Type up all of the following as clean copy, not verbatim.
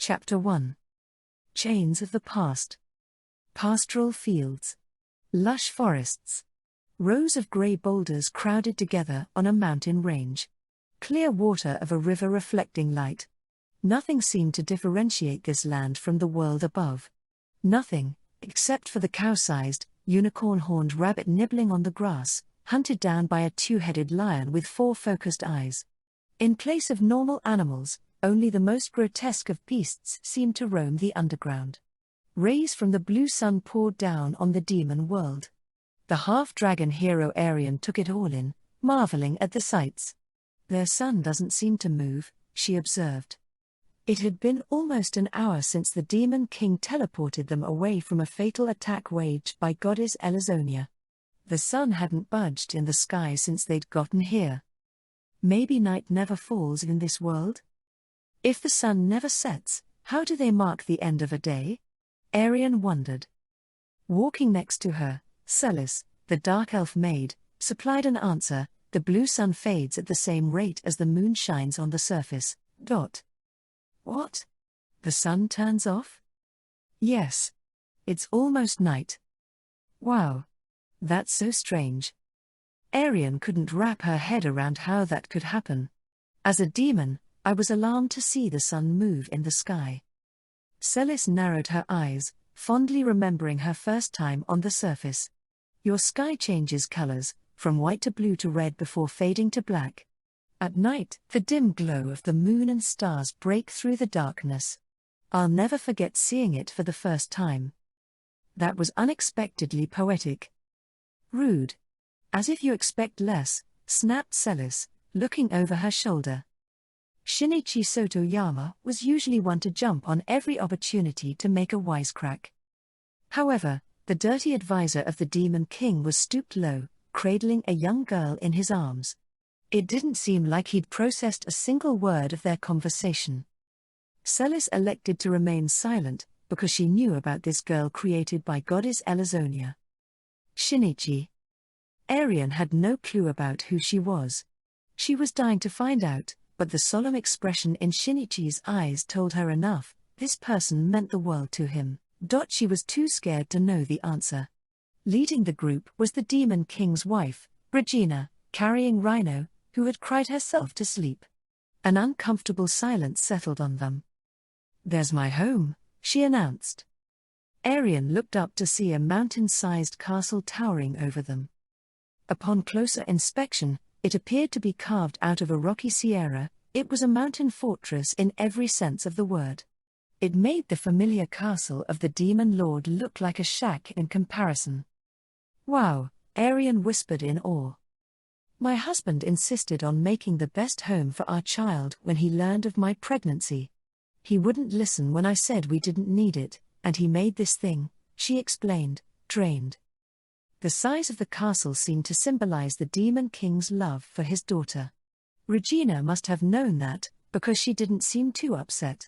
Chapter 1. Chains of the Past. Pastoral fields. Lush forests. Rows of grey boulders crowded together on a mountain range. Clear water of a river reflecting light. Nothing seemed to differentiate this land from the world above. Nothing, except for the cow-sized, unicorn-horned rabbit nibbling on the grass, hunted down by a two-headed lion with 4 focused eyes. In place of normal animals, only the most grotesque of beasts seemed to roam the underground. Rays from the blue sun poured down on the demon world. The half-dragon hero Arian took it all in, marveling at the sights. "Their sun doesn't seem to move," she observed. It had been almost an hour since the demon king teleported them away from a fatal attack waged by goddess Elazonia. The sun hadn't budged in the sky since they'd gotten here. Maybe night never falls in this world? If the sun never sets, how do they mark the end of a day? Arian wondered. Walking next to her, Celis, the dark elf maid, supplied an answer. The blue sun fades at the same rate as the moon shines on the surface. What? The sun turns off? Yes. It's almost night. Wow. That's so strange. Arian couldn't wrap her head around how that could happen. As a demon, I was alarmed to see the sun move in the sky. Celis narrowed her eyes, fondly remembering her first time on the surface. Your sky changes colors, from white to blue to red before fading to black. At night, the dim glow of the moon and stars break through the darkness. I'll never forget seeing it for the first time. That was unexpectedly poetic. Rude. As if you expect less, snapped Celis, looking over her shoulder. Shinichi Sotoyama was usually one to jump on every opportunity to make a wisecrack. However, the dirty advisor of the Demon King was stooped low, cradling a young girl in his arms. It didn't seem like he'd processed a single word of their conversation. Celis elected to remain silent, because she knew about this girl created by goddess Elazonia. Shinichi. Arian had no clue about who she was. She was dying to find out, but the solemn expression in Shinichi's eyes told her enough. This person meant the world to him. She was too scared to know the answer. Leading the group was the Demon King's wife, Regina, carrying Rhino, who had cried herself to sleep. An uncomfortable silence settled on them. "There's my home," she announced. Arian looked up to see a mountain-sized castle towering over them. Upon closer inspection, it appeared to be carved out of a rocky sierra. It was a mountain fortress in every sense of the word. It made the familiar castle of the Demon Lord look like a shack in comparison. "Wow," Arian whispered in awe. "My husband insisted on making the best home for our child when he learned of my pregnancy. He wouldn't listen when I said we didn't need it, and he made this thing," she explained, drained. The size of the castle seemed to symbolize the Demon King's love for his daughter. Regina must have known that, because she didn't seem too upset.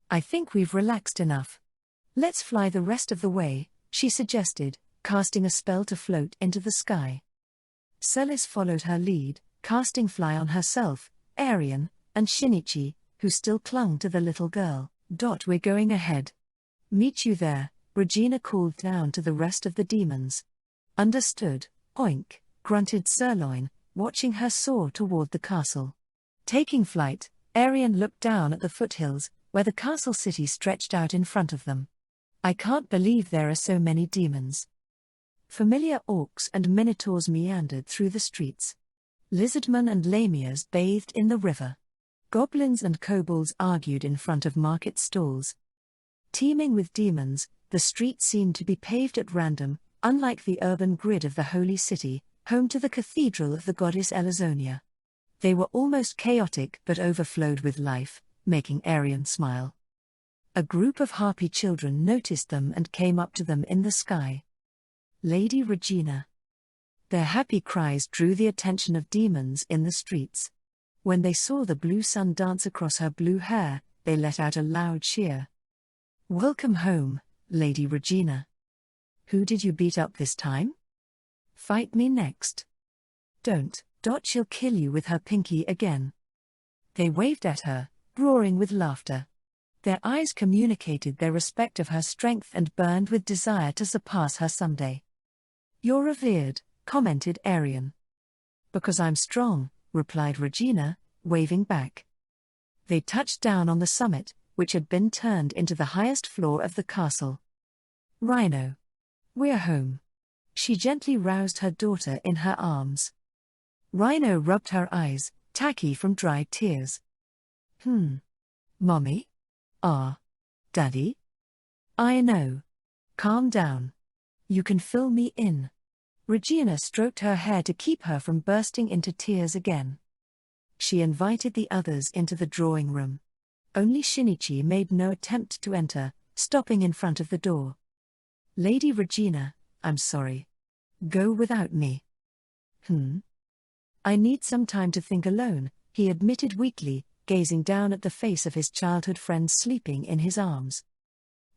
"I think we've relaxed enough. Let's fly the rest of the way," she suggested, casting a spell to float into the sky. Celis followed her lead, casting fly on herself, Arian, and Shinichi, who still clung to the little girl. "We're going ahead. Meet you there," Regina called down to the rest of the demons. "Understood," oink, grunted Sirloin, watching her soar toward the castle. Taking flight, Arian looked down at the foothills, where the castle city stretched out in front of them. "I can't believe there are so many demons." Familiar orcs and minotaurs meandered through the streets. Lizardmen and lamias bathed in the river. Goblins and kobolds argued in front of market stalls. Teeming with demons, the street seemed to be paved at random, unlike the urban grid of the holy city, home to the cathedral of the goddess Elazonia. They were almost chaotic but overflowed with life, making Arian smile. A group of harpy children noticed them and came up to them in the sky. Lady Regina. Their happy cries drew the attention of demons in the streets. When they saw the blue sun dance across her blue hair, they let out a loud cheer. "Welcome home, Lady Regina. Who did you beat up this time? Fight me next. Don't, she'll kill you with her pinky again." They waved at her, roaring with laughter. Their eyes communicated their respect of her strength and burned with desire to surpass her someday. "You're revered," commented Arian. "Because I'm strong," replied Regina, waving back. They touched down on the summit, which had been turned into the highest floor of the castle. "Rhino. We're home." She gently roused her daughter in her arms. Rhino rubbed her eyes, tacky from dried tears. Mommy? Daddy? I know. Calm down. You can fill me in." Regina stroked her hair to keep her from bursting into tears again. She invited the others into the drawing room. Only Shinichi made no attempt to enter, stopping in front of the door. "Lady Regina, I'm sorry. Go without me." "I need some time to think alone," he admitted weakly, gazing down at the face of his childhood friend sleeping in his arms.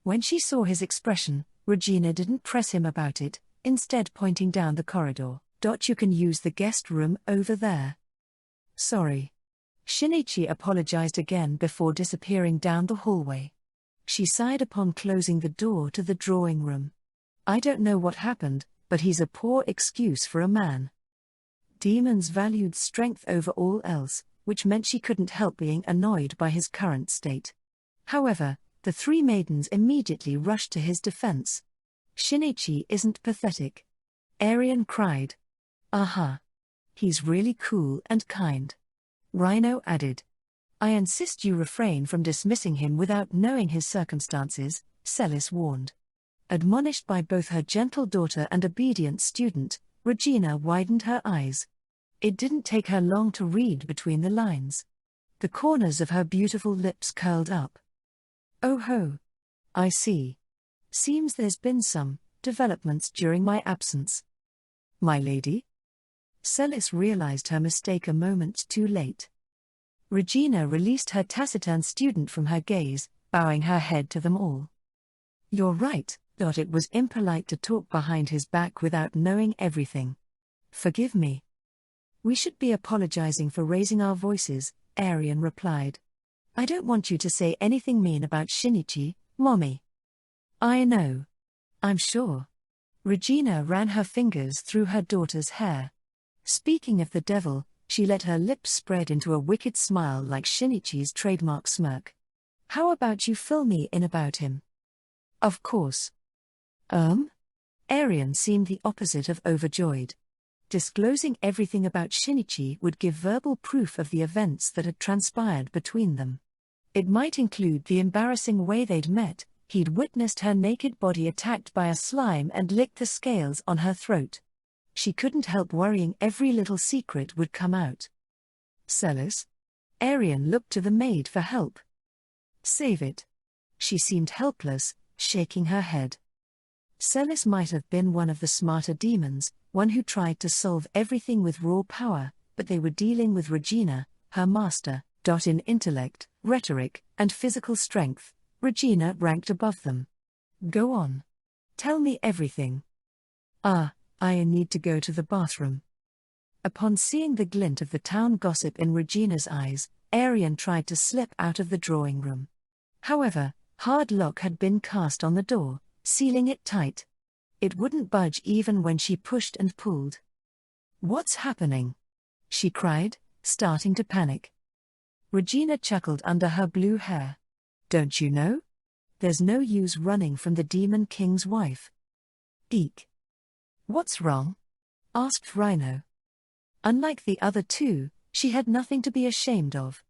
When she saw his expression, Regina didn't press him about it, instead pointing down the corridor. "You can use the guest room over there." "Sorry." Shinichi apologized again before disappearing down the hallway. She sighed upon closing the door to the drawing room. "I don't know what happened, but he's a poor excuse for a man." Demons valued strength over all else, which meant she couldn't help being annoyed by his current state. However, the three maidens immediately rushed to his defense. "Shinichi isn't pathetic," Arian cried. "Aha. He's really cool and kind," Rhino added. "I insist you refrain from dismissing him without knowing his circumstances," Celis warned. Admonished by both her gentle daughter and obedient student, Regina widened her eyes. It didn't take her long to read between the lines. The corners of her beautiful lips curled up. "Oh ho. I see. Seems there's been some developments during my absence." "My lady?" Celis realized her mistake a moment too late. Regina released her taciturn student from her gaze, bowing her head to them all. "You're right, it was impolite to talk behind his back without knowing everything. Forgive me." "We should be apologizing for raising our voices," Arian replied. "I don't want you to say anything mean about Shinichi, Mommy." "I know. I'm sure." Regina ran her fingers through her daughter's hair. Speaking of the devil, she let her lips spread into a wicked smile like Shinichi's trademark smirk. "How about you fill me in about him?" "Of course." Arian seemed the opposite of overjoyed. Disclosing everything about Shinichi would give verbal proof of the events that had transpired between them. It might include the embarrassing way they'd met. He'd witnessed her naked body attacked by a slime and licked the scales on her throat. She couldn't help worrying every little secret would come out. "Celis?" Arian looked to the maid for help. "Save it." She seemed helpless, shaking her head. Celis might have been one of the smarter demons, one who tried to solve everything with raw power, but they were dealing with Regina, her master. In intellect, rhetoric, and physical strength, Regina ranked above them. "Go on. Tell me everything." "I need to go to the bathroom." Upon seeing the glint of the town gossip in Regina's eyes, Arian tried to slip out of the drawing room. However, hard lock had been cast on the door, sealing it tight. It wouldn't budge even when she pushed and pulled. "What's happening?" she cried, starting to panic. Regina chuckled under her blue hair. "Don't you know? There's no use running from the Demon King's wife." "Eek." "What's wrong?" asked Rhino. Unlike the other two, she had nothing to be ashamed of.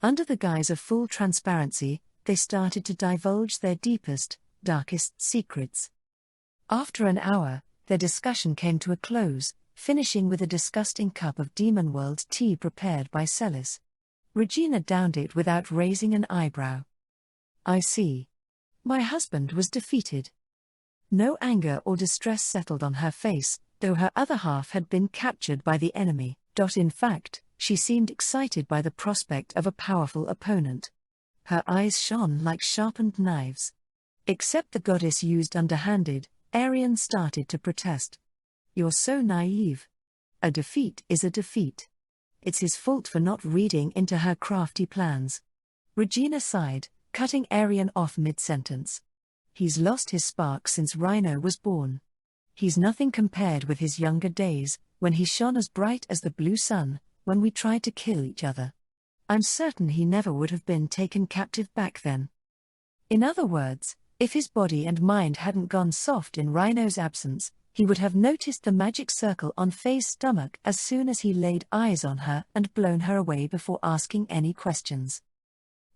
Under the guise of full transparency, they started to divulge their deepest, darkest secrets. After an hour, their discussion came to a close, finishing with a disgusting cup of Demon World tea prepared by Celis. Regina downed it without raising an eyebrow. "I see. My husband was defeated." No anger or distress settled on her face, though her other half had been captured by the enemy. In fact, she seemed excited by the prospect of a powerful opponent. Her eyes shone like sharpened knives. Except the goddess used underhanded, Arian started to protest. "You're so naive. A defeat is a defeat. It's his fault for not reading into her crafty plans." Regina sighed, cutting Arian off mid-sentence. He's lost his spark since Rhino was born. He's nothing compared with his younger days, when he shone as bright as the blue sun, when we tried to kill each other. I'm certain he never would have been taken captive back then. In other words, if his body and mind hadn't gone soft in Rhino's absence, he would have noticed the magic circle on Faye's stomach as soon as he laid eyes on her and blown her away before asking any questions.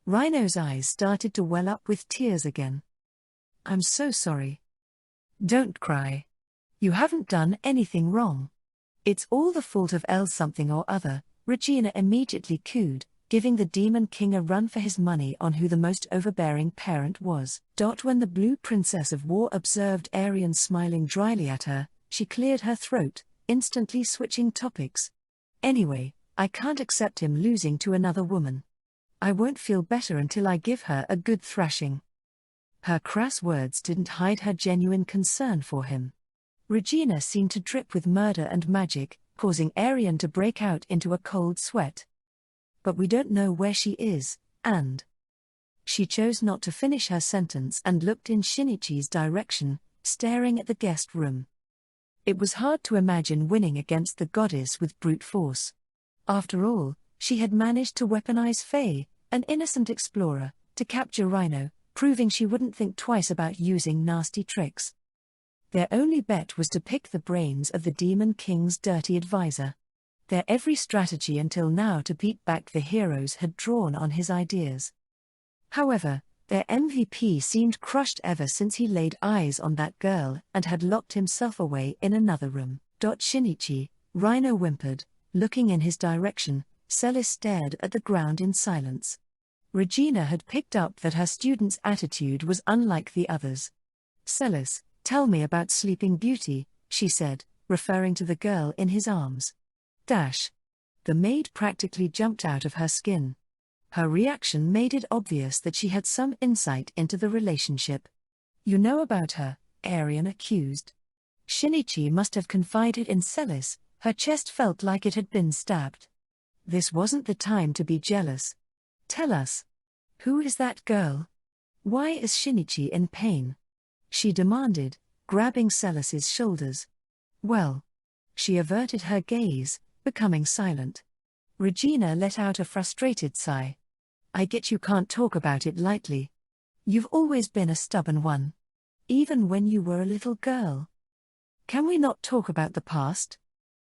Rhino's eyes started to well up with tears again. I'm so sorry. Don't cry. You haven't done anything wrong. It's all the fault of L something or other, Regina immediately cooed, giving the Demon King a run for his money on who the most overbearing parent was. When the Blue Princess of War observed Arian smiling dryly at her, she cleared her throat, instantly switching topics. Anyway, I can't accept him losing to another woman. I won't feel better until I give her a good thrashing. Her crass words didn't hide her genuine concern for him. Regina seemed to drip with murder and magic, causing Arian to break out into a cold sweat. But we don't know where she is, and... She chose not to finish her sentence and looked in Shinichi's direction, staring at the guest room. It was hard to imagine winning against the goddess with brute force. After all, she had managed to weaponize Faye, an innocent explorer, to capture Rhino, proving she wouldn't think twice about using nasty tricks. Their only bet was to pick the brains of the Demon King's dirty advisor. Their every strategy until now to beat back the heroes had drawn on his ideas. However, their MVP seemed crushed ever since he laid eyes on that girl and had locked himself away in another room. Shinichi, Rhino whimpered, looking in his direction. Celis stared at the ground in silence. Regina had picked up that her student's attitude was unlike the others. Celis, tell me about Sleeping Beauty, she said, referring to the girl in his arms. The maid practically jumped out of her skin. Her reaction made it obvious that she had some insight into the relationship. You know about her, Arian accused. Shinichi must have confided in Celis, her chest felt like it had been stabbed. This wasn't the time to be jealous. Tell us. Who is that girl? Why is Shinichi in pain? She demanded, grabbing Celis's shoulders. Well. She averted her gaze, becoming silent. Regina let out a frustrated sigh. I get you can't talk about it lightly. You've always been a stubborn one. Even when you were a little girl. Can we not talk about the past?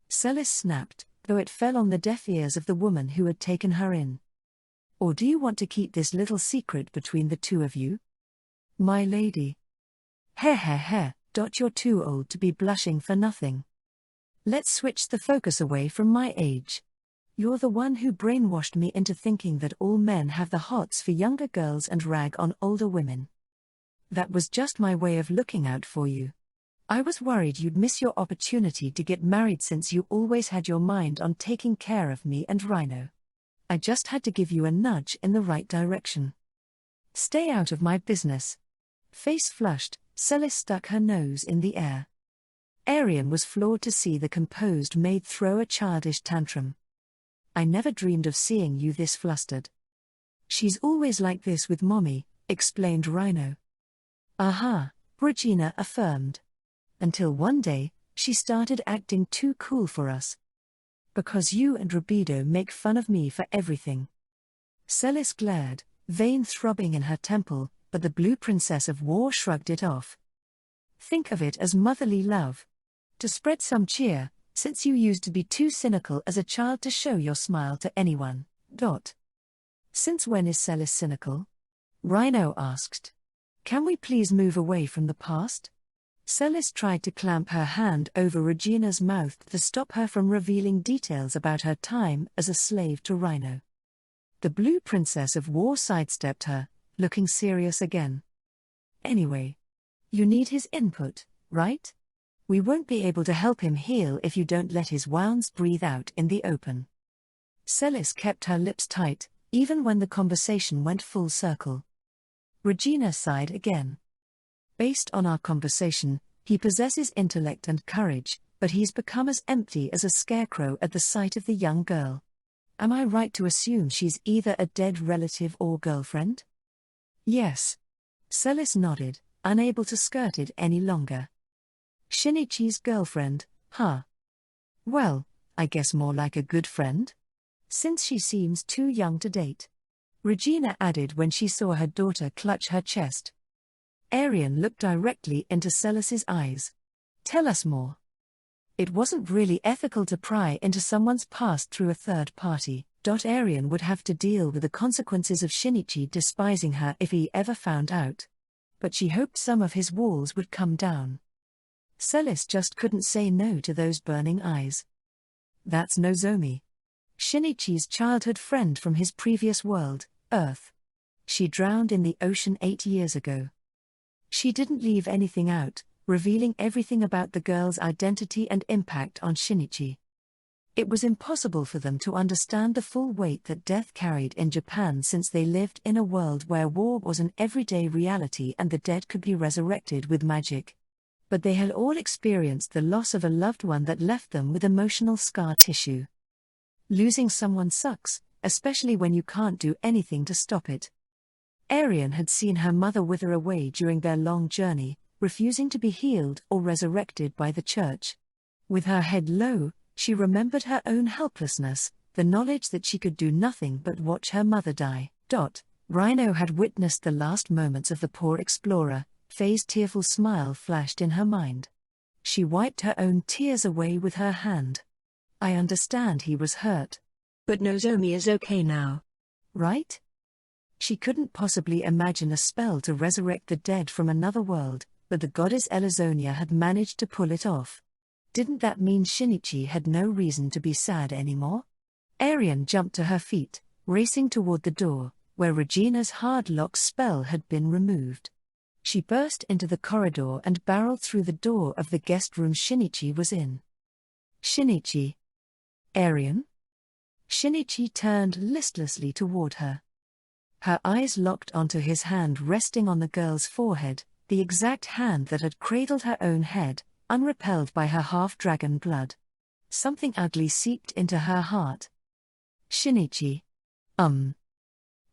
Celis snapped, though it fell on the deaf ears of the woman who had taken her in. Or do you want to keep this little secret between the two of you? My lady. You're too old to be blushing for nothing. Let's switch the focus away from my age. You're the one who brainwashed me into thinking that all men have the hots for younger girls and rag on older women. That was just my way of looking out for you. I was worried you'd miss your opportunity to get married since you always had your mind on taking care of me and Rhino. I just had to give you a nudge in the right direction. Stay out of my business. Face flushed, Celis stuck her nose in the air. Arian was floored to see the composed maid throw a childish tantrum. I never dreamed of seeing you this flustered. She's always like this with Mommy, explained Rhino. Aha, Regina affirmed. Until one day, she started acting too cool for us. Because you and Rubido make fun of me for everything. Celis glared, vein throbbing in her temple, but the Blue Princess of War shrugged it off. Think of it as motherly love. To spread some cheer, since you used to be too cynical as a child to show your smile to anyone. Since when is Celis cynical? Rhino asked. Can we please move away from the past? Celis tried to clamp her hand over Regina's mouth to stop her from revealing details about her time as a slave to Rhino. The Blue Princess of War sidestepped her, looking serious again. Anyway, you need his input, right? We won't be able to help him heal if you don't let his wounds breathe out in the open. Celis kept her lips tight, even when the conversation went full circle. Regina sighed again. Based on our conversation, he possesses intellect and courage, but he's become as empty as a scarecrow at the sight of the young girl. Am I right to assume she's either a dead relative or girlfriend? Yes. Celis nodded, unable to skirt it any longer. Shinichi's girlfriend, huh? Well, I guess more like a good friend? Since she seems too young to date. Regina added when she saw her daughter clutch her chest. Arian looked directly into Celis's eyes. Tell us more. It wasn't really ethical to pry into someone's past through a third party. Arian would have to deal with the consequences of Shinichi despising her if he ever found out. But she hoped some of his walls would come down. Celis just couldn't say no to those burning eyes. That's Nozomi. Shinichi's childhood friend from his previous world, Earth. She drowned in the ocean 8 years ago. She didn't leave anything out, revealing everything about the girl's identity and impact on Shinichi. It was impossible for them to understand the full weight that death carried in Japan, since they lived in a world where war was an everyday reality and the dead could be resurrected with magic. But they had all experienced the loss of a loved one that left them with emotional scar tissue. Losing someone sucks, especially when you can't do anything to stop it. Arian had seen her mother wither away during their long journey, refusing to be healed or resurrected by the church. With her head low, she remembered her own helplessness, the knowledge that she could do nothing but watch her mother die. Rhino had witnessed the last moments of the poor explorer. Faye's tearful smile flashed in her mind. She wiped her own tears away with her hand. I understand he was hurt. But Nozomi is okay now. Right? She couldn't possibly imagine a spell to resurrect the dead from another world, but the goddess Elizonia had managed to pull it off. Didn't that mean Shinichi had no reason to be sad anymore? Arian jumped to her feet, racing toward the door, where Regina's hard lock spell had been removed. She burst into the corridor and barreled through the door of the guest room Shinichi was in. Shinichi. Arian? Shinichi turned listlessly toward her. Her eyes locked onto his hand resting on the girl's forehead, the exact hand that had cradled her own head, unrepelled by her half-dragon blood. Something ugly seeped into her heart. Shinichi. Do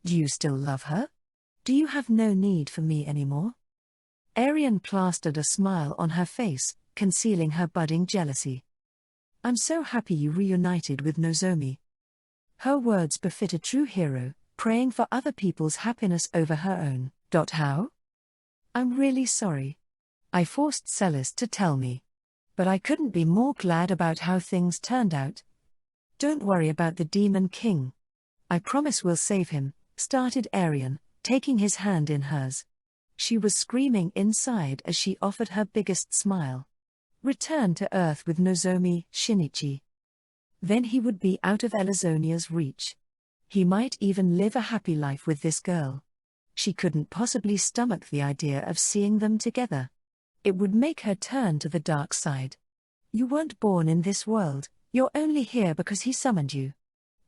you still love her? Do you have no need for me anymore? Arian plastered a smile on her face, concealing her budding jealousy. I'm so happy you reunited with Nozomi. Her words befit a true hero, praying for other people's happiness over her own. How? I'm really sorry. I forced Celis to tell me. But I couldn't be more glad about how things turned out. Don't worry about the Demon King. I promise we'll save him, started Arian, taking his hand in hers. She was screaming inside as she offered her biggest smile. Return to Earth with Nozomi, Shinichi. Then he would be out of Elizonia's reach. He might even live a happy life with this girl. She couldn't possibly stomach the idea of seeing them together. It would make her turn to the dark side. You weren't born in this world, you're only here because he summoned you.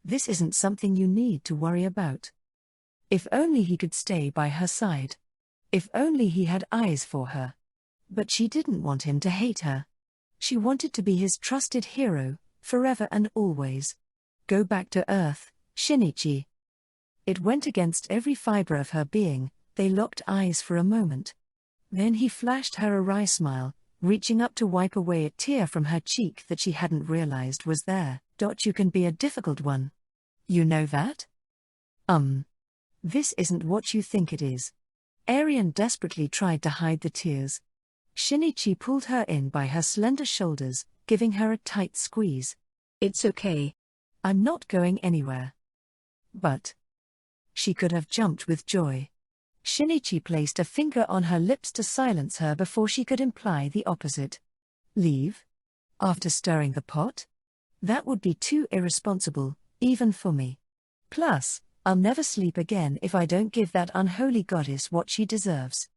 This isn't something you need to worry about. If only he could stay by her side. If only he had eyes for her. But she didn't want him to hate her. She wanted to be his trusted hero, forever and always. Go back to Earth, Shinichi. It went against every fiber of her being. They locked eyes for a moment. Then he flashed her a wry smile, reaching up to wipe away a tear from her cheek that she hadn't realized was there. You can be a difficult one. You know that? This isn't what you think it is. Arian desperately tried to hide the tears. Shinichi pulled her in by her slender shoulders, giving her a tight squeeze. It's okay. I'm not going anywhere. But she could have jumped with joy. Shinichi placed a finger on her lips to silence her before she could imply the opposite. Leave? After stirring the pot? That would be too irresponsible, even for me. Plus, I'll never sleep again if I don't give that unholy goddess what she deserves.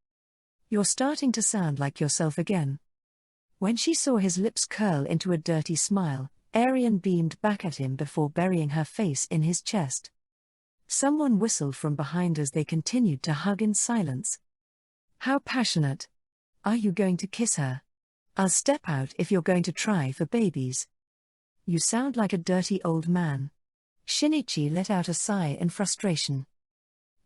You're starting to sound like yourself again. When she saw his lips curl into a dirty smile, Arian beamed back at him before burying her face in his chest. Someone whistled from behind as they continued to hug in silence. How passionate. Are you going to kiss her? I'll step out if you're going to try for babies. You sound like a dirty old man. Shinichi let out a sigh in frustration.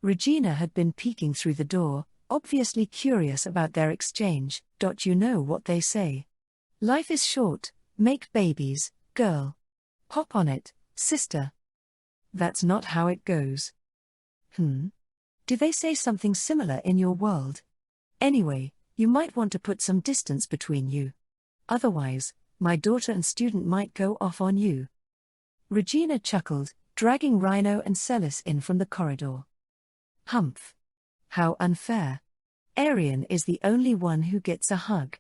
Regina had been peeking through the door, obviously curious about their exchange. You know what they say. Life is short, make babies, girl. Hop on it, sister. That's not how it goes. Do they say something similar in your world? Anyway, you might want to put some distance between you. Otherwise, my daughter and student might go off on you. Regina chuckled, dragging Rhino and Celis in from the corridor. Humph. How unfair. Arian is the only one who gets a hug.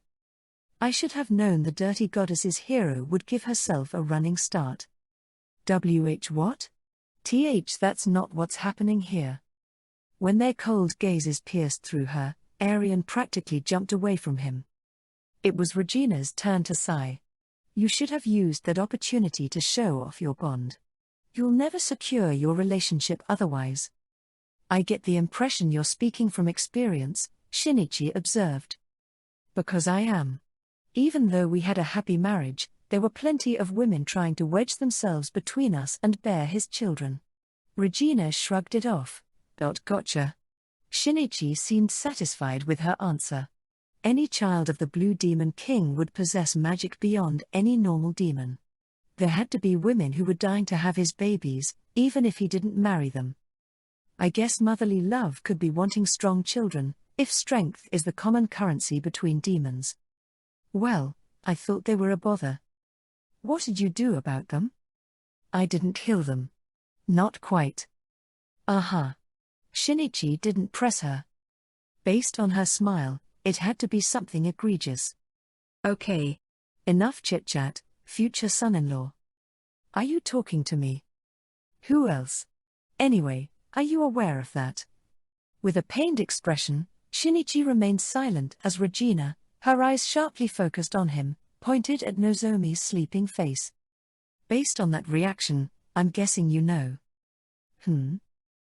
I should have known the dirty goddess's hero would give herself a running start. What? That's not what's happening here. When their cold gazes pierced through her, Arian practically jumped away from him. It was Regina's turn to sigh. You should have used that opportunity to show off your bond. You'll never secure your relationship otherwise. I get the impression you're speaking from experience, Shinichi observed. Because I am. Even though we had a happy marriage, there were plenty of women trying to wedge themselves between us and bear his children. Regina shrugged it off. Gotcha. Shinichi seemed satisfied with her answer. Any child of the Blue Demon King would possess magic beyond any normal demon. There had to be women who were dying to have his babies, even if he didn't marry them. I guess motherly love could be wanting strong children, if strength is the common currency between demons. Well, I thought they were a bother. What did you do about them? I didn't kill them. Not quite. Aha. Shinichi didn't press her. Based on her smile, it had to be something egregious. Okay. Enough chit-chat, future son-in-law. Are you talking to me? Who else? Anyway, are you aware of that? With a pained expression, Shinichi remained silent as Regina, her eyes sharply focused on him, pointed at Nozomi's sleeping face. Based on that reaction, I'm guessing you know.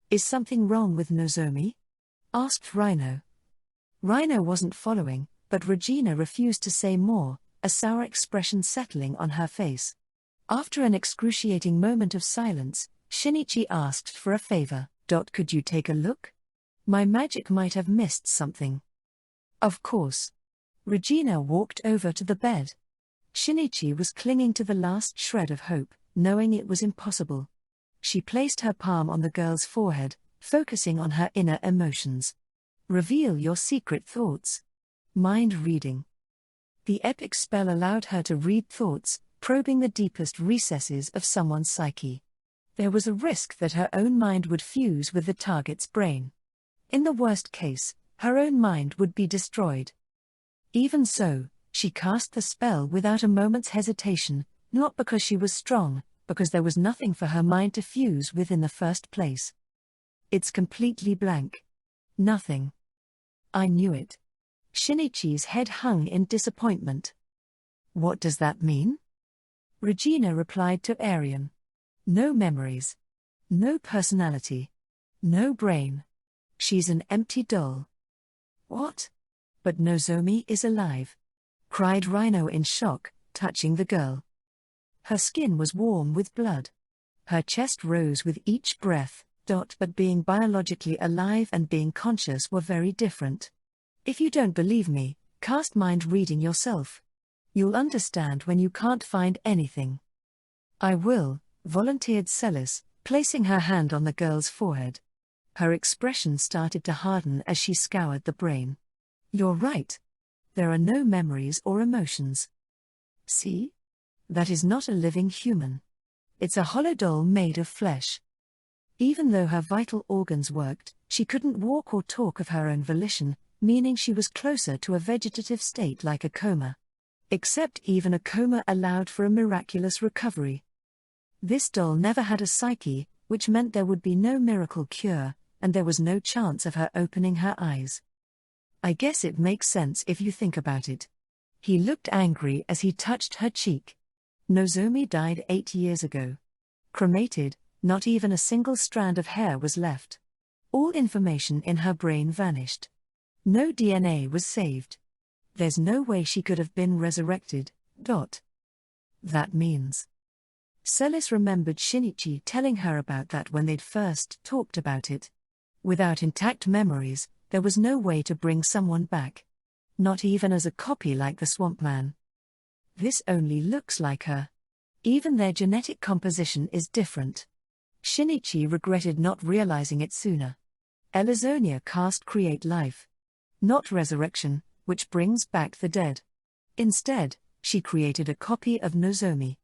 Is something wrong with Nozomi? Asked Rhino. Rhino wasn't following, but Regina refused to say more, a sour expression settling on her face. After an excruciating moment of silence, Shinichi asked for a favor. Could you take a look? My magic might have missed something. Of course. Regina walked over to the bed. Shinichi was clinging to the last shred of hope, knowing it was impossible. She placed her palm on the girl's forehead, focusing on her inner emotions. Reveal your secret thoughts. Mind reading. The epic spell allowed her to read thoughts, probing the deepest recesses of someone's psyche. There was a risk that her own mind would fuse with the target's brain. In the worst case, her own mind would be destroyed. Even so, she cast the spell without a moment's hesitation, not because she was strong, because there was nothing for her mind to fuse with in the first place. It's completely blank. Nothing. I knew it. Shinichi's head hung in disappointment. What does that mean? Regina replied to Arian. No memories. No personality. No brain. She's an empty doll. What? But Nozomi is alive. Cried Rhino in shock, touching the girl. Her skin was warm with blood. Her chest rose with each breath. But being biologically alive and being conscious were very different. If you don't believe me, cast mind reading yourself. You'll understand when you can't find anything. I will, volunteered Celis, placing her hand on the girl's forehead. Her expression started to harden as she scoured the brain. You're right. There are no memories or emotions. See? That is not a living human. It's a hollow doll made of flesh. Even though her vital organs worked, she couldn't walk or talk of her own volition, meaning she was closer to a vegetative state like a coma. Except even a coma allowed for a miraculous recovery. This doll never had a psyche, which meant there would be no miracle cure, and there was no chance of her opening her eyes. I guess it makes sense if you think about it. He looked angry as he touched her cheek. Nozomi died 8 years ago. Cremated, not even a single strand of hair was left. All information in her brain vanished. No DNA was saved. There's no way she could have been resurrected. That means. Celis remembered Shinichi telling her about that when they'd first talked about it. Without intact memories, there was no way to bring someone back. Not even as a copy like the Swamp Man. This only looks like her. Even their genetic composition is different. Shinichi regretted not realizing it sooner. Elazonia cast create life. Not resurrection, which brings back the dead. Instead, she created a copy of Nozomi.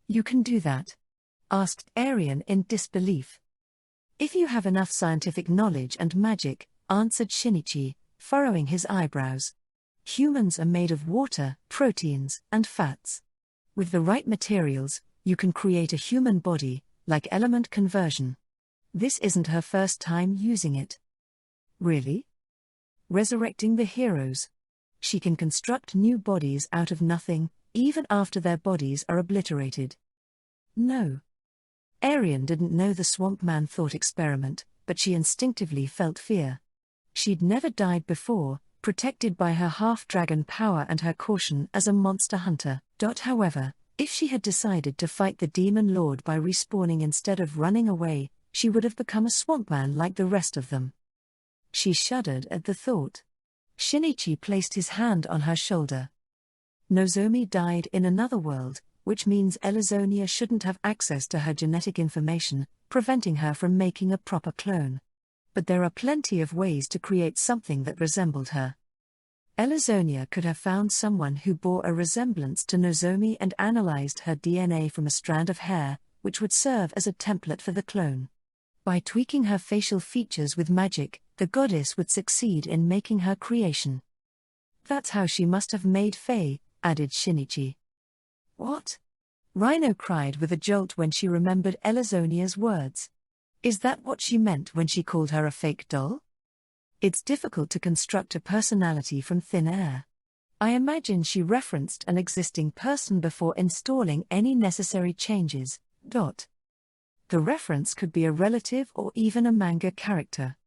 "You can do that?" asked Arian in disbelief. "If you have enough scientific knowledge and magic," answered Shinichi, furrowing his eyebrows. "Humans are made of water, proteins, and fats. With the right materials, you can create a human body, like element conversion. This isn't her first time using it." "Really?" "Resurrecting the heroes. She can construct new bodies out of nothing, even after their bodies are obliterated." "No." Arian didn't know the Swamp Man thought experiment, but she instinctively felt fear. She'd never died before, protected by her half-dragon power and her caution as a monster hunter. However, if she had decided to fight the Demon Lord by respawning instead of running away, she would have become a Swamp Man like the rest of them. She shuddered at the thought. Shinichi placed his hand on her shoulder. "Nozomi died in another world, which means Elazonia shouldn't have access to her genetic information, preventing her from making a proper clone. But there are plenty of ways to create something that resembled her. Elazonia could have found someone who bore a resemblance to Nozomi and analyzed her DNA from a strand of hair, which would serve as a template for the clone. By tweaking her facial features with magic, the goddess would succeed in making her creation." "That's how she must have made Faye," added Shinichi. "What?" Rhino cried with a jolt when she remembered Elazonia's words. "Is that what she meant when she called her a fake doll? It's difficult to construct a personality from thin air. I imagine she referenced an existing person before installing any necessary changes. The reference could be a relative or even a manga character.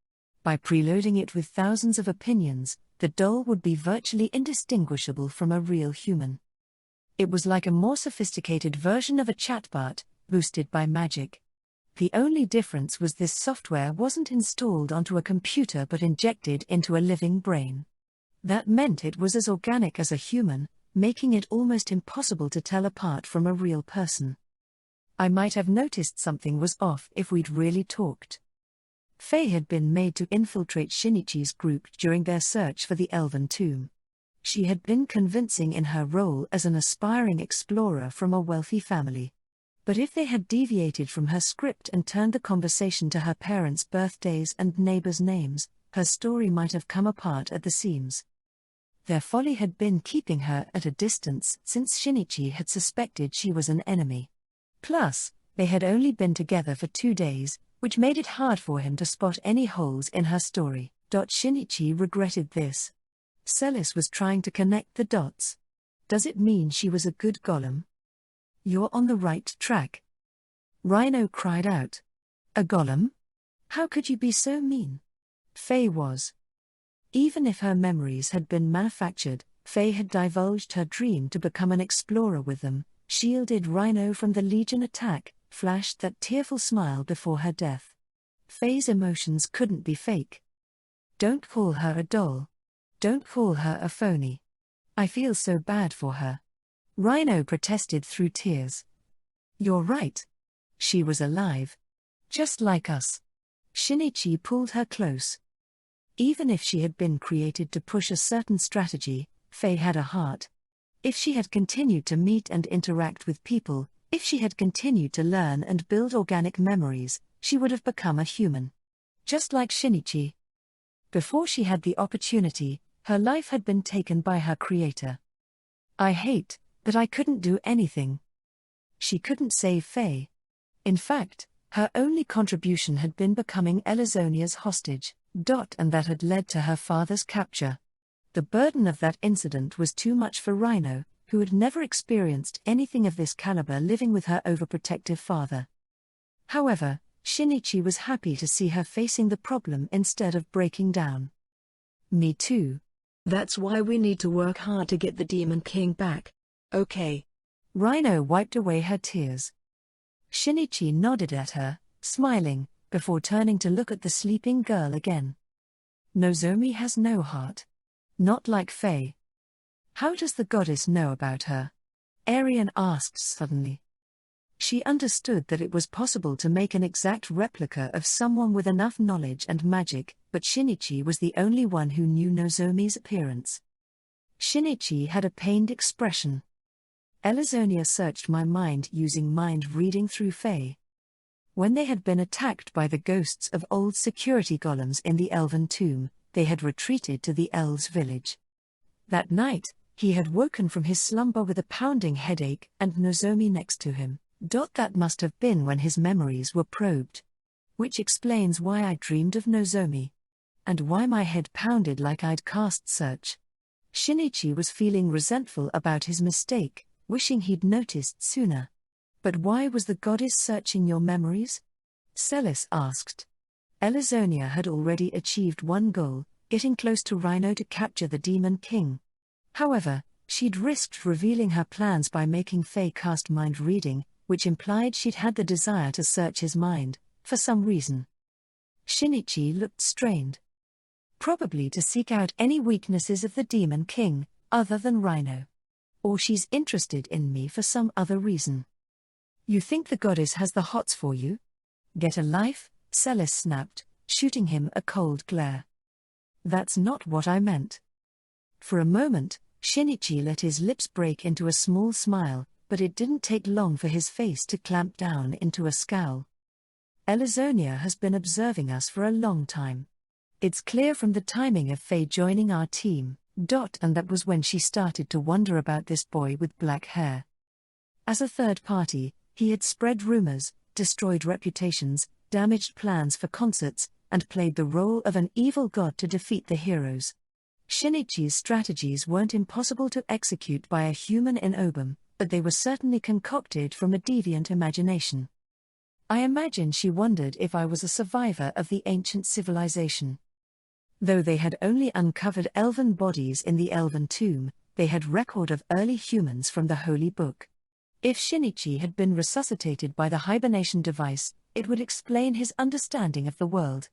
By preloading it with thousands of opinions, the doll would be virtually indistinguishable from a real human. It was like a more sophisticated version of a chatbot, boosted by magic. The only difference was this software wasn't installed onto a computer but injected into a living brain. That meant it was as organic as a human, making it almost impossible to tell apart from a real person. I might have noticed something was off if we'd really talked." Faye had been made to infiltrate Shinichi's group during their search for the Elven Tomb. She had been convincing in her role as an aspiring explorer from a wealthy family. But if they had deviated from her script and turned the conversation to her parents' birthdays and neighbors' names, her story might have come apart at the seams. Their folly had been keeping her at a distance since Shinichi had suspected she was an enemy. Plus, they had only been together for 2 days, which made it hard for him to spot any holes in her story. Shinichi regretted this. Celis was trying to connect the dots. Does it mean she was a good golem? "You're on the right track." Rhino cried out. "A golem? How could you be so mean?" Faye was. Even if her memories had been manufactured, Faye had divulged her dream to become an explorer with them, shielded Rhino from the Legion attack, flashed that tearful smile before her death. Faye's emotions couldn't be fake. "Don't call her a doll. Don't call her a phony. I feel so bad for her." Rhino protested through tears. "You're right. She was alive. Just like us." Shinichi pulled her close. Even if she had been created to push a certain strategy, Faye had a heart. If she had continued to meet and interact with people, if she had continued to learn and build organic memories, she would have become a human. Just like Shinichi. Before she had the opportunity, her life had been taken by her creator. "I hate that I couldn't do anything." She couldn't save Faye. In fact, her only contribution had been becoming Elazonia's hostage, and that had led to her father's capture. The burden of that incident was too much for Rhino, who had never experienced anything of this caliber living with her overprotective father. However, Shinichi was happy to see her facing the problem instead of breaking down. "Me too. That's why we need to work hard to get the Demon King back. Okay." Rhino wiped away her tears. Shinichi nodded at her, smiling, before turning to look at the sleeping girl again. Nozomi has no heart. Not like Faye. How does the goddess know about her? Arian asked suddenly. She understood that it was possible to make an exact replica of someone with enough knowledge and magic, but Shinichi was the only one who knew Nozomi's appearance. Shinichi had a pained expression. Elazonia searched my mind using mind reading through Faye. When they had been attacked by the ghosts of old security golems in the elven tomb, they had retreated to the elves' village. That night, he had woken from his slumber with a pounding headache and Nozomi next to him. That must have been when his memories were probed. Which explains why I dreamed of Nozomi. And why my head pounded like I'd cast search. Shinichi was feeling resentful about his mistake, wishing he'd noticed sooner. But why was the goddess searching your memories? Celis asked. Elazonia had already achieved one goal, getting close to Rhino to capture the Demon King. However, she'd risked revealing her plans by making Faye cast mind reading, which implied she'd had the desire to search his mind, for some reason. Shinichi looked strained. Probably to seek out any weaknesses of the Demon King, other than Rhino. Or she's interested in me for some other reason. You think the goddess has the hots for you? Get a life? Celis snapped, shooting him a cold glare. That's not what I meant. For a moment, Shinichi let his lips break into a small smile, but it didn't take long for his face to clamp down into a scowl. Elazonia has been observing us for a long time. It's clear from the timing of Faye joining our team, and that was when she started to wonder about this boy with black hair. As a third party, he had spread rumors, destroyed reputations, damaged plans for concerts, and played the role of an evil god to defeat the heroes. Shinichi's strategies weren't impossible to execute by a human in Obum, but they were certainly concocted from a deviant imagination. I imagine she wondered if I was a survivor of the ancient civilization. Though they had only uncovered elven bodies in the elven tomb, they had record of early humans from the Holy Book. If Shinichi had been resuscitated by the hibernation device, it would explain his understanding of the world.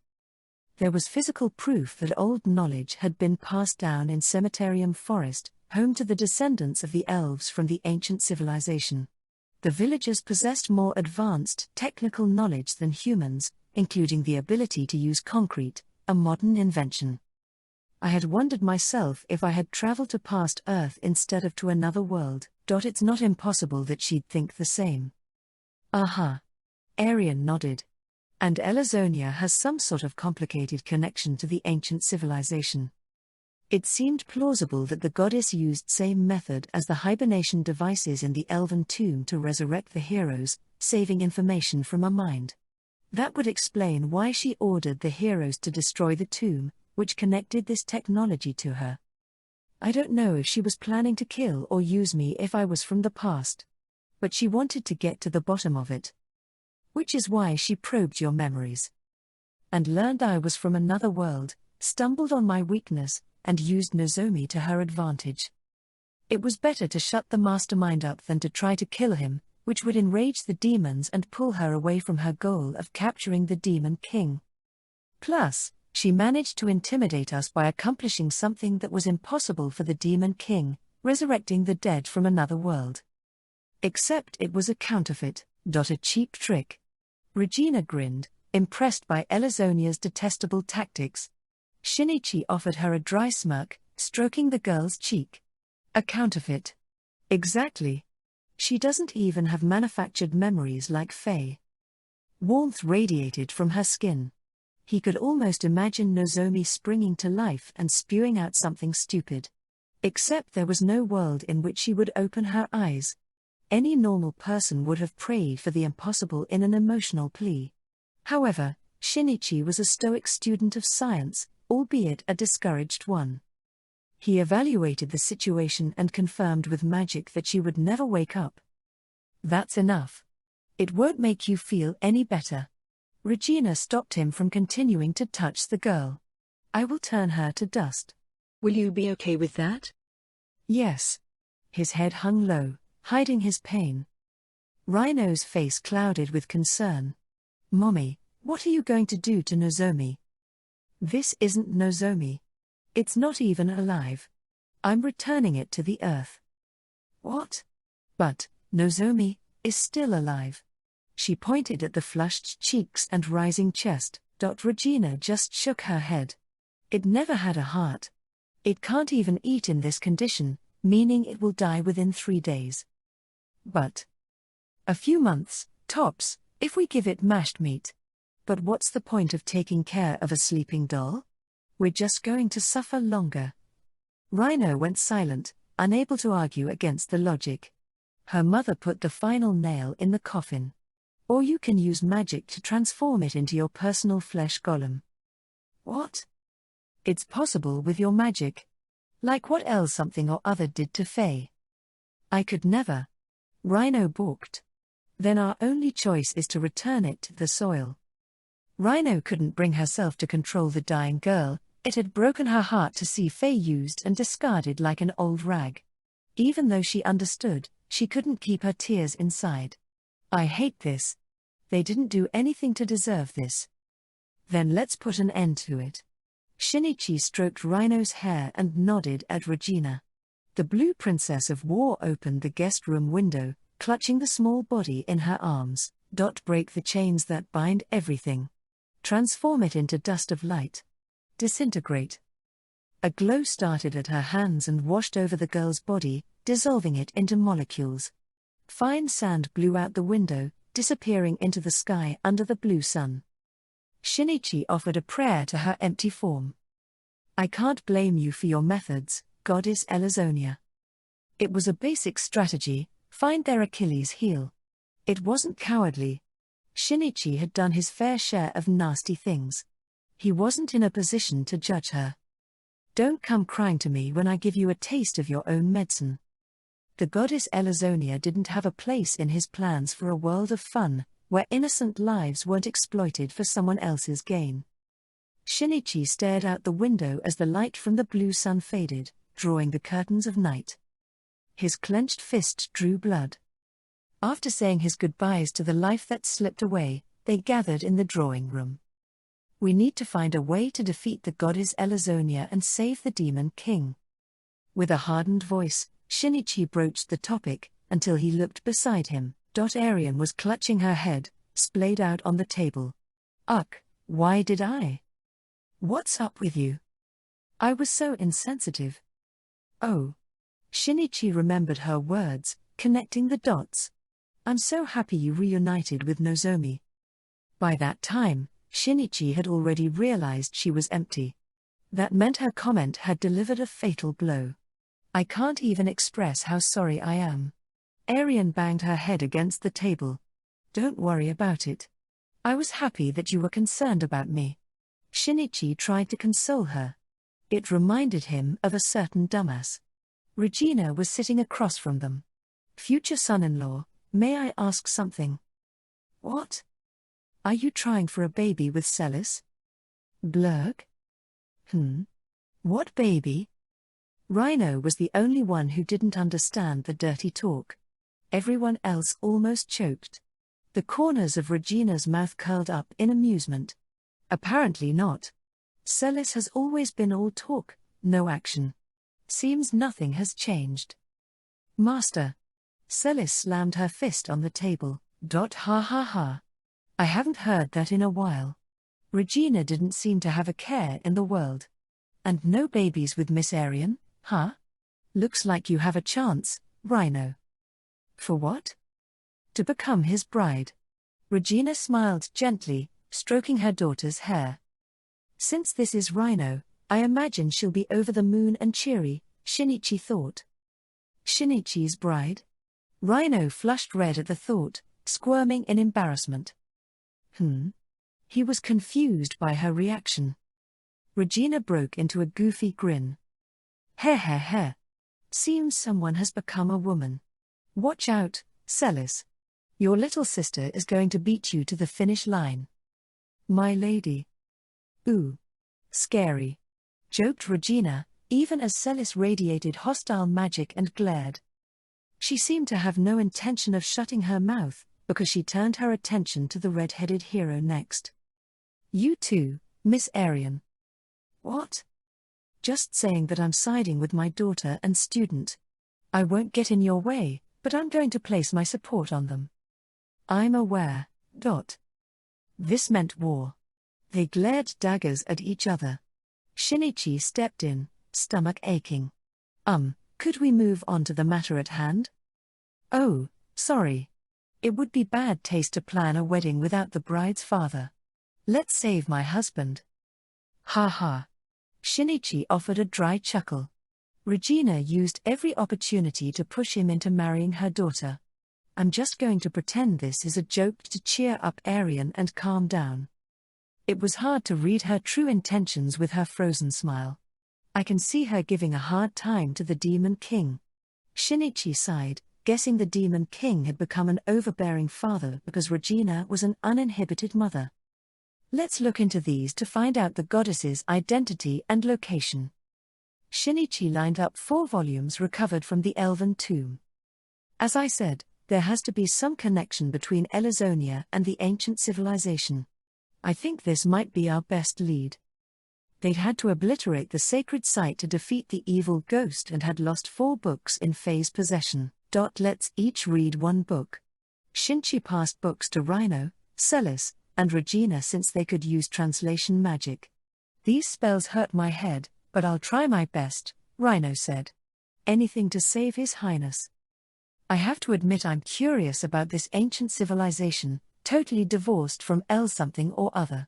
There was physical proof that old knowledge had been passed down in Cemeterium Forest, home to the descendants of the elves from the ancient civilization. The villagers possessed more advanced technical knowledge than humans, including the ability to use concrete, a modern invention. I had wondered myself if I had traveled to past Earth instead of to another world. It's not impossible that she'd think the same. Aha. Arian nodded. And Elazonia has some sort of complicated connection to the ancient civilization. It seemed plausible that the goddess used same method as the hibernation devices in the elven tomb to resurrect the heroes, saving information from a mind. That would explain why she ordered the heroes to destroy the tomb, which connected this technology to her. I don't know if she was planning to kill or use me if I was from the past. But she wanted to get to the bottom of it. Which is why she probed your memories. And learned I was from another world, stumbled on my weakness, and used Nozomi to her advantage. It was better to shut the mastermind up than to try to kill him, which would enrage the demons and pull her away from her goal of capturing the Demon King. Plus, she managed to intimidate us by accomplishing something that was impossible for the Demon King, resurrecting the dead from another world. Except it was a counterfeit, a cheap trick. Regina grinned, impressed by Elazonia's detestable tactics. Shinichi offered her a dry smirk, stroking the girl's cheek. A counterfeit. Exactly. She doesn't even have manufactured memories like Faye. Warmth radiated from her skin. He could almost imagine Nozomi springing to life and spewing out something stupid. Except there was no world in which she would open her eyes. Any normal person would have prayed for the impossible in an emotional plea. However, Shinichi was a stoic student of science, albeit a discouraged one. He evaluated the situation and confirmed with magic that she would never wake up. That's enough. It won't make you feel any better. Regina stopped him from continuing to touch the girl. I will turn her to dust. Will you be okay with that? Yes. His head hung low, hiding his pain. Rhino's face clouded with concern. Mommy, What are you going to do to Nozomi? This isn't Nozomi. It's not even alive. I'm returning it to the earth. What? But, Nozomi is still alive. She pointed at the flushed cheeks and rising chest. Regina just shook her head. It never had a heart. It can't even eat in this condition, meaning it will die within 3 days. But a few months, tops, if we give it mashed meat. But what's the point of taking care of a sleeping doll? We're just going to suffer longer. Rhino went silent, unable to argue against the logic. Her mother put the final nail in the coffin. Or you can use magic to transform it into your personal flesh golem. What? It's possible with your magic. Like what else something or other did to Faye? I could never. Rhino balked. Then our only choice is to return it to the soil. Rhino couldn't bring herself to control the dying girl. It had broken her heart to see Faye used and discarded like an old rag. Even though she understood, she couldn't keep her tears inside. I hate this. They didn't do anything to deserve this. Then let's put an end to it. Shinichi stroked Rhino's hair and nodded at Regina. The Blue Princess of War opened the guest room window, clutching the small body in her arms. Break the chains that bind everything. Transform it into dust of light. Disintegrate. A glow started at her hands and washed over the girl's body, dissolving it into molecules. Fine sand blew out the window, disappearing into the sky under the blue sun. Shinichi offered a prayer to her empty form. I can't blame you for your methods, Goddess Elazonia. It was a basic strategy, find their Achilles heel. It wasn't cowardly. Shinichi had done his fair share of nasty things. He wasn't in a position to judge her. Don't come crying to me when I give you a taste of your own medicine. The goddess Elazonia didn't have a place in his plans for a world of fun, where innocent lives weren't exploited for someone else's gain. Shinichi stared out the window as the light from the blue sun faded, drawing the curtains of night. His clenched fist drew blood. After saying his goodbyes to the life that slipped away, they gathered in the drawing room. We need to find a way to defeat the goddess Elazonia and save the Demon King. With a hardened voice, Shinichi broached the topic, until he looked beside him. Arian was clutching her head, splayed out on the table. Ugh, why did I? What's up with you? I was so insensitive. Oh. Shinichi remembered her words, connecting the dots. I'm so happy you reunited with Nozomi. By that time, Shinichi had already realized she was empty. That meant her comment had delivered a fatal blow. I can't even express how sorry I am. Arian banged her head against the table. Don't worry about it. I was happy that you were concerned about me. Shinichi tried to console her. It reminded him of a certain dumbass. Regina was sitting across from them. Future son-in-law, may I ask something? What? Are you trying for a baby with Celis? Blurg? What baby? Rhino was the only one who didn't understand the dirty talk. Everyone else almost choked. The corners of Regina's mouth curled up in amusement. Apparently not. Celis has always been all talk, no action. Seems nothing has changed. Master. Celis slammed her fist on the table. Ha ha ha. I haven't heard that in a while. Regina didn't seem to have a care in the world. And no babies with Miss Arian, huh? Looks like you have a chance, Rhino. For what? To become his bride. Regina smiled gently, stroking her daughter's hair. Since this is Rhino, I imagine she'll be over the moon and cheery, Shinichi thought. Shinichi's bride? Rhino flushed red at the thought, squirming in embarrassment. He was confused by her reaction. Regina broke into a goofy grin. Heh. Seems someone has become a woman. Watch out, Celis. Your little sister is going to beat you to the finish line. My lady. Ooh. Scary. Joked Regina, even as Celis radiated hostile magic and glared. She seemed to have no intention of shutting her mouth, because she turned her attention to the red-headed hero next. You too, Miss Arian. What? Just saying that I'm siding with my daughter and student. I won't get in your way, but I'm going to place my support on them. I'm aware. This meant war. They glared daggers at each other. Shinichi stepped in, stomach aching. Could we move on to the matter at hand? Oh, sorry. It would be bad taste to plan a wedding without the bride's father. Let's save my husband. Ha ha. Shinichi offered a dry chuckle. Regina used every opportunity to push him into marrying her daughter. I'm just going to pretend this is a joke to cheer up Arian and calm down. It was hard to read her true intentions with her frozen smile. I can see her giving a hard time to the Demon King. Shinichi sighed, guessing the Demon King had become an overbearing father because Regina was an uninhibited mother. Let's look into these to find out the goddess's identity and location. Shinichi lined up 4 volumes recovered from the Elven tomb. As I said, there has to be some connection between Elazonia and the ancient civilization. I think this might be our best lead. They'd had to obliterate the sacred site to defeat the evil ghost and had lost 4 books in Faye's possession. Let's each read 1 book. Shinichi passed books to Rhino, Celis, and Regina since they could use translation magic. These spells hurt my head, but I'll try my best, Rhino said. Anything to save His Highness. I have to admit I'm curious about this ancient civilization, totally divorced from El something or other.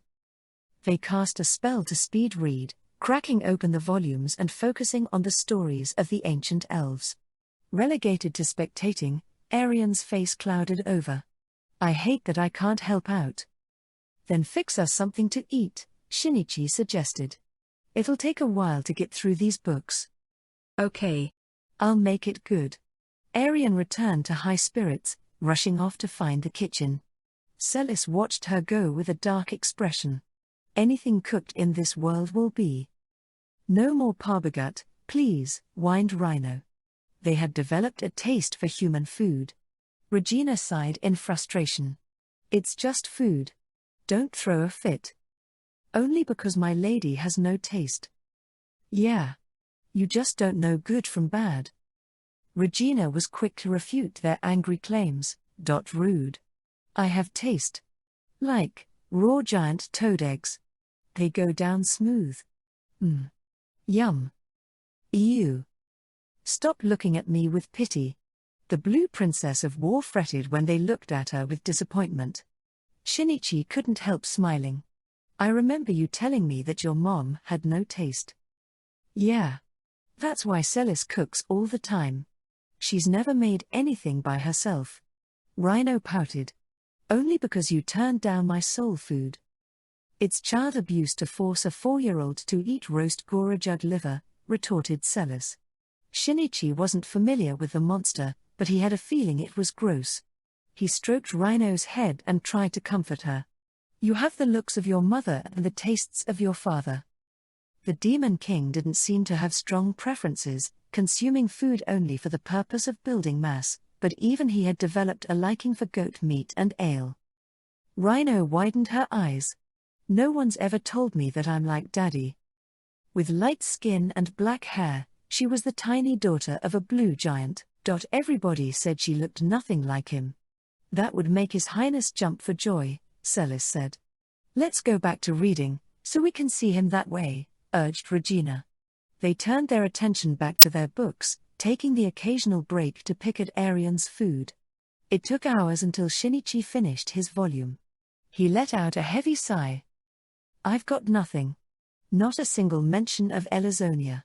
They cast a spell to speed read, cracking open the volumes and focusing on the stories of the ancient elves. Relegated to spectating, Arian's face clouded over. I hate that I can't help out. Then fix us something to eat, Shinichi suggested. It'll take a while to get through these books. Okay. I'll make it good. Arian returned to high spirits, rushing off to find the kitchen. Celis watched her go with a dark expression. Anything cooked in this world will be. No more parbagut, please, whined Rhino. They had developed a taste for human food. Regina sighed in frustration. It's just food. Don't throw a fit. Only because my lady has no taste. Yeah. You just don't know good from bad. Regina was quick to refute their angry claims. Rude. I have taste. Like raw giant toad eggs. They go down smooth. Yum. Ew. Stop looking at me with pity. The Blue Princess of War fretted when they looked at her with disappointment. Shinichi couldn't help smiling. I remember you telling me that your mom had no taste. Yeah. That's why Celis cooks all the time. She's never made anything by herself. Rhino pouted. Only because you turned down my soul food. It's child abuse to force a 4-year-old to eat roast gorajug liver, retorted Celis. Shinichi wasn't familiar with the monster, but he had a feeling it was gross. He stroked Rhino's head and tried to comfort her. You have the looks of your mother and the tastes of your father. The Demon King didn't seem to have strong preferences, consuming food only for the purpose of building mass, but even he had developed a liking for goat meat and ale. Rhino widened her eyes. No one's ever told me that I'm like Daddy. With light skin and black hair, she was the tiny daughter of a blue giant. Everybody said she looked nothing like him. That would make His Highness jump for joy, Celis said. Let's go back to reading, so we can see him that way, urged Regina. They turned their attention back to their books, taking the occasional break to pick at Arian's food. It took hours until Shinichi finished his volume. He let out a heavy sigh. I've got nothing. Not a single mention of Elazonia.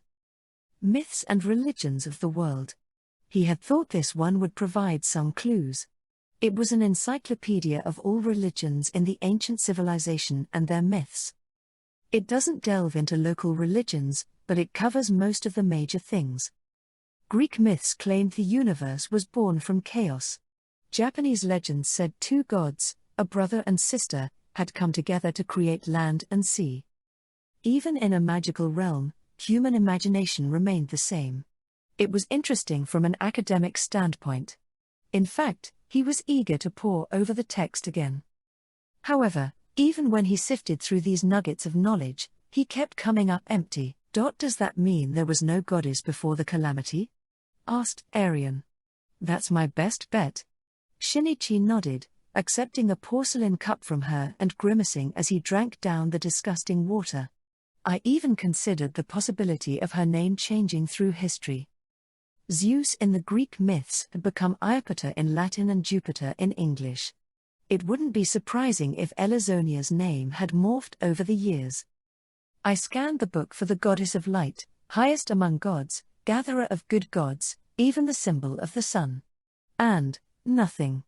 Myths and religions of the world. He had thought this one would provide some clues. It was an encyclopedia of all religions in the ancient civilization and their myths. It doesn't delve into local religions, but it covers most of the major things. Greek myths claimed the universe was born from chaos. Japanese legends said 2 gods, a brother and sister, had come together to create land and sea. Even in a magical realm, human imagination remained the same. It was interesting from an academic standpoint. In fact, he was eager to pore over the text again. However, Even when he sifted through these nuggets of knowledge, he kept coming up empty. Does that mean there was no goddess before the calamity? Asked Arian. That's my best bet. Shinichi nodded, accepting a porcelain cup from her and grimacing as he drank down the disgusting water. I even considered the possibility of her name changing through history. Zeus in the Greek myths had become Iapeter in Latin and Jupiter in English. It wouldn't be surprising if Elizonia's name had morphed over the years. I scanned the book for the goddess of light, highest among gods, gatherer of good gods, even the symbol of the sun. And nothing.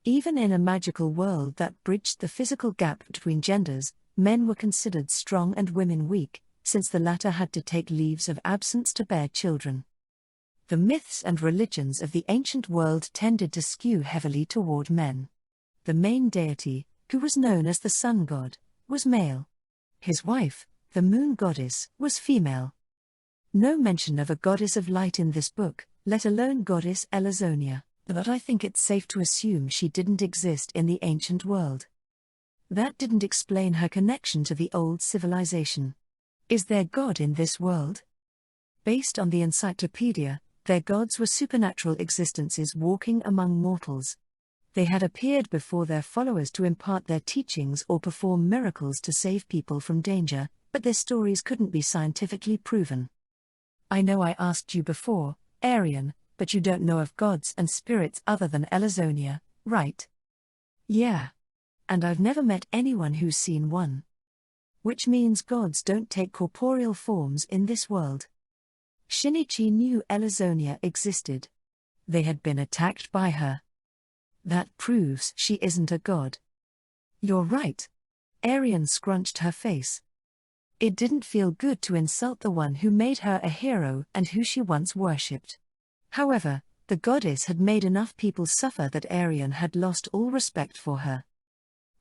Even in a magical world that bridged the physical gap between genders, men were considered strong and women weak, since the latter had to take leaves of absence to bear children. The myths and religions of the ancient world tended to skew heavily toward men. The main deity, who was known as the sun god, was male. His wife, the moon goddess, was female. No mention of a goddess of light in this book, let alone goddess Elizonia, but I think it's safe to assume she didn't exist in the ancient world. That didn't explain her connection to the old civilization. Is there God in this world? Based on the encyclopedia, their gods were supernatural existences walking among mortals. They had appeared before their followers to impart their teachings or perform miracles to save people from danger, but their stories couldn't be scientifically proven. I know I asked you before, Arian, but you don't know of gods and spirits other than Elizonia, right? Yeah. And I've never met anyone who's seen one. Which means gods don't take corporeal forms in this world. Shinichi knew Elizonia existed. They had been attacked by her. That proves she isn't a god. You're right. Arian scrunched her face. It didn't feel good to insult the one who made her a hero and who she once worshipped. However, the goddess had made enough people suffer that Arian had lost all respect for her.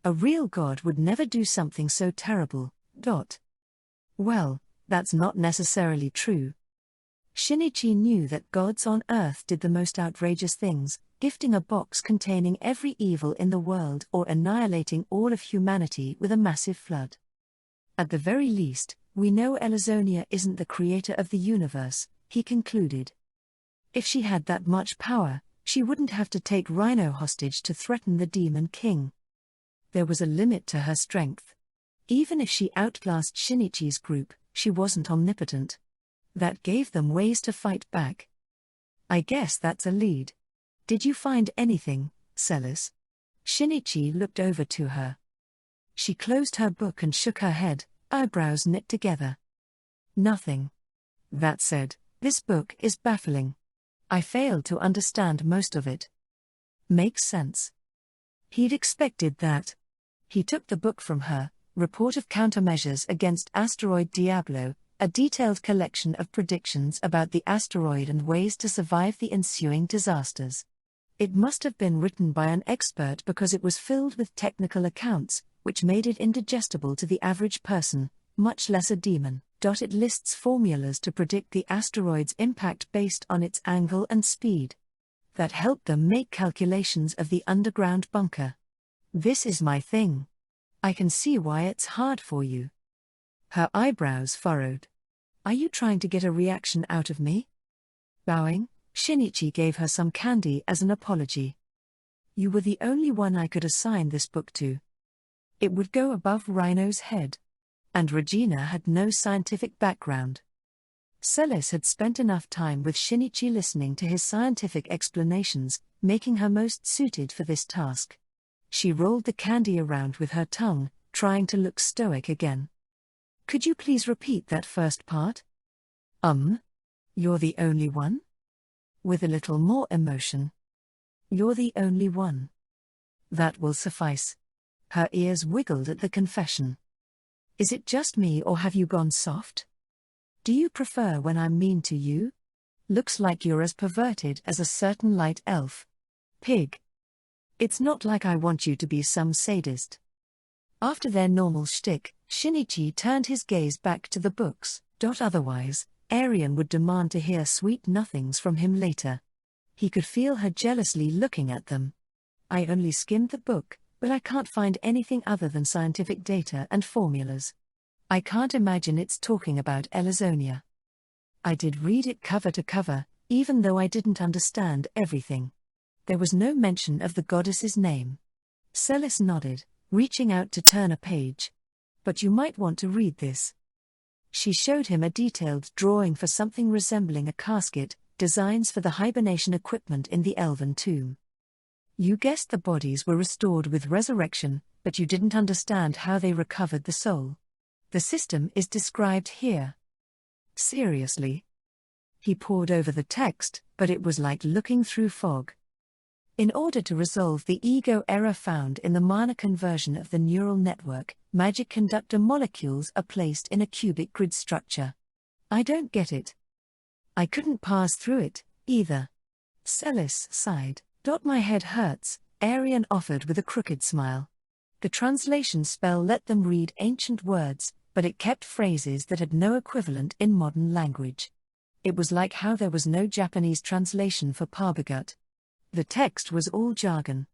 A real god would never do something so terrible. Well, that's not necessarily true. Shinichi knew that gods on Earth did the most outrageous things, gifting a box containing every evil in the world or annihilating all of humanity with a massive flood. At the very least, we know Elizonia isn't the creator of the universe, he concluded. If she had that much power, she wouldn't have to take Rhino hostage to threaten the Demon King. There was a limit to her strength. Even if she outclassed Shinichi's group, she wasn't omnipotent. That gave them ways to fight back. I guess that's a lead. Did you find anything, Celis? Shinichi looked over to her. She closed her book and shook her head, eyebrows knit together. Nothing. That said, this book is baffling. I failed to understand most of it. Makes sense. He'd expected that. He took the book from her, Report of Countermeasures Against Asteroid Diablo, a detailed collection of predictions about the asteroid and ways to survive the ensuing disasters. It must have been written by an expert because it was filled with technical accounts, which made it indigestible to the average person, much less a demon. It lists formulas to predict the asteroid's impact based on its angle and speed. That helped them make calculations of the underground bunker. This is my thing. I can see why it's hard for you. Her eyebrows furrowed. Are you trying to get a reaction out of me? Bowing, Shinichi gave her some candy as an apology. You were the only one I could assign this book to. It would go above Rhino's head. And Regina had no scientific background. Celis had spent enough time with Shinichi listening to his scientific explanations, making her most suited for this task. She rolled the candy around with her tongue, trying to look stoic again. Could you please repeat that first part? You're the only one? With a little more emotion. You're the only one. That will suffice. Her ears wiggled at the confession. Is it just me or have you gone soft? Do you prefer when I'm mean to you? Looks like you're as perverted as a certain light elf. Pig. It's not like I want you to be some sadist. After their normal shtick, Shinichi turned his gaze back to the books. Otherwise, Arian would demand to hear sweet nothings from him later. He could feel her jealously looking at them. I only skimmed the book, but I can't find anything other than scientific data and formulas. I can't imagine it's talking about Elazonia. I did read it cover to cover, even though I didn't understand everything. There was no mention of the goddess's name. Celis nodded, reaching out to turn a page. But you might want to read this. She showed him a detailed drawing for something resembling a casket, designs for the hibernation equipment in the elven tomb. You guessed the bodies were restored with resurrection, but you didn't understand how they recovered the soul. The system is described here. Seriously? He pored over the text, but it was like looking through fog. In order to resolve the ego error found in the Mana conversion of the neural network, magic conductor molecules are placed in a cubic grid structure. I don't get it. I couldn't pass through it, either. Celis sighed. My head hurts, Arian offered with a crooked smile. The translation spell let them read ancient words, but it kept phrases that had no equivalent in modern language. It was like how there was no Japanese translation for Parbagut. The text was all jargon.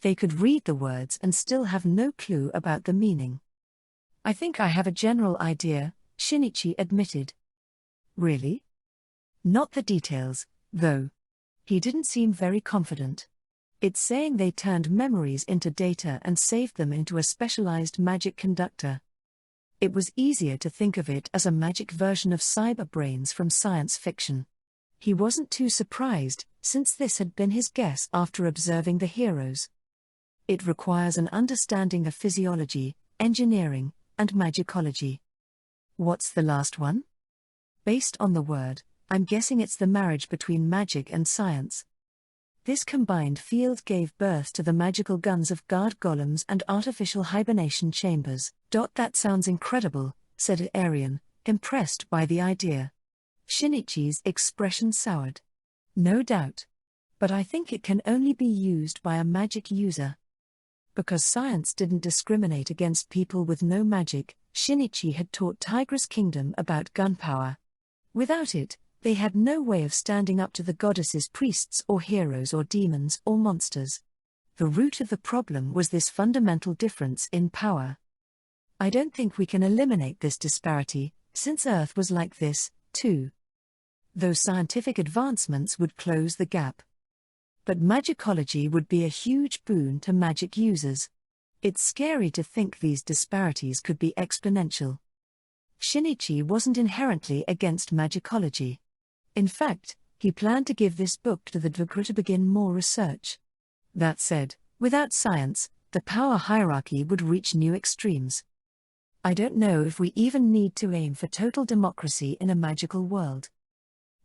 They could read the words and still have no clue about the meaning. I think I have a general idea, Shinichi admitted. Really? Not the details, though. He didn't seem very confident. It's saying they turned memories into data and saved them into a specialized magic conductor. It was easier to think of it as a magic version of cyber brains from science fiction. He wasn't too surprised, since this had been his guess after observing the heroes. It requires an understanding of physiology, engineering, and magicology. What's the last one? Based on the word, I'm guessing it's the marriage between magic and science. This combined field gave birth to the magical guns of guard golems and artificial hibernation chambers. That sounds incredible, said Arian, impressed by the idea. Shinichi's expression soured. No doubt. But I think it can only be used by a magic user. Because science didn't discriminate against people with no magic, Shinichi had taught Tigress Kingdom about gunpowder. Without it, they had no way of standing up to the goddess's priests or heroes or demons or monsters. The root of the problem was this fundamental difference in power. I don't think we can eliminate this disparity, since Earth was like this, too. Though scientific advancements would close the gap. But magicology would be a huge boon to magic users. It's scary to think these disparities could be exponential. Shinichi wasn't inherently against magicology. In fact, he planned to give this book to the Dvukra to begin more research. That said, without science, the power hierarchy would reach new extremes. I don't know if we even need to aim for total democracy in a magical world.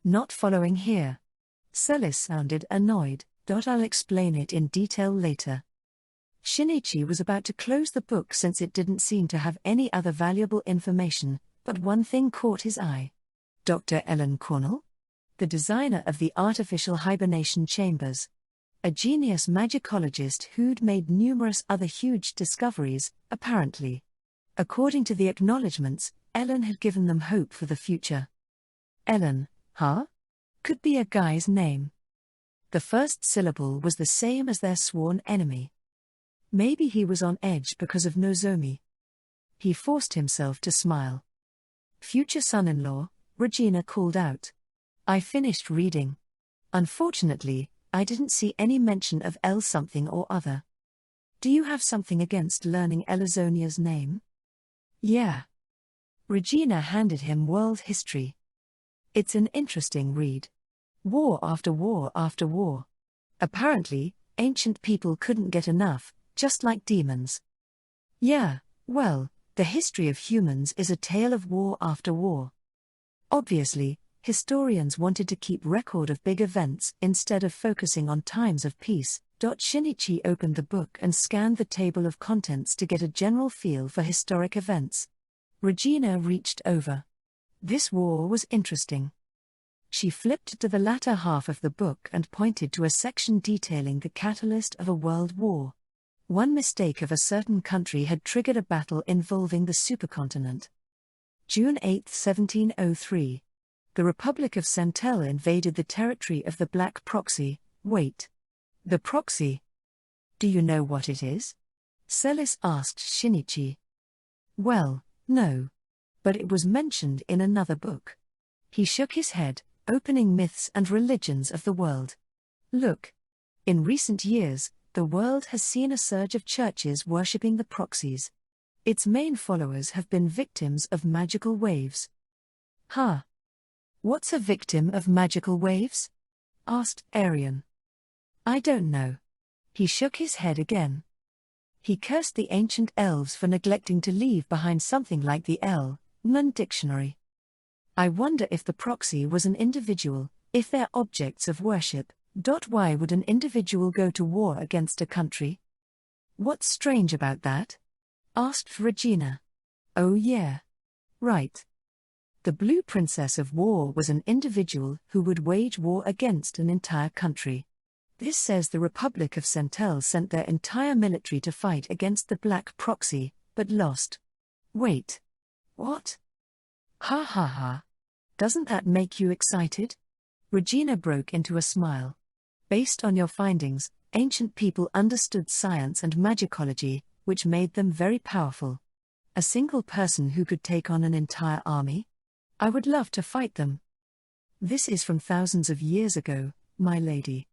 Not following here. Celis sounded annoyed. I'll explain it in detail later. Shinichi was about to close the book since it didn't seem to have any other valuable information, but one thing caught his eye. Dr. Ellen Cornell? The designer of the artificial hibernation chambers. A genius magicologist who'd made numerous other huge discoveries, apparently. According to the acknowledgements, Ellen had given them hope for the future. Ellen, huh? Could be a guy's name. The first syllable was the same as their sworn enemy. Maybe he was on edge because of Nozomi. He forced himself to smile. Future son-in-law, Regina called out. I finished reading. Unfortunately, I didn't see any mention of L something or other. Do you have something against learning Elazonia's name? Yeah. Regina handed him world history. It's an interesting read. War after war after war. Apparently, ancient people couldn't get enough, just like demons. Yeah, well, the history of humans is a tale of war after war. Obviously, historians wanted to keep record of big events instead of focusing on times of peace. Shinichi opened the book and scanned the table of contents to get a general feel for historic events. Regina reached over. This war was interesting. She flipped to the latter half of the book and pointed to a section detailing the catalyst of a world war. One mistake of a certain country had triggered a battle involving the supercontinent. June 8, 1703. The Republic of Centel invaded the territory of the Black Proxy. Wait. The Proxy? Do you know what it is? Celis asked Shinichi. Well, no. But it was mentioned in another book. He shook his head, opening Myths and Religions of the World. Look. In recent years, the world has seen a surge of churches worshipping the proxies. Its main followers have been victims of magical waves. Huh? What's a victim of magical waves? Asked Arian. I don't know. He shook his head again. He cursed the ancient elves for neglecting to leave behind something like the L-Nun dictionary. I wonder if the proxy was an individual, if they're objects of worship. Why would an individual go to war against a country? What's strange about that? Asked Regina. Oh yeah. Right. The Blue Princess of War was an individual who would wage war against an entire country. This says the Republic of Centel sent their entire military to fight against the Black Proxy, but lost. Wait. What? Ha ha ha. Doesn't that make you excited? Regina broke into a smile. Based on your findings, ancient people understood science and magicology, which made them very powerful. A single person who could take on an entire army? I would love to fight them. This is from thousands of years ago, my lady.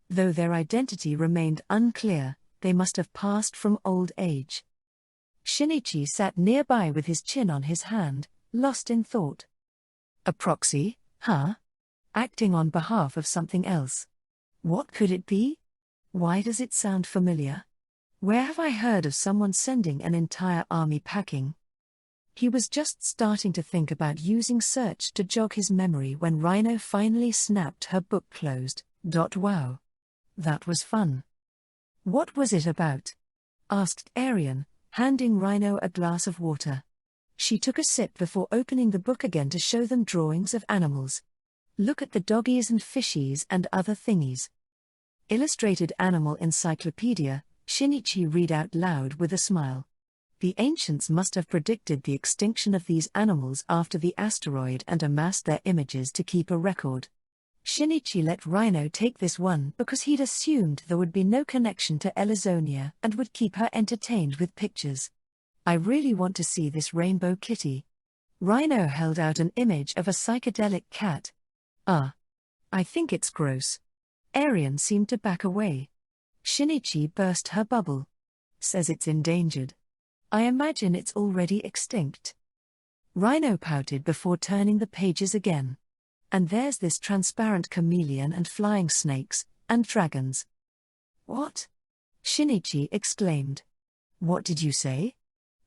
Though their identity remained unclear, they must have passed from old age. Shinichi sat nearby with his chin on his hand, lost in thought. A proxy, huh? Acting on behalf of something else. What could it be? Why does it sound familiar? Where have I heard of someone sending an entire army packing? He was just starting to think about using search to jog his memory when Rhino finally snapped her book closed. Wow. That was fun. What was it about? Asked Arian, handing Rhino a glass of water. She took a sip before opening the book again to show them drawings of animals. Look at the doggies and fishies and other thingies. Illustrated Animal Encyclopedia, Shinichi read out loud with a smile. The ancients must have predicted the extinction of these animals after the asteroid and amassed their images to keep a record. Shinichi let Rhino take this one because he'd assumed there would be no connection to Elizonia and would keep her entertained with pictures. I really want to see this rainbow kitty. Rhino held out an image of a psychedelic cat. I think it's gross. Arian seemed to back away. Shinichi burst her bubble. Says it's endangered. I imagine it's already extinct. Rhino pouted before turning the pages again. And there's this transparent chameleon and flying snakes, and dragons. What? Shinichi exclaimed. What did you say?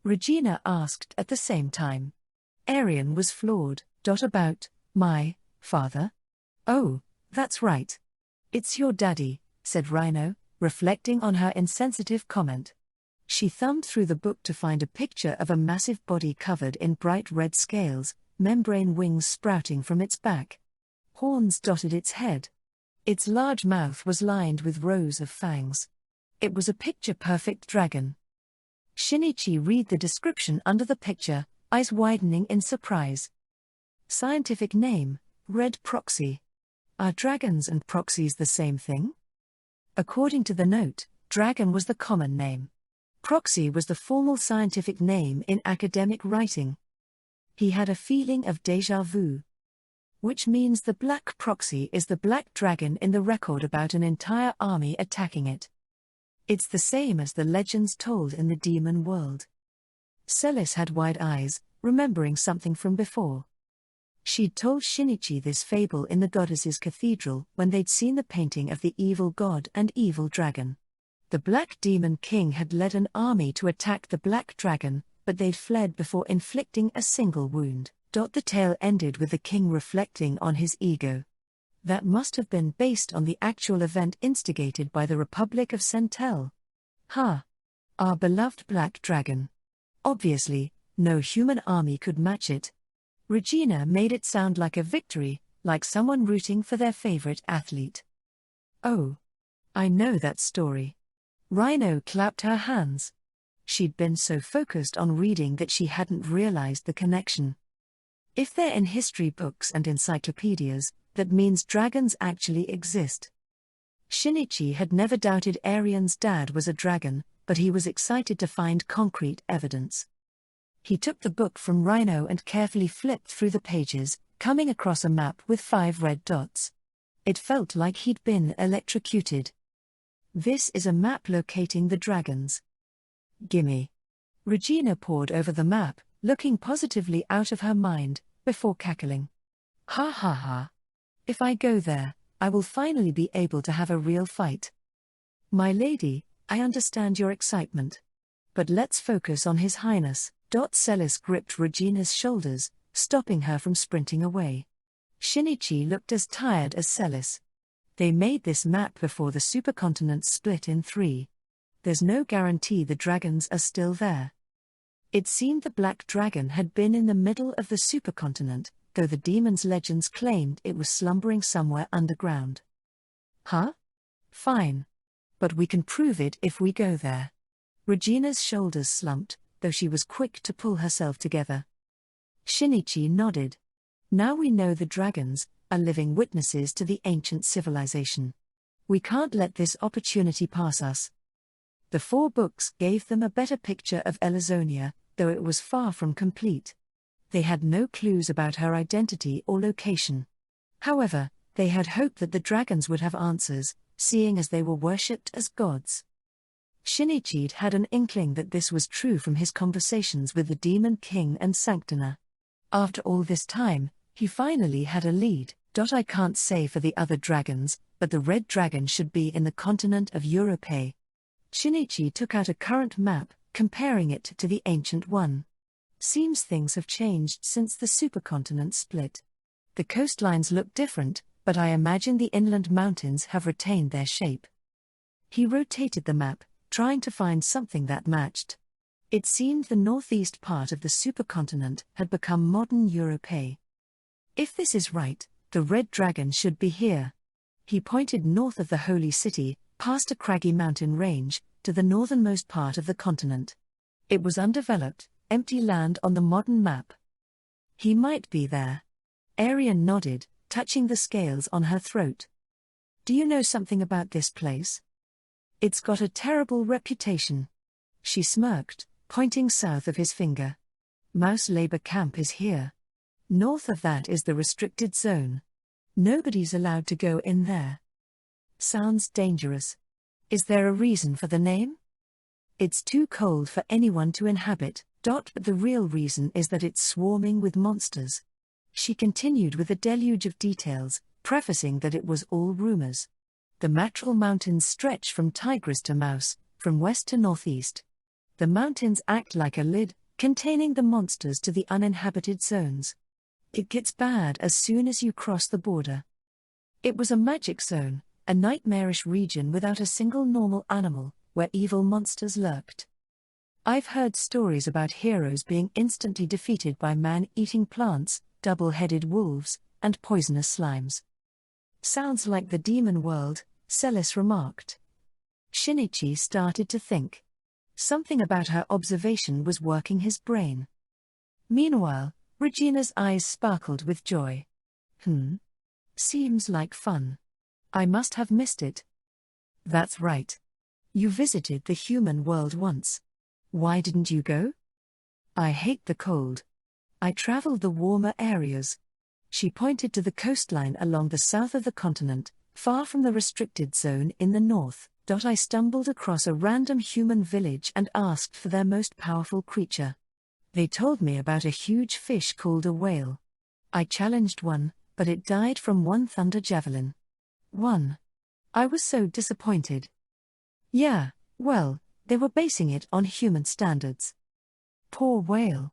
Regina asked at the same time. Arian was floored. About my father? Oh, that's right. It's your daddy, said Rhino, reflecting on her insensitive comment. She thumbed through the book to find a picture of a massive body covered in bright red scales, membrane wings sprouting from its back. Horns dotted its head. Its large mouth was lined with rows of fangs. It was a picture-perfect dragon. Shinichi read the description under the picture, eyes widening in surprise. Scientific name, Red Proxy. Are dragons and proxies the same thing? According to the note, dragon was the common name. Proxy was the formal scientific name in academic writing. He had a feeling of déjà vu. Which means the Black Proxy is the black dragon in the record about an entire army attacking it. It's the same as the legends told in the demon world. Celis had wide eyes, remembering something from before. She'd told Shinichi this fable in the goddess's cathedral when they'd seen the painting of the evil god and evil dragon. The Black Demon King had led an army to attack the Black Dragon, but they'd fled before inflicting a single wound. The tale ended with the king reflecting on his ego. That must have been based on the actual event instigated by the Republic of Centel. Our beloved Black Dragon. Obviously, no human army could match it. Regina made it sound like a victory, like someone rooting for their favorite athlete. Oh. I know that story. Rhino clapped her hands. She'd been so focused on reading that she hadn't realized the connection. If they're in history books and encyclopedias, that means dragons actually exist. Shinichi had never doubted Arian's dad was a dragon, but he was excited to find concrete evidence. He took the book from Rhino and carefully flipped through the pages, coming across a map with 5 red dots. It felt like he'd been electrocuted. This is a map locating the dragons. Gimme. Regina pored over the map, looking positively out of her mind, before cackling. Ha ha ha. If I go there, I will finally be able to have a real fight. My lady, I understand your excitement. But let's focus on His Highness. Celis gripped Regina's shoulders, stopping her from sprinting away. Shinichi looked as tired as Celis. They made this map before the supercontinent split in 3. There's no guarantee the dragons are still there. It seemed the Black Dragon had been in the middle of the supercontinent, though the demon's legends claimed it was slumbering somewhere underground. Huh? Fine. But we can prove it if we go there. Regina's shoulders slumped, though she was quick to pull herself together. Shinichi nodded. Now we know the dragons are living witnesses to the ancient civilization. We can't let this opportunity pass us. The 4 books gave them a better picture of Elazonia, though it was far from complete. They had no clues about her identity or location. However, they had hoped that the dragons would have answers, seeing as they were worshipped as gods. Shinichi had an inkling that this was true from his conversations with the Demon King and Sanctina. After all this time, he finally had a lead. I can't say for the other dragons, but the red dragon should be in the continent of Europe. Shinichi took out a current map, comparing it to the ancient one. Seems things have changed since the supercontinent split. The coastlines look different, but I imagine the inland mountains have retained their shape. He rotated the map, trying to find something that matched. It seemed the northeast part of the supercontinent had become modern Europe. If this is right, the red dragon should be here. He pointed north of the holy city, past a craggy mountain range, to the northernmost part of the continent. It was undeveloped, empty land on the modern map. He might be there. Arian nodded, touching the scales on her throat. Do you know something about this place? It's got a terrible reputation. She smirked, pointing south of his finger. Mouse labor camp is here. North of that is the restricted zone. Nobody's allowed to go in there. Sounds dangerous. Is there a reason for the name? It's too cold for anyone to inhabit. But the real reason is that it's swarming with monsters. She continued with a deluge of details, prefacing that it was all rumors. The Matral Mountains stretch from Tigris to Mouse, from west to northeast. The mountains act like a lid, containing the monsters to the uninhabited zones. It gets bad as soon as you cross the border. It was a magic zone, a nightmarish region without a single normal animal, where evil monsters lurked. I've heard stories about heroes being instantly defeated by man-eating plants, double-headed wolves, and poisonous slimes. Sounds like the demon world, Celis remarked. Shinichi started to think. Something about her observation was working his brain. Meanwhile, Regina's eyes sparkled with joy. Seems like fun. I must have missed it. That's right. You visited the human world once. Why didn't you go? I hate the cold. I traveled the warmer areas. She pointed to the coastline along the south of the continent, far from the restricted zone in the north. I stumbled across a random human village and asked for their most powerful creature. They told me about a huge fish called a whale. I challenged one, but it died from one thunder javelin. I was so disappointed. Yeah, well, they were basing it on human standards. Poor whale.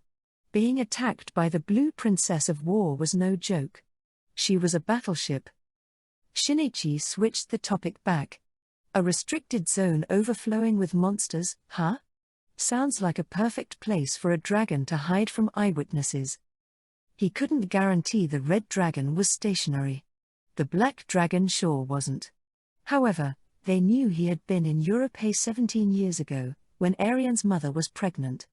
Being attacked by the Blue Princess of War was no joke. She was a battleship. Shinichi switched the topic back. A restricted zone overflowing with monsters, huh? Sounds like a perfect place for a dragon to hide from eyewitnesses. He couldn't guarantee the red dragon was stationary. The black dragon sure wasn't. However, they knew he had been in Europe 17 years ago, when Arian's mother was pregnant.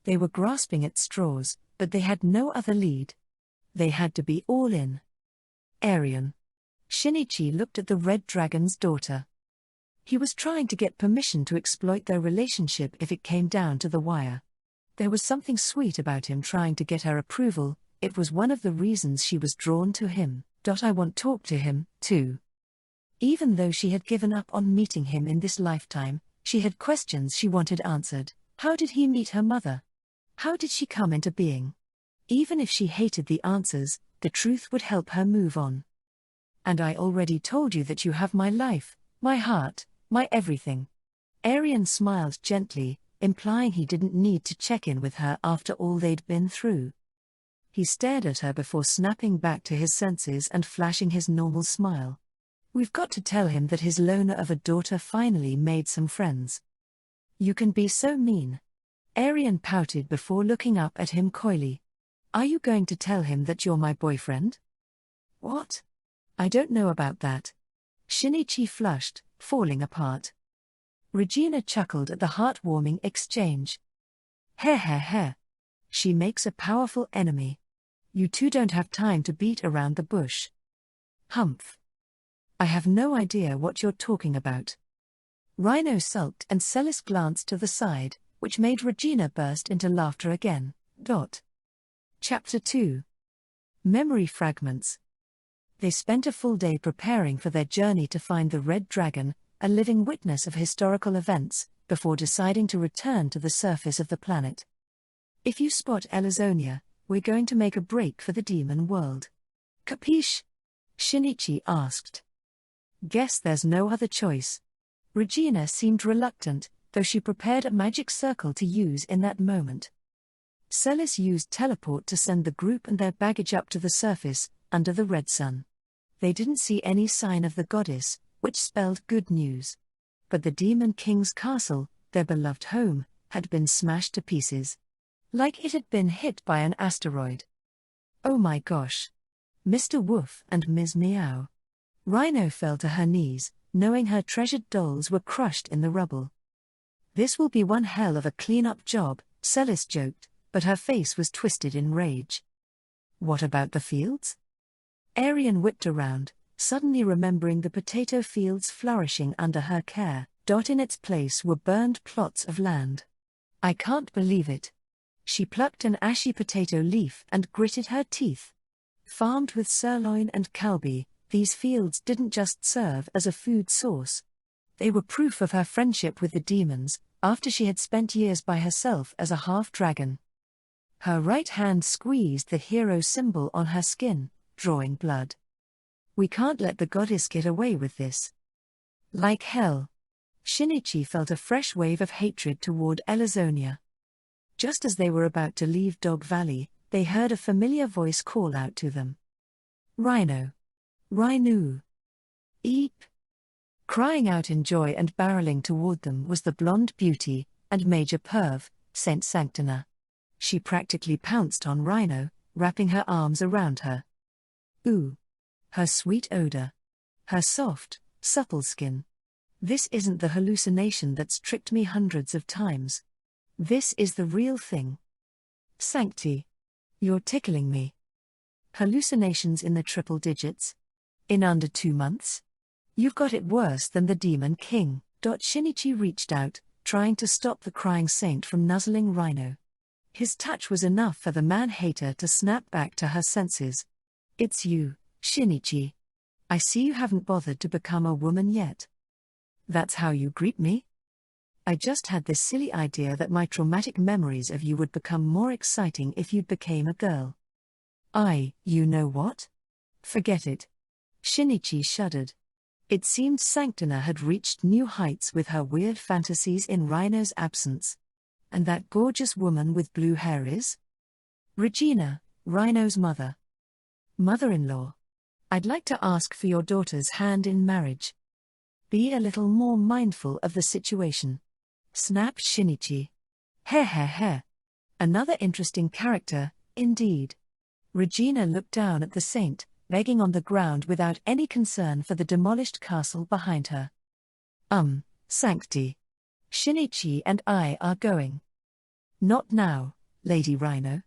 They were grasping at straws, but they had no other lead. They had to be all in. Arian. Shinichi looked at the red dragon's daughter. He was trying to get permission to exploit their relationship if it came down to the wire. There was something sweet about him trying to get her approval. It was one of the reasons she was drawn to him. I want to talk to him, too. Even though she had given up on meeting him in this lifetime, she had questions she wanted answered. How did he meet her mother? How did she come into being? Even if she hated the answers, the truth would help her move on. And I already told you that you have my life, my heart, my everything. Arian smiled gently, implying he didn't need to check in with her after all they'd been through. He stared at her before snapping back to his senses and flashing his normal smile. We've got to tell him that his loner of a daughter finally made some friends. You can be so mean. Arian pouted before looking up at him coyly. Are you going to tell him that you're my boyfriend? What? I don't know about that. Shinichi flushed, falling apart. Regina chuckled at the heartwarming exchange. Heh. She makes a powerful enemy. You two don't have time to beat around the bush. Humph. I have no idea what you're talking about. Rhino sulked and Celis glanced to the side, which made Regina burst into laughter again. Chapter 2. Memory Fragments. They spent a full day preparing for their journey to find the Red Dragon, a living witness of historical events, before deciding to return to the surface of the planet. If you spot Elazonia, we're going to make a break for the demon world. Capiche? Shinichi asked. Guess there's no other choice. Regina seemed reluctant, though she prepared a magic circle to use in that moment. Celis used teleport to send the group and their baggage up to the surface, under the red sun. They didn't see any sign of the goddess, which spelled good news. But the Demon King's castle, their beloved home, had been smashed to pieces. Like it had been hit by an asteroid. Oh my gosh. Mr. Woof and Ms. Meow. Rhino fell to her knees, knowing her treasured dolls were crushed in the rubble. This will be one hell of a clean-up job, Celis joked, but her face was twisted in rage. What about the fields? Arian whipped around, suddenly remembering the potato fields flourishing under her care. In its place were burned plots of land. I can't believe it. She plucked an ashy potato leaf and gritted her teeth. Farmed with sirloin and kalbi, these fields didn't just serve as a food source. They were proof of her friendship with the demons, after she had spent years by herself as a half-dragon. Her right hand squeezed the hero symbol on her skin, drawing blood. We can't let the goddess get away with this. Like hell. Shinichi felt a fresh wave of hatred toward Elazonia. Just as they were about to leave Dog Valley, they heard a familiar voice call out to them. Rhino. Rhino. Eep. Crying out in joy and barreling toward them was the blonde beauty, and Major Perv, Saint Sanctina. She practically pounced on Rhino, wrapping her arms around her. Ooh. Her sweet odor. Her soft, supple skin. This isn't the hallucination that's tricked me hundreds of times. This is the real thing. Sancti. You're tickling me. Hallucinations in the triple digits? In under 2 months? You've got it worse than the Demon King. Shinichi reached out, trying to stop the crying saint from nuzzling Rhino. His touch was enough for the man-hater to snap back to her senses. It's you, Shinichi. I see you haven't bothered to become a woman yet. That's how you greet me? I just had this silly idea that my traumatic memories of you would become more exciting if you became a girl. You know what? Forget it. Shinichi shuddered. It seemed Sanctina had reached new heights with her weird fantasies in Rhino's absence. And that gorgeous woman with blue hair is? Regina, Rhino's mother. Mother-in-law. I'd like to ask for your daughter's hand in marriage. Be a little more mindful of the situation. Snapped Shinichi. Heh. Another interesting character, indeed. Regina looked down at the saint, begging on the ground without any concern for the demolished castle behind her. Sancti. Shinichi and I are going. Not now, Lady Rhino.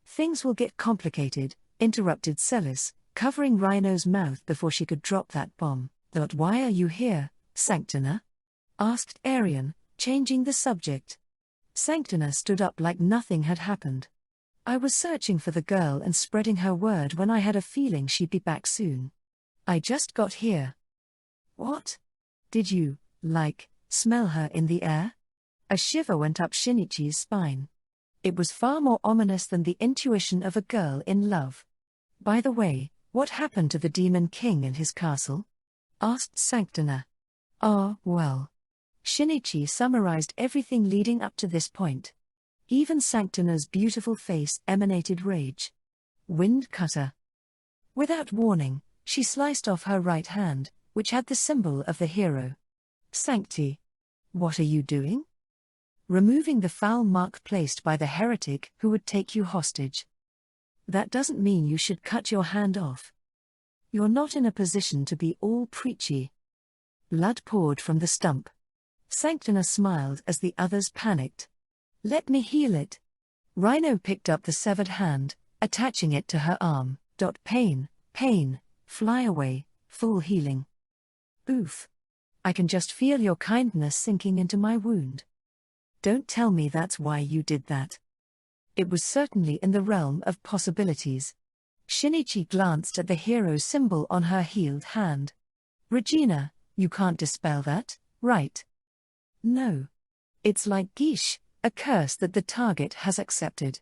Things will get complicated, interrupted Celis, covering Rhino's mouth before she could drop that bomb. Why are you here, Sanctina? asked Arian, changing the subject. Sanctina stood up like nothing had happened. I was searching for the girl and spreading her word when I had a feeling she'd be back soon. I just got here. What? Did you, smell her in the air? A shiver went up Shinichi's spine. It was far more ominous than the intuition of a girl in love. By the way, what happened to the Demon King and his castle? Asked Sanctina. Well. Shinichi summarized everything leading up to this point. Even Sanctina's beautiful face emanated rage. Wind cutter. Without warning, she sliced off her right hand, which had the symbol of the hero. Sancti. What are you doing? Removing the foul mark placed by the heretic who would take you hostage. That doesn't mean you should cut your hand off. You're not in a position to be all preachy. Blood poured from the stump. Sanctina smiled as the others panicked. Let me heal it. Rhino picked up the severed hand, attaching it to her arm. Pain, fly away, full healing. Oof. I can just feel your kindness sinking into my wound. Don't tell me that's why you did that. It was certainly in the realm of possibilities. Shinichi glanced at the hero's symbol on her healed hand. Regina, you can't dispel that, right? No. It's like Geesh, a curse that the target has accepted.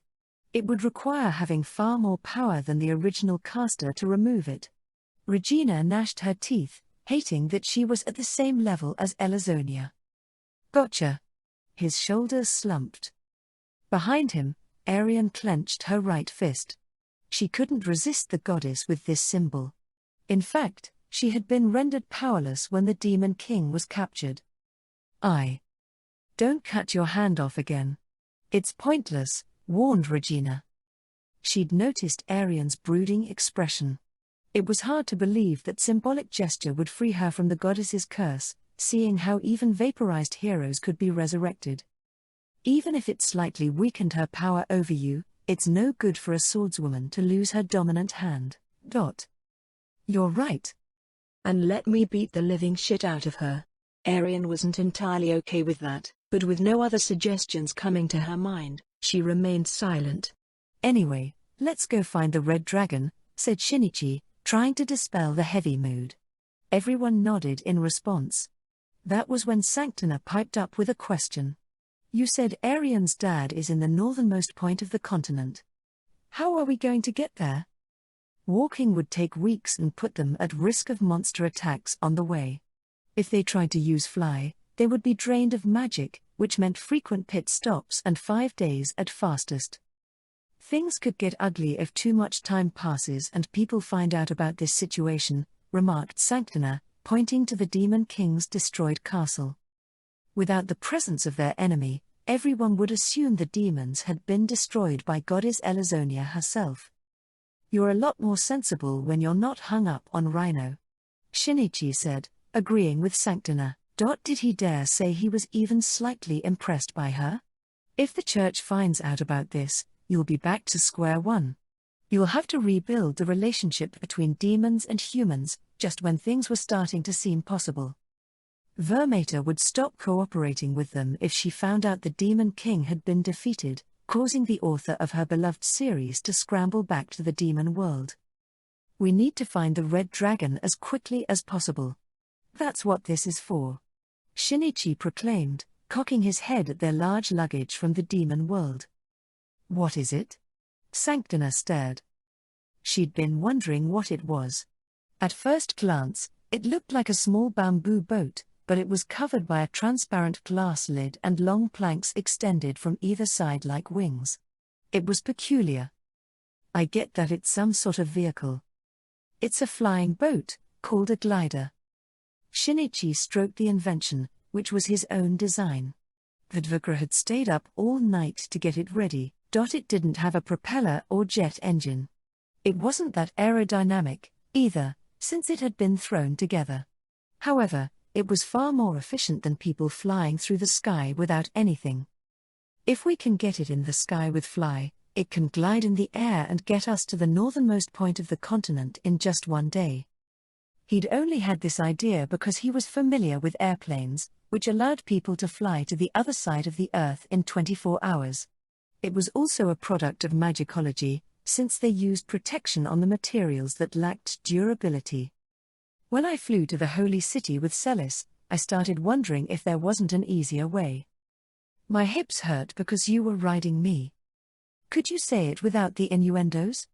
It would require having far more power than the original caster to remove it. Regina gnashed her teeth, hating that she was at the same level as Elazonia. Gotcha. His shoulders slumped. Behind him, Arian clenched her right fist. She couldn't resist the goddess with this symbol. In fact, she had been rendered powerless when the Demon King was captured. Don't cut your hand off again. It's pointless, warned Regina. She'd noticed Arian's brooding expression. It was hard to believe that symbolic gesture would free her from the goddess's curse, seeing how even vaporized heroes could be resurrected. Even if it slightly weakened her power over you, it's no good for a swordswoman to lose her dominant hand. You're right. And let me beat the living shit out of her. Arian wasn't entirely okay with that, but with no other suggestions coming to her mind, she remained silent. Anyway, let's go find the red dragon, said Shinichi, trying to dispel the heavy mood. Everyone nodded in response. That was when Sanctina piped up with a question. You said Arian's dad is in the northernmost point of the continent. How are we going to get there? Walking would take weeks and put them at risk of monster attacks on the way. If they tried to use fly, they would be drained of magic, which meant frequent pit stops and 5 days at fastest. Things could get ugly if too much time passes and people find out about this situation, remarked Sanctina, pointing to the Demon King's destroyed castle. Without the presence of their enemy, everyone would assume the demons had been destroyed by Goddess Elazonia herself. You're a lot more sensible when you're not hung up on Rhino. Shinichi said, agreeing with Sanctina. Did he dare say he was even slightly impressed by her? If the church finds out about this, you'll be back to square one. You'll have to rebuild the relationship between demons and humans, just when things were starting to seem possible. Vermater would stop cooperating with them if she found out the Demon King had been defeated, causing the author of her beloved series to scramble back to the demon world. We need to find the red dragon as quickly as possible. That's what this is for. Shinichi proclaimed, cocking his head at their large luggage from the demon world. What is it? Sanctina stared. She'd been wondering what it was. At first glance, it looked like a small bamboo boat, but it was covered by a transparent glass lid and long planks extended from either side like wings. It was peculiar. I get that it's some sort of vehicle. It's a flying boat, called a glider. Shinichi stroked the invention, which was his own design. Vidvigra had stayed up all night to get it ready. It didn't have a propeller or jet engine. It wasn't that aerodynamic, either, since it had been thrown together. However, it was far more efficient than people flying through the sky without anything. If we can get it in the sky with fly, it can glide in the air and get us to the northernmost point of the continent in just 1 day. He'd only had this idea because he was familiar with airplanes, which allowed people to fly to the other side of the Earth in 24 hours. It was also a product of magicology, since they used protection on the materials that lacked durability. When I flew to the Holy City with Celis, I started wondering if there wasn't an easier way. My hips hurt because you were riding me. Could you say it without the innuendos?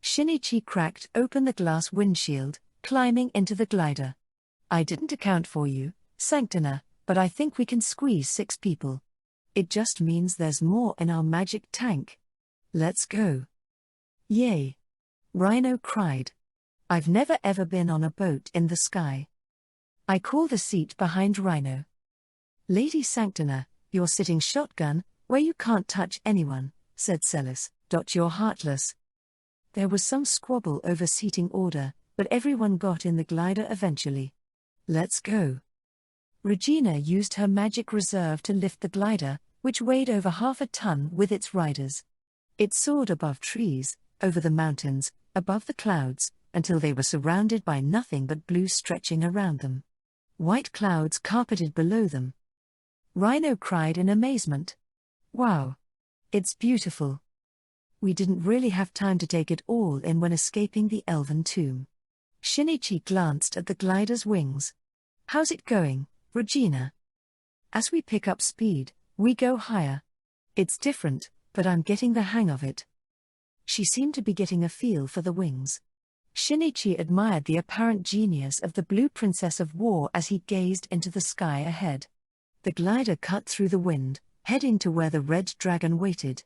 Shinichi cracked open the glass windshield, climbing into the glider. I didn't account for you, Sanctina, but I think we can squeeze 6 people. It just means there's more in our magic tank. Let's go. Yay! Rhino cried. I've never ever been on a boat in the sky. I call the seat behind Rhino. Lady Sanctina, you're sitting shotgun, where you can't touch anyone, said Celis. You're heartless. There was some squabble over seating order, but everyone got in the glider eventually. Let's go. Regina used her magic reserve to lift the glider, which weighed over half a ton with its riders. It soared above trees, over the mountains, above the clouds, until they were surrounded by nothing but blue stretching around them. White clouds carpeted below them. Rhino cried in amazement. Wow! It's beautiful. We didn't really have time to take it all in when escaping the elven tomb. Shinichi glanced at the glider's wings. How's it going, Regina? As we pick up speed, we go higher. It's different, but I'm getting the hang of it. She seemed to be getting a feel for the wings. Shinichi admired the apparent genius of the Blue Princess of War as he gazed into the sky ahead. The glider cut through the wind, heading to where the Red Dragon waited.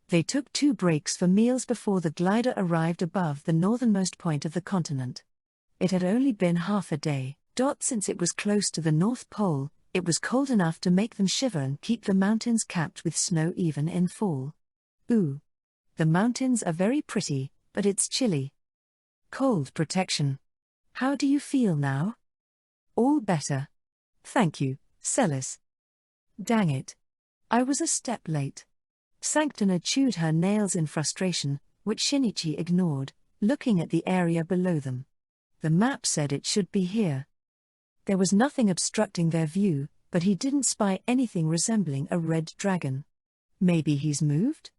They took 2 breaks for meals before the glider arrived above the northernmost point of the continent. It had only been half a day. Since it was close to the North Pole, it was cold enough to make them shiver and keep the mountains capped with snow even in fall. Ooh. The mountains are very pretty, but it's chilly. Cold protection. How do you feel now? All better. Thank you, Celis. Dang it. I was a step late. Sanctina chewed her nails in frustration, which Shinichi ignored, looking at the area below them. The map said it should be here. There was nothing obstructing their view, but he didn't spy anything resembling a red dragon. Maybe he's moved?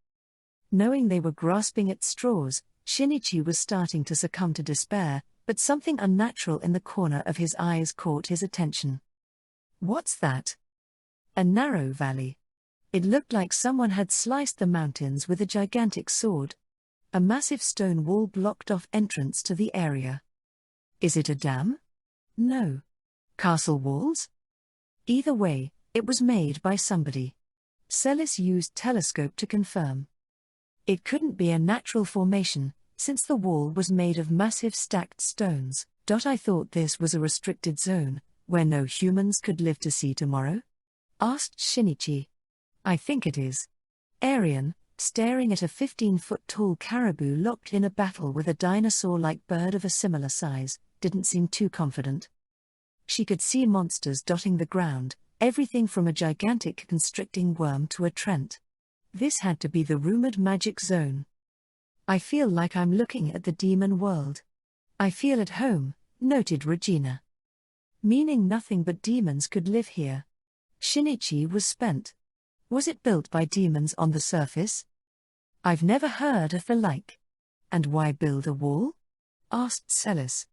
Knowing they were grasping at straws, Shinichi was starting to succumb to despair, but something unnatural in the corner of his eyes caught his attention. What's that? A narrow valley. It looked like someone had sliced the mountains with a gigantic sword. A massive stone wall blocked off entrance to the area. Is it a dam? No. Castle walls? Either way, it was made by somebody. Celis used telescope to confirm. It couldn't be a natural formation, since the wall was made of massive stacked stones. I thought this was a restricted zone, where no humans could live to see tomorrow? Asked Shinichi. I think it is. Arian, staring at a 15-foot-tall caribou locked in a battle with a dinosaur-like bird of a similar size, didn't seem too confident. She could see monsters dotting the ground, everything from a gigantic constricting worm to a trent. This had to be the rumored magic zone. I feel like I'm looking at the demon world. I feel at home, noted Regina. Meaning nothing but demons could live here. Shinichi was spent. Was it built by demons on the surface? I've never heard of the like. And why build a wall? Asked Celis.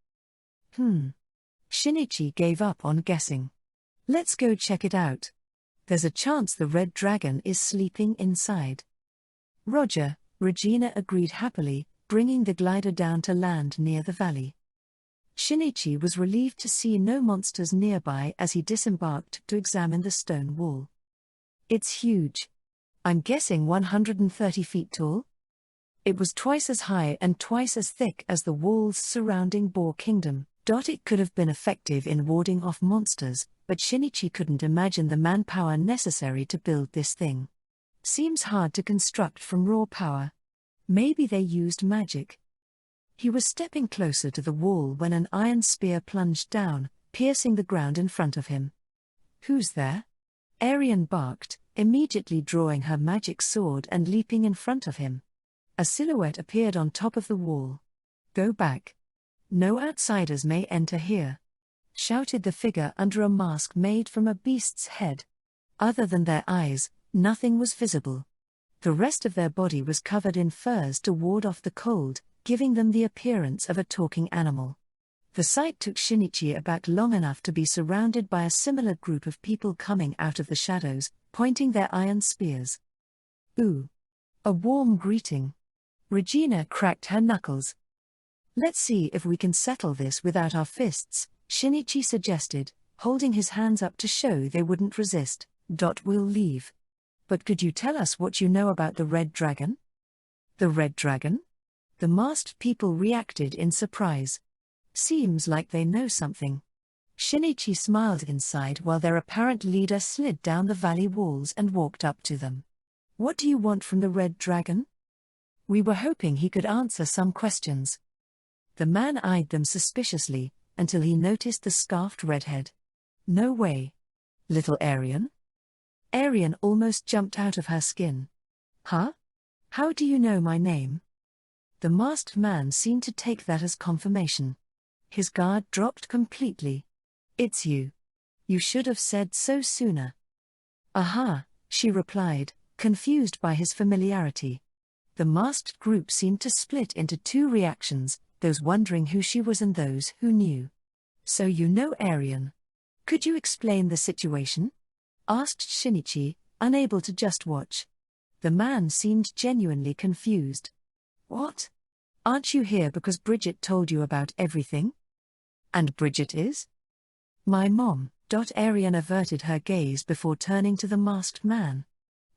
Shinichi gave up on guessing. Let's go check it out. There's a chance the red dragon is sleeping inside. Roger, Regina agreed happily, bringing the glider down to land near the valley. Shinichi was relieved to see no monsters nearby as he disembarked to examine the stone wall. It's huge. I'm guessing 130 feet tall? It was twice as high and twice as thick as the walls surrounding Boar Kingdom. It could have been effective in warding off monsters, but Shinichi couldn't imagine the manpower necessary to build this thing. Seems hard to construct from raw power. Maybe they used magic. He was stepping closer to the wall when an iron spear plunged down, piercing the ground in front of him. Who's there? Arian barked, immediately drawing her magic sword and leaping in front of him. A silhouette appeared on top of the wall. Go back. No outsiders may enter here. shouted the figure under a mask made from a beast's head. Other than their eyes, nothing was visible. The rest of their body was covered in furs to ward off the cold, giving them the appearance of a talking animal. The sight took Shinichi aback long enough to be surrounded by a similar group of people coming out of the shadows, pointing their iron spears. Ooh! A warm greeting. Regina cracked her knuckles. Let's see if we can settle this without our fists, Shinichi suggested, holding his hands up to show they wouldn't resist. We'll leave. But could you tell us what you know about the Red Dragon? The Red Dragon? The masked people reacted in surprise. Seems like they know something. Shinichi smiled inside while their apparent leader slid down the valley walls and walked up to them. What do you want from the Red Dragon? We were hoping he could answer some questions. The man eyed them suspiciously, until he noticed the scarfed redhead. No way. Little Arian? Arian almost jumped out of her skin. Huh? How do you know my name? The masked man seemed to take that as confirmation. His guard dropped completely. It's you. You should have said so sooner. Aha, she replied, confused by his familiarity. The masked group seemed to split into two reactions, those wondering who she was and those who knew. So you know Arian. Could you explain the situation? Asked Shinichi, unable to just watch. The man seemed genuinely confused. What? Aren't you here because Bridget told you about everything? And Bridget is? My mom. Arian averted her gaze before turning to the masked man.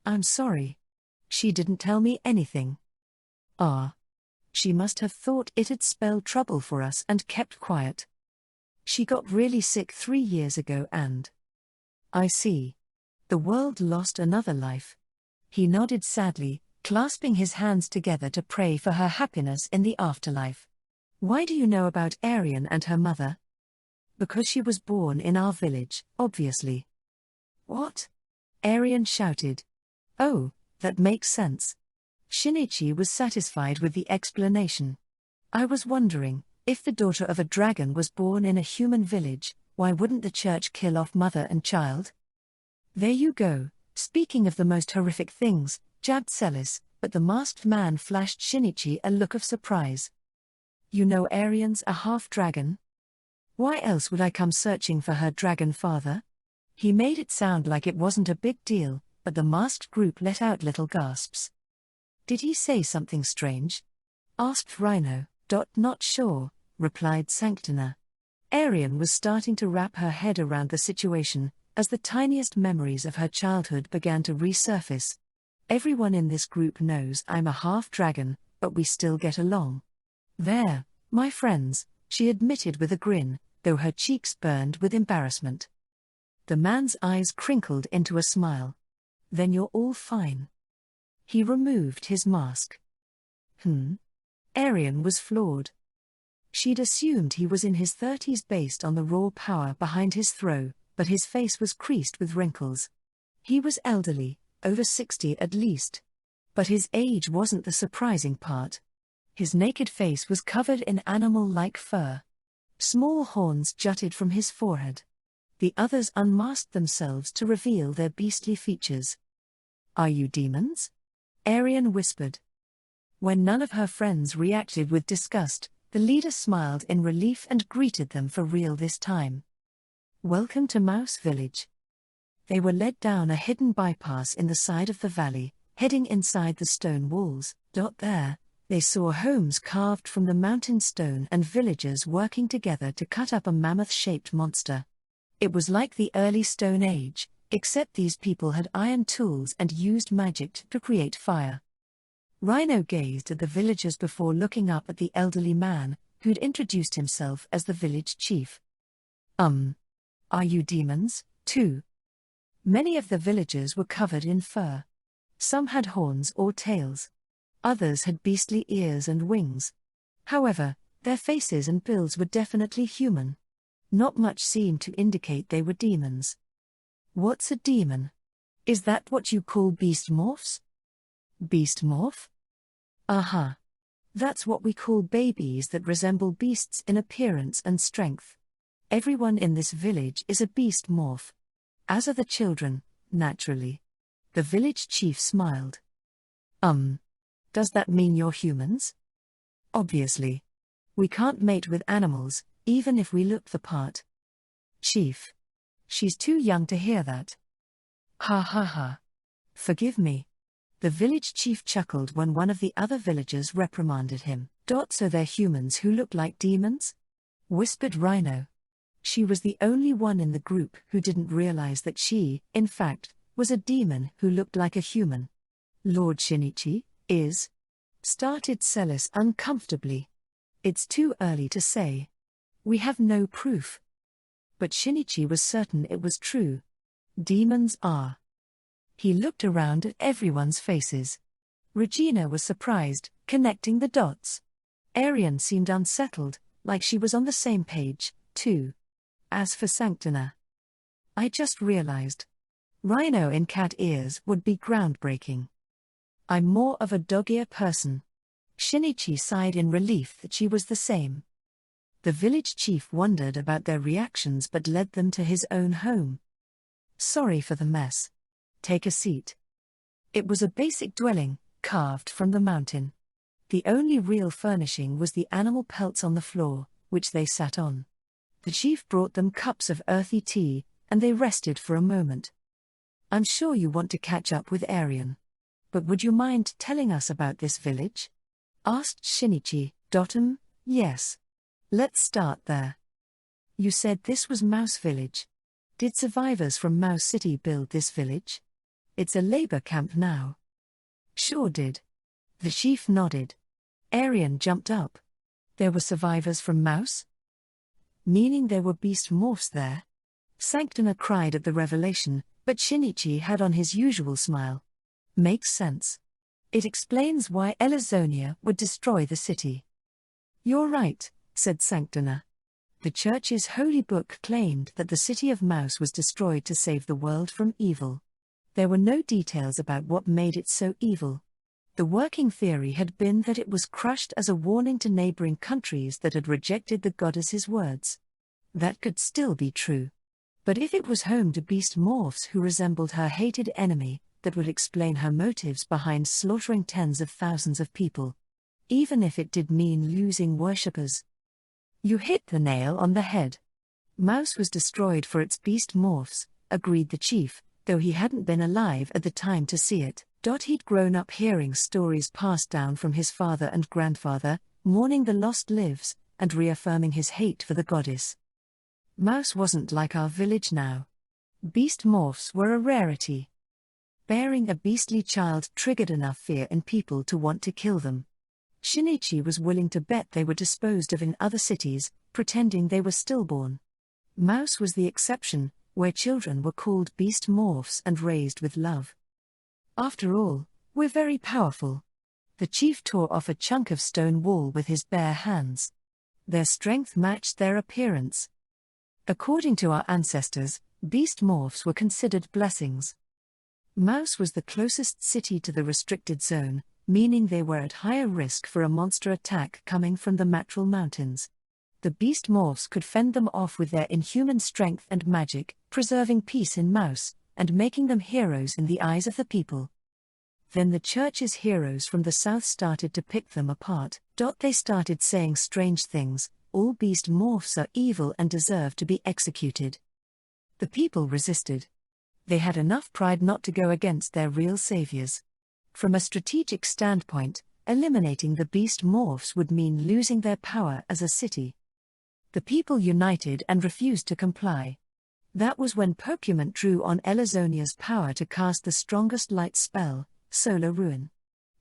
I'm sorry. She didn't tell me anything. Ah. She must have thought it'd spell trouble for us and kept quiet. She got really sick 3 years ago and... I see. The world lost another life. He nodded sadly, clasping his hands together to pray for her happiness in the afterlife. Why do you know about Arian and her mother? Because she was born in our village, obviously. What? Arian shouted. Oh, that makes sense. Shinichi was satisfied with the explanation. I was wondering, if the daughter of a dragon was born in a human village, why wouldn't the church kill off mother and child? There you go, speaking of the most horrific things, jabbed Celis, but the masked man flashed Shinichi a look of surprise. You know Arian's a half-dragon? Why else would I come searching for her dragon father? He made it sound like it wasn't a big deal, but the masked group let out little gasps. Did he say something strange? Asked Rhino. Not sure, replied Sanctina. Arian was starting to wrap her head around the situation, as the tiniest memories of her childhood began to resurface. Everyone in this group knows I'm a half-dragon, but we still get along. There, my friends, she admitted with a grin, though her cheeks burned with embarrassment. The man's eyes crinkled into a smile. Then you're all fine. He removed his mask. Arian was floored. She'd assumed he was in his 30s based on the raw power behind his throw, but his face was creased with wrinkles. He was elderly, over 60 at least. But his age wasn't the surprising part. His naked face was covered in animal-like fur. Small horns jutted from his forehead. The others unmasked themselves to reveal their beastly features. Are you demons? Arian whispered. When none of her friends reacted with disgust, the leader smiled in relief and greeted them for real this time. Welcome to Mouse Village. They were led down a hidden bypass in the side of the valley, heading inside the stone walls. There, they saw homes carved from the mountain stone and villagers working together to cut up a mammoth-shaped monster. It was like the early Stone Age, except these people had iron tools and used magic to create fire. Rhino gazed at the villagers before looking up at the elderly man, who'd introduced himself as the village chief. Are you demons, too? Many of the villagers were covered in fur. Some had horns or tails. Others had beastly ears and wings. However, their faces and builds were definitely human. Not much seemed to indicate they were demons. What's a demon? Is that what you call beast morphs? Beast morph? Aha. That's what we call babies that resemble beasts in appearance and strength. Everyone in this village is a beast morph. As are the children, naturally. The village chief smiled. Does that mean you're humans? Obviously. We can't mate with animals, even if we look the part. Chief. She's too young to hear that. Ha ha ha. Forgive me. The village chief chuckled when one of the other villagers reprimanded him. So they're humans who look like demons? Whispered Rhino. She was the only one in the group who didn't realize that she, in fact, was a demon who looked like a human. Lord Shinichi, started Celis uncomfortably. It's too early to say. We have no proof. But Shinichi was certain it was true. Demons are. He looked around at everyone's faces. Regina was surprised, connecting the dots. Arian seemed unsettled, like she was on the same page, too. As for Sanctina, I just realized. Rhino in cat ears would be groundbreaking. I'm more of a dog-ear person. Shinichi sighed in relief that she was the same. The village chief wondered about their reactions but led them to his own home. Sorry for the mess. Take a seat. It was a basic dwelling, carved from the mountain. The only real furnishing was the animal pelts on the floor, which they sat on. The chief brought them cups of earthy tea, and they rested for a moment. I'm sure you want to catch up with Arian. But would you mind telling us about this village? Asked Shinichi. Yes. Let's start there. You said this was Mouse Village. Did survivors from Mouse City build this village? It's a labor camp now. Sure did. The chief nodded. Arian jumped up. There were survivors from Mouse? Meaning there were beast morphs there? Sanctina cried at the revelation, but Shinichi had on his usual smile. Makes sense. It explains why Elazonia would destroy the city. You're right, said Sanctina. The church's holy book claimed that the city of Mouse was destroyed to save the world from evil. There were no details about what made it so evil. The working theory had been that it was crushed as a warning to neighboring countries that had rejected the goddess's words. That could still be true. But if it was home to beast morphs who resembled her hated enemy, that would explain her motives behind slaughtering tens of thousands of people. Even if it did mean losing worshippers. You hit the nail on the head. Mouse was destroyed for its beast morphs, agreed the chief, though he hadn't been alive at the time to see it. He'd grown up hearing stories passed down from his father and grandfather, mourning the lost lives, and reaffirming his hate for the goddess. Mouse wasn't like our village now. Beast morphs were a rarity. Bearing a beastly child triggered enough fear in people to want to kill them. Shinichi was willing to bet they were disposed of in other cities, pretending they were stillborn. Mouse was the exception, where children were called beast morphs and raised with love. After all, we're very powerful. The chief tore off a chunk of stone wall with his bare hands. Their strength matched their appearance. According to our ancestors, beast morphs were considered blessings. Mouse was the closest city to the restricted zone, meaning they were at higher risk for a monster attack coming from the Matral Mountains. The beast morphs could fend them off with their inhuman strength and magic, preserving peace in Mouse, and making them heroes in the eyes of the people. Then the church's heroes from the south started to pick them apart. They started saying strange things, all beast morphs are evil and deserve to be executed. The people resisted. They had enough pride not to go against their real saviors. From a strategic standpoint, eliminating the beast morphs would mean losing their power as a city. The people united and refused to comply. That was when Pokemon drew on Elazonia's power to cast the strongest light spell, Solar Ruin.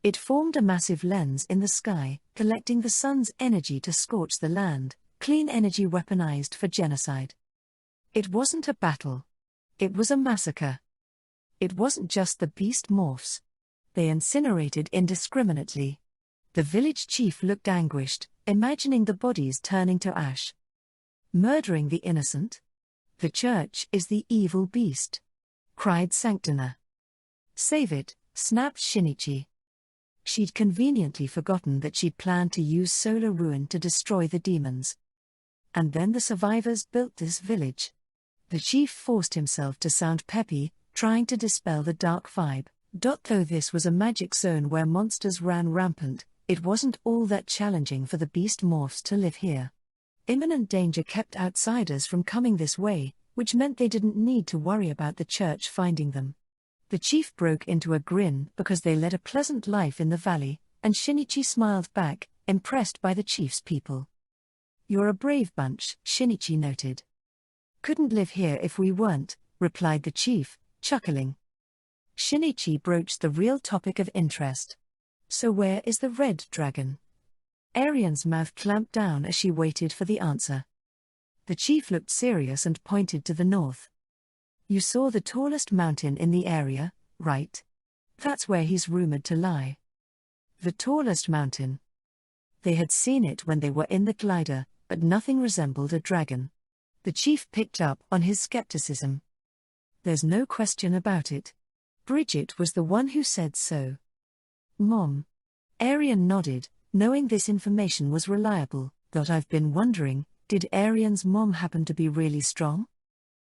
It formed a massive lens in the sky, collecting the sun's energy to scorch the land, clean energy weaponized for genocide. It wasn't a battle. It was a massacre. It wasn't just the beast morphs. They incinerated indiscriminately. The village chief looked anguished, imagining the bodies turning to ash. Murdering the innocent? The church is the evil beast, cried Sanctina. Save it, snapped Shinichi. She'd conveniently forgotten that she'd planned to use Solar Ruin to destroy the demons. And then the survivors built this village. The chief forced himself to sound peppy, trying to dispel the dark vibe. Though this was a magic zone where monsters ran rampant, it wasn't all that challenging for the beast morphs to live here. Imminent danger kept outsiders from coming this way, which meant they didn't need to worry about the church finding them. The chief broke into a grin because they led a pleasant life in the valley, and Shinichi smiled back, impressed by the chief's people. "You're a brave bunch," Shinichi noted. "Couldn't live here if we weren't," replied the chief, chuckling. Shinichi broached the real topic of interest. "So where is the red dragon?" Arian's mouth clamped down as she waited for the answer. The chief looked serious and pointed to the north. "You saw the tallest mountain in the area, right? That's where he's rumored to lie." The tallest mountain. They had seen it when they were in the glider, but nothing resembled a dragon. The chief picked up on his skepticism. "There's no question about it. Bridget was the one who said so." "Mom." Arian nodded, knowing this information was reliable. "I've been wondering, did Arian's mom happen to be really strong?"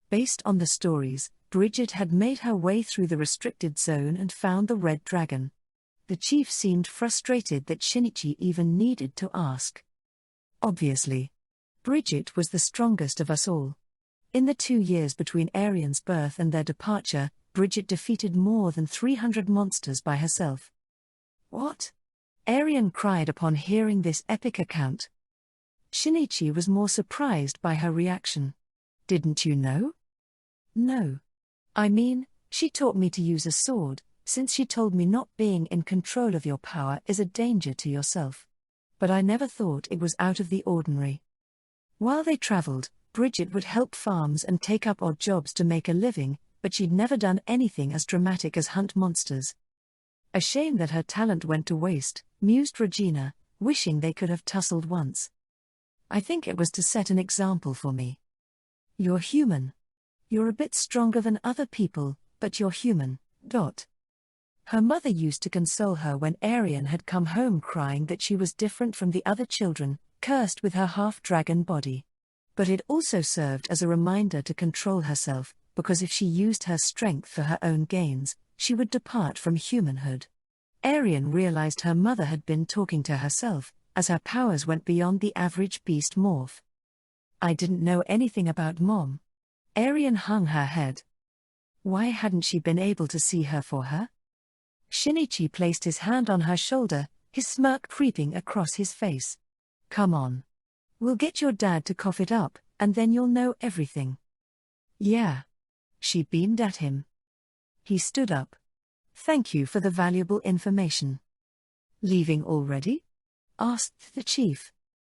Based on the stories, Bridget had made her way through the restricted zone and found the red dragon. The chief seemed frustrated that Shinichi even needed to ask. "Obviously. Bridget was the strongest of us all. In the 2 years between Arian's birth and their departure, Bridget defeated more than 300 monsters by herself." "What?" Arian cried upon hearing this epic account. Shinichi was more surprised by her reaction. "Didn't you know?" "No. I mean, she taught me to use a sword, since she told me not being in control of your power is a danger to yourself. But I never thought it was out of the ordinary." While they traveled, Bridget would help farms and take up odd jobs to make a living, but she'd never done anything as dramatic as hunt monsters. "A shame that her talent went to waste," mused Regina, wishing they could have tussled once. "I think it was to set an example for me. You're human. You're a bit stronger than other people, but you're human." Her mother used to console her when Arian had come home crying that she was different from the other children, cursed with her half-dragon body. But it also served as a reminder to control herself, because if she used her strength for her own gains, she would depart from humanhood. Arian realized her mother had been talking to herself, as her powers went beyond the average beast morph. "I didn't know anything about Mom." Arian hung her head. Why hadn't she been able to see her for her? Shinichi placed his hand on her shoulder, his smirk creeping across his face. "Come on. We'll get your dad to cough it up, and then you'll know everything." "Yeah." She beamed at him. He stood up. "Thank you for the valuable information." "Leaving already?" asked the chief.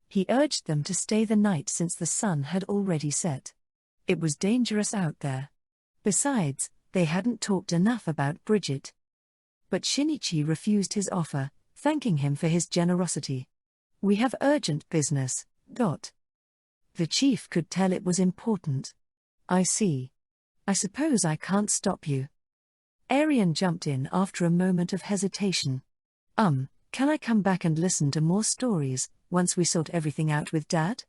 He urged them to stay the night since the sun had already set. It was dangerous out there. Besides, they hadn't talked enough about Bridget. But Shinichi refused his offer, thanking him for his generosity. "We have urgent business." The chief could tell it was important. "I see. I suppose I can't stop you." Arian jumped in after a moment of hesitation. Can I come back and listen to more stories, once we sort everything out with Dad?"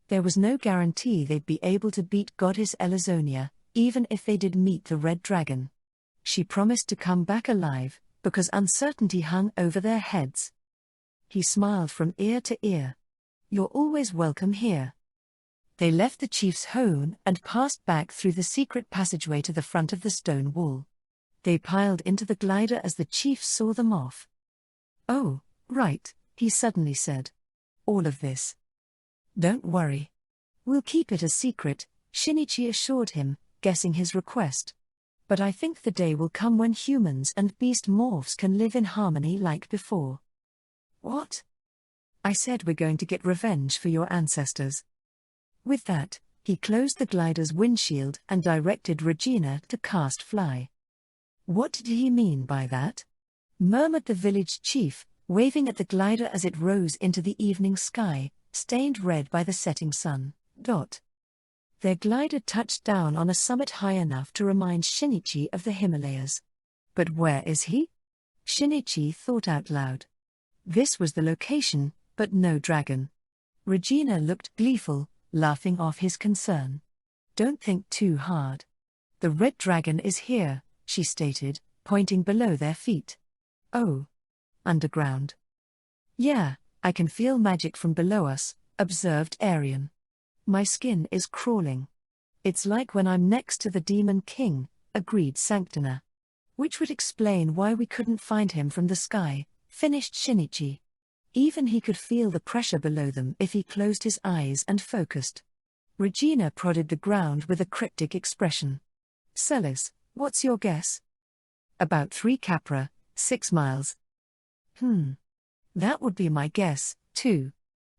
There was no guarantee they'd be able to beat Goddess Elazonia, even if they did meet the Red Dragon. She promised to come back alive, because uncertainty hung over their heads. He smiled from ear to ear. "You're always welcome here." They left the chief's home and passed back through the secret passageway to the front of the stone wall. They piled into the glider as the chief saw them off. "Oh, right," he suddenly said. "All of this." "Don't worry. We'll keep it a secret," Shinichi assured him, guessing his request. "But I think the day will come when humans and beast morphs can live in harmony like before." "What?" "I said we're going to get revenge for your ancestors." With that, he closed the glider's windshield and directed Regina to cast fly. "What did he mean by that?" murmured the village chief, waving at the glider as it rose into the evening sky, stained red by the setting sun. Their glider touched down on a summit high enough to remind Shinichi of the Himalayas. "But where is he?" Shinichi thought out loud. This was the location, but no dragon. Regina looked gleeful, laughing off his concern. Don't think too hard. The red dragon is here, she stated, pointing below their feet. Oh. Underground. Yeah, I can feel magic from below us, observed Arian. My skin is crawling. It's like when I'm next to the Demon King, agreed Sanctina. Which would explain why we couldn't find him from the sky, finished Shinichi. Even he could feel the pressure below them if he closed his eyes and focused. Regina prodded the ground with a cryptic expression. Celis, what's your guess? About 3 Capra, 6 miles. That would be my guess, too.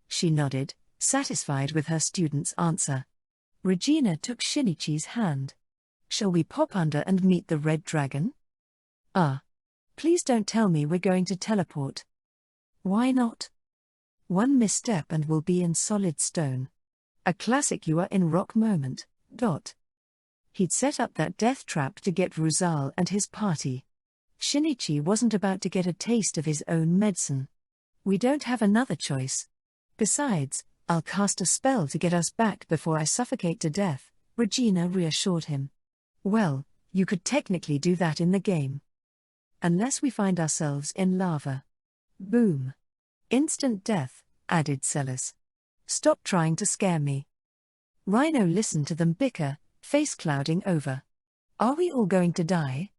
She nodded, satisfied with her student's answer. Regina took Shinichi's hand. Shall we pop under and meet the red dragon? Please don't tell me we're going to teleport. Why not? One misstep and we'll be in solid stone. A classic you are in rock moment. He'd set up that death trap to get Ruzal and his party. Shinichi wasn't about to get a taste of his own medicine. We don't have another choice. Besides, I'll cast a spell to get us back before I suffocate to death, Regina reassured him. Well, you could technically do that in the game. Unless we find ourselves in lava. Boom. Instant death, added Celis. Stop trying to scare me. Rhino listened to them bicker, face clouding over. Are we all going to die?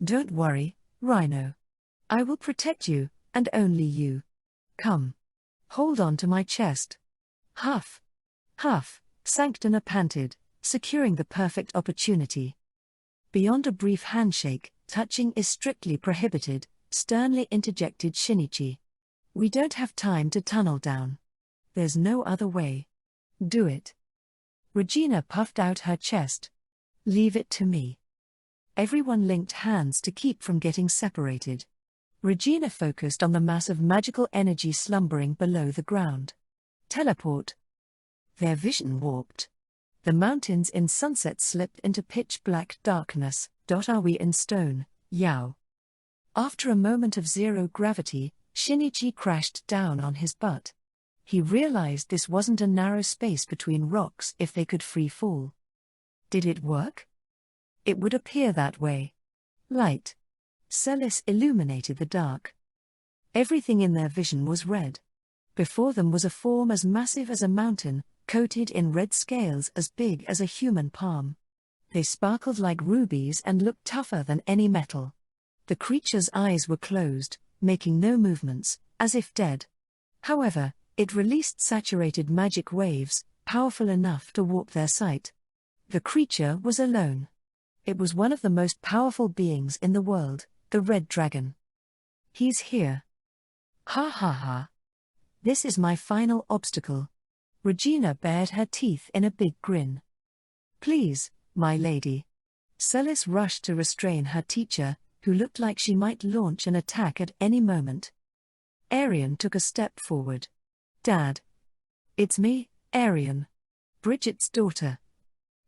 Don't worry, Rhino. I will protect you, and only you. Come. Hold on to my chest. Huff. Huff, Sanctina panted, securing the perfect opportunity. Beyond a brief handshake, touching is strictly prohibited, sternly interjected Shinichi. We don't have time to tunnel down. There's no other way. Do it. Regina puffed out her chest. Leave it to me. Everyone linked hands to keep from getting separated. Regina focused on the mass of magical energy slumbering below the ground. Teleport. Their vision warped. The mountains in sunset slipped into pitch-black darkness. Are we in stone, Yao? After a moment of zero gravity, Shinichi crashed down on his butt. He realized this wasn't a narrow space between rocks if they could free fall. Did it work? It would appear that way. Light. Celis illuminated the dark. Everything in their vision was red. Before them was a form as massive as a mountain, coated in red scales as big as a human palm. They sparkled like rubies and looked tougher than any metal. The creature's eyes were closed, making no movements, as if dead. However, it released saturated magic waves, powerful enough to warp their sight. The creature was alone. It was one of the most powerful beings in the world, the red dragon. He's here. Ha ha ha. This is my final obstacle. Regina bared her teeth in a big grin. Please, my lady. Celis rushed to restrain her teacher, who looked like she might launch an attack at any moment. Arian took a step forward. Dad. It's me, Arian. Bridget's daughter.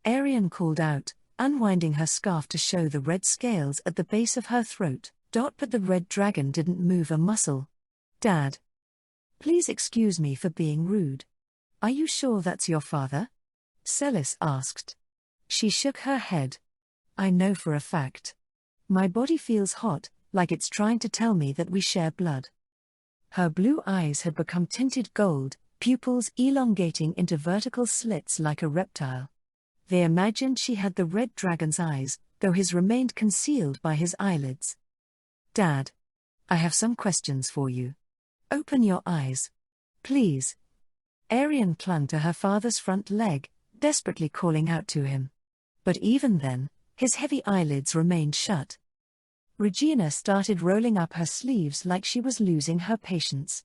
Arian called out, unwinding her scarf to show the red scales at the base of her throat. But the red dragon didn't move a muscle. Dad. Please excuse me for being rude. Are you sure that's your father? Celis asked. She shook her head. I know for a fact. My body feels hot, like it's trying to tell me that we share blood. Her blue eyes had become tinted gold, pupils elongating into vertical slits like a reptile. They imagined she had the red dragon's eyes, though his remained concealed by his eyelids. Dad. I have some questions for you. Open your eyes. Please. Arian clung to her father's front leg, desperately calling out to him. But even then, his heavy eyelids remained shut. Regina started rolling up her sleeves like she was losing her patience.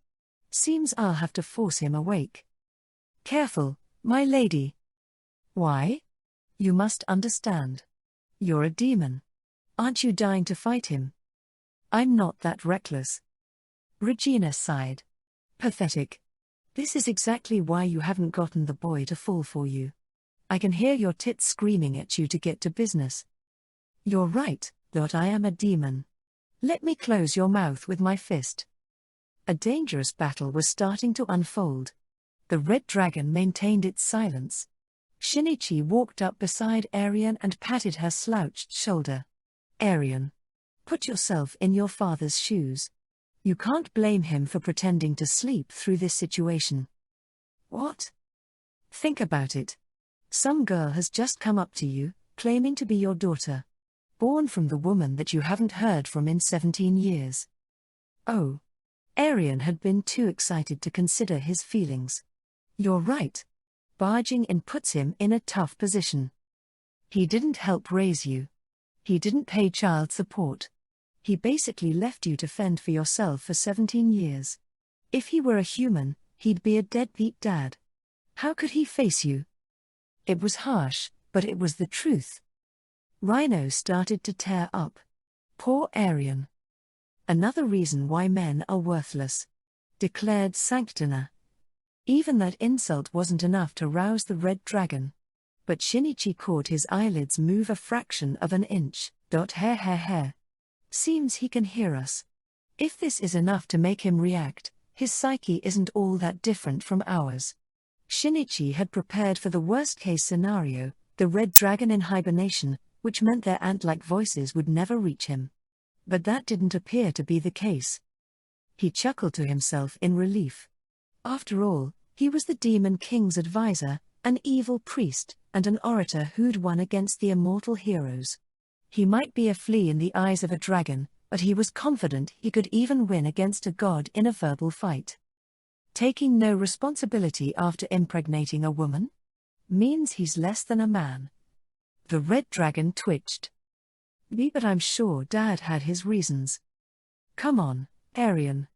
Seems I'll have to force him awake. Careful, my lady. Why? You must understand. You're a demon. Aren't you dying to fight him? I'm not that reckless. Regina sighed. Pathetic. This is exactly why you haven't gotten the boy to fall for you. I can hear your tits screaming at you to get to business. You're right, I am a demon. Let me close your mouth with my fist. A dangerous battle was starting to unfold. The red dragon maintained its silence. Shinichi walked up beside Arian and patted her slouched shoulder. Arian, put yourself in your father's shoes. You can't blame him for pretending to sleep through this situation. What? Think about it. Some girl has just come up to you, claiming to be your daughter. Born from the woman that you haven't heard from in 17 years. Oh. Arian had been too excited to consider his feelings. You're right. Barging in puts him in a tough position. He didn't help raise you. He didn't pay child support. He basically left you to fend for yourself for 17 years. If he were a human, he'd be a deadbeat dad. How could he face you? It was harsh, but it was the truth. Rhino started to tear up. Poor Arian. Another reason why men are worthless, declared Sanctina. Even that insult wasn't enough to rouse the red dragon. But Shinichi caught his eyelids move a fraction of an inch. Hair. Seems he can hear us. If this is enough to make him react, his psyche isn't all that different from ours. Shinichi had prepared for the worst-case scenario, the red dragon in hibernation, which meant their ant-like voices would never reach him. But that didn't appear to be the case. He chuckled to himself in relief. After all, he was the Demon King's advisor, an evil priest, and an orator who'd won against the immortal heroes. He might be a flea in the eyes of a dragon, but he was confident he could even win against a god in a verbal fight. Taking no responsibility after impregnating a woman? Means he's less than a man. The red dragon twitched. But I'm sure Dad had his reasons. Come on, Arian.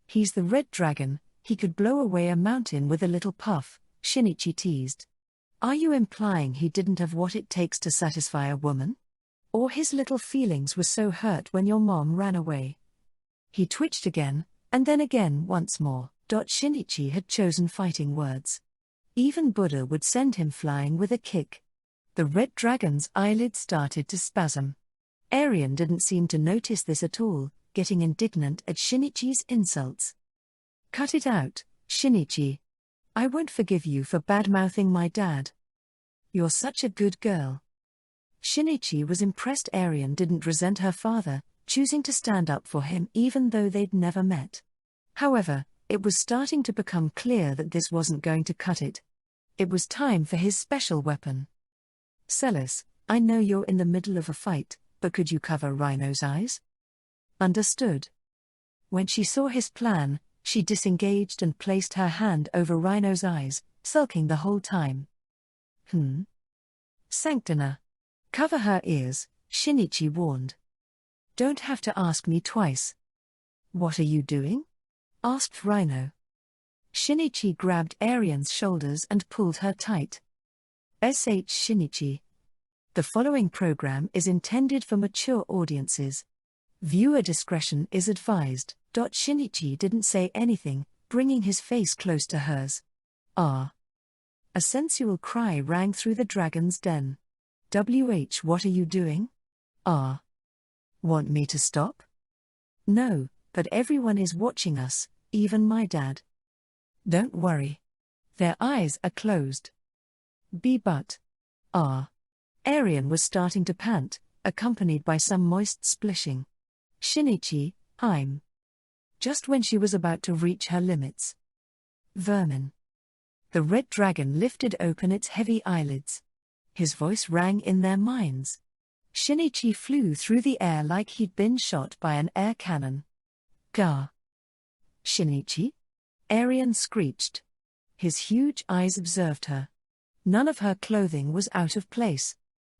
He's the red dragon, he could blow away a mountain with a little puff, Shinichi teased. Are you implying he didn't have what it takes to satisfy a woman? Or his little feelings were so hurt when your mom ran away? He twitched again, and then again once more. Shinichi had chosen fighting words. Even Buddha would send him flying with a kick. The red dragon's eyelids started to spasm. Arian didn't seem to notice this at all, getting indignant at Shinichi's insults. Cut it out, Shinichi. I won't forgive you for bad-mouthing my dad. You're such a good girl. Shinichi was impressed Arian didn't resent her father, choosing to stand up for him even though they'd never met. However, it was starting to become clear that this wasn't going to cut it. It was time for his special weapon. Celis, I know you're in the middle of a fight, but could you cover Rhino's eyes? Understood. When she saw his plan, she disengaged and placed her hand over Rhino's eyes, sulking the whole time. Sanctina. Cover her ears, Shinichi warned. Don't have to ask me twice. What are you doing? Asked Rhino. Shinichi grabbed Arian's shoulders and pulled her tight. Shinichi. The following program is intended for mature audiences. Viewer discretion is advised. Shinichi didn't say anything, bringing his face close to hers. Ah. A sensual cry rang through the dragon's den. What are you doing? Ah. Want me to stop? No, but everyone is watching us, even my dad. Don't worry. Their eyes are closed. But. Ah. Arian was starting to pant, accompanied by some moist splishing. Shinichi, I'm. Just when she was about to reach her limits. Vermin. The red dragon lifted open its heavy eyelids. His voice rang in their minds. Shinichi flew through the air like he'd been shot by an air cannon. Gah! Shinichi? Arian screeched. His huge eyes observed her. None of her clothing was out of place.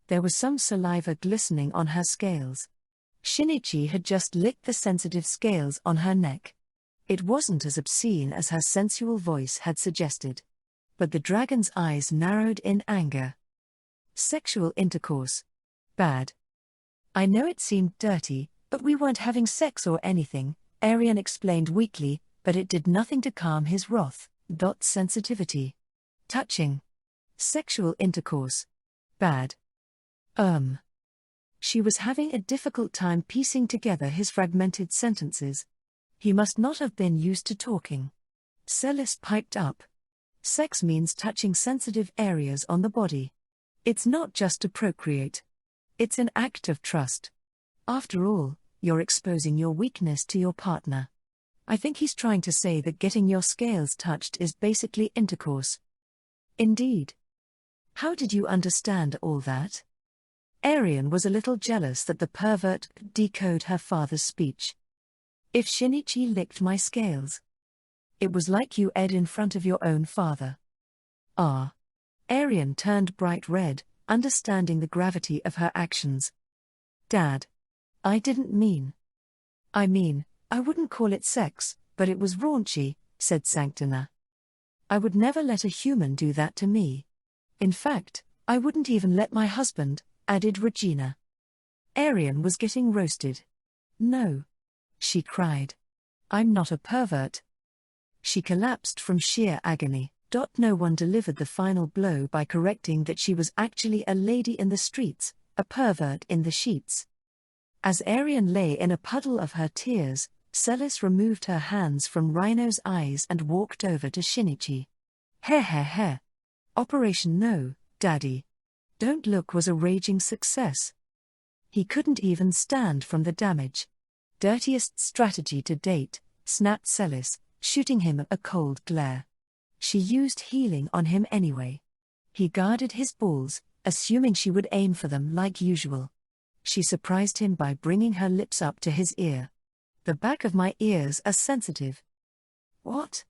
There was some saliva glistening on her scales. Shinichi had just licked the sensitive scales on her neck. It wasn't as obscene as her sensual voice had suggested. But the dragon's eyes narrowed in anger. Sexual intercourse. Bad. I know it seemed dirty, but we weren't having sex or anything, Arian explained weakly, but it did nothing to calm his wrath. Sensitivity. Touching. Sexual intercourse. Bad. She was having a difficult time piecing together his fragmented sentences. He must not have been used to talking. Celis piped up. Sex means touching sensitive areas on the body. It's not just to procreate. It's an act of trust. After all, you're exposing your weakness to your partner. I think he's trying to say that getting your scales touched is basically intercourse. Indeed. How did you understand all that? Arian was a little jealous that the pervert could decode her father's speech. If Shinichi licked my scales. It was like you ed in front of your own father. Ah. Arian turned bright red, understanding the gravity of her actions. Dad. I didn't mean. I mean, I wouldn't call it sex, but it was raunchy, said Sanctina. I would never let a human do that to me. In fact, I wouldn't even let my husband, added Regina. Arian was getting roasted. No. She cried. I'm not a pervert. She collapsed from sheer agony. No one delivered the final blow by correcting that she was actually a lady in the streets, a pervert in the sheets. As Arian lay in a puddle of her tears, Celis removed her hands from Rhino's eyes and walked over to Shinichi. Heh. Operation No, Daddy. Don't Look was a raging success. He couldn't even stand from the damage. Dirtiest strategy to date, snapped Celis, shooting him a cold glare. She used healing on him anyway. He guarded his balls, assuming she would aim for them like usual. She surprised him by bringing her lips up to his ear. The back of my ears are sensitive. What?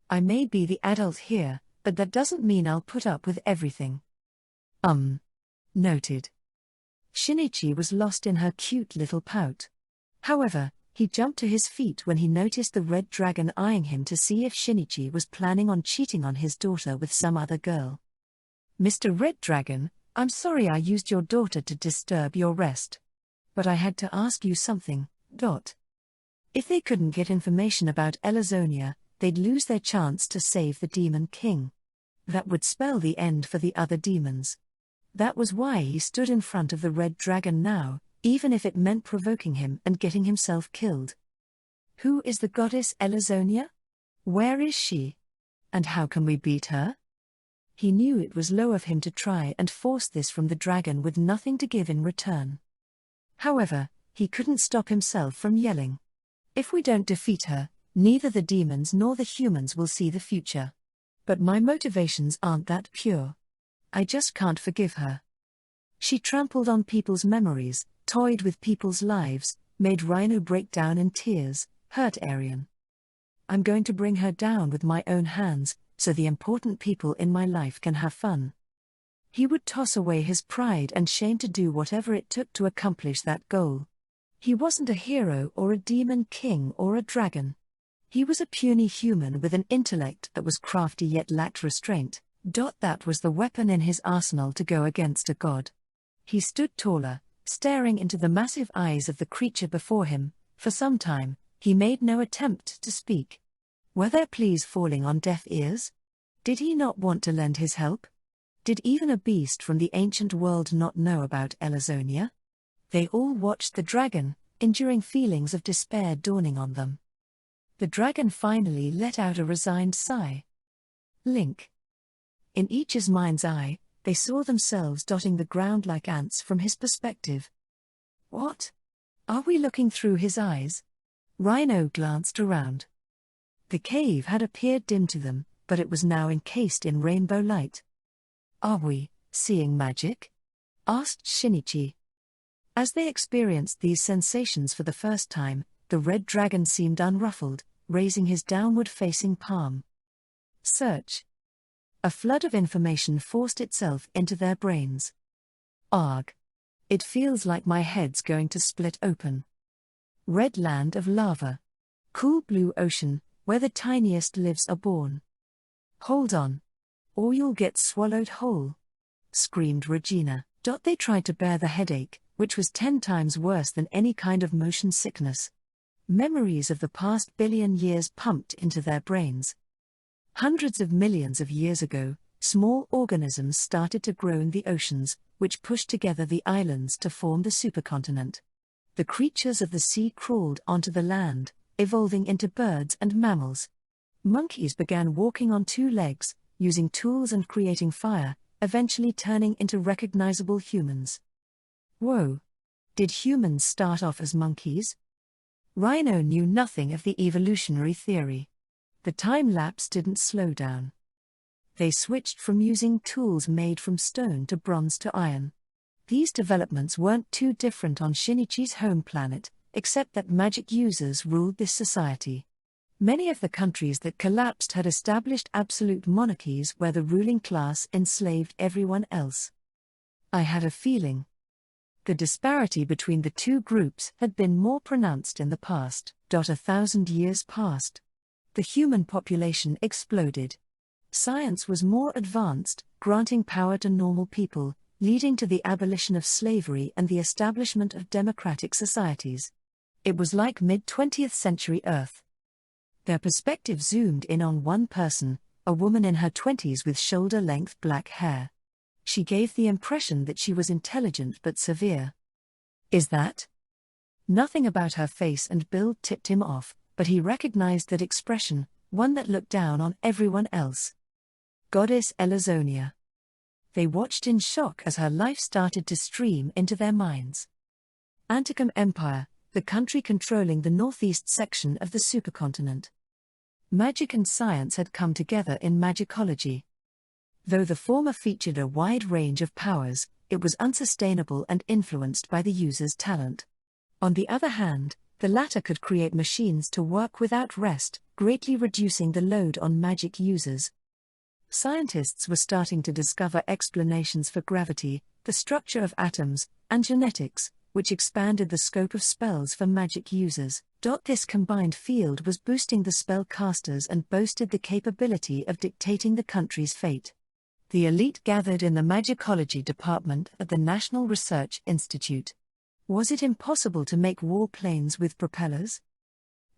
I may be the adult here, but that doesn't mean I'll put up with everything. Noted. Shinichi was lost in her cute little pout. However, he jumped to his feet when he noticed the red dragon eyeing him to see if Shinichi was planning on cheating on his daughter with some other girl. Mr. Red Dragon, I'm sorry I used your daughter to disturb your rest. But I had to ask you something. If they couldn't get information about Elazonia, they'd lose their chance to save the Demon King. That would spell the end for the other demons. That was why he stood in front of the Red Dragon now, even if it meant provoking him and getting himself killed. Who is the goddess Elazonia? Where is she? And how can we beat her? He knew it was low of him to try and force this from the dragon with nothing to give in return. However, he couldn't stop himself from yelling. If we don't defeat her, neither the demons nor the humans will see the future. But my motivations aren't that pure. I just can't forgive her. She trampled on people's memories, toyed with people's lives, made Rhino break down in tears, hurt Arian. I'm going to bring her down with my own hands, so the important people in my life can have fun. He would toss away his pride and shame to do whatever it took to accomplish that goal. He wasn't a hero or a demon king or a dragon. He was a puny human with an intellect that was crafty yet lacked restraint. That was the weapon in his arsenal to go against a god. He stood taller, staring into the massive eyes of the creature before him. For some time, he made no attempt to speak. Were their pleas falling on deaf ears? Did he not want to lend his help? Did even a beast from the ancient world not know about Elazonia? They all watched the dragon, enduring feelings of despair dawning on them. The dragon finally let out a resigned sigh. Link. In each's mind's eye, they saw themselves dotting the ground like ants from his perspective. What? Are we looking through his eyes? Rhino glanced around. The cave had appeared dim to them, but it was now encased in rainbow light. Are we seeing magic? Asked Shinichi. As they experienced these sensations for the first time, the red dragon seemed unruffled, raising his downward-facing palm. Search. A flood of information forced itself into their brains. Arg. It feels like my head's going to split open. Red land of lava. Cool blue ocean, where the tiniest lives are born. Hold on. Or you'll get swallowed whole. Screamed Regina. They tried to bear the headache, which was 10 times worse than any kind of motion sickness. Memories of the past billion years pumped into their brains. Hundreds of millions of years ago, small organisms started to grow in the oceans, which pushed together the islands to form the supercontinent. The creatures of the sea crawled onto the land, evolving into birds and mammals. Monkeys began walking on 2 legs, using tools and creating fire, eventually turning into recognizable humans. Whoa! Did humans start off as monkeys? Rhino knew nothing of the evolutionary theory. The time lapse didn't slow down. They switched from using tools made from stone to bronze to iron. These developments weren't too different on Shinichi's home planet, except that magic users ruled this society. Many of the countries that collapsed had established absolute monarchies where the ruling class enslaved everyone else. I had a feeling. The disparity between the two groups had been more pronounced in the past. 1,000 years passed. The human population exploded. Science was more advanced, granting power to normal people, leading to the abolition of slavery and the establishment of democratic societies. It was like mid-20th century Earth. Their perspective zoomed in on one person, a woman in her 20s with shoulder-length black hair. She gave the impression that she was intelligent but severe. Is that? Nothing about her face and build tipped him off, but he recognized that expression, one that looked down on everyone else. Goddess Elazonia. They watched in shock as her life started to stream into their minds. Anticum Empire, the country controlling the northeast section of the supercontinent. Magic and science had come together in magicology. Though the former featured a wide range of powers, it was unsustainable and influenced by the user's talent. On the other hand, the latter could create machines to work without rest, greatly reducing the load on magic users. Scientists were starting to discover explanations for gravity, the structure of atoms, and genetics, which expanded the scope of spells for magic users. This combined field was boosting the spellcasters and boasted the capability of dictating the country's fate. The elite gathered in the magicology department at the National Research Institute. Was it impossible to make warplanes with propellers?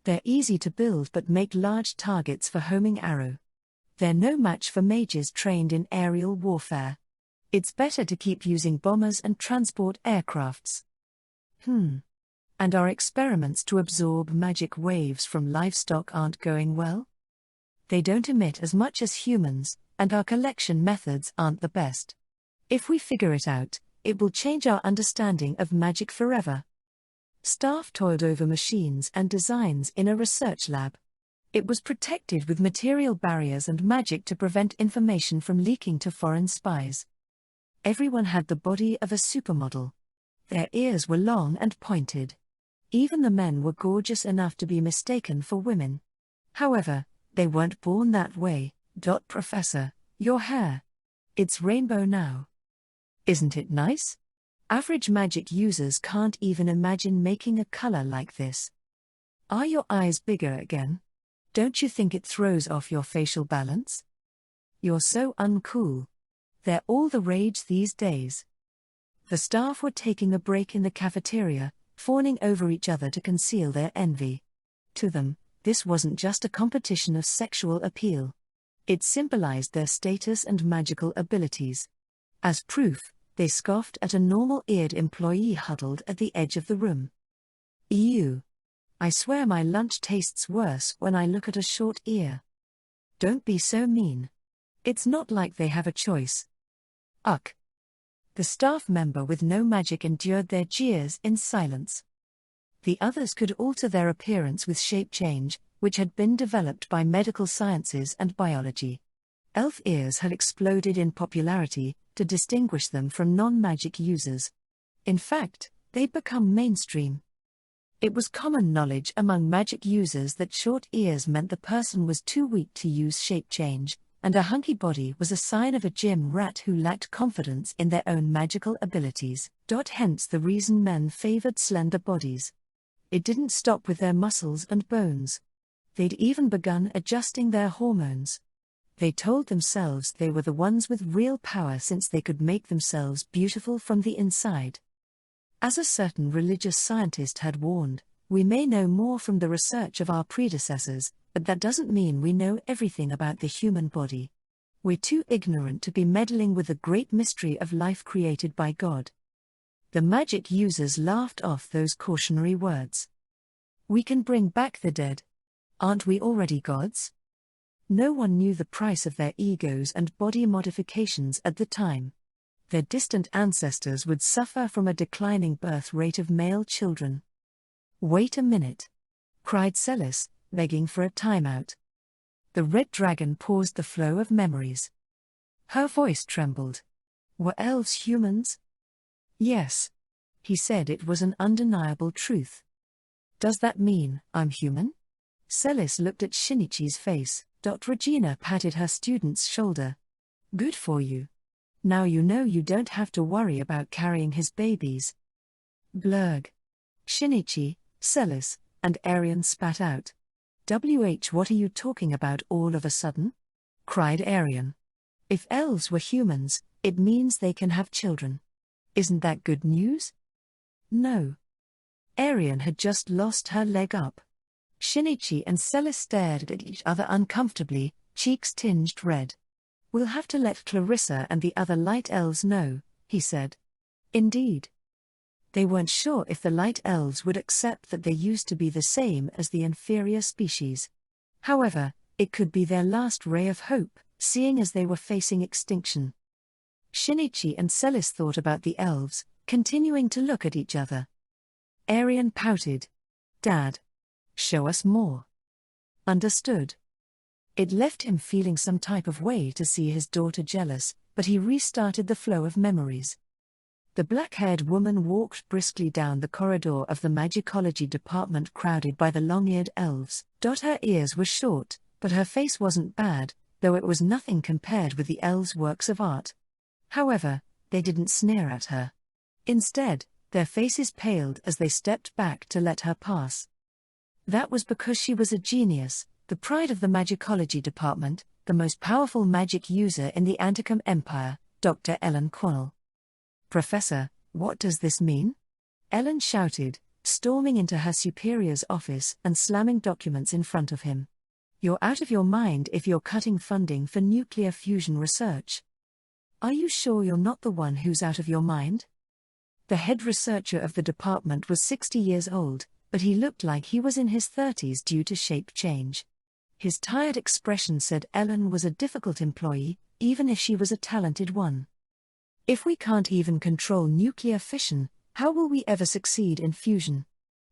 They're easy to build but make large targets for homing arrow. They're no match for mages trained in aerial warfare. It's better to keep using bombers and transport aircrafts. And our experiments to absorb magic waves from livestock aren't going well? They don't emit as much as humans, and our collection methods aren't the best. If we figure it out, it will change our understanding of magic forever. Staff toiled over machines and designs in a research lab. It was protected with material barriers and magic to prevent information from leaking to foreign spies. Everyone had the body of a supermodel. Their ears were long and pointed. Even the men were gorgeous enough to be mistaken for women. However, they weren't born that way. Professor, your hair. It's rainbow now. Isn't it nice? Average magic users can't even imagine making a color like this. Are your eyes bigger again? Don't you think it throws off your facial balance? You're so uncool. They're all the rage these days. The staff were taking a break in the cafeteria, fawning over each other to conceal their envy. To them, this wasn't just a competition of sexual appeal. It symbolized their status and magical abilities. As proof, they scoffed at a normal-eared employee huddled at the edge of the room. Ew. I swear my lunch tastes worse when I look at a short ear. Don't be so mean. It's not like they have a choice. Uck. The staff member with no magic endured their jeers in silence. The others could alter their appearance with shape change, which had been developed by medical sciences and biology. Elf ears had exploded in popularity, to distinguish them from non-magic users. In fact, they'd become mainstream. It was common knowledge among magic users that short ears meant the person was too weak to use shape change, and a hunky body was a sign of a gym rat who lacked confidence in their own magical abilities. Hence the reason men favored slender bodies. It didn't stop with their muscles and bones. They'd even begun adjusting their hormones. They told themselves they were the ones with real power since they could make themselves beautiful from the inside. As a certain religious scientist had warned, we may know more from the research of our predecessors, but that doesn't mean we know everything about the human body. We're too ignorant to be meddling with the great mystery of life created by God. The magic users laughed off those cautionary words. We can bring back the dead. Aren't we already gods? No one knew the price of their egos and body modifications at the time. Their distant ancestors would suffer from a declining birth rate of male children. "Wait a minute," cried Celis, begging for a timeout. The red dragon paused the flow of memories. Her voice trembled. "Were elves humans?" "Yes." He said it was an undeniable truth. "Does that mean I'm human?" Celis looked at Shinichi's face. Regina patted her student's shoulder. "Good for you. Now you know you don't have to worry about carrying his babies." Blurg. Shinichi, Celis, and Arian spat out. What are you talking about all of a sudden?" cried Arian. "If elves were humans, it means they can have children. Isn't that good news?" "No." Arian had just lost her leg up. Shinichi and Celis stared at each other uncomfortably, cheeks tinged red. "We'll have to let Clarissa and the other light elves know," he said. Indeed. They weren't sure if the light elves would accept that they used to be the same as the inferior species. However, it could be their last ray of hope, seeing as they were facing extinction. Shinichi and Celis thought about the elves, continuing to look at each other. Arian pouted. "Dad. Show us more." "Understood." It left him feeling some type of way to see his daughter jealous, but he restarted the flow of memories. The black-haired woman walked briskly down the corridor of the magicology department crowded by the long-eared elves. Her ears were short, but her face wasn't bad, though it was nothing compared with the elves' works of art. However, they didn't sneer at her. Instead, their faces paled as they stepped back to let her pass. That was because she was a genius, the pride of the magicology department, the most powerful magic user in the Anticum Empire, Dr. Ellen Quannell. "Professor, what does this mean?" Ellen shouted, storming into her superior's office and slamming documents in front of him. "You're out of your mind if you're cutting funding for nuclear fusion research. Are you sure you're not the one who's out of your mind?" The head researcher of the department was 60 years old, but he looked like he was in his 30s due to shape change. His tired expression said Ellen was a difficult employee, even if she was a talented one. "If we can't even control nuclear fission, how will we ever succeed in fusion?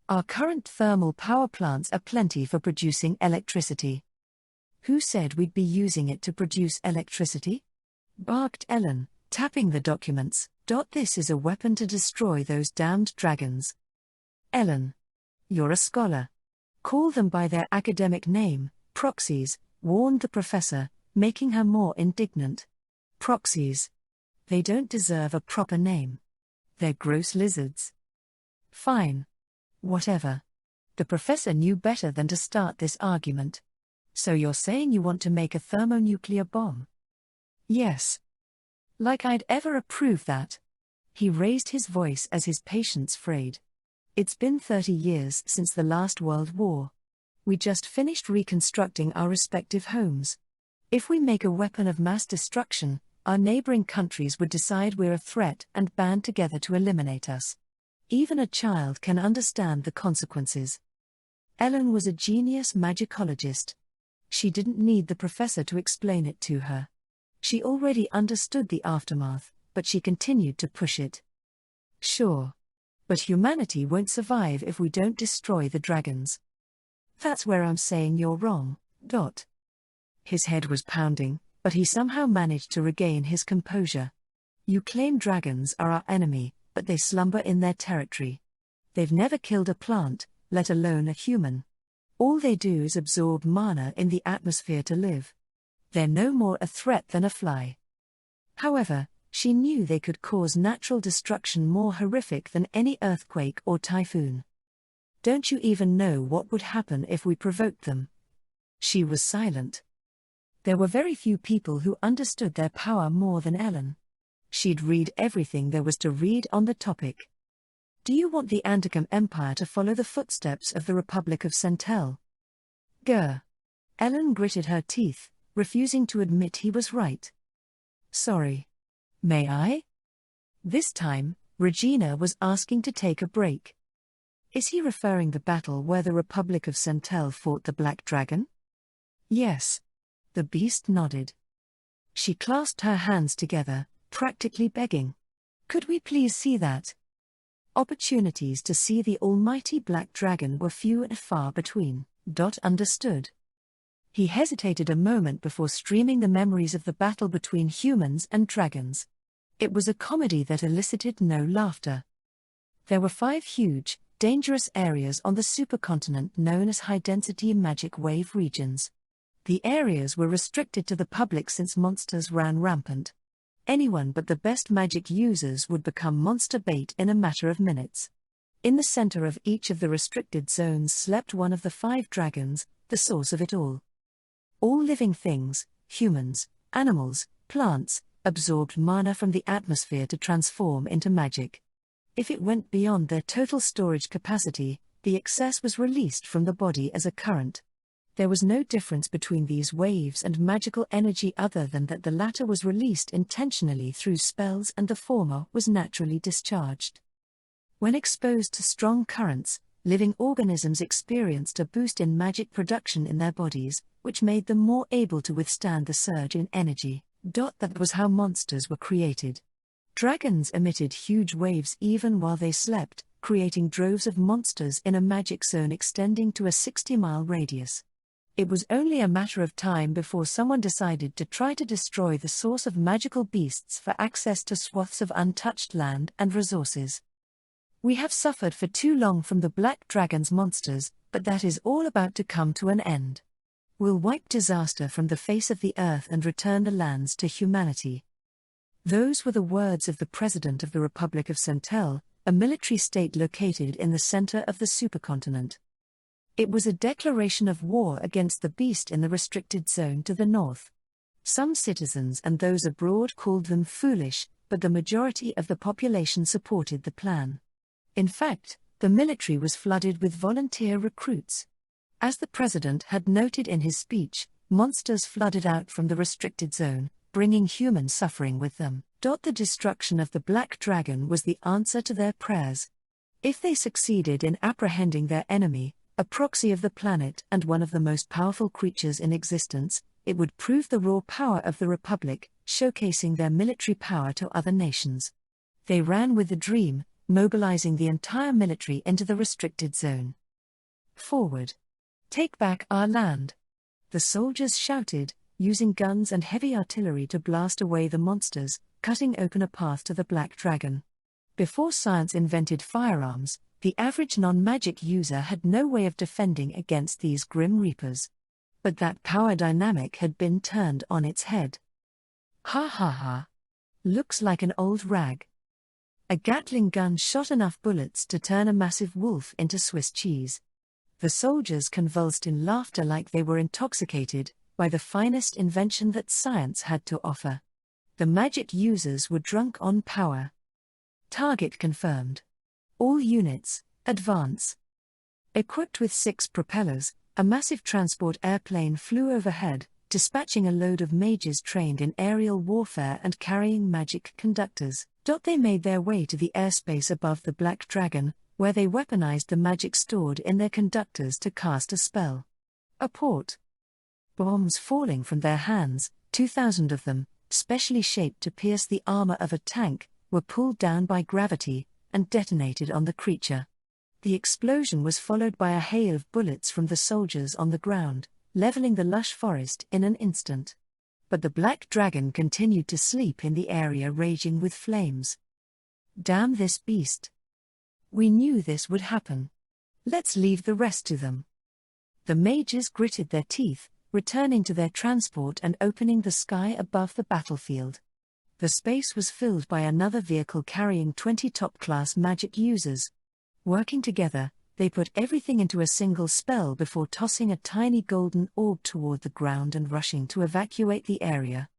Our current thermal power plants are plenty for producing electricity." "Who said we'd be using it to produce electricity?" barked Ellen, tapping the documents. "This is a weapon to destroy those damned dragons." "Ellen. You're a scholar. Call them by their academic name, proxies," warned the professor, making her more indignant. "Proxies. They don't deserve a proper name. They're gross lizards." "Fine. Whatever." The professor knew better than to start this argument. "So you're saying you want to make a thermonuclear bomb?" "Yes." "Like I'd ever approve that." He raised his voice as his patience frayed. "It's been 30 years since the last World War. We just finished reconstructing our respective homes. If we make a weapon of mass destruction, our neighboring countries would decide we're a threat and band together to eliminate us. Even a child can understand the consequences." Ellen was a genius magicologist. She didn't need the professor to explain it to her. She already understood the aftermath, but she continued to push it. "Sure. But humanity won't survive if we don't destroy the dragons." "That's where I'm saying you're wrong." His head was pounding, but he somehow managed to regain his composure. "You claim dragons are our enemy, but they slumber in their territory. They've never killed a plant, let alone a human. All they do is absorb mana in the atmosphere to live. They're no more a threat than a fly." However, she knew they could cause natural destruction more horrific than any earthquake or typhoon. "Don't you even know what would happen if we provoked them?" She was silent. There were very few people who understood their power more than Ellen. She'd read everything there was to read on the topic. "Do you want the Anticum Empire to follow the footsteps of the Republic of Centel?" "Grr." Ellen gritted her teeth, refusing to admit he was right. "Sorry. May I?" This time, Regina was asking to take a break. "Is he referring the battle where the Republic of Centel fought the Black Dragon?" "Yes." The beast nodded. She clasped her hands together, practically begging. Could we please see that? Opportunities to see the almighty black dragon were few and far between. Understood. He hesitated a moment before streaming the memories of the battle between humans and dragons. It was a comedy that elicited no laughter. There were 5 huge, dangerous areas on the supercontinent known as high-density magic wave regions. The areas were restricted to the public since monsters ran rampant. Anyone but the best magic users would become monster bait in a matter of minutes. In the center of each of the restricted zones slept one of the 5 dragons, the source of it all. All living things, humans, animals, plants, absorbed mana from the atmosphere to transform into magic. If it went beyond their total storage capacity, the excess was released from the body as a current. There was no difference between these waves and magical energy other than that the latter was released intentionally through spells and the former was naturally discharged. When exposed to strong currents, living organisms experienced a boost in magic production in their bodies, which made them more able to withstand the surge in energy. That was how monsters were created. Dragons emitted huge waves even while they slept, creating droves of monsters in a magic zone extending to a 60-mile radius. It was only a matter of time before someone decided to try to destroy the source of magical beasts for access to swaths of untouched land and resources. We have suffered for too long from the Black Dragon's monsters, but that is all about to come to an end. We'll wipe disaster from the face of the earth and return the lands to humanity. Those were the words of the President of the Republic of Centel, a military state located in the center of the supercontinent. It was a declaration of war against the beast in the restricted zone to the north. Some citizens and those abroad called them foolish, but the majority of the population supported the plan. In fact, the military was flooded with volunteer recruits. As the president had noted in his speech, monsters flooded out from the restricted zone, bringing human suffering with them. The destruction of the Black Dragon was the answer to their prayers. If they succeeded in apprehending their enemy, a proxy of the planet and one of the most powerful creatures in existence, it would prove the raw power of the Republic, showcasing their military power to other nations. They ran with the dream, mobilizing the entire military into the restricted zone. Forward! Take back our land! The soldiers shouted, using guns and heavy artillery to blast away the monsters, cutting open a path to the Black Dragon. Before science invented firearms, the average non-magic user had no way of defending against these grim reapers. But that power dynamic had been turned on its head. Ha ha ha! Looks like an old rag. A Gatling gun shot enough bullets to turn a massive wolf into Swiss cheese. The soldiers convulsed in laughter like they were intoxicated by the finest invention that science had to offer. The magic users were drunk on power. Target confirmed. All units, advance. Equipped with 6 propellers, a massive transport airplane flew overhead, dispatching a load of mages trained in aerial warfare and carrying magic conductors. They made their way to the airspace above the Black Dragon, where they weaponized the magic stored in their conductors to cast a spell. A port. Bombs falling from their hands, 2,000 of them, specially shaped to pierce the armor of a tank, were pulled down by gravity and detonated on the creature. The explosion was followed by a hail of bullets from the soldiers on the ground, leveling the lush forest in an instant. But the Black Dragon continued to sleep in the area raging with flames. Damn this beast! We knew this would happen. Let's leave the rest to them. The mages gritted their teeth, returning to their transport and opening the sky above the battlefield. The space was filled by another vehicle carrying 20 top-class magic users. Working together, they put everything into a single spell before tossing a tiny golden orb toward the ground and rushing to evacuate the area.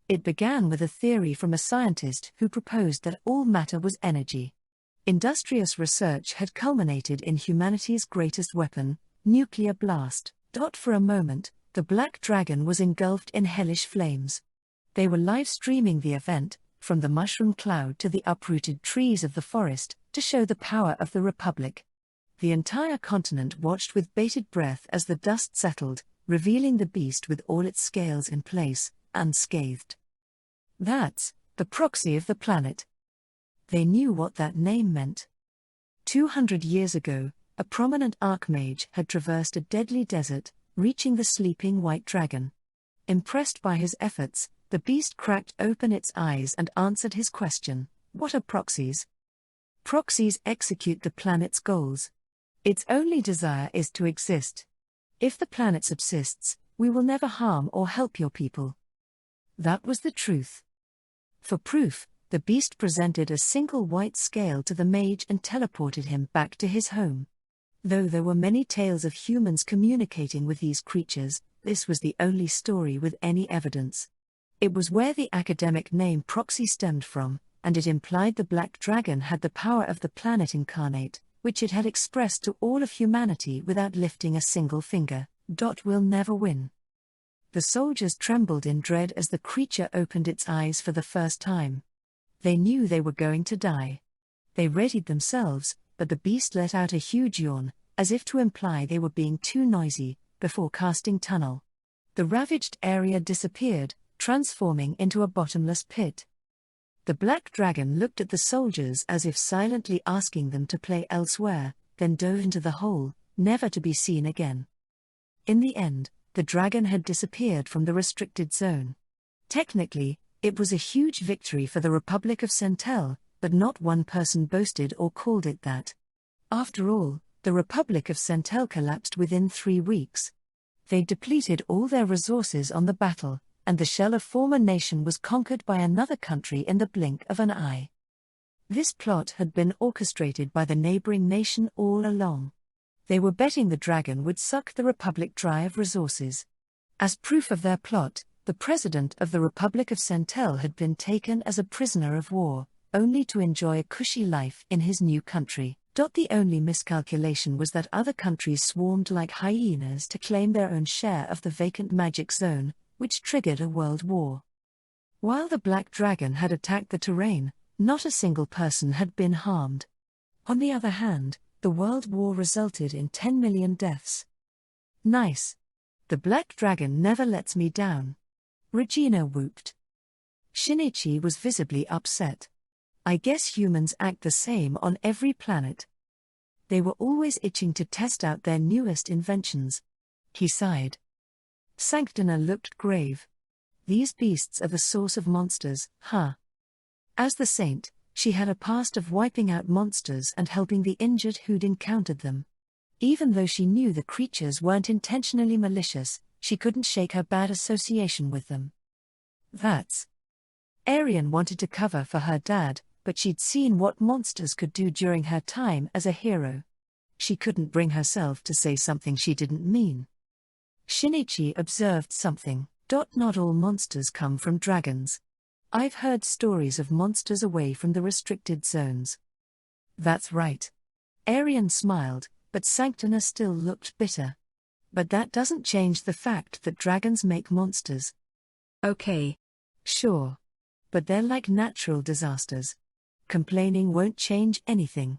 It began with a theory from a scientist who proposed that all matter was energy. Industrious research had culminated in humanity's greatest weapon, nuclear blast. For a moment, the Black Dragon was engulfed in hellish flames. They were live-streaming the event, from the mushroom cloud to the uprooted trees of the forest, to show the power of the Republic. The entire continent watched with bated breath as the dust settled, revealing the beast with all its scales in place, unscathed. That's the proxy of the planet. They knew what that name meant. 200 years ago, a prominent archmage had traversed a deadly desert, reaching the sleeping white dragon. Impressed by his efforts, the beast cracked open its eyes and answered his question: "What are proxies?" Proxies execute the planet's goals. Its only desire is to exist. If the planet subsists, we will never harm or help your people. That was the truth. For proof, the beast presented a single white scale to the mage and teleported him back to his home. Though there were many tales of humans communicating with these creatures, this was the only story with any evidence. It was where the academic name proxy stemmed from, and it implied the black dragon had the power of the planet incarnate, which it had expressed to all of humanity without lifting a single finger. We'll never win. The soldiers trembled in dread as the creature opened its eyes for the first time. They knew they were going to die. They readied themselves, but the beast let out a huge yawn, as if to imply they were being too noisy, before casting tunnel. The ravaged area disappeared, transforming into a bottomless pit. The black dragon looked at the soldiers as if silently asking them to play elsewhere, then dove into the hole, never to be seen again. In the end, the dragon had disappeared from the restricted zone. Technically, it was a huge victory for the Republic of Centel, but not one person boasted or called it that. After all, the Republic of Centel collapsed within 3 weeks. They depleted all their resources on the battle, and the shell of former nation was conquered by another country in the blink of an eye. This plot had been orchestrated by the neighboring nation all along. They were betting the dragon would suck the Republic dry of resources. As proof of their plot, the president of the Republic of Centel had been taken as a prisoner of war, only to enjoy a cushy life in his new country. The only miscalculation was that other countries swarmed like hyenas to claim their own share of the vacant magic zone, which triggered a world war. While the Black Dragon had attacked the terrain, not a single person had been harmed. On the other hand, the world war resulted in 10 million deaths. Nice. The Black Dragon never lets me down. Regina whooped. Shinichi was visibly upset. I guess humans act the same on every planet. They were always itching to test out their newest inventions. He sighed. Sanctina looked grave. These beasts are the source of monsters, huh? As the saint, she had a past of wiping out monsters and helping the injured who'd encountered them. Even though she knew the creatures weren't intentionally malicious, she couldn't shake her bad association with them. Arian wanted to cover for her dad, but she'd seen what monsters could do during her time as a hero. She couldn't bring herself to say something she didn't mean. Shinichi observed something. Not all monsters come from dragons. I've heard stories of monsters away from the restricted zones. That's right. Arian smiled, but Sanctina still looked bitter. But that doesn't change the fact that dragons make monsters. Okay. Sure. But they're like natural disasters. Complaining won't change anything.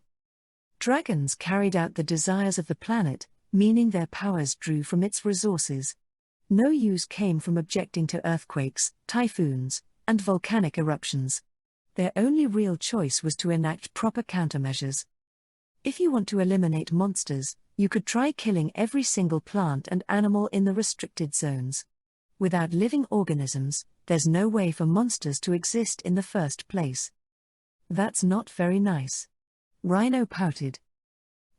Dragons carried out the desires of the planet, meaning their powers drew from its resources. No use came from objecting to earthquakes, typhoons, and volcanic eruptions. Their only real choice was to enact proper countermeasures. If you want to eliminate monsters, you could try killing every single plant and animal in the restricted zones. Without living organisms, there's no way for monsters to exist in the first place. That's not very nice. Rhino pouted.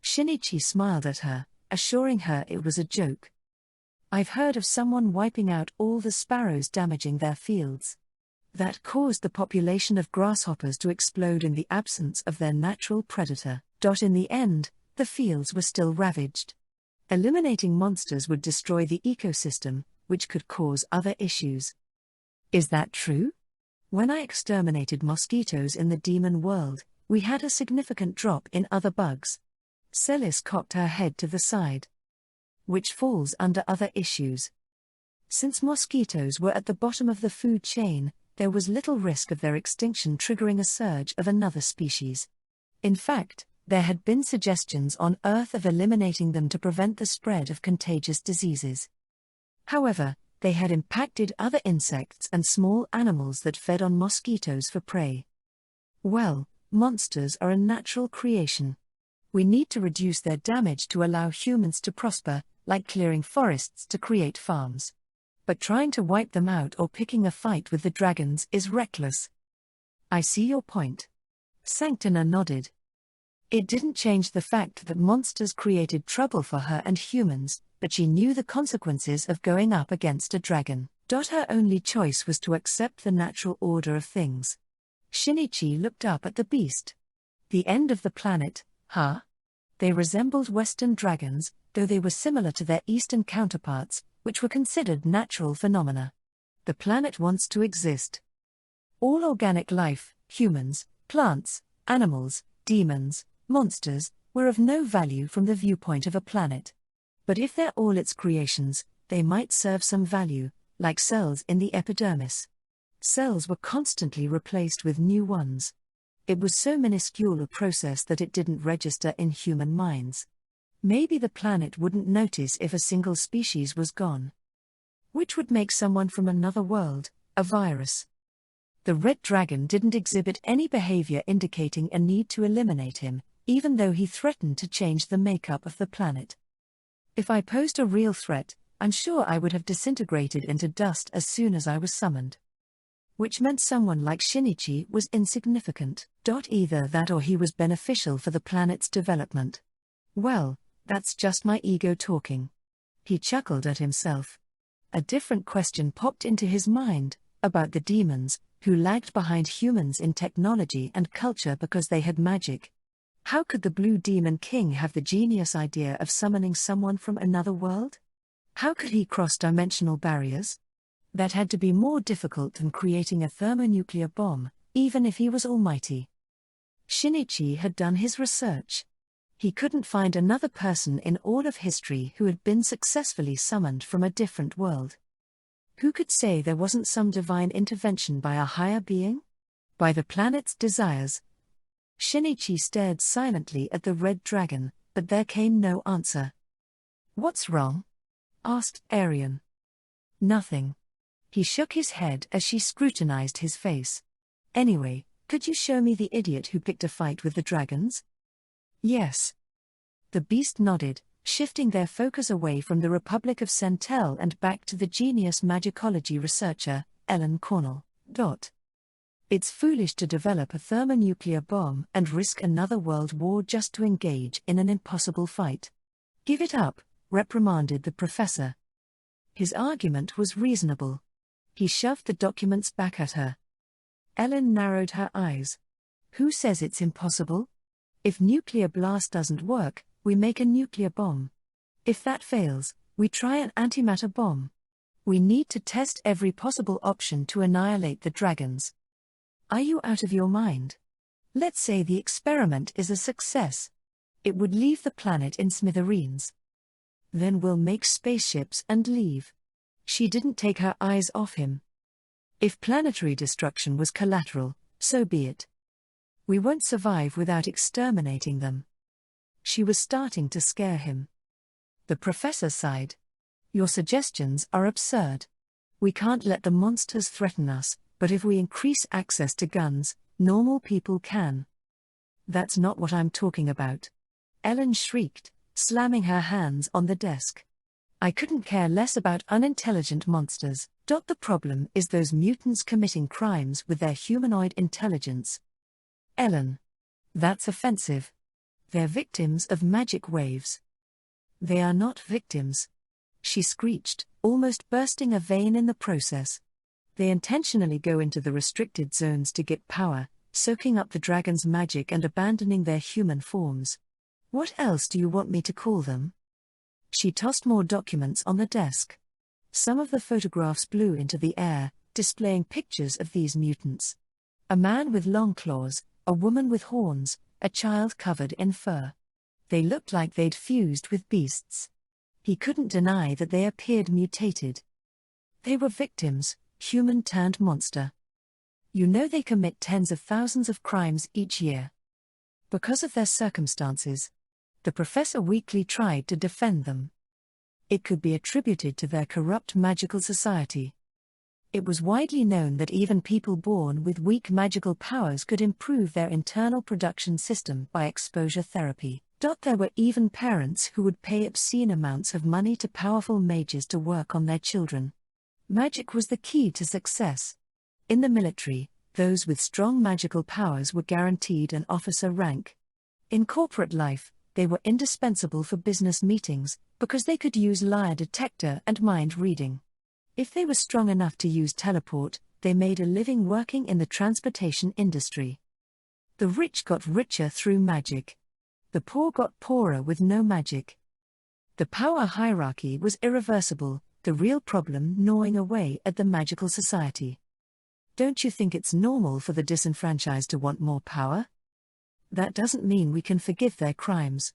Shinichi smiled at her, assuring her it was a joke. I've heard of someone wiping out all the sparrows, damaging their fields. That caused the population of grasshoppers to explode in the absence of their natural predator. In the end, the fields were still ravaged. Eliminating monsters would destroy the ecosystem, which could cause other issues. Is that true? When I exterminated mosquitoes in the demon world, we had a significant drop in other bugs. Celis cocked her head to the side. Which falls under other issues. Since mosquitoes were at the bottom of the food chain, there was little risk of their extinction triggering a surge of another species. In fact, there had been suggestions on Earth of eliminating them to prevent the spread of contagious diseases. However, they had impacted other insects and small animals that fed on mosquitoes for prey. Well, monsters are a natural creation. We need to reduce their damage to allow humans to prosper, like clearing forests to create farms. But trying to wipe them out or picking a fight with the dragons is reckless. I see your point. Sanctina nodded. It didn't change the fact that monsters created trouble for her and humans, but she knew the consequences of going up against a dragon. Her only choice was to accept the natural order of things. Shinichi looked up at the beast. The end of the planet, huh? They resembled Western dragons, though they were similar to their Eastern counterparts, which were considered natural phenomena. The planet wants to exist. All organic life, humans, plants, animals, demons, monsters, were of no value from the viewpoint of a planet. But if they're all its creations, they might serve some value, like cells in the epidermis. Cells were constantly replaced with new ones. It was so minuscule a process that it didn't register in human minds. Maybe the planet wouldn't notice if a single species was gone. Which would make someone from another world, a virus. The red dragon didn't exhibit any behavior indicating a need to eliminate him, even though he threatened to change the makeup of the planet. If I posed a real threat, I'm sure I would have disintegrated into dust as soon as I was summoned. Which meant someone like Shinichi was insignificant. Either that or he was beneficial for the planet's development. Well, that's just my ego talking. He chuckled at himself. A different question popped into his mind, about the demons, who lagged behind humans in technology and culture because they had magic. How could the Blue Demon King have the genius idea of summoning someone from another world? How could he cross dimensional barriers? That had to be more difficult than creating a thermonuclear bomb, even if he was almighty. Shinichi had done his research. He couldn't find another person in all of history who had been successfully summoned from a different world. Who could say there wasn't some divine intervention by a higher being? By the planet's desires? Shinichi stared silently at the red dragon, but there came no answer. "What's wrong?" asked Arian. "Nothing." He shook his head as she scrutinized his face. "Anyway, could you show me the idiot who picked a fight with the dragons?" "Yes." The beast nodded, shifting their focus away from the Republic of Centel and back to the genius magicology researcher, Ellen Cornell. It's foolish to develop a thermonuclear bomb and risk another world war just to engage in an impossible fight. "Give it up," reprimanded the professor. His argument was reasonable. He shoved the documents back at her. Ellen narrowed her eyes. "Who says it's impossible? If nuclear blast doesn't work, we make a nuclear bomb. If that fails, we try an antimatter bomb. We need to test every possible option to annihilate the dragons. Are you out of your mind? Let's say the experiment is a success. It would leave the planet in smithereens. Then we'll make spaceships and leave." She didn't take her eyes off him. If planetary destruction was collateral, so be it. We won't survive without exterminating them. She was starting to scare him. The professor sighed. "Your suggestions are absurd. We can't let the monsters threaten us, but if we increase access to guns, normal people can." "That's not what I'm talking about," Ellen shrieked, slamming her hands on the desk. "I couldn't care less about unintelligent monsters. The problem is those mutants committing crimes with their humanoid intelligence." "Ellen. That's offensive. They're victims of magic waves." "They are not victims," she screeched, almost bursting a vein in the process. "They intentionally go into the restricted zones to get power, soaking up the dragon's magic and abandoning their human forms. What else do you want me to call them?" She tossed more documents on the desk. Some of the photographs blew into the air, displaying pictures of these mutants. A man with long claws, a woman with horns, a child covered in fur. They looked like they'd fused with beasts. He couldn't deny that they appeared mutated. They were victims, human turned monster. You know they commit tens of thousands of crimes each year. Because of their circumstances. The professor weakly tried to defend them. It could be attributed to their corrupt magical society. It was widely known that even people born with weak magical powers could improve their internal production system by exposure therapy. There were even parents who would pay obscene amounts of money to powerful mages to work on their children. Magic was the key to success. In the military, those with strong magical powers were guaranteed an officer rank. In corporate life, they were indispensable for business meetings, because they could use lie detector and mind reading. If they were strong enough to use teleport, they made a living working in the transportation industry. The rich got richer through magic. The poor got poorer with no magic. The power hierarchy was irreversible, the real problem gnawing away at the magical society. Don't you think it's normal for the disenfranchised to want more power? That doesn't mean we can forgive their crimes,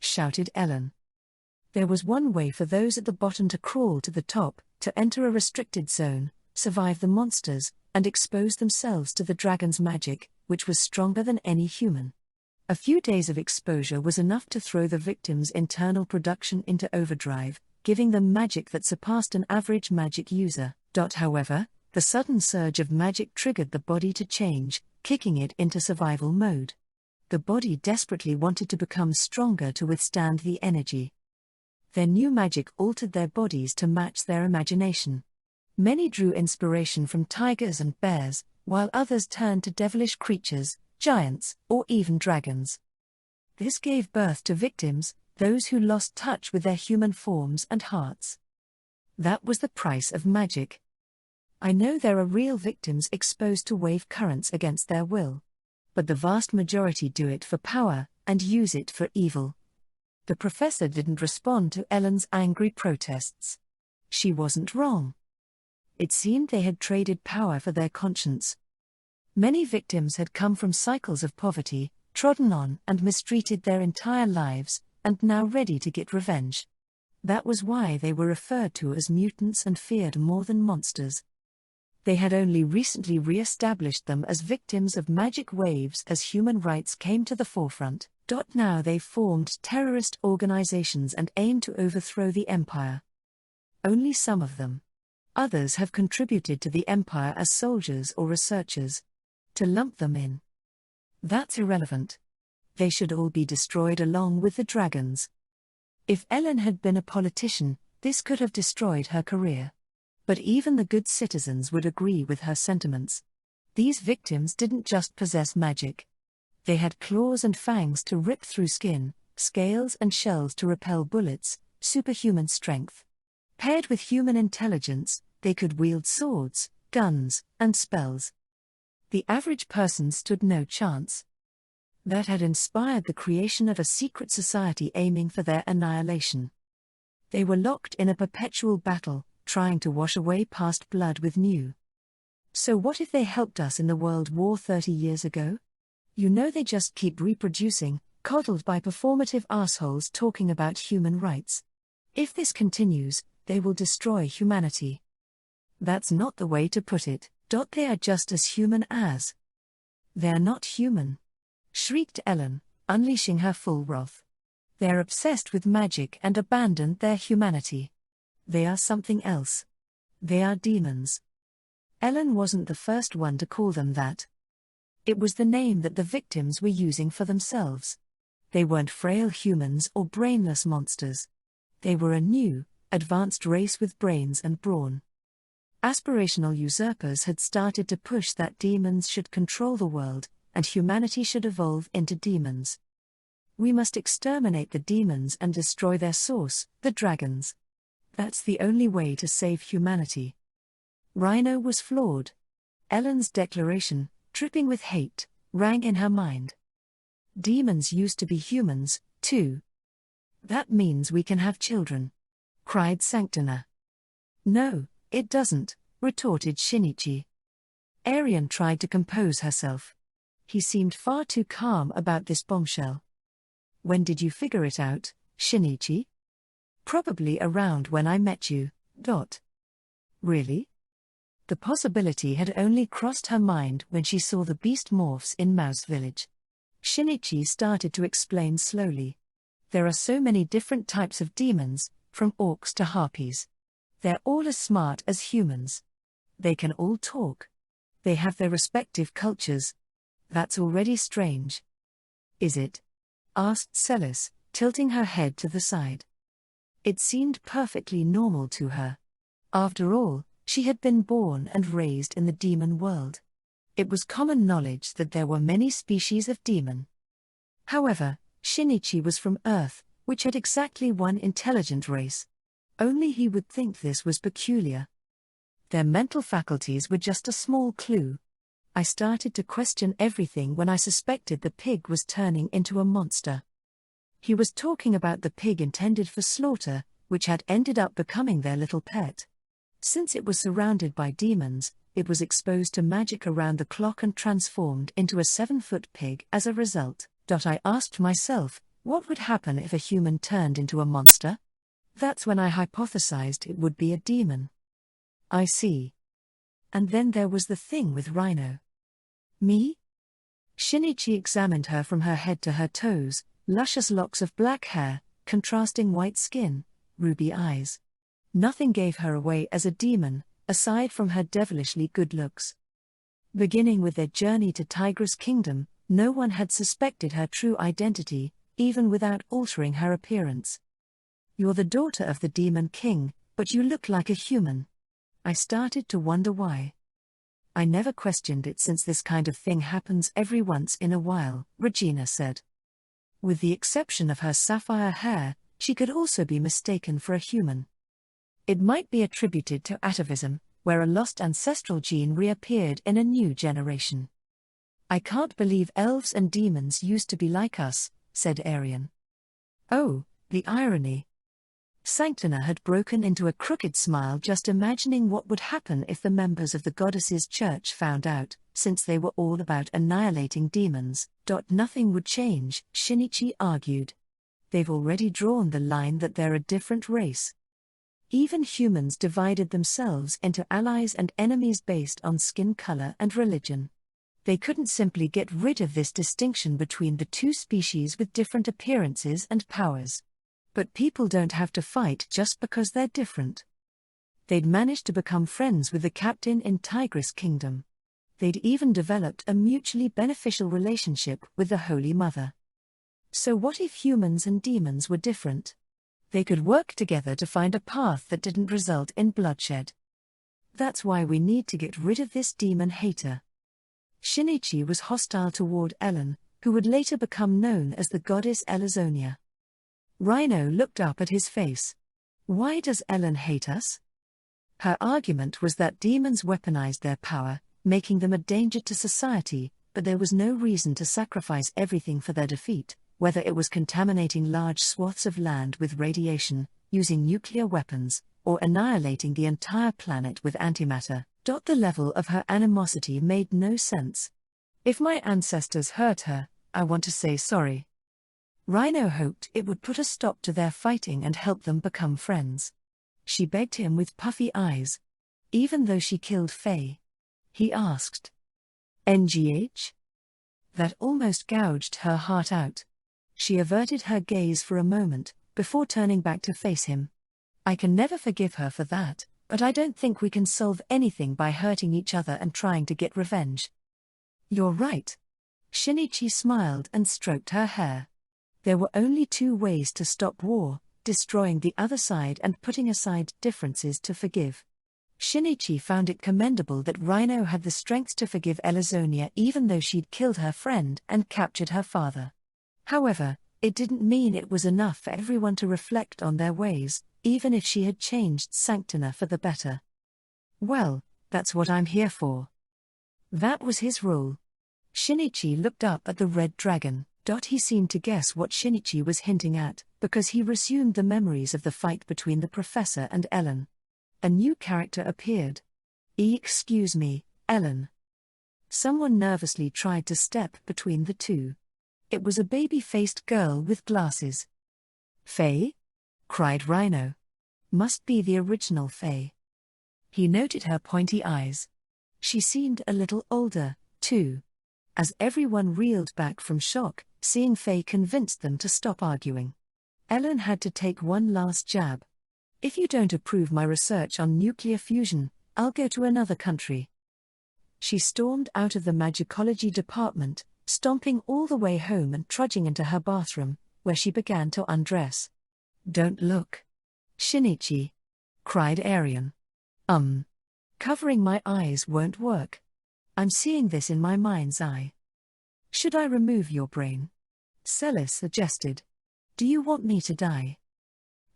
shouted Ellen. There was one way for those at the bottom to crawl to the top, to enter a restricted zone, survive the monsters, and expose themselves to the dragon's magic, which was stronger than any human. A few days of exposure was enough to throw the victim's internal production into overdrive, giving them magic that surpassed an average magic user. However, the sudden surge of magic triggered the body to change, kicking it into survival mode. The body desperately wanted to become stronger to withstand the energy. Their new magic altered their bodies to match their imagination. Many drew inspiration from tigers and bears, while others turned to devilish creatures, giants, or even dragons. This gave birth to victims, those who lost touch with their human forms and hearts. That was the price of magic. I know there are real victims exposed to wave currents against their will. But the vast majority do it for power, and use it for evil. The professor didn't respond to Ellen's angry protests. She wasn't wrong. It seemed they had traded power for their conscience. Many victims had come from cycles of poverty, trodden on and mistreated their entire lives, and now ready to get revenge. That was why they were referred to as mutants and feared more than monsters. They had only recently re-established them as victims of magic waves as human rights came to the forefront. Now they formed terrorist organizations and aim to overthrow the empire. Only some of them. Others have contributed to the empire as soldiers or researchers. To lump them in, that's irrelevant. They should all be destroyed along with the dragons. If Ellen had been a politician, this could have destroyed her career. But even the good citizens would agree with her sentiments. These victims didn't just possess magic. They had claws and fangs to rip through skin, scales and shells to repel bullets, superhuman strength. Paired with human intelligence, they could wield swords, guns, and spells. The average person stood no chance. That had inspired the creation of a secret society aiming for their annihilation. They were locked in a perpetual battle, trying to wash away past blood with new. So what if they helped us in the World War 30 years ago? You know they just keep reproducing, coddled by performative assholes talking about human rights. If this continues, they will destroy humanity. That's not the way to put it. They are just as human as. They're not human, shrieked Ellen, unleashing her full wrath. They're obsessed with magic and abandoned their humanity. They are something else. They are demons. Ellen wasn't the first one to call them that. It was the name that the victims were using for themselves. They weren't frail humans or brainless monsters. They were a new, advanced race with brains and brawn. Aspirational usurpers had started to push that demons should control the world, and humanity should evolve into demons. We must exterminate the demons and destroy their source, the dragons. That's the only way to save humanity. Rhino was flawed. Ellen's declaration, dripping with hate, rang in her mind. Demons used to be humans, too. That means we can have children, cried Sanctina. No, it doesn't, retorted Shinichi. Arian tried to compose herself. He seemed far too calm about this bombshell. When did you figure it out, Shinichi? Probably around when I met you. Really? The possibility had only crossed her mind when she saw the beast morphs in Mouse Village. Shinichi started to explain slowly. There are so many different types of demons, from orcs to harpies. They're all as smart as humans. They can all talk. They have their respective cultures. That's already strange. Is it? Asked Celis, tilting her head to the side. It seemed perfectly normal to her. After all, she had been born and raised in the demon world. It was common knowledge that there were many species of demon. However, Shinichi was from Earth, which had exactly one intelligent race. Only he would think this was peculiar. Their mental faculties were just a small clue. I started to question everything when I suspected the pig was turning into a monster. He was talking about the pig intended for slaughter, which had ended up becoming their little pet. Since it was surrounded by demons, it was exposed to magic around the clock and transformed into a 7-foot pig as a result. I asked myself, what would happen if a human turned into a monster? That's when I hypothesized it would be a demon. I see. And then there was the thing with Rhino. Me? Shinichi examined her from her head to her toes, luscious locks of black hair, contrasting white skin, ruby eyes. Nothing gave her away as a demon, aside from her devilishly good looks. Beginning with their journey to Tigress Kingdom, no one had suspected her true identity, even without altering her appearance. You're the daughter of the Demon King, but you look like a human. I started to wonder why. I never questioned it since this kind of thing happens every once in a while, Regina said. With the exception of her sapphire hair, she could also be mistaken for a human. It might be attributed to atavism, where a lost ancestral gene reappeared in a new generation. I can't believe elves and demons used to be like us, said Arian. Oh, the irony. Sanctina had broken into a crooked smile just imagining what would happen if the members of the goddess's church found out, since they were all about annihilating demons. Nothing would change, Shinichi argued. They've already drawn the line that they're a different race. Even humans divided themselves into allies and enemies based on skin color and religion. They couldn't simply get rid of this distinction between the two species with different appearances and powers. But people don't have to fight just because they're different. They'd managed to become friends with the captain in Tigress Kingdom. They'd even developed a mutually beneficial relationship with the Holy Mother. So what if humans and demons were different? They could work together to find a path that didn't result in bloodshed. That's why we need to get rid of this demon hater. Shinichi was hostile toward Ellen, who would later become known as the goddess Elazonia. Rhino looked up at his face. Why does Ellen hate us? Her argument was that demons weaponized their power, making them a danger to society, but there was no reason to sacrifice everything for their defeat, whether it was contaminating large swaths of land with radiation, using nuclear weapons, or annihilating the entire planet with antimatter. The level of her animosity made no sense. If my ancestors hurt her, I want to say sorry. Rhino hoped it would put a stop to their fighting and help them become friends. She begged him with puffy eyes. Even though she killed Faye? He asked. NGH? That almost gouged her heart out. She averted her gaze for a moment, before turning back to face him. I can never forgive her for that, but I don't think we can solve anything by hurting each other and trying to get revenge. You're right. Shinichi smiled and stroked her hair. There were only two ways to stop war: destroying the other side and putting aside differences to forgive. Shinichi found it commendable that Rhino had the strength to forgive Elazonia even though she'd killed her friend and captured her father. However, it didn't mean it was enough for everyone to reflect on their ways, even if she had changed Sanctina for the better. Well, that's what I'm here for. That was his rule. Shinichi looked up at the red dragon. He seemed to guess what Shinichi was hinting at, because he resumed the memories of the fight between the professor and Ellen. A new character appeared. Excuse me, Ellen. Someone nervously tried to step between the two. It was a baby-faced girl with glasses. Faye? Cried Rhino. Must be the original Faye. He noted her pointy eyes. She seemed a little older, too. As everyone reeled back from shock, seeing Faye convinced them to stop arguing. Ellen had to take one last jab. If you don't approve my research on nuclear fusion, I'll go to another country. She stormed out of the magicology department, stomping all the way home and trudging into her bathroom, where she began to undress. "Don't look, Shinichi," cried Arian. Covering my eyes won't work. I'm seeing this in my mind's eye." "Should I remove your brain?" Celis suggested. "Do you want me to die?"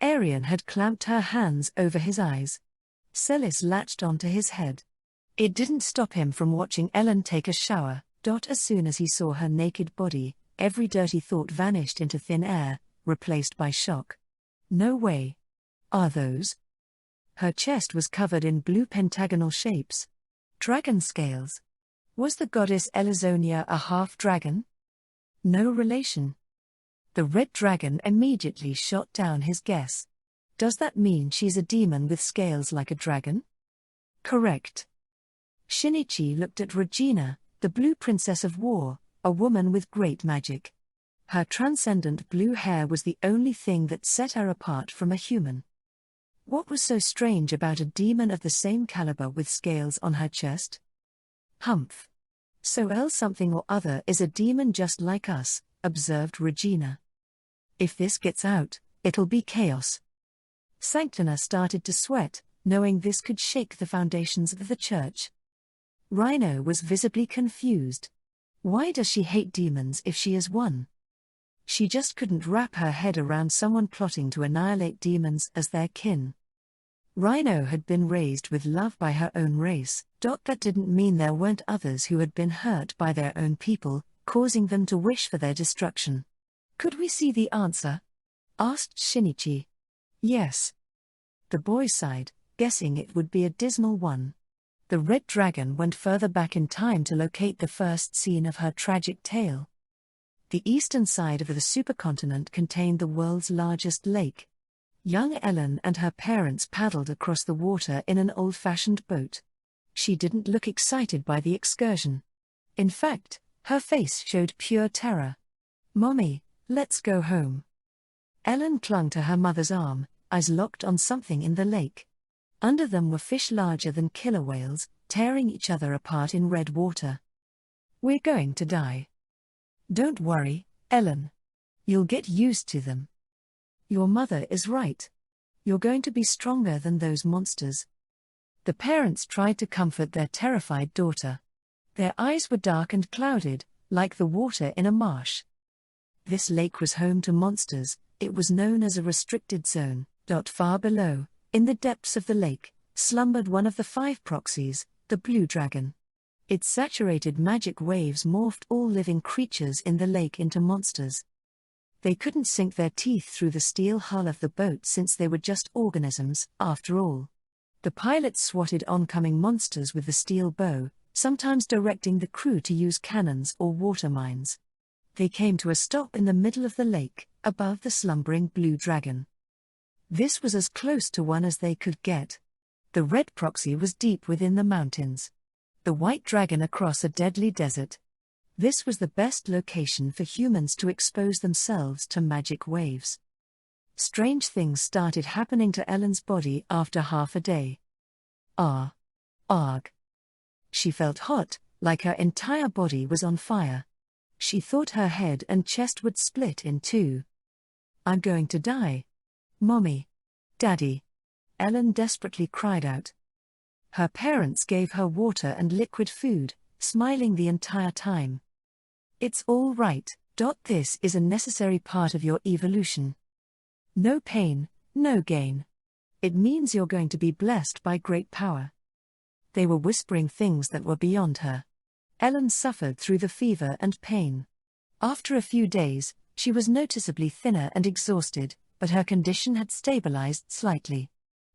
Arian had clamped her hands over his eyes. Celis latched onto his head. It didn't stop him from watching Ellen take a shower. As soon as he saw her naked body, every dirty thought vanished into thin air, replaced by shock. No way. Are those? Her chest was covered in blue pentagonal shapes. Dragon scales. Was the goddess Elizonia a half-dragon? No relation. The red dragon immediately shot down his guess. Does that mean she's a demon with scales like a dragon? Correct. Shinichi looked at Regina, the blue princess of war, a woman with great magic. Her transcendent blue hair was the only thing that set her apart from a human. What was so strange about a demon of the same caliber with scales on her chest? Humph. So El something or other is a demon just like us, observed Regina. If this gets out, it'll be chaos. Sanctina started to sweat, knowing this could shake the foundations of the church. Rhino was visibly confused. Why does she hate demons if she is one? She just couldn't wrap her head around someone plotting to annihilate demons as their kin. Rhino had been raised with love by her own race. That didn't mean there weren't others who had been hurt by their own people, causing them to wish for their destruction. Could we see the answer? Asked Shinichi. Yes. The boy sighed, guessing it would be a dismal one. The red dragon went further back in time to locate the first scene of her tragic tale. The eastern side of the supercontinent contained the world's largest lake. Young Ellen and her parents paddled across the water in an old-fashioned boat. She didn't look excited by the excursion. In fact, her face showed pure terror. "Mommy, let's go home." Ellen clung to her mother's arm, eyes locked on something in the lake. Under them were fish larger than killer whales, tearing each other apart in red water. "We're going to die." "Don't worry, Ellen. You'll get used to them." "Your mother is right. You're going to be stronger than those monsters." The parents tried to comfort their terrified daughter. Their eyes were dark and clouded, like the water in a marsh. This lake was home to monsters. It was known as a restricted zone. Far below, in the depths of the lake, slumbered one of the 5 proxies, the blue dragon. Its saturated magic waves morphed all living creatures in the lake into monsters. They couldn't sink their teeth through the steel hull of the boat since they were just organisms, after all. The pilots swatted oncoming monsters with the steel bow, sometimes directing the crew to use cannons or water mines. They came to a stop in the middle of the lake, above the slumbering blue dragon. This was as close to one as they could get. The red proxy was deep within the mountains. The white dragon across a deadly desert. This was the best location for humans to expose themselves to magic waves. Strange things started happening to Ellen's body after half a day. Arg. She felt hot, like her entire body was on fire. She thought her head and chest would split in two. "I'm going to die. Mommy. Daddy." Ellen desperately cried out. Her parents gave her water and liquid food, smiling the entire time. "It's all right. This is a necessary part of your evolution. No pain, no gain. It means you're going to be blessed by great power." They were whispering things that were beyond her. Ellen suffered through the fever and pain. After a few days, she was noticeably thinner and exhausted, but her condition had stabilized slightly.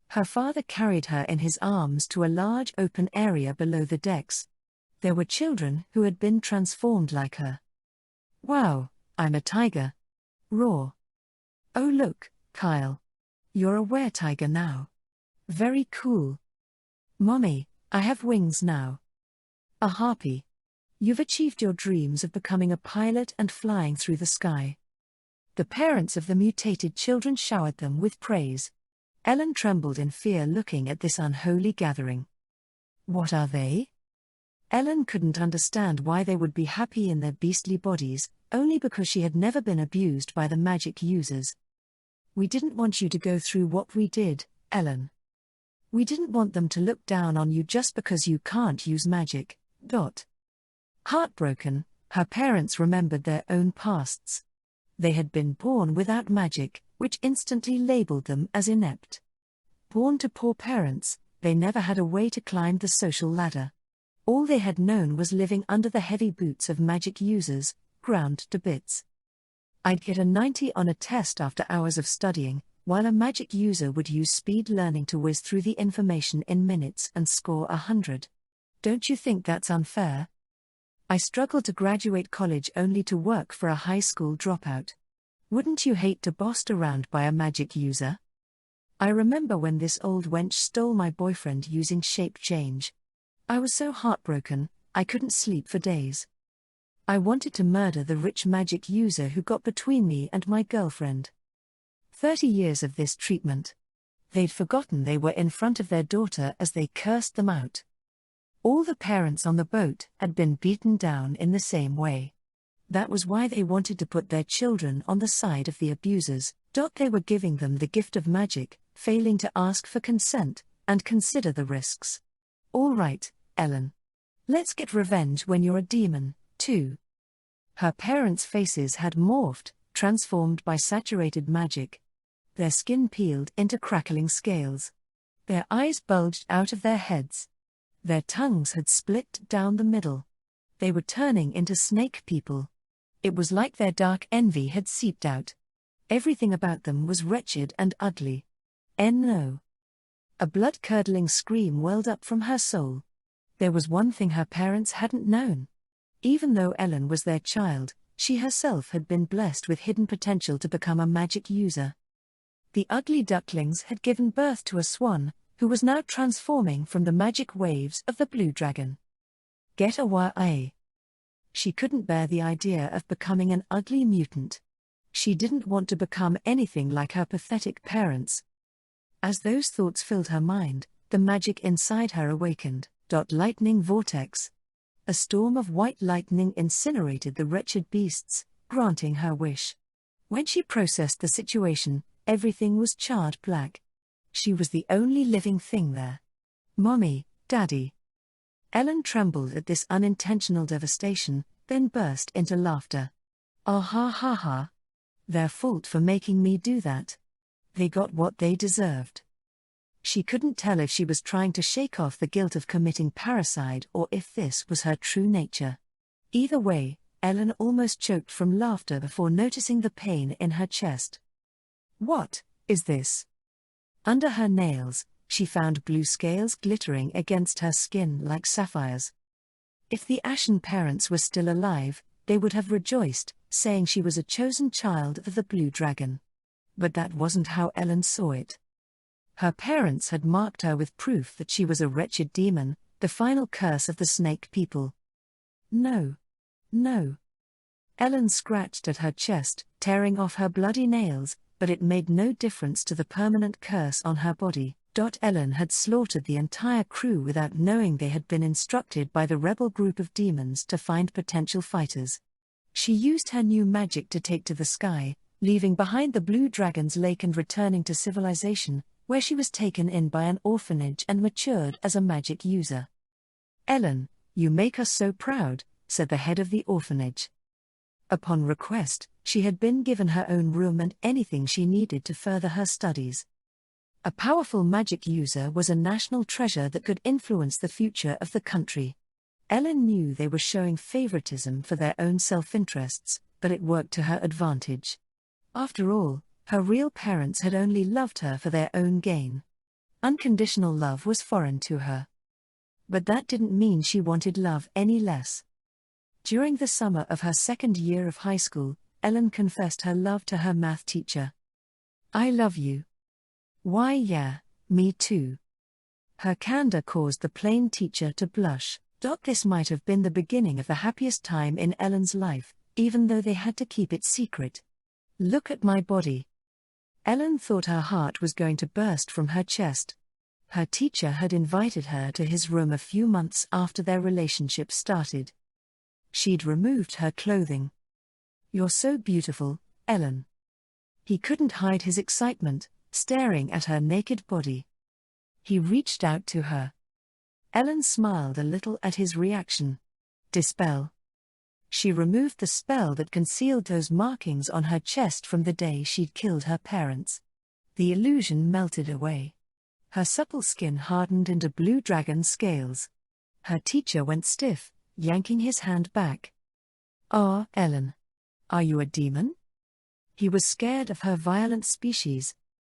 Her father carried her in his arms to a large open area below the decks. There were children who had been transformed like her. "Wow, I'm a tiger." Roar. "Oh look, Kyle. You're a were-tiger now. Very cool." "Mommy, I have wings now." "A harpy. You've achieved your dreams of becoming a pilot and flying through the sky." The parents of the mutated children showered them with praise. Ellen trembled in fear looking at this unholy gathering. What are they? Ellen couldn't understand why they would be happy in their beastly bodies, only because she had never been abused by the magic users. We didn't want you to go through what we did, Ellen. We didn't want them to look down on you just because you can't use magic. Heartbroken, her parents remembered their own pasts. They had been born without magic, which instantly labeled them as inept. Born to poor parents, they never had a way to climb the social ladder. All they had known was living under the heavy boots of magic users, ground to bits. I'd get a 90 on a test after hours of studying, while a magic user would use speed learning to whiz through the information in minutes and score 100. Don't you think that's unfair? I struggled to graduate college only to work for a high school dropout. Wouldn't you hate to be bossed around by a magic user? I remember when this old wench stole my boyfriend using shape change. I was so heartbroken, I couldn't sleep for days. I wanted to murder the rich magic user who got between me and my girlfriend. 30 years of this treatment. They'd forgotten they were in front of their daughter as they cursed them out. All the parents on the boat had been beaten down in the same way. That was why they wanted to put their children on the side of the abusers. They were giving them the gift of magic, failing to ask for consent, and consider the risks. All right, Ellen. Let's get revenge when you're a demon, too. Her parents' faces had morphed, transformed by saturated magic. Their skin peeled into crackling scales. Their eyes bulged out of their heads. Their tongues had split down the middle. They were turning into snake people. It was like their dark envy had seeped out. Everything about them was wretched and ugly. No. A blood-curdling scream welled up from her soul. There was one thing her parents hadn't known. Even though Ellen was their child, she herself had been blessed with hidden potential to become a magic user. The ugly ducklings had given birth to a swan, who was now transforming from the magic waves of the blue dragon. Get away. She couldn't bear the idea of becoming an ugly mutant. She didn't want to become anything like her pathetic parents. As those thoughts filled her mind, the magic inside her awakened. Lightning vortex. A storm of white lightning incinerated the wretched beasts, granting her wish. When she processed the situation, everything was charred black. She was the only living thing there. Mommy, Daddy. Ellen trembled at this unintentional devastation, then burst into laughter. Ah ha ha ha. Their fault for making me do that. They got what they deserved. She couldn't tell if she was trying to shake off the guilt of committing parricide or if this was her true nature. Either way, Ellen almost choked from laughter before noticing the pain in her chest. What is this? Under her nails, she found blue scales glittering against her skin like sapphires. If the Ashen parents were still alive, they would have rejoiced, saying she was a chosen child of the blue dragon. But that wasn't how Ellen saw it. Her parents had marked her with proof that she was a wretched demon, the final curse of the snake people. No. Ellen scratched at her chest, tearing off her bloody nails, but it made no difference to the permanent curse on her body. Ellen had slaughtered the entire crew without knowing they had been instructed by the rebel group of demons to find potential fighters. She used her new magic to take to the sky, leaving behind the Blue Dragon's Lake and returning to civilization, where she was taken in by an orphanage and matured as a magic user. Ellen, you make us so proud, said the head of the orphanage. Upon request, she had been given her own room and anything she needed to further her studies. A powerful magic user was a national treasure that could influence the future of the country. Ellen knew they were showing favoritism for their own self-interests, but it worked to her advantage. After all, her real parents had only loved her for their own gain. Unconditional love was foreign to her. But that didn't mean she wanted love any less. During the summer of her second year of high school, Ellen confessed her love to her math teacher. I love you. Why yeah, me too. Her candor caused the plain teacher to blush. This might have been the beginning of the happiest time in Ellen's life, even though they had to keep it secret. Look at my body. Ellen thought her heart was going to burst from her chest. Her teacher had invited her to his room a few months after their relationship started. She'd removed her clothing. "You're so beautiful, Ellen." He couldn't hide his excitement, staring at her naked body. He reached out to her. Ellen smiled a little at his reaction. "Dispel." She removed the spell that concealed those markings on her chest from the day she'd killed her parents. The illusion melted away. Her supple skin hardened into blue dragon scales. Her teacher went stiff, yanking his hand back. "Ah, Ellen. Are you a demon?" He was scared of her violent species.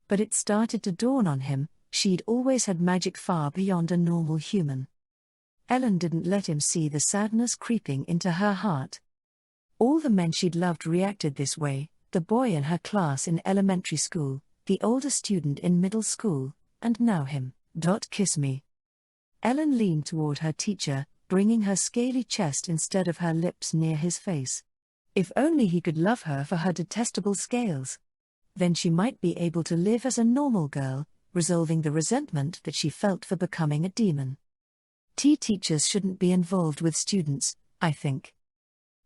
But it started to dawn on him, she'd always had magic far beyond a normal human. Ellen didn't let him see the sadness creeping into her heart. All the men she'd loved reacted this way, the boy in her class in elementary school, the older student in middle school, and now him. "Kiss me." Ellen leaned toward her teacher, bringing her scaly chest instead of her lips near his face. If only he could love her for her detestable scales. Then she might be able to live as a normal girl, resolving the resentment that she felt for becoming a demon. Teachers shouldn't be involved with students, I think.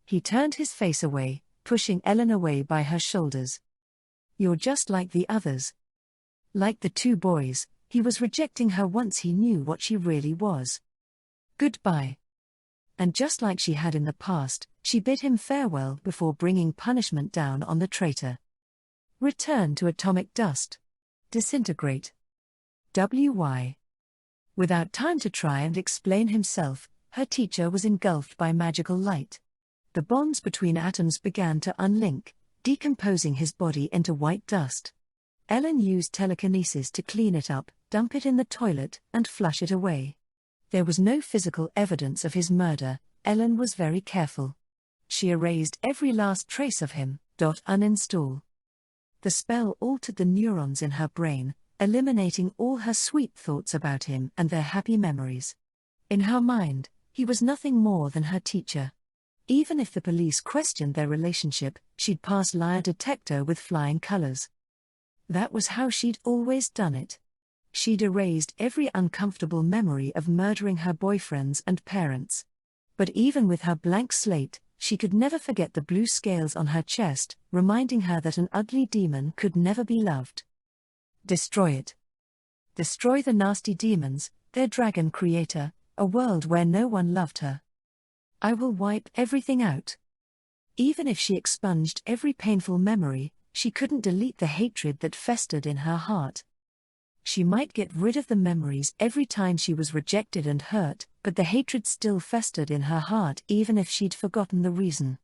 He turned his face away, pushing Ellen away by her shoulders. "You're just like the others." Like the two boys, he was rejecting her once he knew what she really was. "Goodbye." And just like she had in the past, she bid him farewell before bringing punishment down on the traitor. Return to atomic dust. Disintegrate. WY. Without time to try and explain himself, her teacher was engulfed by magical light. The bonds between atoms began to unlink, decomposing his into white dust. Ellen used telekinesis to clean it up, dump it in the toilet, and flush it away. There was no physical evidence of his murder. Ellen was very careful. She erased every last trace of him. Uninstall. The spell altered the neurons in her brain, eliminating all her sweet thoughts about him and their happy memories. In her mind, he was nothing more than her teacher. Even if the police questioned their relationship, she'd pass lie detector with flying colors. That was how she'd always done it. She'd erased every uncomfortable memory of murdering her boyfriends and parents. But even with her blank slate, she could never forget the blue scales on her chest, reminding her that an ugly demon could never be loved. Destroy it. Destroy the nasty demons, their dragon creator, a world where no one loved her. I will wipe everything out. Even if she expunged every painful memory, she couldn't delete the hatred that festered in her heart. She might get rid of the memories every time she was rejected and hurt, but the hatred still festered in her heart even if she'd forgotten the reason.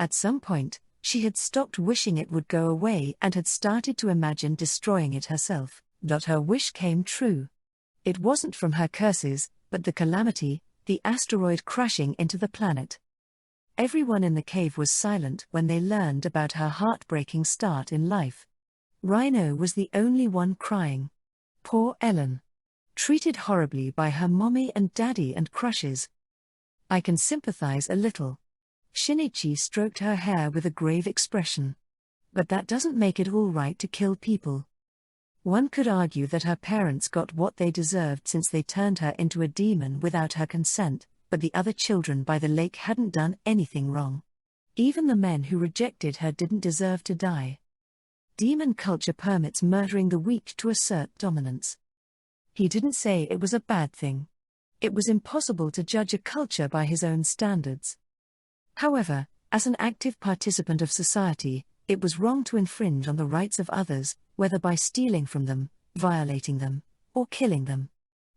At some point, she had stopped wishing it would go away and had started to imagine destroying it herself. Her wish came true. It wasn't from her curses, but the calamity, the asteroid crashing into the planet. Everyone in the cave was silent when they learned about her heartbreaking start in life. Rhino was the only one crying. Poor Ellen. Treated horribly by her mommy and daddy and crushes. I can sympathize a little. Shinichi stroked her hair with a grave expression. But that doesn't make it all right to kill people. One could argue that her parents got what they deserved since they turned her into a demon without her consent, but the other children by the lake hadn't done anything wrong. Even the men who rejected her didn't deserve to die. Demon culture permits murdering the weak to assert dominance. He didn't say it was a bad thing. It was impossible to judge a culture by his own standards. However, as an active participant of society, it was wrong to infringe on the rights of others, whether by stealing from them, violating them, or killing them.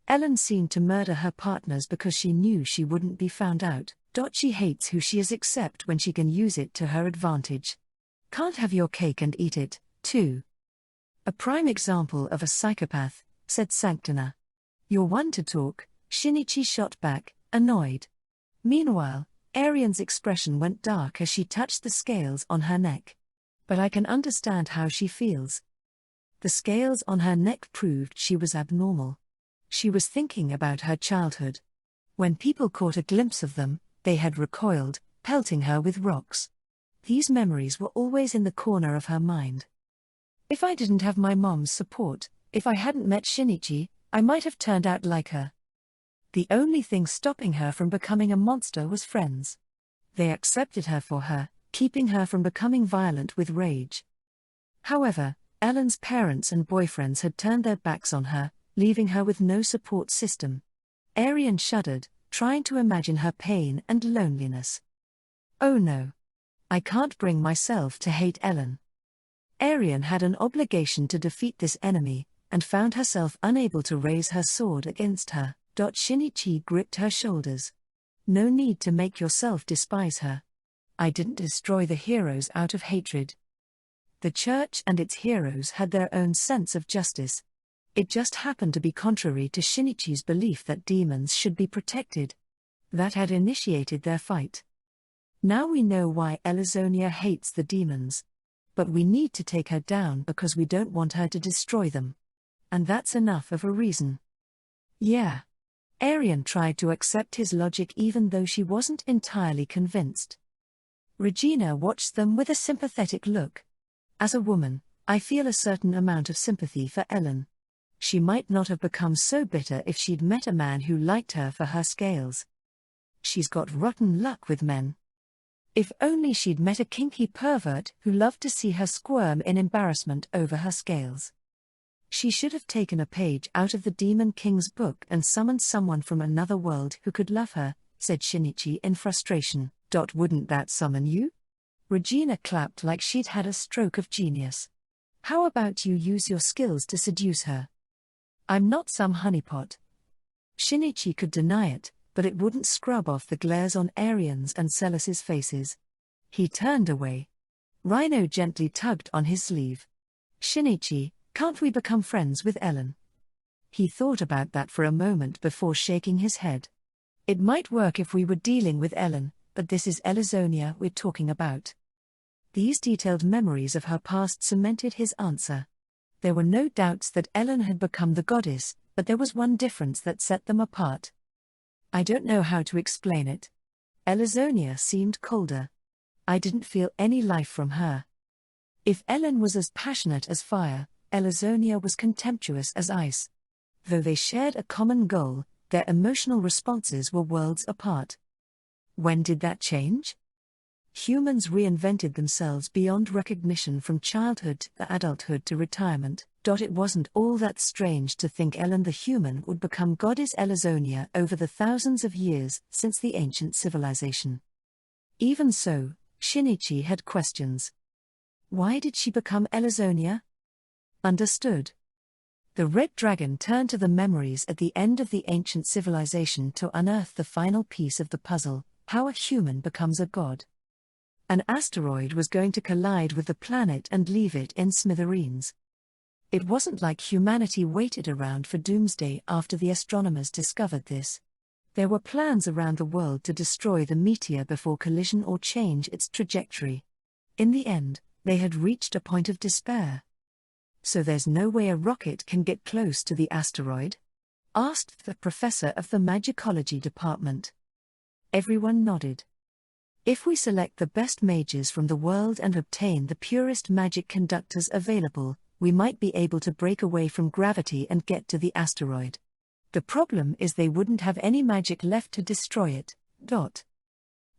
Ellen seemed to murder her partners because she knew she wouldn't be found out. She hates who she is except when she can use it to her advantage. Can't have your cake and eat it, too. A prime example of a psychopath, said Sanctina. You're one to talk, Shinichi shot back, annoyed. Meanwhile, Arian's expression went dark as she touched the scales on her neck. But I can understand how she feels. The scales on her neck proved she was abnormal. She was thinking about her childhood. When people caught a glimpse of them, they had recoiled, pelting her with rocks. These memories were always in the corner of her mind. If I didn't have my mom's support, if I hadn't met Shinichi, I might have turned out like her. The only thing stopping her from becoming a monster was friends. They accepted her for her, keeping her from becoming violent with rage. However, Ellen's parents and boyfriends had turned their backs on her, leaving her with no support system. Arian shuddered, trying to imagine her pain and loneliness. Oh no. I can't bring myself to hate Ellen. Arian had an obligation to defeat this enemy, and found herself unable to raise her sword against her. Shinichi gripped her shoulders. No need to make yourself despise her. I didn't destroy the heroes out of hatred. The church and its heroes had their own sense of justice. It just happened to be contrary to Shinichi's belief that demons should be protected. That had initiated their fight. Now we know why Elizonia hates the demons. But we need to take her down because we don't want her to destroy them. And that's enough of a reason. Yeah. Arian tried to accept his logic even though she wasn't entirely convinced. Regina watched them with a sympathetic look. As a woman, I feel a certain amount of sympathy for Ellen. She might not have become so bitter if she'd met a man who liked her for her scales. She's got rotten luck with men. If only she'd met a kinky pervert who loved to see her squirm in embarrassment over her scales. She should have taken a page out of the Demon King's book and summoned someone from another world who could love her, said Shinichi in frustration. Wouldn't that summon you? Regina clapped like she'd had a stroke of genius. How about you use your skills to seduce her? I'm not some honeypot. Shinichi could deny it, but it wouldn't scrub off the glares on Arian's and Celis's faces. He turned away. Rhino gently tugged on his sleeve. Shinichi, can't we become friends with Ellen? He thought about that for a moment before shaking his head. It might work if we were dealing with Ellen, but this is Elizonia we're talking about. These detailed memories of her past cemented his answer. There were no doubts that Ellen had become the goddess, but there was one difference that set them apart. I don't know how to explain it. Elizonia seemed colder. I didn't feel any life from her. If Ellen was as passionate as fire, Elizonia was contemptuous as ice. Though they shared a common goal, their emotional responses were worlds apart. When did that change? Humans reinvented themselves beyond recognition from childhood to adulthood to retirement. It wasn't all that strange to think Ellen the human would become goddess Elizonia over the thousands of years since the ancient civilization. Even so, Shinichi had questions. Why did she become Elizonia? Understood. The Red Dragon turned to the memories at the end of the ancient civilization to unearth the final piece of the puzzle, how a human becomes a god. An asteroid was going to collide with the planet and leave it in smithereens. It wasn't like humanity waited around for doomsday after the astronomers discovered this. There were plans around the world to destroy the meteor before collision or change its trajectory. In the end, they had reached a point of despair. So there's no way a rocket can get close to the asteroid? Asked the professor of the magicology department. Everyone nodded. If we select the best mages from the world and obtain the purest magic conductors available, we might be able to break away from gravity and get to the asteroid. The problem is they wouldn't have any magic left to destroy it.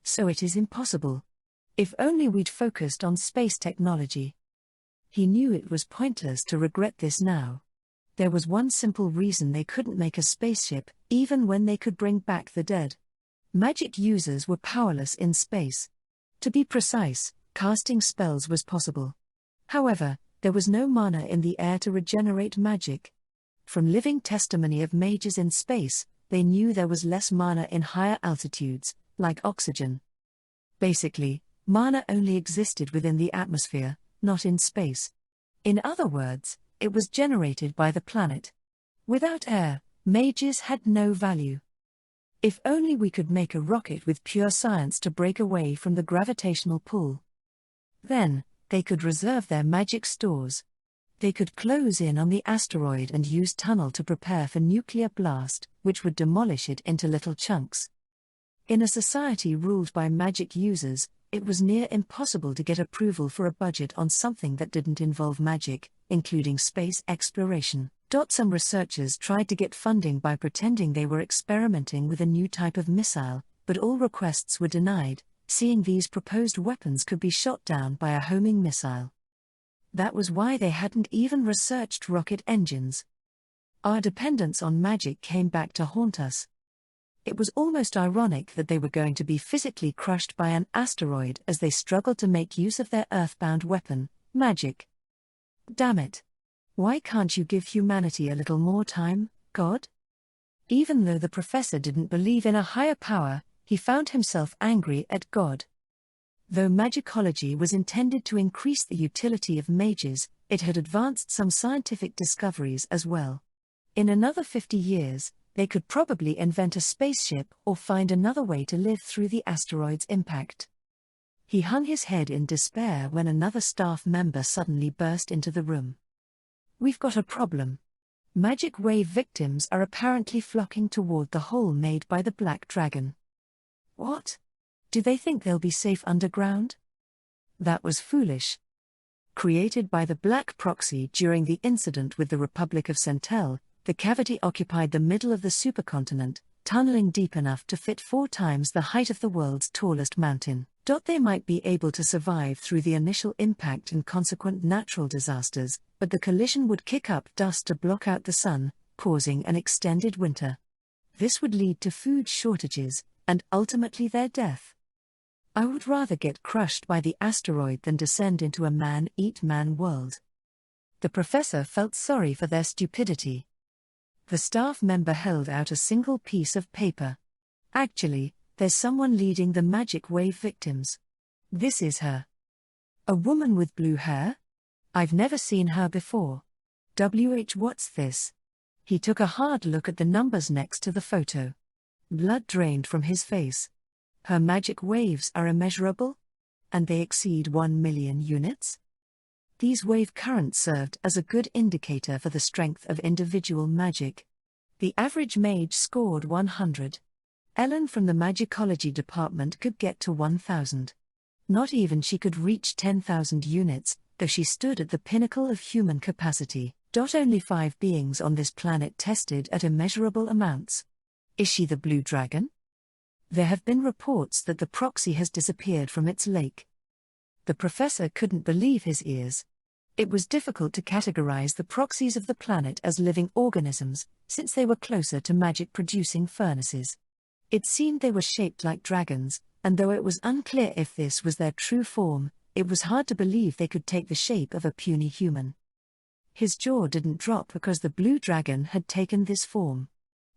So it is impossible. If only we'd focused on space technology. He knew it was pointless to regret this now. There was one simple reason they couldn't make a spaceship, even when they could bring back the dead. Magic users were powerless in space. To be precise, casting spells was possible. However, there was no mana in the air to regenerate magic. From living testimony of mages in space, they knew there was less mana in higher altitudes, like oxygen. Basically, mana only existed within the atmosphere, not in space. In other words, it was generated by the planet. Without air, mages had no value. If only we could make a rocket with pure science to break away from the gravitational pull. Then, they could reserve their magic stores. They could close in on the asteroid and use tunnel to prepare for nuclear blast, which would demolish it into little chunks. In a society ruled by magic users, It was near impossible to get approval for a budget on something that didn't involve magic, including space exploration. Some researchers tried to get funding by pretending they were experimenting with a new type of missile, but all requests were denied, seeing these proposed weapons could be shot down by a homing missile. That was why they hadn't even researched rocket engines. Our dependence on magic came back to haunt us. It was almost ironic that they were going to be physically crushed by an asteroid as they struggled to make use of their earthbound weapon, magic. Damn it. Why can't you give humanity a little more time, God? Even though the professor didn't believe in a higher power, he found himself angry at God. Though magicology was intended to increase the utility of mages, it had advanced some scientific discoveries as well. In another 50 years, they could probably invent a spaceship or find another way to live through the asteroid's impact. He hung his head in despair when another staff member suddenly burst into the room. We've got a problem. Magic wave victims are apparently flocking toward the hole made by the Black Dragon. What? Do they think they'll be safe underground? That was foolish. Created by the Black Proxy during the incident with the Republic of Centel, the cavity occupied the middle of the supercontinent, tunneling deep enough to fit 4 times the height of the world's tallest mountain. They might be able to survive through the initial impact and consequent natural disasters, but the collision would kick up dust to block out the sun, causing an extended winter. This would lead to food shortages, and ultimately their death. I would rather get crushed by the asteroid than descend into a man-eat-man world. The professor felt sorry for their stupidity. The staff member held out a single piece of paper. Actually, there's someone leading the magic wave victims. This is her. A woman with blue hair? I've never seen her before. What's this? He took a hard look at the numbers next to the photo. Blood drained from his face. Her magic waves are immeasurable? And they exceed 1 million units? These wave currents served as a good indicator for the strength of individual magic. The average mage scored 100. Ellen from the magicology department could get to 1,000. Not even she could reach 10,000 units, though she stood at the pinnacle of human capacity. Only 5 beings on this planet tested at immeasurable amounts. Is she the Blue Dragon? There have been reports that the proxy has disappeared from its lake. The professor couldn't believe his ears. It was difficult to categorize the proxies of the planet as living organisms, since they were closer to magic-producing furnaces. It seemed they were shaped like dragons, and though it was unclear if this was their true form, it was hard to believe they could take the shape of a puny human. His jaw didn't drop because the Blue Dragon had taken this form.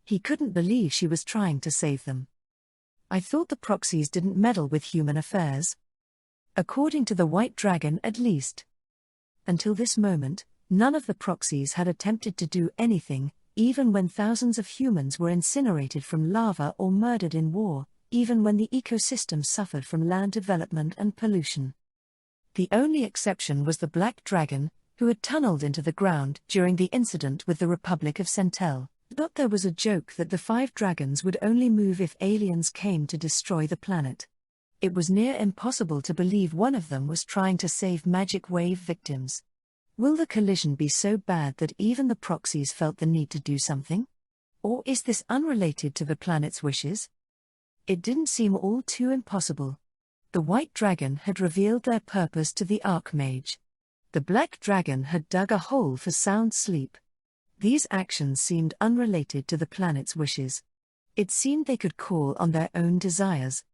He couldn't believe she was trying to save them. I thought the proxies didn't meddle with human affairs. According to the White Dragon at least. Until this moment, none of the proxies had attempted to do anything, even when thousands of humans were incinerated from lava or murdered in war, even when the ecosystem suffered from land development and pollution. The only exception was the Black Dragon, who had tunneled into the ground during the incident with the Republic of Centel. But there was a joke that the 5 dragons would only move if aliens came to destroy the planet. It was near impossible to believe one of them was trying to save magic wave victims. Will the collision be so bad that even the proxies felt the need to do something? Or is this unrelated to the planet's wishes? It didn't seem all too impossible. The White Dragon had revealed their purpose to the Archmage. The Black Dragon had dug a hole for sound sleep. These actions seemed unrelated to the planet's wishes. It seemed they could call on their own desires.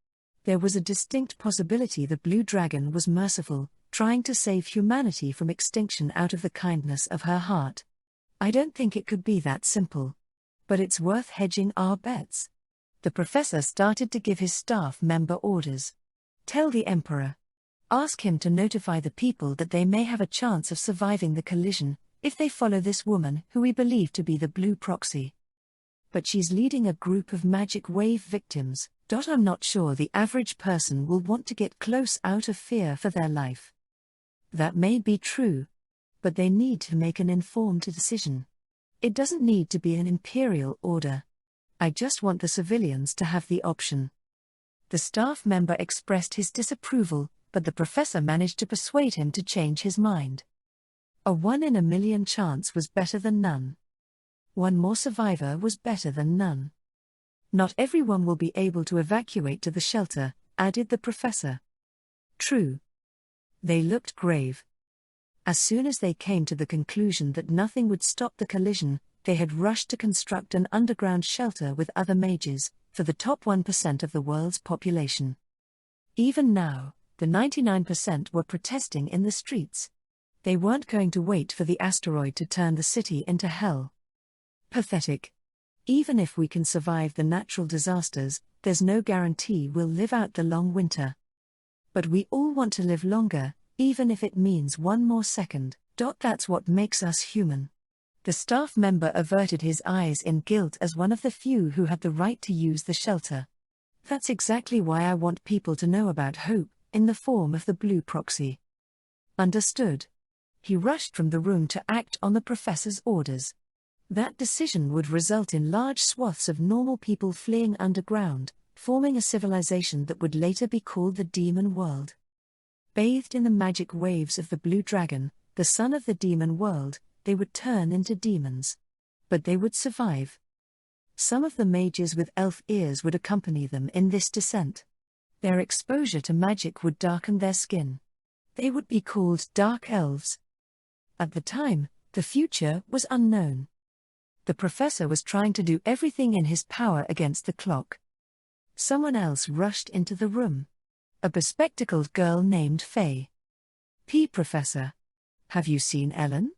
There was a distinct possibility the Blue Dragon was merciful, trying to save humanity from extinction out of the kindness of her heart. I don't think it could be that simple. But it's worth hedging our bets. The professor started to give his staff member orders. Tell the Emperor. Ask him to notify the people that they may have a chance of surviving the collision, if they follow this woman who we believe to be the Blue Proxy. But she's leading a group of magic wave victims. I'm not sure the average person will want to get close out of fear for their life. That may be true. But they need to make an informed decision. It doesn't need to be an imperial order. I just want the civilians to have the option. The staff member expressed his disapproval, but the professor managed to persuade him to change his mind. A 1 in a million chance was better than none. One more survivor was better than none. Not everyone will be able to evacuate to the shelter, added the professor. True. They looked grave. As soon as they came to the conclusion that nothing would stop the collision, they had rushed to construct an underground shelter with other mages, for the top 1% of the world's population. Even now, the 99% were protesting in the streets. They weren't going to wait for the asteroid to turn the city into hell. Pathetic. Even if we can survive the natural disasters, there's no guarantee we'll live out the long winter. But we all want to live longer, even if it means one more second. That's what makes us human. The staff member averted his eyes in guilt as one of the few who had the right to use the shelter. That's exactly why I want people to know about hope, in the form of the blue proxy. Understood. He rushed from the room to act on the professor's orders. That decision would result in large swaths of normal people fleeing underground, forming a civilization that would later be called the Demon World. Bathed in the magic waves of the Blue Dragon, the son of the Demon World, they would turn into demons. But they would survive. Some of the mages with elf ears would accompany them in this descent. Their exposure to magic would darken their skin. They would be called Dark Elves. At the time, the future was unknown. The professor was trying to do everything in his power against the clock. Someone else rushed into the room. A bespectacled girl named Faye. Professor. Have you seen Ellen?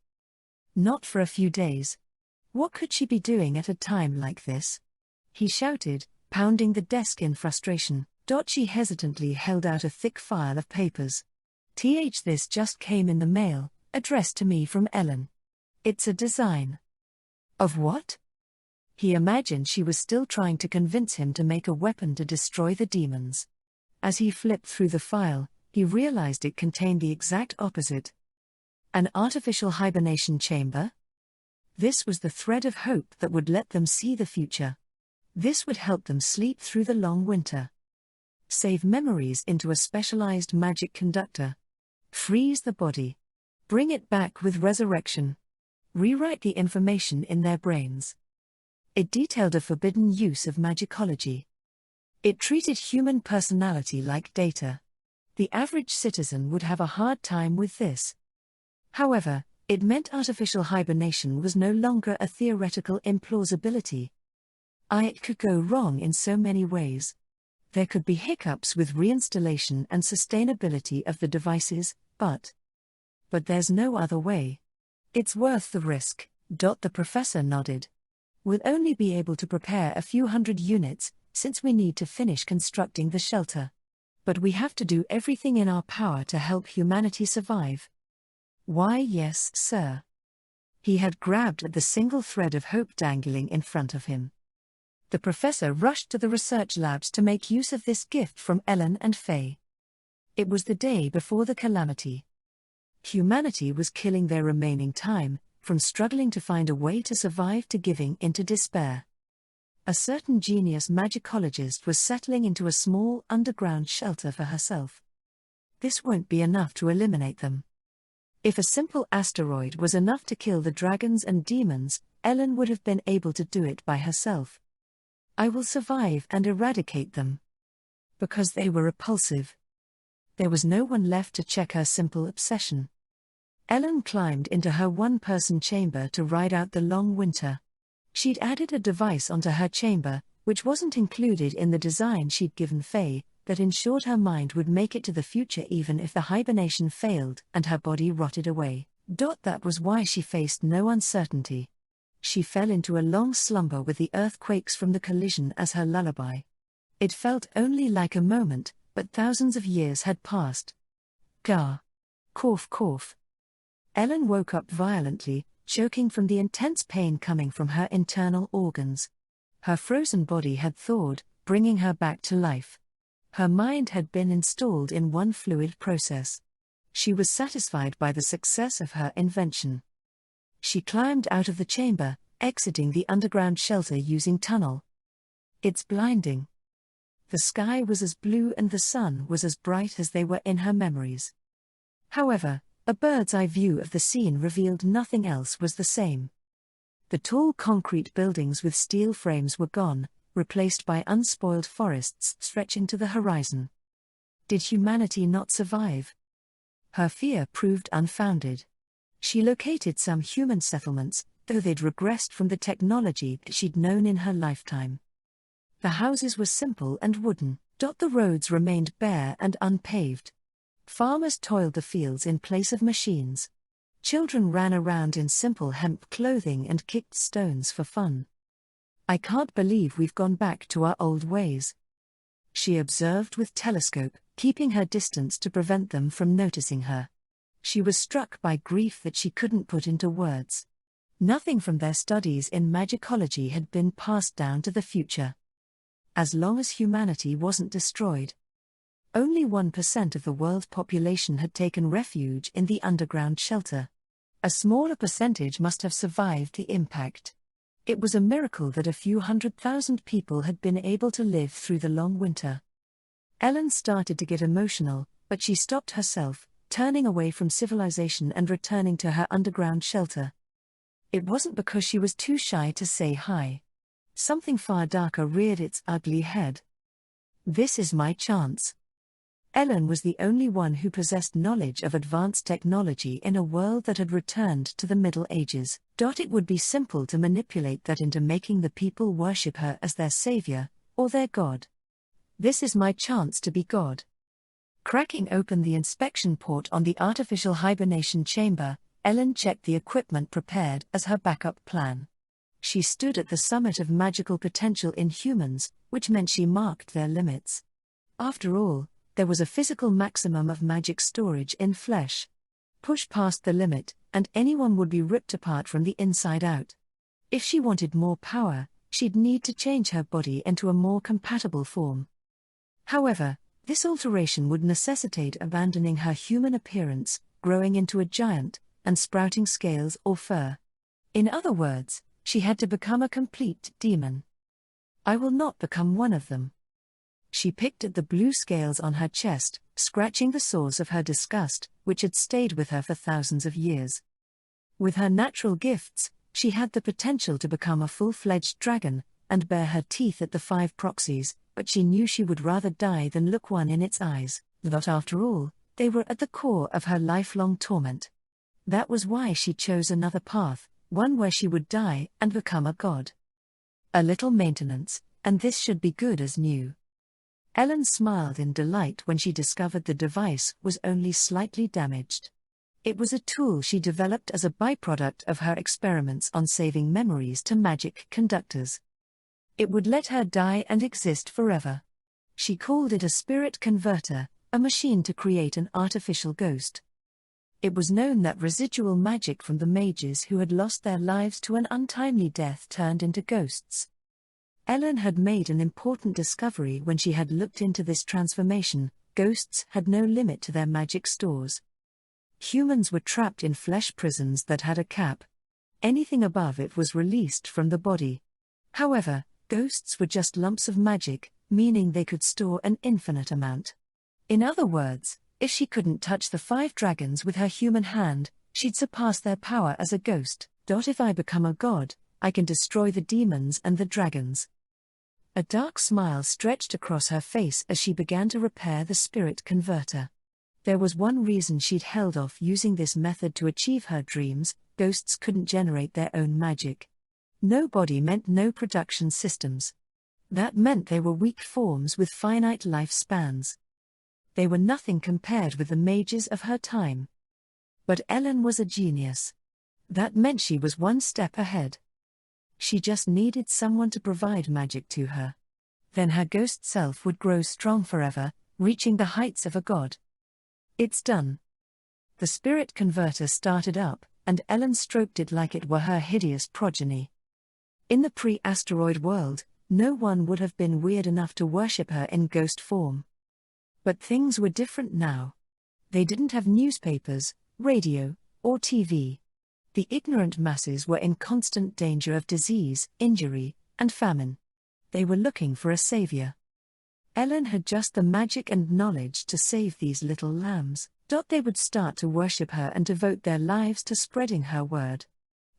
Not for a few days. What could she be doing at a time like this? He shouted, pounding the desk in frustration. She hesitantly held out a thick file of papers. This just came in the mail, addressed to me from Ellen. It's a design. Of what? He imagined she was still trying to convince him to make a weapon to destroy the demons. As he flipped through the file, he realized it contained the exact opposite. An artificial hibernation chamber? This was the thread of hope that would let them see the future. This would help them sleep through the long winter. Save memories into a specialized magic conductor. Freeze the body. Bring it back with resurrection. Rewrite the information in their brains. It detailed a forbidden use of magicology. It treated human personality like data. The average citizen would have a hard time with this. However, it meant artificial hibernation was no longer a theoretical implausibility. It could go wrong in so many ways. There could be hiccups with reinstallation and sustainability of the devices, but there's no other way. It's worth the risk. The professor nodded. We'll only be able to prepare a few hundred units, since we need to finish constructing the shelter. But we have to do everything in our power to help humanity survive. Why, yes, sir. He had grabbed at the single thread of hope dangling in front of him. The professor rushed to the research labs to make use of this gift from Ellen and Faye. It was the day before the calamity. Humanity was killing their remaining time, from struggling to find a way to survive to giving into despair. A certain genius magicologist was settling into a small underground shelter for herself. This won't be enough to eliminate them. If a simple asteroid was enough to kill the dragons and demons, Ellen would have been able to do it by herself. I will survive and eradicate them. Because they were repulsive. There was no one left to check her simple obsession. Ellen climbed into her one-person chamber to ride out the long winter. She'd added a device onto her chamber, which wasn't included in the design she'd given Faye, that ensured her mind would make it to the future even if the hibernation failed and her body rotted away. That was why she faced no uncertainty. She fell into a long slumber with the earthquakes from the collision as her lullaby. It felt only like a moment, but thousands of years had passed. Gah. Cough cough. Ellen woke up violently, choking from the intense pain coming from her internal organs. Her frozen body had thawed, bringing her back to life. Her mind had been installed in one fluid process. She was satisfied by the success of her invention. She climbed out of the chamber, exiting the underground shelter using tunnel. It's blinding. The sky was as blue and the sun was as bright as they were in her memories. However, a bird's-eye view of the scene revealed nothing else was the same. The tall concrete buildings with steel frames were gone, replaced by unspoiled forests stretching to the horizon. Did humanity not survive? Her fear proved unfounded. She located some human settlements, though they'd regressed from the technology that she'd known in her lifetime. The houses were simple and wooden, the roads remained bare and unpaved. Farmers toiled the fields in place of machines. Children ran around in simple hemp clothing and kicked stones for fun. "I can't believe we've gone back to our old ways," she observed with telescope, keeping her distance to prevent them from noticing her. She was struck by grief that she couldn't put into words. Nothing from their studies in magicology had been passed down to the future. As long as humanity wasn't destroyed. Only 1% of the world population had taken refuge in the underground shelter. A smaller percentage must have survived the impact. It was a miracle that a few 100,000 people had been able to live through the long winter. Ellen started to get emotional, but she stopped herself, turning away from civilization and returning to her underground shelter. It wasn't because she was too shy to say hi. Something far darker reared its ugly head. This is my chance. Ellen was the only one who possessed knowledge of advanced technology in a world that had returned to the Middle Ages. It would be simple to manipulate that into making the people worship her as their savior, or their god. This is my chance to be God. Cracking open the inspection port on the artificial hibernation chamber, Ellen checked the equipment prepared as her backup plan. She stood at the summit of magical potential in humans, which meant she marked their limits. After all, there was a physical maximum of magic storage in flesh. Push past the limit, and anyone would be ripped apart from the inside out. If she wanted more power, she'd need to change her body into a more compatible form. However, this alteration would necessitate abandoning her human appearance, growing into a giant, and sprouting scales or fur. In other words, she had to become a complete demon. I will not become one of them. She picked at the blue scales on her chest, scratching the source of her disgust, which had stayed with her for thousands of years. With her natural gifts, she had the potential to become a full-fledged dragon, and bare her teeth at the 5 proxies, but she knew she would rather die than look one in its eyes. But after all, they were at the core of her lifelong torment. That was why she chose another path, one where she would die and become a god. A little maintenance, and this should be good as new. Ellen smiled in delight when she discovered the device was only slightly damaged. It was a tool she developed as a byproduct of her experiments on saving memories to magic conductors. It would let her die and exist forever. She called it a spirit converter, a machine to create an artificial ghost. It was known that residual magic from the mages who had lost their lives to an untimely death turned into ghosts. Ellen had made an important discovery when she had looked into this transformation: ghosts had no limit to their magic stores. Humans were trapped in flesh prisons that had a cap. Anything above it was released from the body. However, ghosts were just lumps of magic, meaning they could store an infinite amount. In other words, if she couldn't touch the 5 dragons with her human hand, she'd surpass their power as a ghost. If I become a god, I can destroy the demons and the dragons. A dark smile stretched across her face as she began to repair the spirit converter. There was one reason she'd held off using this method to achieve her dreams: ghosts couldn't generate their own magic. No body meant no production systems. That meant they were weak forms with finite lifespans. They were nothing compared with the mages of her time. But Ellen was a genius. That meant she was one step ahead. She just needed someone to provide magic to her. Then her ghost self would grow strong forever, reaching the heights of a god. It's done. The spirit converter started up, and Ellen stroked it like it were her hideous progeny. In the pre-asteroid world, no one would have been weird enough to worship her in ghost form. But things were different now. They didn't have newspapers, radio, or TV. The ignorant masses were in constant danger of disease, injury, and famine. They were looking for a savior. Ellen had just the magic and knowledge to save these little lambs. They would start to worship her and devote their lives to spreading her word.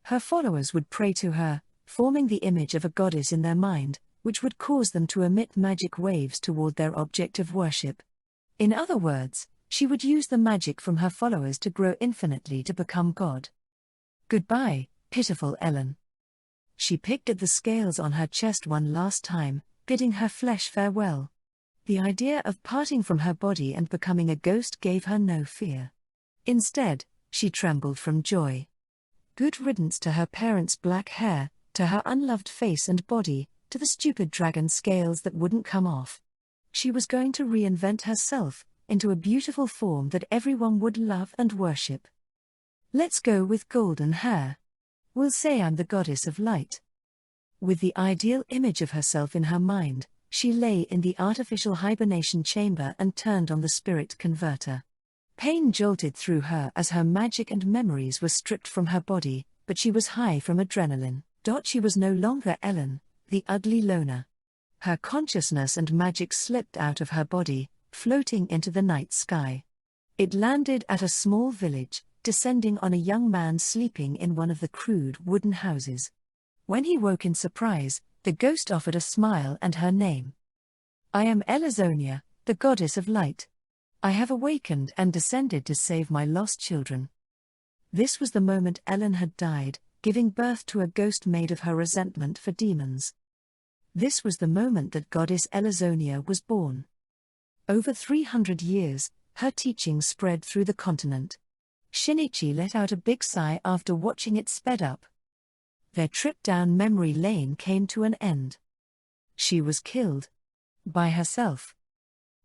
Her followers would pray to her, forming the image of a goddess in their mind, which would cause them to emit magic waves toward their object of worship. In other words, she would use the magic from her followers to grow infinitely to become God. Goodbye, pitiful Ellen. She picked at the scales on her chest one last time, bidding her flesh farewell. The idea of parting from her body and becoming a ghost gave her no fear. Instead, she trembled from joy. Good riddance to her parents' black hair, to her unloved face and body, to the stupid dragon scales that wouldn't come off. She was going to reinvent herself, into a beautiful form that everyone would love and worship. Let's go with golden hair. We'll say I'm the goddess of light. With the ideal image of herself in her mind, she lay in the artificial hibernation chamber and turned on the spirit converter. Pain jolted through her as her magic and memories were stripped from her body, but she was high from adrenaline. She was no longer Ellen, the ugly loner. Her consciousness and magic slipped out of her body, floating into the night sky. It landed at a small village, descending on a young man sleeping in one of the crude wooden houses. When he woke in surprise, the ghost offered a smile and her name. I am Elazonia, the goddess of light. I have awakened and descended to save my lost children. This was the moment Ellen had died, giving birth to a ghost made of her resentment for demons. This was the moment that goddess Elazonia was born. Over 300 years, her teachings spread through the continent. Shinichi let out a big sigh after watching it sped up. Their trip down memory lane came to an end. She was killed. By herself.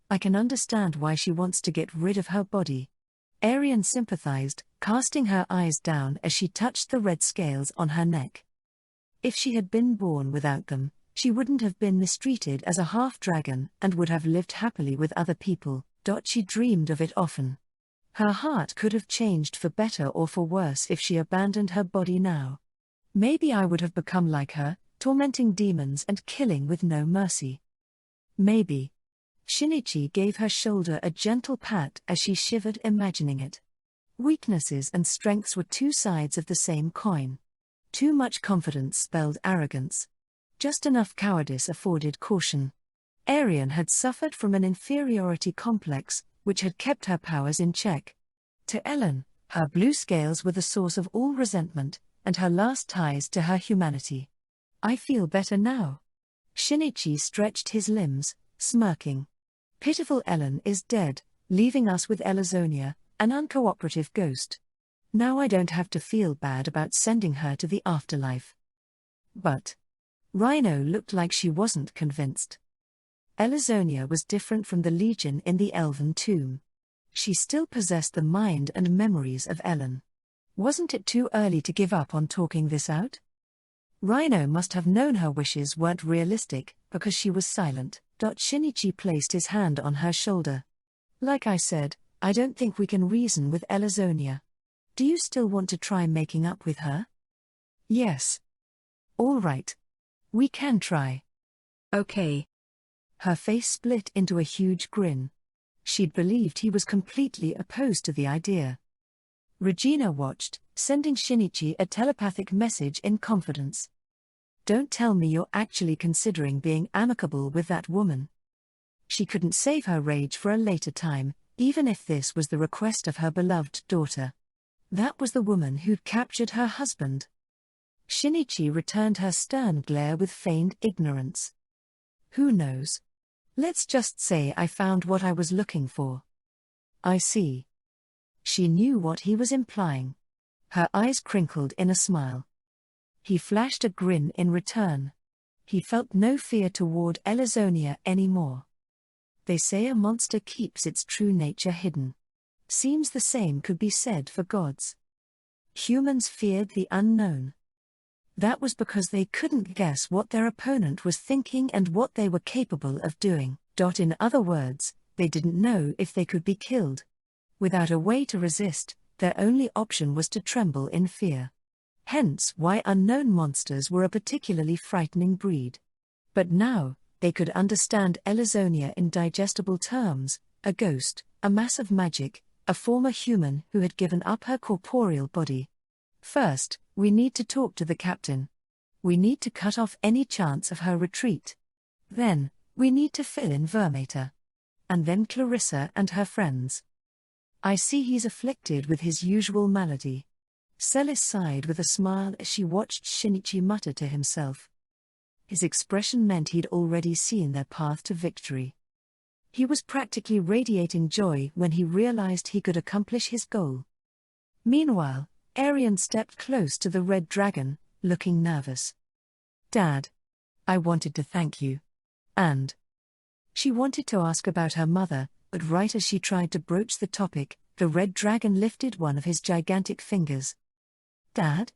I can understand why she wants to get rid of her body. Arian sympathized, casting her eyes down as she touched the red scales on her neck. If she had been born without them, she wouldn't have been mistreated as a half-dragon and would have lived happily with other people. She dreamed of it often. Her heart could have changed for better or for worse if she abandoned her body now. Maybe I would have become like her, tormenting demons and killing with no mercy. Maybe. Shinichi gave her shoulder a gentle pat as she shivered imagining it. Weaknesses and strengths were two sides of the same coin. Too much confidence spelled arrogance. Just enough cowardice afforded caution. Arian had suffered from an inferiority complex, which had kept her powers in check. To Ellen, her blue scales were the source of all resentment, and her last ties to her humanity. I feel better now. Shinichi stretched his limbs, smirking. Pitiful Ellen is dead, leaving us with Elazonia, an uncooperative ghost. Now I don't have to feel bad about sending her to the afterlife. But Rhino looked like she wasn't convinced. Elazonia was different from the Legion in the Elven tomb. She still possessed the mind and memories of Ellen. Wasn't it too early to give up on talking this out? Rhino must have known her wishes weren't realistic, because she was silent. Shinichi placed his hand on her shoulder. Like I said, I don't think we can reason with Elazonia. Do you still want to try making up with her? Yes. All right. We can try. Okay. Her face split into a huge grin. She'd believed he was completely opposed to the idea. Regina watched, sending Shinichi a telepathic message in confidence. Don't tell me you're actually considering being amicable with that woman. She couldn't save her rage for a later time, even if this was the request of her beloved daughter. That was the woman who'd captured her husband. Shinichi returned her stern glare with feigned ignorance. Who knows? Let's just say I found what I was looking for. I see. She knew what he was implying. Her eyes crinkled in a smile. He flashed a grin in return. He felt no fear toward Elazonia anymore. They say a monster keeps its true nature hidden. Seems the same could be said for gods. Humans feared the unknown. That was because they couldn't guess what their opponent was thinking and what they were capable of doing. In other words, they didn't know if they could be killed. Without a way to resist, their only option was to tremble in fear. Hence why unknown monsters were a particularly frightening breed. But now, They could understand Elazonia in digestible terms: a ghost, a mass of magic, a former human who had given up her corporeal body. First, we need to talk to the captain. We need to cut off any chance of her retreat. Then, we need to fill in Vermater. And then Clarissa and her friends. I see he's afflicted with his usual malady. Celis sighed with a smile as she watched Shinichi mutter to himself. His expression meant he'd already seen their path to victory. He was practically radiating joy when he realized he could accomplish his goal. Meanwhile, Arian stepped close to the red dragon, looking nervous. "Dad, I wanted to thank you. And..." She wanted to ask about her mother, but right as she tried to broach the topic, the red dragon lifted one of his gigantic fingers. "Dad?"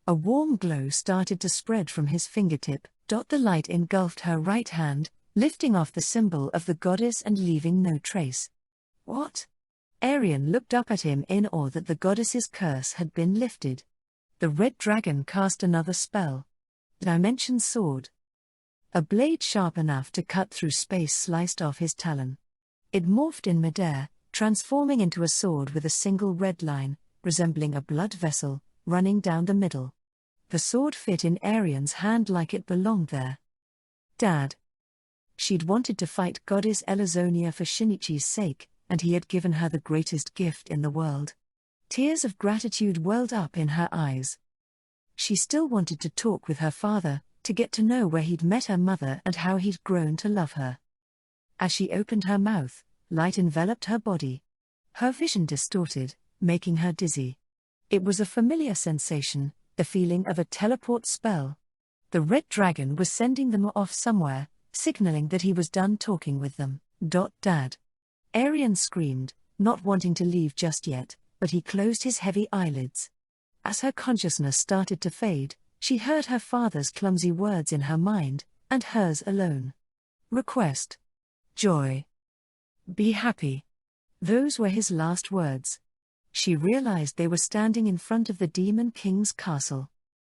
A warm glow started to spread from his fingertip. The light engulfed her right hand, lifting off the symbol of the goddess and leaving no trace. "What?" Arian looked up at him in awe that the goddess's curse had been lifted. The red dragon cast another spell. Dimension Sword. A blade sharp enough to cut through space sliced off his talon. It morphed in midair, transforming into a sword with a single red line, resembling a blood vessel, running down the middle. The sword fit in Arian's hand like it belonged there. "Dad." She'd wanted to fight Goddess Elazonia for Shinichi's sake, and he had given her the greatest gift in the world. Tears of gratitude welled up in her eyes. She still wanted to talk with her father, to get to know where he'd met her mother and how he'd grown to love her. As she opened her mouth, light enveloped her body. Her vision distorted, making her dizzy. It was a familiar sensation, the feeling of a teleport spell. The red dragon was sending them off somewhere, signaling that he was done talking with them. "Dad." Arian screamed, not wanting to leave just yet, but he closed his heavy eyelids. As her consciousness started to fade, she heard her father's clumsy words in her mind, and hers alone. Request. Joy. Be happy. Those were his last words. She realized they were standing in front of the Demon King's castle.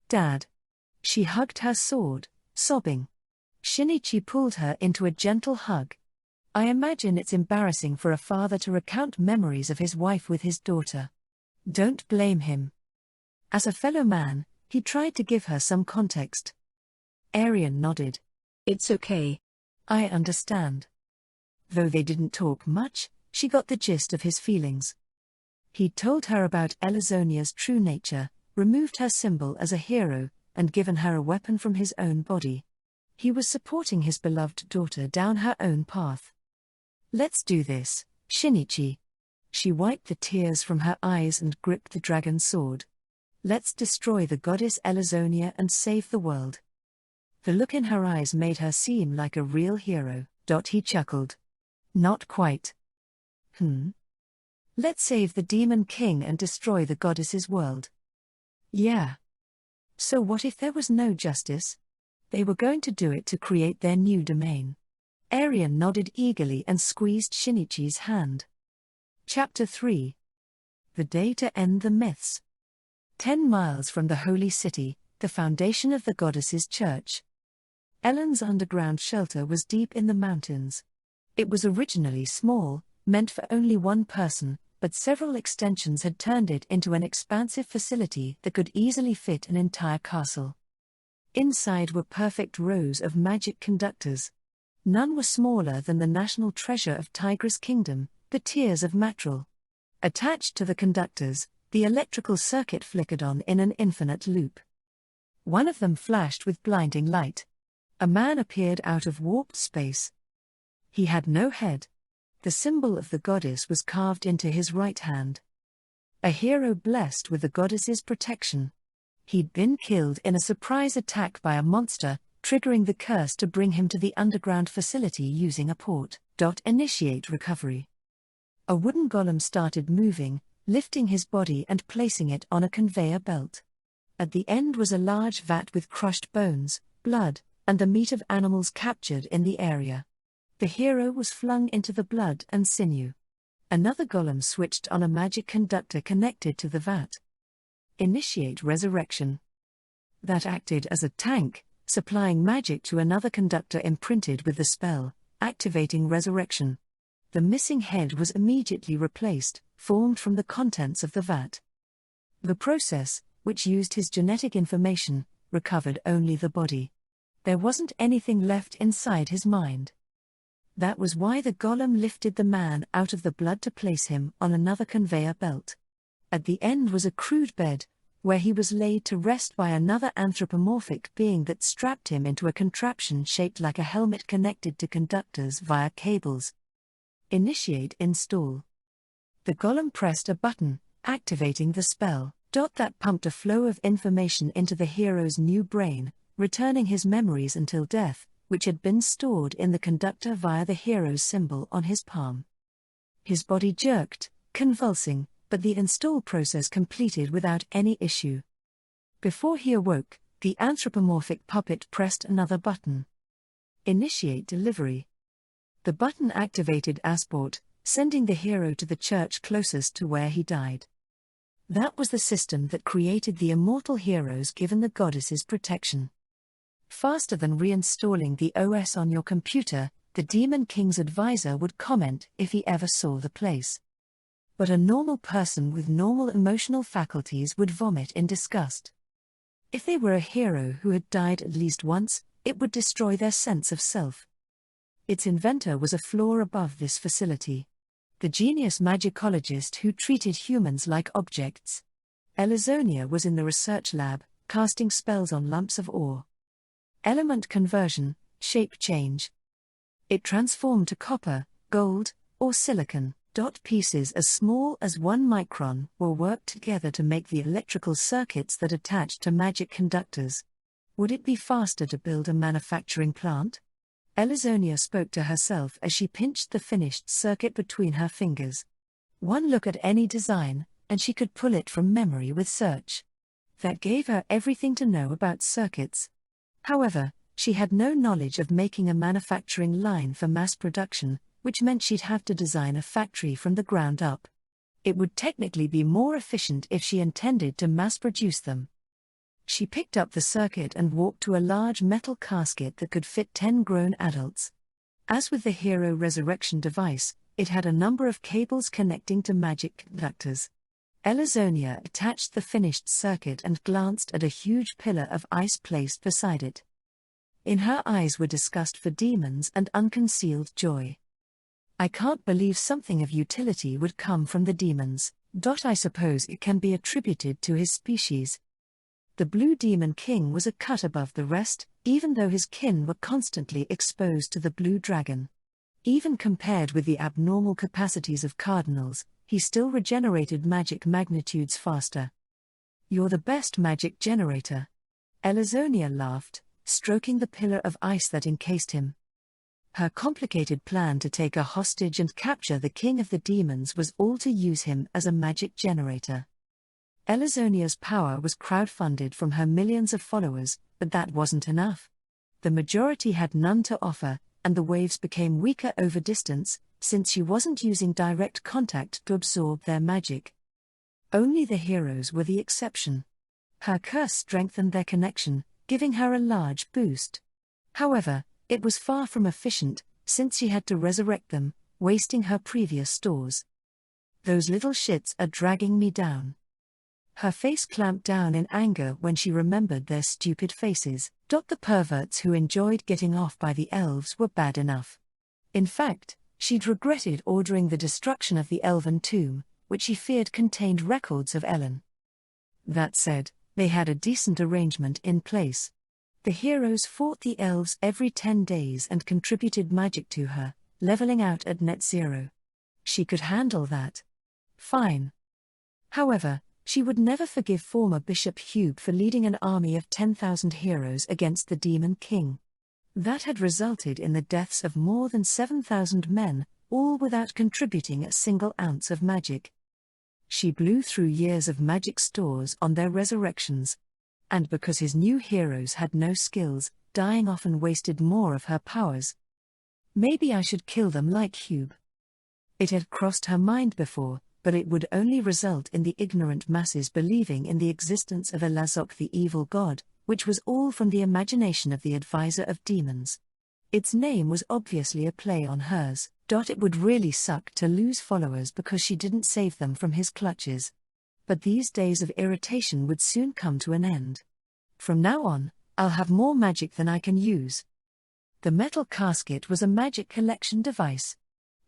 "Dad." She hugged her sword, sobbing. Shinichi pulled her into a gentle hug. I imagine it's embarrassing for a father to recount memories of his wife with his daughter. Don't blame him. As a fellow man, he tried to give her some context. Arian nodded. "It's okay. I understand." Though they didn't talk much, she got the gist of his feelings. He'd told her about Elazonia's true nature, removed her symbol as a hero, and given her a weapon from his own body. He was supporting his beloved daughter down her own path. "Let's do this, Shinichi." She wiped the tears from her eyes and gripped the dragon's sword. "Let's destroy the goddess Elazonia and save the world." The look in her eyes made her seem like a real hero. He chuckled. "Not quite." Let's save the Demon King and destroy the goddess's world." "Yeah. So what if there was no justice?" They were going to do it to create their new domain. Arian nodded eagerly and squeezed Shinichi's hand. Chapter 3. The Day to End the Myths. 10 miles from the holy city, the foundation of the goddess's church. Ellen's underground shelter was deep in the mountains. It was originally small, meant for only one person, but several extensions had turned it into an expansive facility that could easily fit an entire castle. Inside were perfect rows of magic conductors. None were smaller than the national treasure of Tigris' kingdom, the Tears of Matril. Attached to the conductors, the electrical circuit flickered on in an infinite loop. One of them flashed with blinding light. A man appeared out of warped space. He had no head. The symbol of the goddess was carved into his right hand. A hero blessed with the goddess's protection. He'd been killed in a surprise attack by a monster, triggering the curse to bring him to the underground facility using a port. Initiate recovery. A wooden golem started moving, lifting his body and placing it on a conveyor belt. At the end was a large vat with crushed bones, blood, and the meat of animals captured in the area. The hero was flung into the blood and sinew. Another golem switched on a magic conductor connected to the vat. Initiate resurrection. That acted as a tank, supplying magic to another conductor imprinted with the spell, activating resurrection. The missing head was immediately replaced, formed from the contents of the vat. The process, which used his genetic information, recovered only the body. There wasn't anything left inside his mind. That was why the golem lifted the man out of the blood to place him on another conveyor belt. At the end was a crude bed, where he was laid to rest by another anthropomorphic being that strapped him into a contraption shaped like a helmet connected to conductors via cables. Initiate install. The golem pressed a button, activating the spell. That pumped a flow of information into the hero's new brain, returning his memories until death, which had been stored in the conductor via the hero's symbol on his palm. His body jerked, convulsing, but the install process completed without any issue. Before he awoke, the anthropomorphic puppet pressed another button. Initiate delivery. The button activated Asport, sending the hero to the church closest to where he died. That was the system that created the immortal heroes given the goddess's protection. Faster than reinstalling the OS on your computer, the Demon King's advisor would comment if he ever saw the place. But a normal person with normal emotional faculties would vomit in disgust. If they were a hero who had died at least once, it would destroy their sense of self. Its inventor was a floor above this facility. The genius magicologist who treated humans like objects. Elizonia was in the research lab, casting spells on lumps of ore. Element conversion, shape change. It transformed to copper, gold, or silicon. Pieces as small as 1 micron were worked together to make the electrical circuits that attached to magic conductors. Would it be faster to build a manufacturing plant? Elizonia spoke to herself as she pinched the finished circuit between her fingers. One look at any design, and she could pull it from memory with search. That gave her everything to know about circuits. However, she had no knowledge of making a manufacturing line for mass production, which meant she'd have to design a factory from the ground up. It would technically be more efficient if she intended to mass produce them. She picked up the circuit and walked to a large metal casket that could fit 10 grown adults. As with the hero resurrection device, it had a number of cables connecting to magic conductors. Elizonia attached the finished circuit and glanced at a huge pillar of ice placed beside it. In her eyes were disgust for demons and unconcealed joy. I can't believe something of utility would come from the demons. I suppose it can be attributed to his species. The Blue Demon King was a cut above the rest, even though his kin were constantly exposed to the Blue Dragon. Even compared with the abnormal capacities of cardinals, he still regenerated magic magnitudes faster. You're the best magic generator. Elizonia laughed, stroking the pillar of ice that encased him. Her complicated plan to take a hostage and capture the king of the demons was all to use him as a magic generator. Elizonia's power was crowdfunded from her millions of followers, but that wasn't enough. The majority had none to offer, and the waves became weaker over distance, since she wasn't using direct contact to absorb their magic. Only the heroes were the exception. Her curse strengthened their connection, giving her a large boost. However, it was far from efficient, since she had to resurrect them, wasting her previous stores. Those little shits are dragging me down. Her face clamped down in anger when she remembered their stupid faces. The perverts who enjoyed getting off by the elves were bad enough. In fact, she'd regretted ordering the destruction of the elven tomb, which she feared contained records of Ellen. That said, they had a decent arrangement in place. The heroes fought the elves every 10 days and contributed magic to her, leveling out at net zero. She could handle that. Fine. However, she would never forgive former Bishop Hube for leading an army of 10,000 heroes against the Demon King. That had resulted in the deaths of more than 7,000 men, all without contributing a single ounce of magic. She blew through years of magic stores on their resurrections. And because his new heroes had no skills, dying often wasted more of her powers. Maybe I should kill them like Hube. It had crossed her mind before, but it would only result in the ignorant masses believing in the existence of Elazok the evil god, which was all from the imagination of the advisor of demons. Its name was obviously a play on hers. It would really suck to lose followers because she didn't save them from his clutches. But these days of irritation would soon come to an end. From now on, I'll have more magic than I can use. The metal casket was a magic collection device.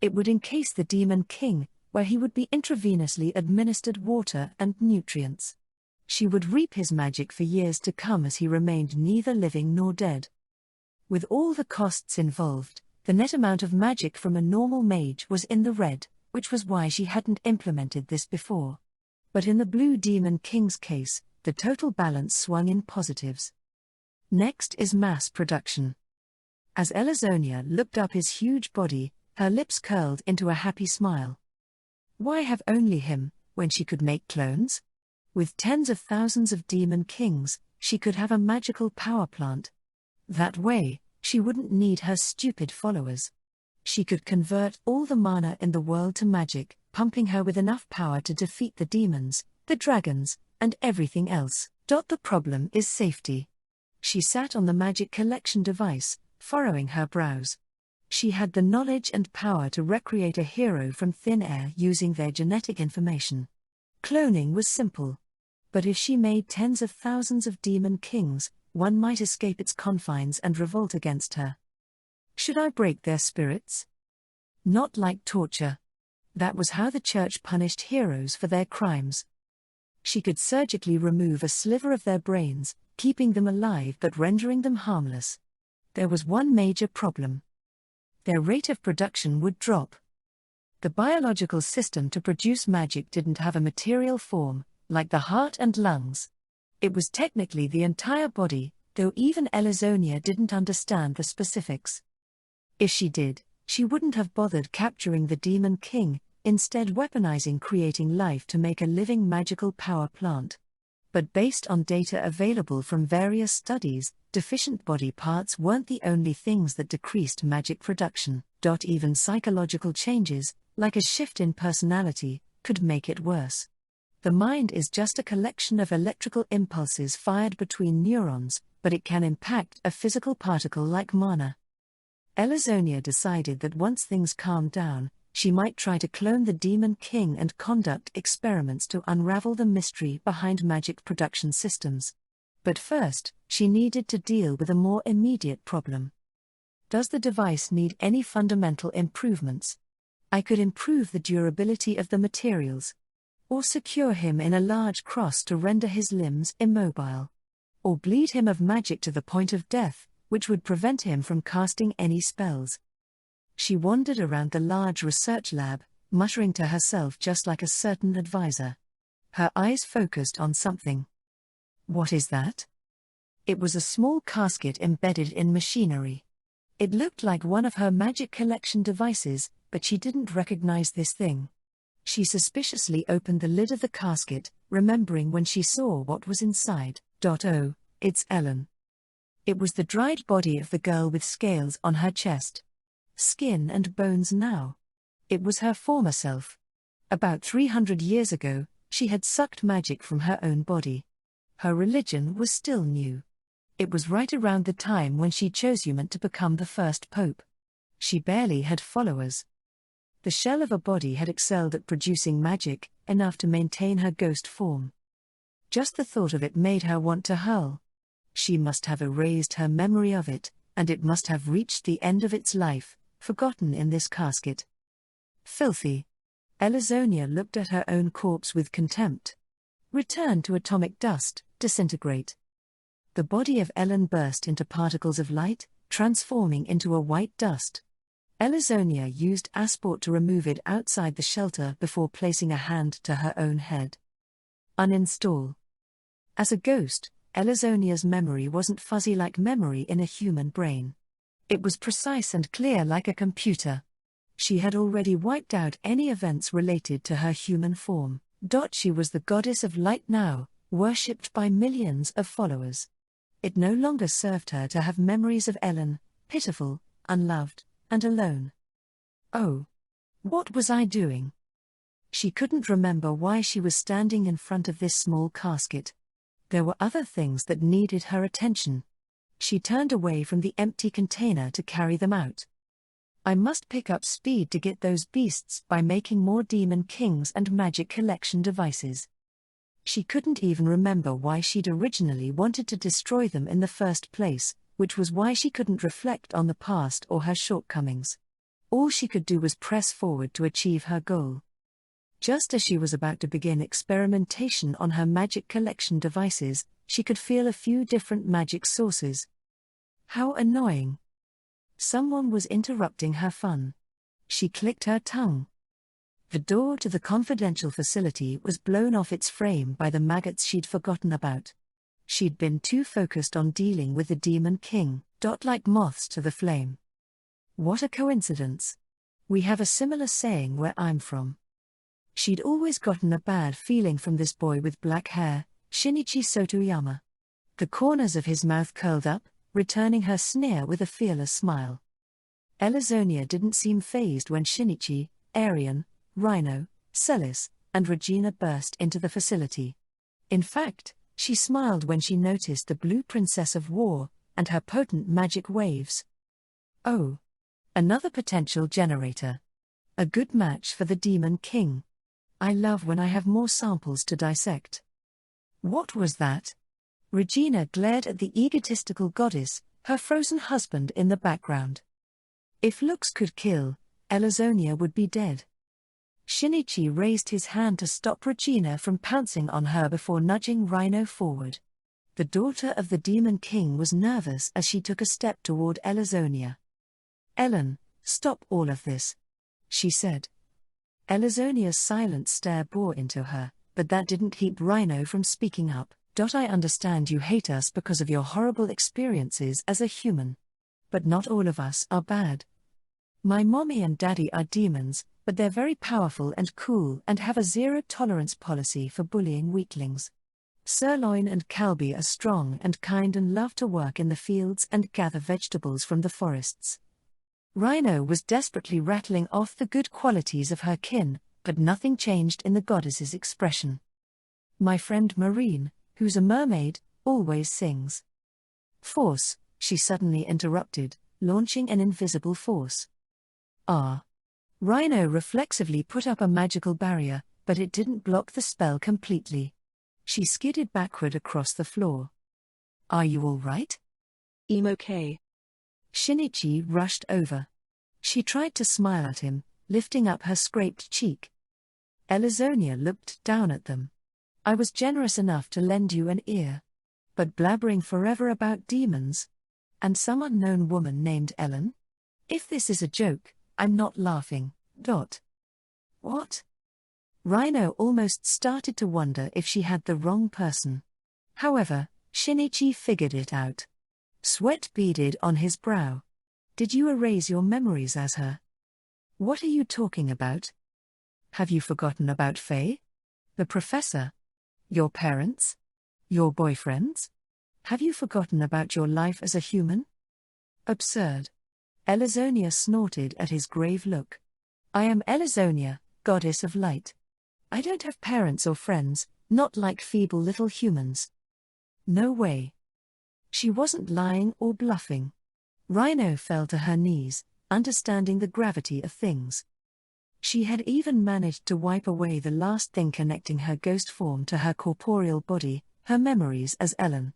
It would encase the Demon King, where he would be intravenously administered water and nutrients. She would reap his magic for years to come as he remained neither living nor dead. With all the costs involved, the net amount of magic from a normal mage was in the red, which was why she hadn't implemented this before. But in the Blue Demon King's case, the total balance swung in positives. Next is mass production. As Elazonia looked up his huge body, her lips curled into a happy smile. Why have only him, when she could make clones? With tens of thousands of Demon Kings, she could have a magical power plant. That way, she wouldn't need her stupid followers. She could convert all the mana in the world to magic, pumping her with enough power to defeat the demons, the dragons, and everything else. The problem is safety. She sat on the magic collection device, furrowing her brows. She had the knowledge and power to recreate a hero from thin air using their genetic information. Cloning was simple. But if she made tens of thousands of Demon Kings, one might escape its confines and revolt against her. Should I break their spirits? Not like torture. That was how the church punished heroes for their crimes. She could surgically remove a sliver of their brains, keeping them alive but rendering them harmless. There was one major problem. Their rate of production would drop. The biological system to produce magic didn't have a material form, like the heart and lungs. It was technically the entire body, though even Elazonia didn't understand the specifics. If she did, she wouldn't have bothered capturing the Demon King, instead weaponizing creating life to make a living magical power plant. But based on data available from various studies, deficient body parts weren't the only things that decreased magic production. Even psychological changes, like a shift in personality, could make it worse. The mind is just a collection of electrical impulses fired between neurons, but it can impact a physical particle like mana. Elazonia decided that once things calmed down, she might try to clone the Demon King and conduct experiments to unravel the mystery behind magic production systems. But first, she needed to deal with a more immediate problem. Does the device need any fundamental improvements? I could improve the durability of the materials. Or secure him in a large cross to render his limbs immobile. Or bleed him of magic to the point of death, which would prevent him from casting any spells. She wandered around the large research lab, muttering to herself just like a certain advisor. Her eyes focused on something. What is that? It was a small casket embedded in machinery. It looked like one of her magic collection devices, but she didn't recognize this thing. She suspiciously opened the lid of the casket, remembering when she saw what was inside. Oh, it's Ellen. It was the dried body of the girl with scales on her chest. Skin and bones now. It was her former self. About 300 years ago, she had sucked magic from her own body. Her religion was still new. It was right around the time when she chose Human to become the first pope. She barely had followers. The shell of a body had excelled at producing magic, enough to maintain her ghost form. Just the thought of it made her want to hurl. She must have erased her memory of it, and it must have reached the end of its life, forgotten in this casket. Filthy. Elazonia looked at her own corpse with contempt. Return to atomic dust, disintegrate. The body of Ellen burst into particles of light, transforming into a white dust. Elazonia used Asport to remove it outside the shelter before placing a hand to her own head. Uninstall. As a ghost, Elazonia's memory wasn't fuzzy like memory in a human brain. It was precise and clear like a computer. She had already wiped out any events related to her human form. She was the goddess of light now, worshipped by millions of followers. It no longer served her to have memories of Ellen, pitiful, unloved, and alone. Oh. What was I doing? She couldn't remember why she was standing in front of this small casket. There were other things that needed her attention. She turned away from the empty container to carry them out. I must pick up speed to get those beasts by making more demon kings and magic collection devices. She couldn't even remember why she'd originally wanted to destroy them in the first place, which was why she couldn't reflect on the past or her shortcomings. All she could do was press forward to achieve her goal. Just as she was about to begin experimentation on her magic collection devices, she could feel a few different magic sources. How annoying! Someone was interrupting her fun. She clicked her tongue. The door to the confidential facility was blown off its frame by the maggots she'd forgotten about. She'd been too focused on dealing with the Demon King, like moths to the flame. What a coincidence. We have a similar saying where I'm from. She'd always gotten a bad feeling from this boy with black hair, Shinichi Sotoyama. The corners of his mouth curled up, returning her sneer with a fearless smile. Elizonia didn't seem fazed when Shinichi, Arian, Rhino, Celis, and Regina burst into the facility. In fact, she smiled when she noticed the Blue Princess of War, and her potent magic waves. Oh! Another potential generator. A good match for the Demon King. I love when I have more samples to dissect. What was that? Regina glared at the egotistical goddess, her frozen husband in the background. If looks could kill, Elizonia would be dead. Shinichi raised his hand to stop Regina from pouncing on her before nudging Rhino forward. The daughter of the Demon King was nervous as she took a step toward Elizonia. Ellen, stop all of this, she said. Elizonia's silent stare bore into her, but that didn't keep Rhino from speaking up. I understand you hate us because of your horrible experiences as a human. But not all of us are bad. My mommy and daddy are demons, but they're very powerful and cool and have a zero-tolerance policy for bullying weaklings. Sirloin and Calby are strong and kind and love to work in the fields and gather vegetables from the forests. Rhino was desperately rattling off the good qualities of her kin, but nothing changed in the goddess's expression. My friend Marine, who's a mermaid, always sings. Force, she suddenly interrupted, launching an invisible force. Ah. Rhino reflexively put up a magical barrier, but it didn't block the spell completely. She skidded backward across the floor. Are you all right? I'm okay. Shinichi rushed over. She tried to smile at him, lifting up her scraped cheek. Elizonia looked down at them. I was generous enough to lend you an ear. But blabbering forever about demons? And some unknown woman named Ellen? If this is a joke, I'm not laughing. What? Rhino almost started to wonder if she had the wrong person. However, Shinichi figured it out. Sweat beaded on his brow. Did you erase your memories as her? What are you talking about? Have you forgotten about Faye? The professor? Your parents? Your boyfriends? Have you forgotten about your life as a human? Absurd. Elizonia snorted at his grave look. I am Elizonia, goddess of light. I don't have parents or friends, not like feeble little humans. No way. She wasn't lying or bluffing. Rhino fell to her knees, understanding the gravity of things. She had even managed to wipe away the last thing connecting her ghost form to her corporeal body, her memories as Ellen.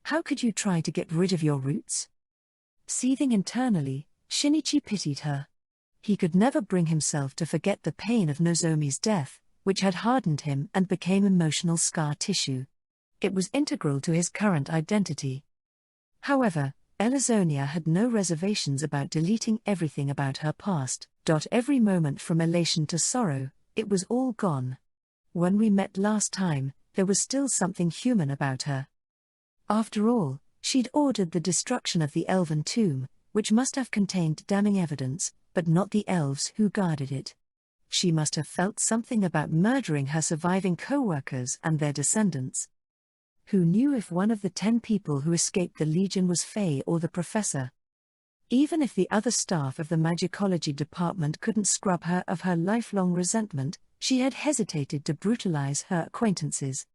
How could you try to get rid of your roots? Seething internally, Shinichi pitied her. He could never bring himself to forget the pain of Nozomi's death, which had hardened him and became emotional scar tissue. It was integral to his current identity. However, Elizonia had no reservations about deleting everything about her past. Every moment from elation to sorrow, it was all gone. When we met last time, there was still something human about her. After all, she'd ordered the destruction of the elven tomb, which must have contained damning evidence, but not the elves who guarded it. She must have felt something about murdering her surviving co-workers and their descendants. Who knew if one of the 10 people who escaped the Legion was Faye or the Professor? Even if the other staff of the magicology department couldn't scrub her of her lifelong resentment, she had hesitated to brutalize her acquaintances.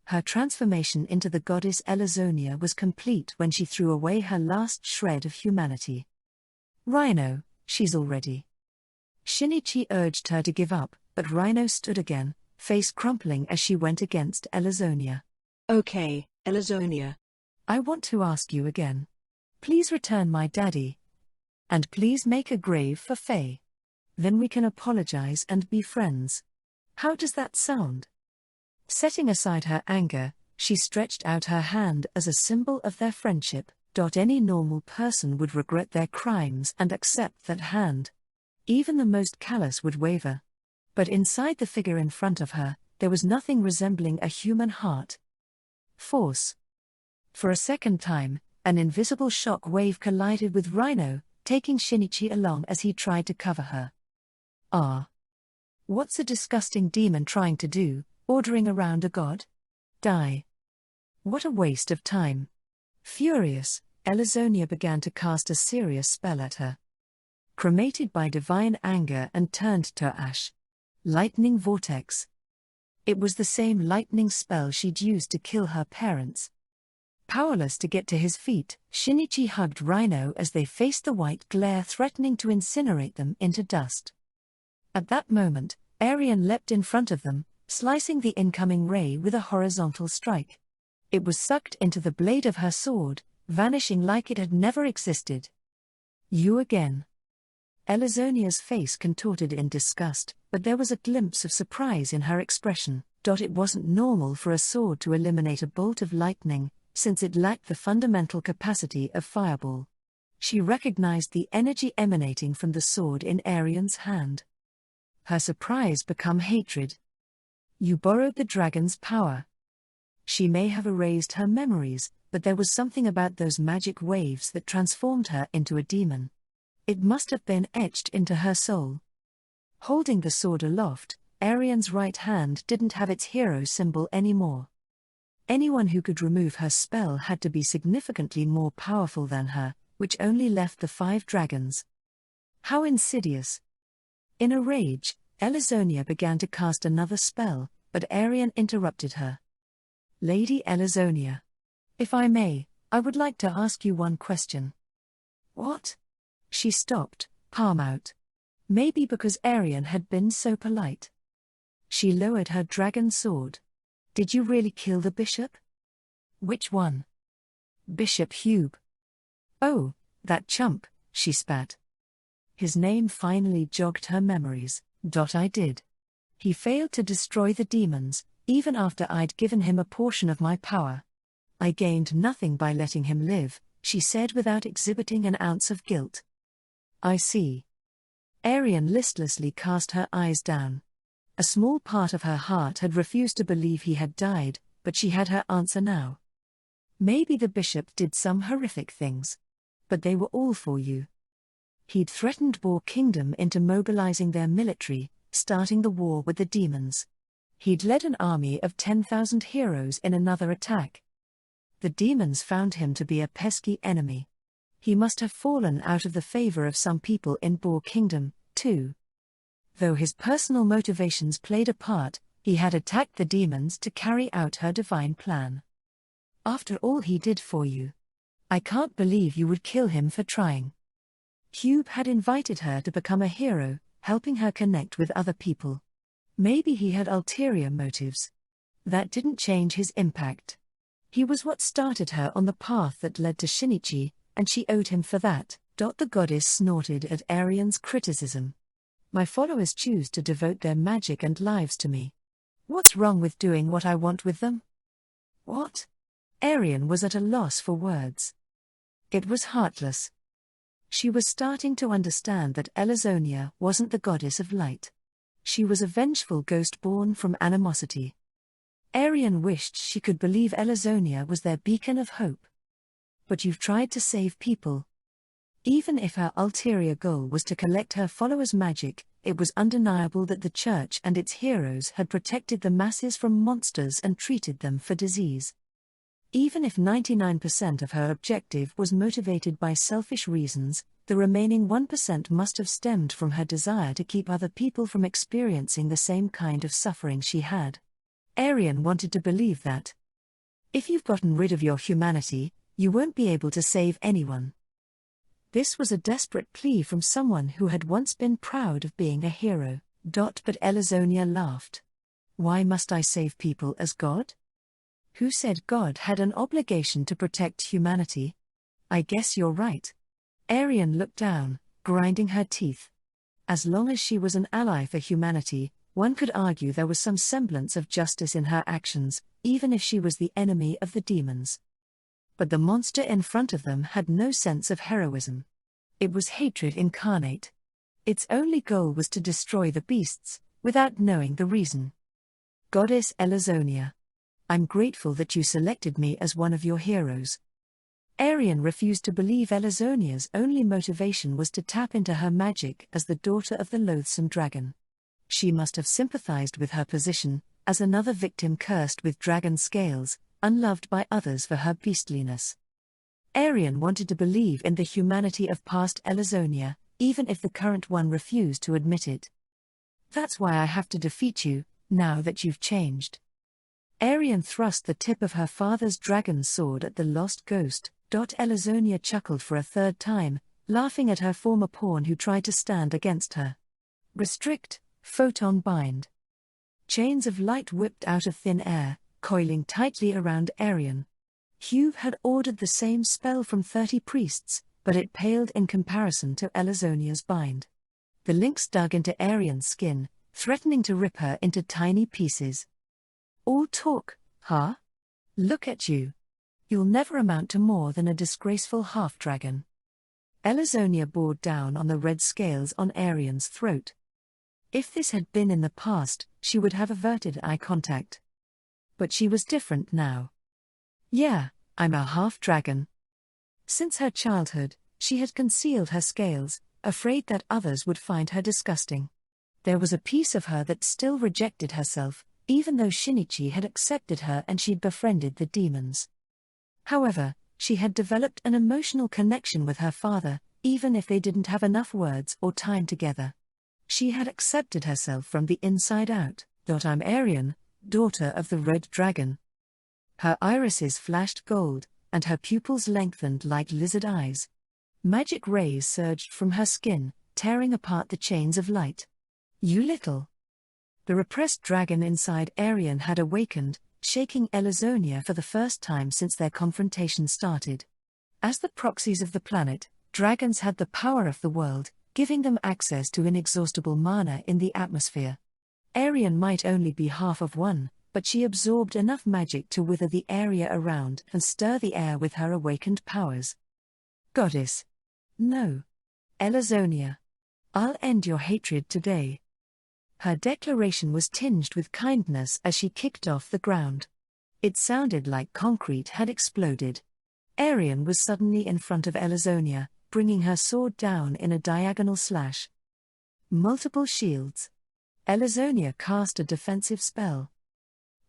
Her transformation into the goddess Elazonia was complete when she threw away her last shred of humanity. Rhino, she's already. Shinichi urged her to give up, but Rhino stood again, face crumpling as she went against Elazonia. Okay, Elazonia. I want to ask you again. Please return my daddy. And please make a grave for Faye. Then we can apologize and be friends. How does that sound? Setting aside her anger, she stretched out her hand as a symbol of their friendship. Any normal person would regret their crimes and accept that hand. Even the most callous would waver. But inside the figure in front of her, there was nothing resembling a human heart. Force. For a second time, an invisible shock wave collided with Rhino, taking Shinichi along as he tried to cover her. Ah. What's a disgusting demon trying to do, ordering around a god? Die. What a waste of time. Furious, Elazonia began to cast a serious spell at her. Cremated by divine anger and turned to ash. Lightning vortex. It was the same lightning spell she'd used to kill her parents. Powerless to get to his feet, Shinichi hugged Rhino as they faced the white glare threatening to incinerate them into dust. At that moment, Arian leapt in front of them, slicing the incoming ray with a horizontal strike. It was sucked into the blade of her sword, vanishing like it had never existed. You again. Elazonia's face contorted in disgust, but there was a glimpse of surprise in her expression. It wasn't normal for a sword to eliminate a bolt of lightning, since it lacked the fundamental capacity of fireball. She recognized the energy emanating from the sword in Arian's hand. Her surprise became hatred. You borrowed the dragon's power. She may have erased her memories, but there was something about those magic waves that transformed her into a demon. It must have been etched into her soul. Holding the sword aloft, Arian's right hand didn't have its hero symbol anymore. Anyone who could remove her spell had to be significantly more powerful than her, which only left the 5 dragons. How insidious! In a rage, Elazonia began to cast another spell, but Arian interrupted her. Lady Elazonia. If I may, I would like to ask you one question. What? She stopped, palm out. Maybe because Arian had been so polite. She lowered her dragon sword. Did you really kill the bishop? Which one? Bishop Hube. Oh, that chump, she spat. His name finally jogged her memories. I did. He failed to destroy the demons, even after I'd given him a portion of my power. I gained nothing by letting him live, she said without exhibiting an ounce of guilt. I see. Arian listlessly cast her eyes down. A small part of her heart had refused to believe he had died, but she had her answer now. Maybe the bishop did some horrific things. But they were all for you. He'd threatened Boar Kingdom into mobilizing their military, starting the war with the demons. He'd led an army of 10,000 heroes in another attack. The demons found him to be a pesky enemy. He must have fallen out of the favor of some people in Boar Kingdom, too. Though his personal motivations played a part, he had attacked the demons to carry out her divine plan. After all he did for you. I can't believe you would kill him for trying. Hube had invited her to become a hero, helping her connect with other people. Maybe he had ulterior motives. That didn't change his impact. He was what started her on the path that led to Shinichi, and she owed him for that. The goddess snorted at Arian's criticism. My followers choose to devote their magic and lives to me. What's wrong with doing what I want with them? What? Arian was at a loss for words. It was heartless. She was starting to understand that Elazonia wasn't the goddess of light. She was a vengeful ghost born from animosity. Arian wished she could believe Elazonia was their beacon of hope. But you've tried to save people. Even if her ulterior goal was to collect her followers' magic, it was undeniable that the church and its heroes had protected the masses from monsters and treated them for disease. Even if 99% of her objective was motivated by selfish reasons, the remaining 1% must have stemmed from her desire to keep other people from experiencing the same kind of suffering she had. Arian wanted to believe that. If you've gotten rid of your humanity, you won't be able to save anyone. This was a desperate plea from someone who had once been proud of being a hero. But Elazonia laughed. Why must I save people as God? Who said God had an obligation to protect humanity? I guess you're right. Arian looked down, grinding her teeth. As long as she was an ally for humanity, one could argue there was some semblance of justice in her actions, even if she was the enemy of the demons. But the monster in front of them had no sense of heroism. It was hatred incarnate. Its only goal was to destroy the beasts, without knowing the reason. Goddess Elazonia, I'm grateful that you selected me as one of your heroes. Arian refused to believe Elazonia's only motivation was to tap into her magic as the daughter of the loathsome dragon. She must have sympathized with her position, as another victim cursed with dragon scales, unloved by others for her beastliness. Arian wanted to believe in the humanity of past Elazonia, even if the current one refused to admit it. That's why I have to defeat you, now that you've changed. Arian thrust the tip of her father's dragon's sword at the lost ghost. Elazonia chuckled for a third time, laughing at her former pawn who tried to stand against her. Restrict, photon bind. Chains of light whipped out of thin air, coiling tightly around Arian. Hugh had ordered the same spell from 30 priests, but it paled in comparison to Elazonia's bind. The links dug into Arian's skin, threatening to rip her into tiny pieces. All talk, huh? Look at you. You'll never amount to more than a disgraceful half-dragon. Elazonia bore down on the red scales on Arian's throat. If this had been in the past, she would have averted eye contact. But she was different now. Yeah, I'm a half-dragon. Since her childhood, she had concealed her scales, afraid that others would find her disgusting. There was a piece of her that still rejected herself, even though Shinichi had accepted her and she'd befriended the demons. However, she had developed an emotional connection with her father, even if they didn't have enough words or time together. She had accepted herself from the inside out. I'm Arian, daughter of the Red Dragon. Her irises flashed gold, and her pupils lengthened like lizard eyes. Magic rays surged from her skin, tearing apart the chains of light. You little. The repressed dragon inside Arian had awakened, shaking Elazonia for the first time since their confrontation started. As the proxies of the planet, dragons had the power of the world, giving them access to inexhaustible mana in the atmosphere. Arian might only be half of one, but she absorbed enough magic to wither the area around and stir the air with her awakened powers. Goddess. No. Elazonia. I'll end your hatred today. Her declaration was tinged with kindness as she kicked off the ground. It sounded like concrete had exploded. Arian was suddenly in front of Elazonia, bringing her sword down in a diagonal slash. Multiple shields. Elazonia cast a defensive spell.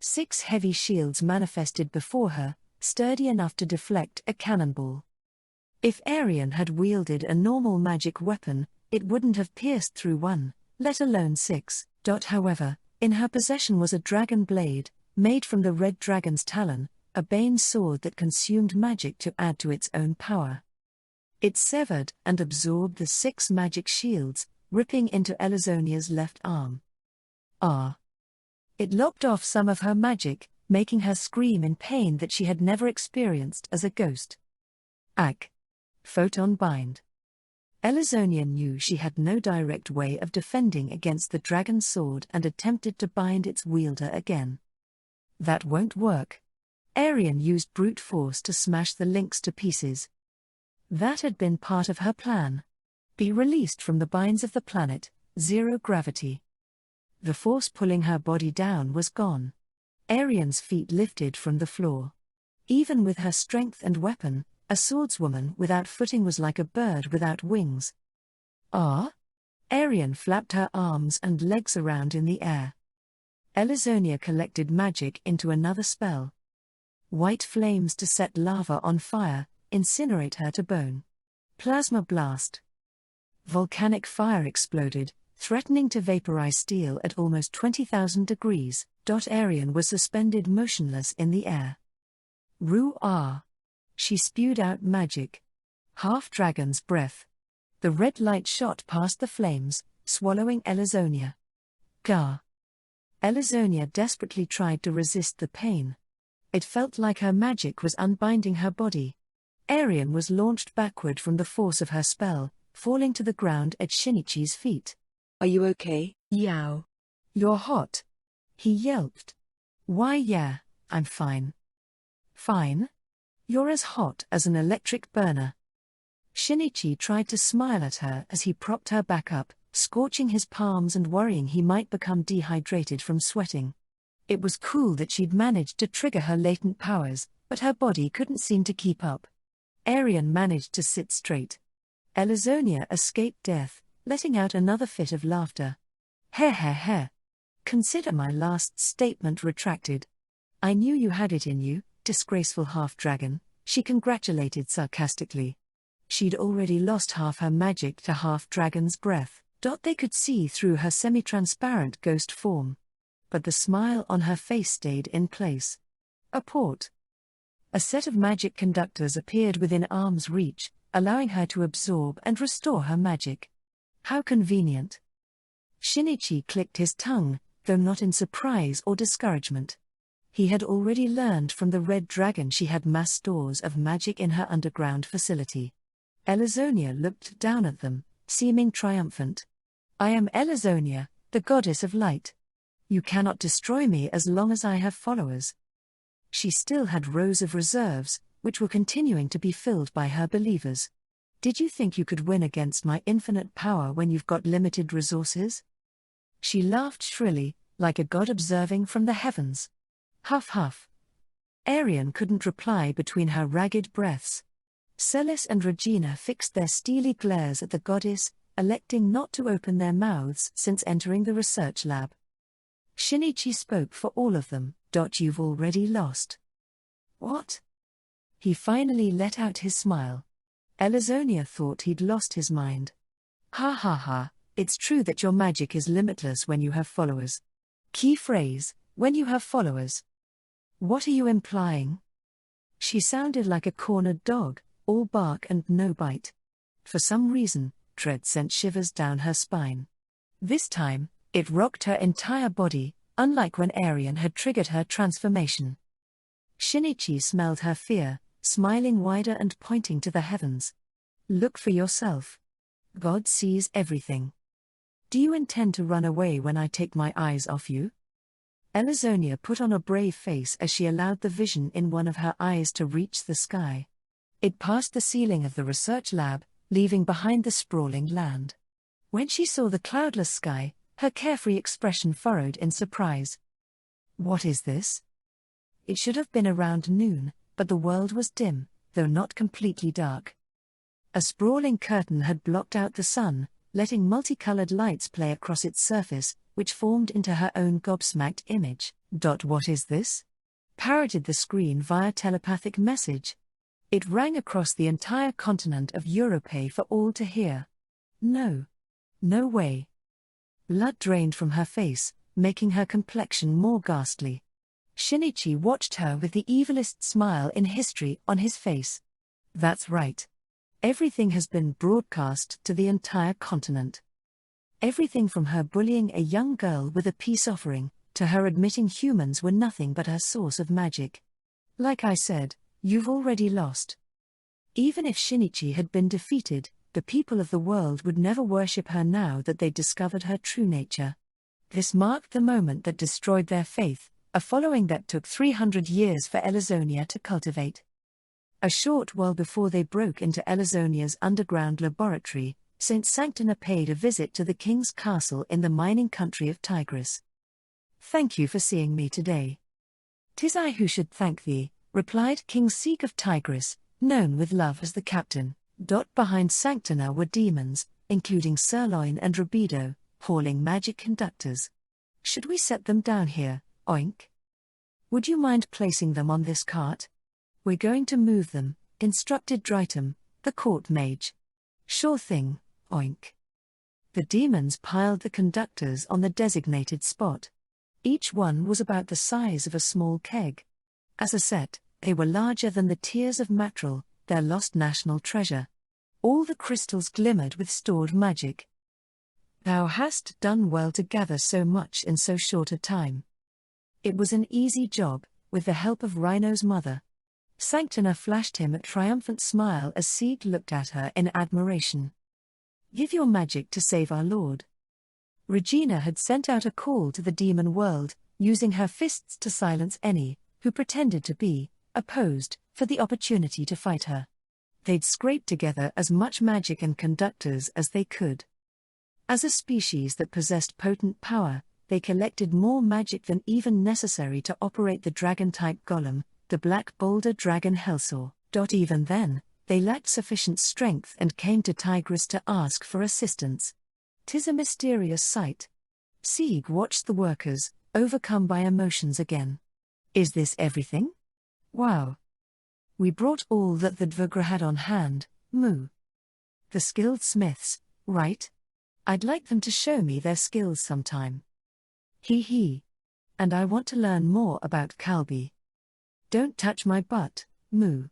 6 heavy shields manifested before her, sturdy enough to deflect a cannonball. If Arian had wielded a normal magic weapon, it wouldn't have pierced through one, let alone 6. However, in her possession was a dragon blade, made from the red dragon's talon, a bane sword that consumed magic to add to its own power. It severed and absorbed the 6 magic shields, ripping into Elazonia's left arm. It lopped off some of her magic, making her scream in pain that she had never experienced as a ghost. Photon bind. Elazonia knew she had no direct way of defending against the dragon's sword and attempted to bind its wielder again. That won't work. Arian used brute force to smash the links to pieces. That had been part of her plan. Be released from the binds of the planet, zero gravity. The force pulling her body down was gone. Arian's feet lifted from the floor. Even with her strength and weapon, a swordswoman without footing was like a bird without wings. Arian flapped her arms and legs around in the air. Elazonia collected magic into another spell. White flames to set lava on fire, incinerate her to bone. Plasma blast. Volcanic fire exploded, threatening to vaporize steel at almost 20,000 degrees. Arian was suspended motionless in the air. Ru-ah! She spewed out magic. Half-dragon's breath. The red light shot past the flames, swallowing Elazonia. Gah! Elazonia desperately tried to resist the pain. It felt like her magic was unbinding her body. Arian was launched backward from the force of her spell, falling to the ground at Shinichi's feet. Are you okay, Yao? You're hot. He yelped. Why yeah, I'm fine. Fine? You're as hot as an electric burner. Shinichi tried to smile at her as he propped her back up, scorching his palms and worrying he might become dehydrated from sweating. It was cool that she'd managed to trigger her latent powers, but her body couldn't seem to keep up. Arian managed to sit straight. Elazonia escaped death, letting out another fit of laughter. Heh. Consider my last statement retracted. I knew you had it in you, disgraceful half-dragon, she congratulated sarcastically. She'd already lost half her magic to half-dragon's breath. They could see through her semi-transparent ghost form. But the smile on her face stayed in place. A port. A set of magic conductors appeared within arm's reach, allowing her to absorb and restore her magic. How convenient. Shinichi clicked his tongue, though not in surprise or discouragement. He had already learned from the Red Dragon she had mass stores of magic in her underground facility. Elazonia looked down at them, seeming triumphant. I am Elazonia, the goddess of light. You cannot destroy me as long as I have followers. She still had rows of reserves, which were continuing to be filled by her believers. Did you think you could win against my infinite power when you've got limited resources? She laughed shrilly, like a god observing from the heavens. Huff huff. Arian couldn't reply between her ragged breaths. Celis and Regina fixed their steely glares at the goddess, electing not to open their mouths since entering the research lab. Shinichi spoke for all of them. You've already lost. What? He finally let out his smile. Elazonia thought he'd lost his mind. Ha, it's true that your magic is limitless when you have followers. Key phrase, when you have followers. What are you implying? She sounded like a cornered dog, all bark and no bite. For some reason, dread sent shivers down her spine. This time, it rocked her entire body, unlike when Arian had triggered her transformation. Shinichi smelled her fear, smiling wider and pointing to the heavens. Look for yourself. God sees everything. Do you intend to run away when I take my eyes off you? Elazonia put on a brave face as she allowed the vision in one of her eyes to reach the sky. It passed the ceiling of the research lab, leaving behind the sprawling land. When she saw the cloudless sky, her carefree expression furrowed in surprise. What is this? It should have been around noon, but the world was dim, though not completely dark. A sprawling curtain had blocked out the sun, letting multicolored lights play across its surface, which formed into her own gobsmacked image. What is this? Parroted the screen via telepathic message. It rang across the entire continent of Europe for all to hear. No. No way. Blood drained from her face, making her complexion more ghastly. Shinichi watched her with the evilest smile in history on his face. That's right. Everything has been broadcast to the entire continent. Everything from her bullying a young girl with a peace offering, to her admitting humans were nothing but her source of magic. Like I said, you've already lost. Even if Shinichi had been defeated, the people of the world would never worship her now that they'd discovered her true nature. This marked the moment that destroyed their faith, a following that took 300 years for Elazonia to cultivate. A short while before they broke into Elazonia's underground laboratory, Saint Sanctina paid a visit to the king's castle in the mining country of Tigris. Thank you for seeing me today. 'Tis I who should thank thee, replied King Seek of Tigris, known with love as the captain. Behind Sanctina were demons, including Sirloin and Rubido, hauling magic conductors. Should we set them down here, oink? Would you mind placing them on this cart? We're going to move them, instructed Dritum, the court mage. Sure thing, oink. The demons piled the conductors on the designated spot. Each one was about the size of a small keg. As a set, they were larger than the tears of Matril, their lost national treasure. All the crystals glimmered with stored magic. Thou hast done well to gather so much in so short a time. It was an easy job, with the help of Rhino's mother. Sanctina flashed him a triumphant smile as Sieg looked at her in admiration. Give your magic to save our lord. Regina had sent out a call to the demon world, using her fists to silence any who pretended to be opposed for the opportunity to fight her. They'd scraped together as much magic and conductors as they could. As a species that possessed potent power, they collected more magic than even necessary to operate the dragon-type golem, the black boulder dragon Hellsaw. Even then, they lacked sufficient strength and came to Tigris to ask for assistance. 'Tis a mysterious sight. Sieg watched the workers, overcome by emotions again. Is this everything? Wow. We brought all that the Dvagra had on hand, Moo. The skilled smiths, right? I'd like them to show me their skills sometime. Hee. And I want to learn more about Kalbi. Don't touch my butt, Moo.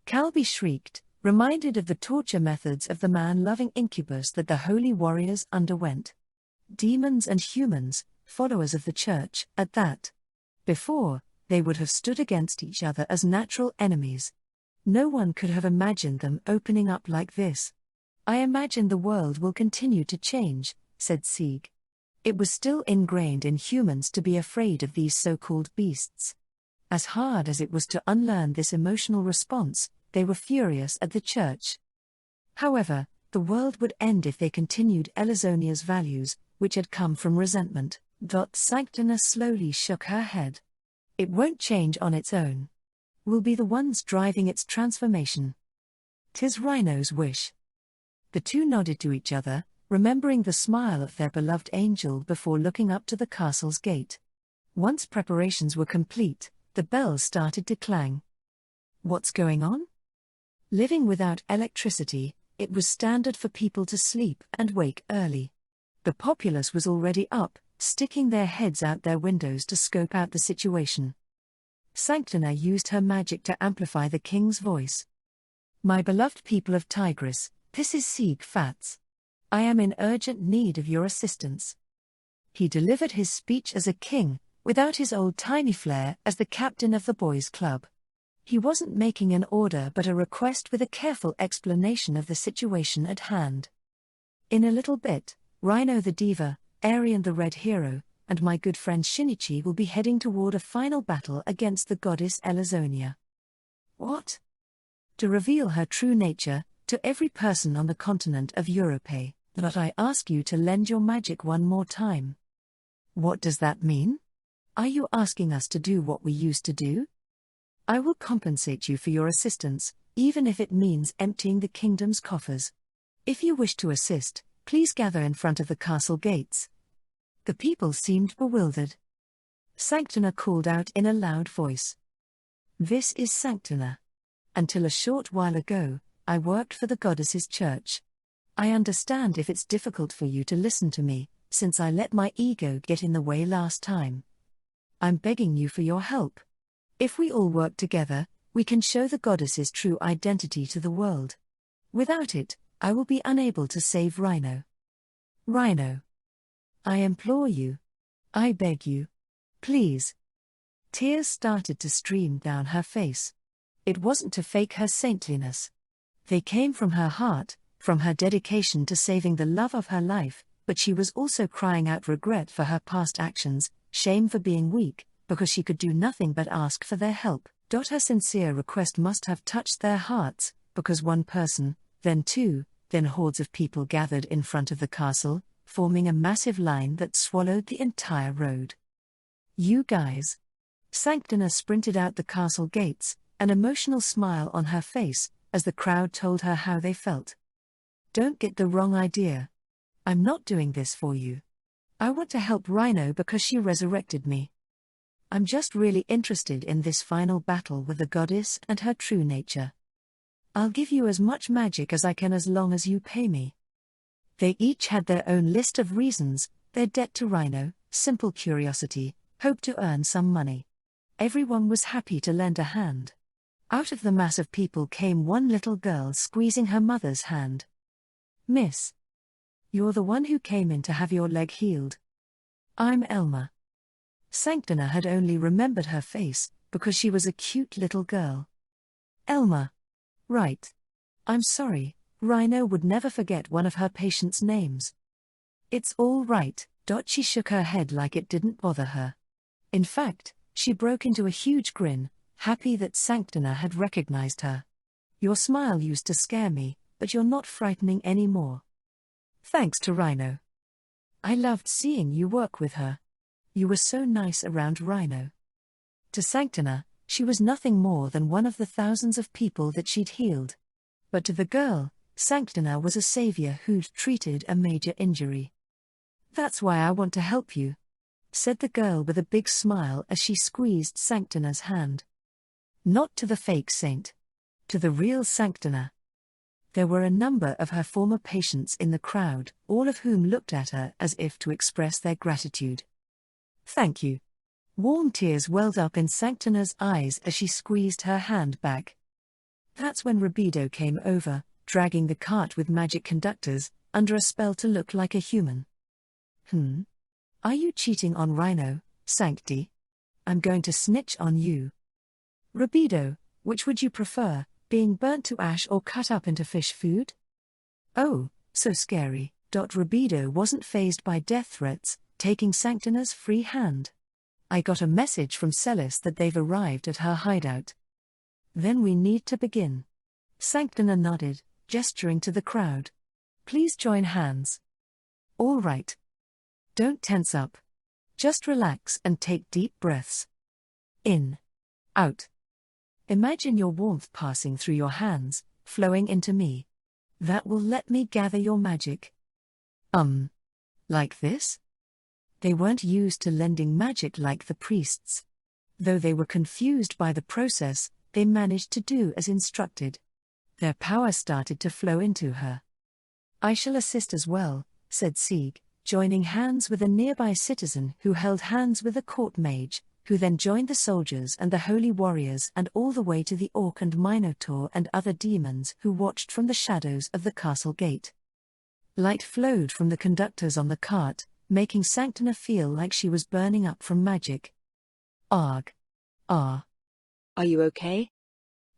Kalbi shrieked, reminded of the torture methods of the man-loving incubus that the holy warriors underwent. Demons and humans, followers of the church, at that. Before, they would have stood against each other as natural enemies. No one could have imagined them opening up like this. I imagine the world will continue to change, said Sieg. It was still ingrained in humans to be afraid of these so-called beasts. As hard as it was to unlearn this emotional response, they were furious at the church. However, the world would end if they continued Elizonia's values, which had come from resentment. Sanctina slowly shook her head. It won't change on its own. We'll be the ones driving its transformation. 'Tis Rhino's wish. The two nodded to each other, remembering the smile of their beloved angel before looking up to the castle's gate. Once preparations were complete, the bells started to clang. What's going on? Living without electricity, it was standard for people to sleep and wake early. The populace was already up, sticking their heads out their windows to scope out the situation. Sanctina used her magic to amplify the king's voice. My beloved people of Tigris, this is Sieg Fatz. I am in urgent need of your assistance. He delivered his speech as a king, without his old-timey flair as the captain of the boys' club. He wasn't making an order but a request with a careful explanation of the situation at hand. In a little bit, Rhino the Diva, Arian the Red Hero, and my good friend Shinichi will be heading toward a final battle against the goddess Elizonia. What? To reveal her true nature, to every person on the continent of Europe, but I ask you to lend your magic one more time. What does that mean? Are you asking us to do what we used to do? I will compensate you for your assistance, even if it means emptying the kingdom's coffers. If you wish to assist, please gather in front of the castle gates. The people seemed bewildered. Sanctina called out in a loud voice. This is Sanctina. Until a short while ago, I worked for the goddess's church. I understand if it's difficult for you to listen to me, since I let my ego get in the way last time. I'm begging you for your help. If we all work together, we can show the goddess's true identity to the world. Without it, I will be unable to save Rhino. Rhino. I implore you. I beg you. Please. Tears started to stream down her face. It wasn't to fake her saintliness. They came from her heart, from her dedication to saving the love of her life, but she was also crying out regret for her past actions, shame for being weak, because she could do nothing but ask for their help. Her sincere request must have touched their hearts, because one person, then two, then hordes of people gathered in front of the castle, forming a massive line that swallowed the entire road. You guys. Sanctina sprinted out the castle gates, an emotional smile on her face, as the crowd told her how they felt. Don't get the wrong idea. I'm not doing this for you. I want to help Rhino because she resurrected me. I'm just really interested in this final battle with the goddess and her true nature. I'll give you as much magic as I can as long as you pay me. They each had their own list of reasons: their debt to Rhino, simple curiosity, Hope to earn some money. Everyone was happy to lend a hand. Out of the mass of people came one little girl squeezing her mother's hand. Miss. You're the one who came in to have your leg healed. I'm Elma. Sanctina had only remembered her face, because she was a cute little girl. Elma. Right. I'm sorry, Rhino would never forget one of her patients' names. It's all right. She shook her head like it didn't bother her. In fact, she broke into a huge grin, happy that Sanctina had recognized her. Your smile used to scare me, but you're not frightening anymore. Thanks to Rhino. I loved seeing you work with her. You were so nice around Rhino. To Sanctina, she was nothing more than one of the thousands of people that she'd healed. But to the girl, Sanctina was a savior who'd treated a major injury. That's why I want to help you, said the girl with a big smile as she squeezed Sanctina's hand. Not to the fake saint. To the real Sanctina. There were a number of her former patients in the crowd, all of whom looked at her as if to express their gratitude. Thank you. Warm tears welled up in Sanctina's eyes as she squeezed her hand back. That's when Rabido came over, dragging the cart with magic conductors, under a spell to look like a human. Are you cheating on Rhino, Sancti? I'm going to snitch on you. Rabido, which would you prefer, being burnt to ash or cut up into fish food? Oh, so scary. Rabido wasn't fazed by death threats, taking Sanctina's free hand. I got a message from Celis that they've arrived at her hideout. Then we need to begin. Sanctina nodded, gesturing to the crowd. Please join hands. All right. Don't tense up. Just relax and take deep breaths. In. Out. Imagine your warmth passing through your hands, flowing into me. That will let me gather your magic. Like this? They weren't used to lending magic like the priests. Though they were confused by the process, they managed to do as instructed. Their power started to flow into her. I shall assist as well, said Sieg, joining hands with a nearby citizen who held hands with a court mage, who then joined the soldiers and the holy warriors and all the way to the Orc and Minotaur and other demons who watched from the shadows of the castle gate. Light flowed from the conductors on the cart, making Sanctina feel like she was burning up from magic. Arg. Ah. Are you okay?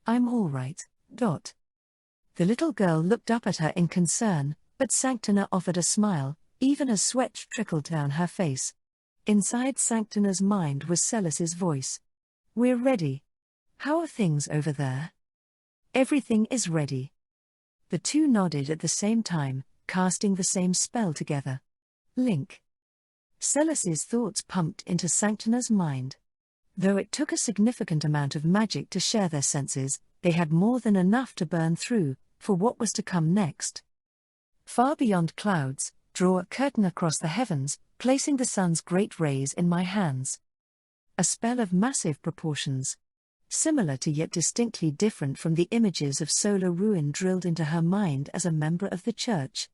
I'm all right. The little girl looked up at her in concern, but Sanctina offered a smile, even as sweat trickled down her face. Inside Sanctina's mind was Celis's voice. We're ready. How are things over there? Everything is ready. The two nodded at the same time, casting the same spell together. Link. Celis's thoughts pumped into Sanctina's mind. Though it took a significant amount of magic to share their senses, they had more than enough to burn through, for what was to come next. Far beyond clouds, draw a curtain across the heavens, placing the sun's great rays in my hands. A spell of massive proportions. Similar to yet distinctly different from the images of solar ruin drilled into her mind as a member of the church.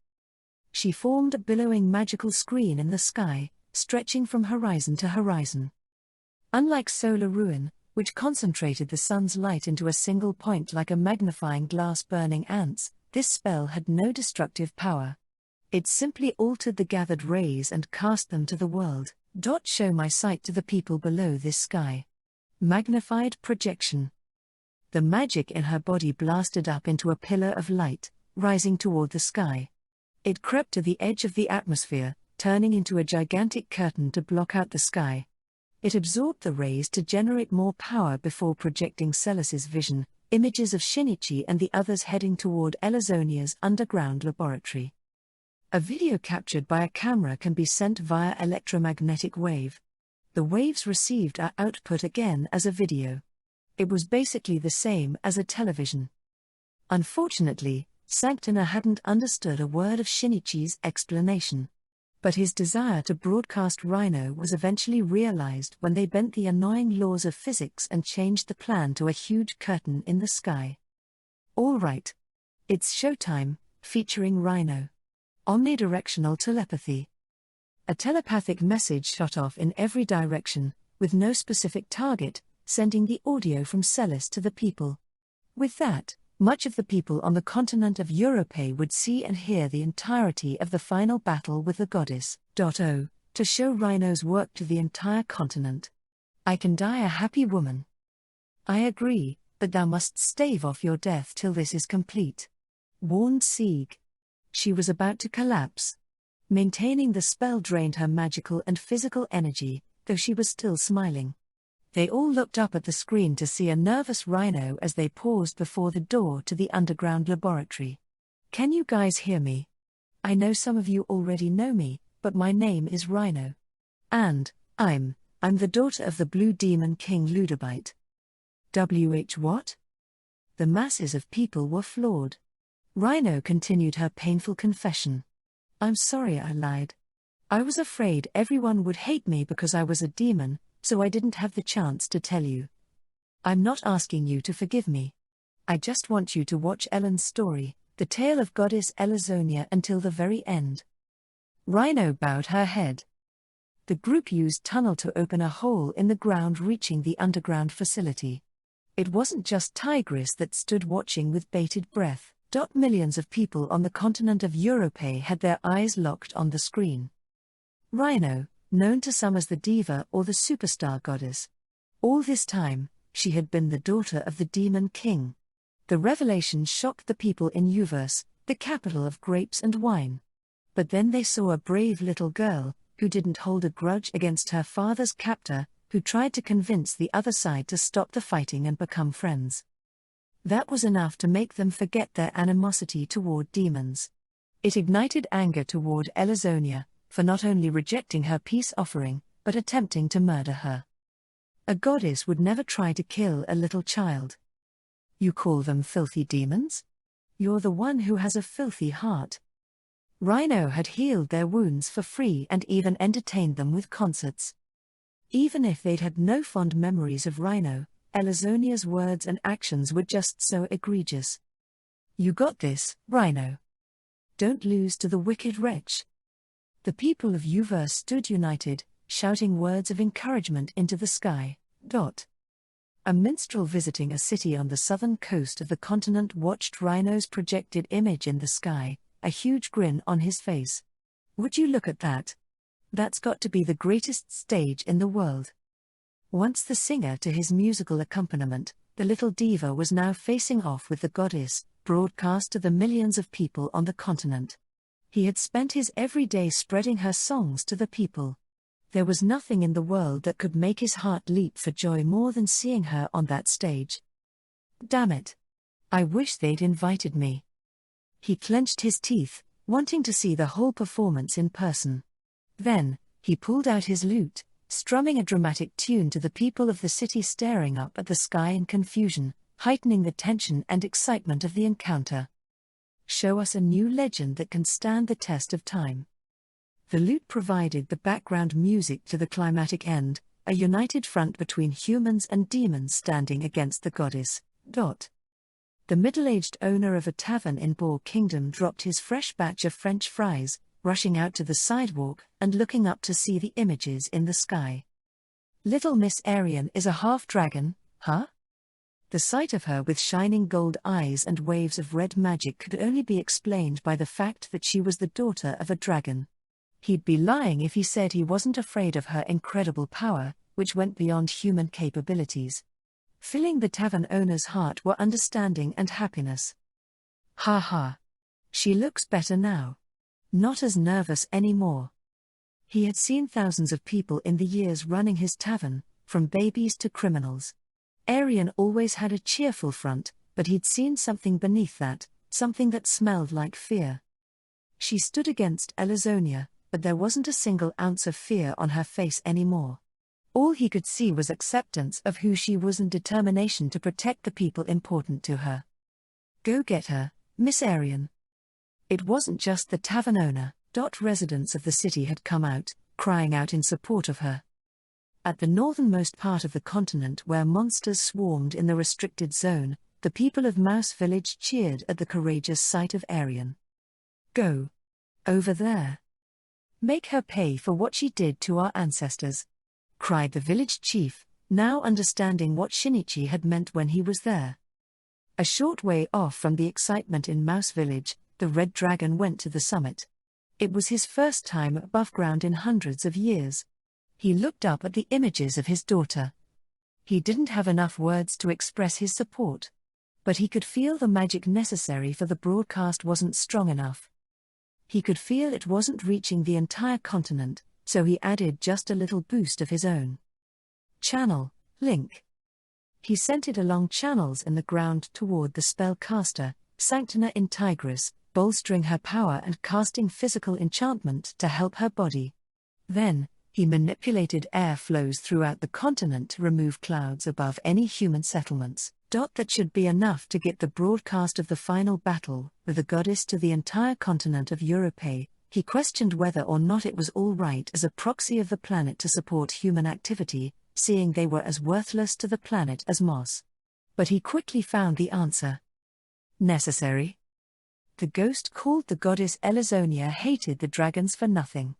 She formed a billowing magical screen in the sky, stretching from horizon to horizon. Unlike solar ruin, which concentrated the sun's light into a single point like a magnifying glass burning ants, this spell had no destructive power. It simply altered the gathered rays and cast them to the world. Show my sight to the people below this sky. Magnified projection. The magic in her body blasted up into a pillar of light, rising toward the sky. It crept to the edge of the atmosphere, turning into a gigantic curtain to block out the sky. It absorbed the rays to generate more power before projecting Celis's vision, images of Shinichi and the others heading toward Elizonia's underground laboratory. A video captured by a camera can be sent via electromagnetic wave. The waves received are output again as a video. It was basically the same as a television. Unfortunately, Sanctina hadn't understood a word of Shinichi's explanation. But his desire to broadcast Rhino was eventually realized when they bent the annoying laws of physics and changed the plan to a huge curtain in the sky. All right. It's showtime, featuring Rhino. Omnidirectional telepathy. A telepathic message shot off in every direction, with no specific target, sending the audio from Celis to the people. With that, much of the people on the continent of Europe would see and hear the entirety of the final battle with the goddess. To show Rhino's work to the entire continent. I can die a happy woman. I agree, but thou must stave off your death till this is complete. Warned Sieg. She was about to collapse. Maintaining the spell drained her magical and physical energy, though she was still smiling. They all looked up at the screen to see a nervous Rhino as they paused before the door to the underground laboratory. Can you guys hear me? I know some of you already know me, but my name is Rhino. And, I'm the daughter of the Blue Demon King Ludobite. What? The masses of people were floored. Rhino continued her painful confession. I'm sorry I lied. I was afraid everyone would hate me because I was a demon, so I didn't have the chance to tell you. I'm not asking you to forgive me. I just want you to watch Ellen's story, the tale of Goddess Elazonia, until the very end. Rhino bowed her head. The group used tunnel to open a hole in the ground reaching the underground facility. It wasn't just Tigris that stood watching with bated breath. Millions of people on the continent of Europe had their eyes locked on the screen. Rhino, known to some as the Diva or the Superstar Goddess. All this time, she had been the daughter of the Demon King. The revelation shocked the people in Uverse, the capital of grapes and wine. But then they saw a brave little girl, who didn't hold a grudge against her father's captor, who tried to convince the other side to stop the fighting and become friends. That was enough to make them forget their animosity toward demons. It ignited anger toward Elazonia, for not only rejecting her peace offering, but attempting to murder her. A goddess would never try to kill a little child. You call them filthy demons? You're the one who has a filthy heart. Rhino had healed their wounds for free and even entertained them with concerts. Even if they'd had no fond memories of Rhino, Elazonia's words and actions were just so egregious. You got this, Rhino. Don't lose to the wicked wretch. The people of Uverse stood united, shouting words of encouragement into the sky. A minstrel visiting a city on the southern coast of the continent watched Rhino's projected image in the sky, a huge grin on his face. Would you look at that? That's got to be the greatest stage in the world. Once the singer to his musical accompaniment, the little diva was now facing off with the goddess, broadcast to the millions of people on the continent. He had spent his every day spreading her songs to the people. There was nothing in the world that could make his heart leap for joy more than seeing her on that stage. Damn it. I wish they'd invited me. He clenched his teeth, wanting to see the whole performance in person. Then, he pulled out his lute, strumming a dramatic tune to the people of the city staring up at the sky in confusion, heightening the tension and excitement of the encounter. Show us a new legend that can stand the test of time. The lute provided the background music to the climatic end, a united front between humans and demons standing against the goddess. The middle-aged owner of a tavern in Boar Kingdom dropped his fresh batch of French fries, rushing out to the sidewalk and looking up to see the images in the sky. Little Miss Arian is a half-dragon, huh? The sight of her with shining gold eyes and waves of red magic could only be explained by the fact that she was the daughter of a dragon. He'd be lying if he said he wasn't afraid of her incredible power, which went beyond human capabilities. Filling the tavern owner's heart were understanding and happiness. Ha ha. She looks better now. Not as nervous anymore. He had seen thousands of people in the years running his tavern, from babies to criminals. Arian always had a cheerful front, but he'd seen something beneath that, something that smelled like fear. She stood against Elazonia, but there wasn't a single ounce of fear on her face anymore. All he could see was acceptance of who she was and determination to protect the people important to her. Go get her, Miss Arian. It wasn't just the tavern owner. Residents of the city had come out, crying out in support of her. At the northernmost part of the continent where monsters swarmed in the restricted zone, the people of Mouse Village cheered at the courageous sight of Arian. Go. Over there. Make her pay for what she did to our ancestors," cried the village chief, now understanding what Shinichi had meant when he was there. A short way off from the excitement in Mouse Village, the Red Dragon went to the summit. It was his first time above ground in hundreds of years. He looked up at the images of his daughter. He didn't have enough words to express his support. But he could feel the magic necessary for the broadcast wasn't strong enough. He could feel it wasn't reaching the entire continent, so he added just a little boost of his own. Channel, link. He sent it along channels in the ground toward the spellcaster, Sanctina in Tigris, bolstering her power and casting physical enchantment to help her body. Then, he manipulated air flows throughout the continent to remove clouds above any human settlements. That should be enough to get the broadcast of the final battle with the goddess to the entire continent of Europe. He questioned whether or not it was all right as a proxy of the planet to support human activity, seeing they were as worthless to the planet as moss. But he quickly found the answer. Necessary? The ghost called the goddess Elazonia hated the dragons for nothing.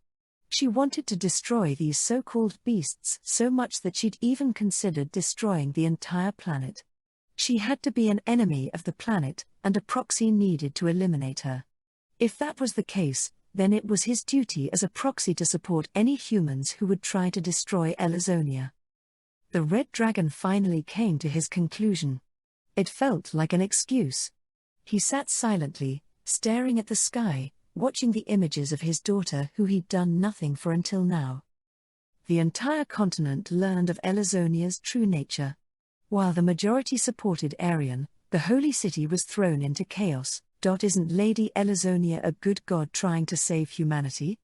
She wanted to destroy these so-called beasts so much that she'd even considered destroying the entire planet. She had to be an enemy of the planet, and a proxy needed to eliminate her. If that was the case, then it was his duty as a proxy to support any humans who would try to destroy Elazonia. The Red Dragon finally came to his conclusion. It felt like an excuse. He sat silently, staring at the sky, watching the images of his daughter who he'd done nothing for until now. The entire continent learned of Elazonia's true nature. While the majority supported Arian, the holy city was thrown into chaos. Isn't Lady Elazonia a good god trying to save humanity?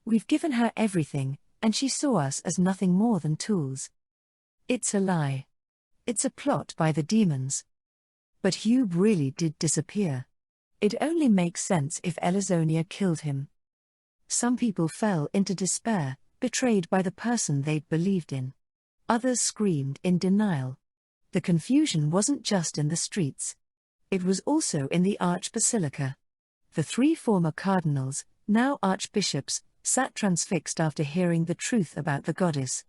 We've given her everything, and she saw us as nothing more than tools. It's a lie. It's a plot by the demons. But Hugh really did disappear. It only makes sense if Elazonia killed him. Some people fell into despair, betrayed by the person they'd believed in. Others screamed in denial. The confusion wasn't just in the streets. It was also in the Archbasilica. The 3 former cardinals, now archbishops, sat transfixed after hearing the truth about the goddess.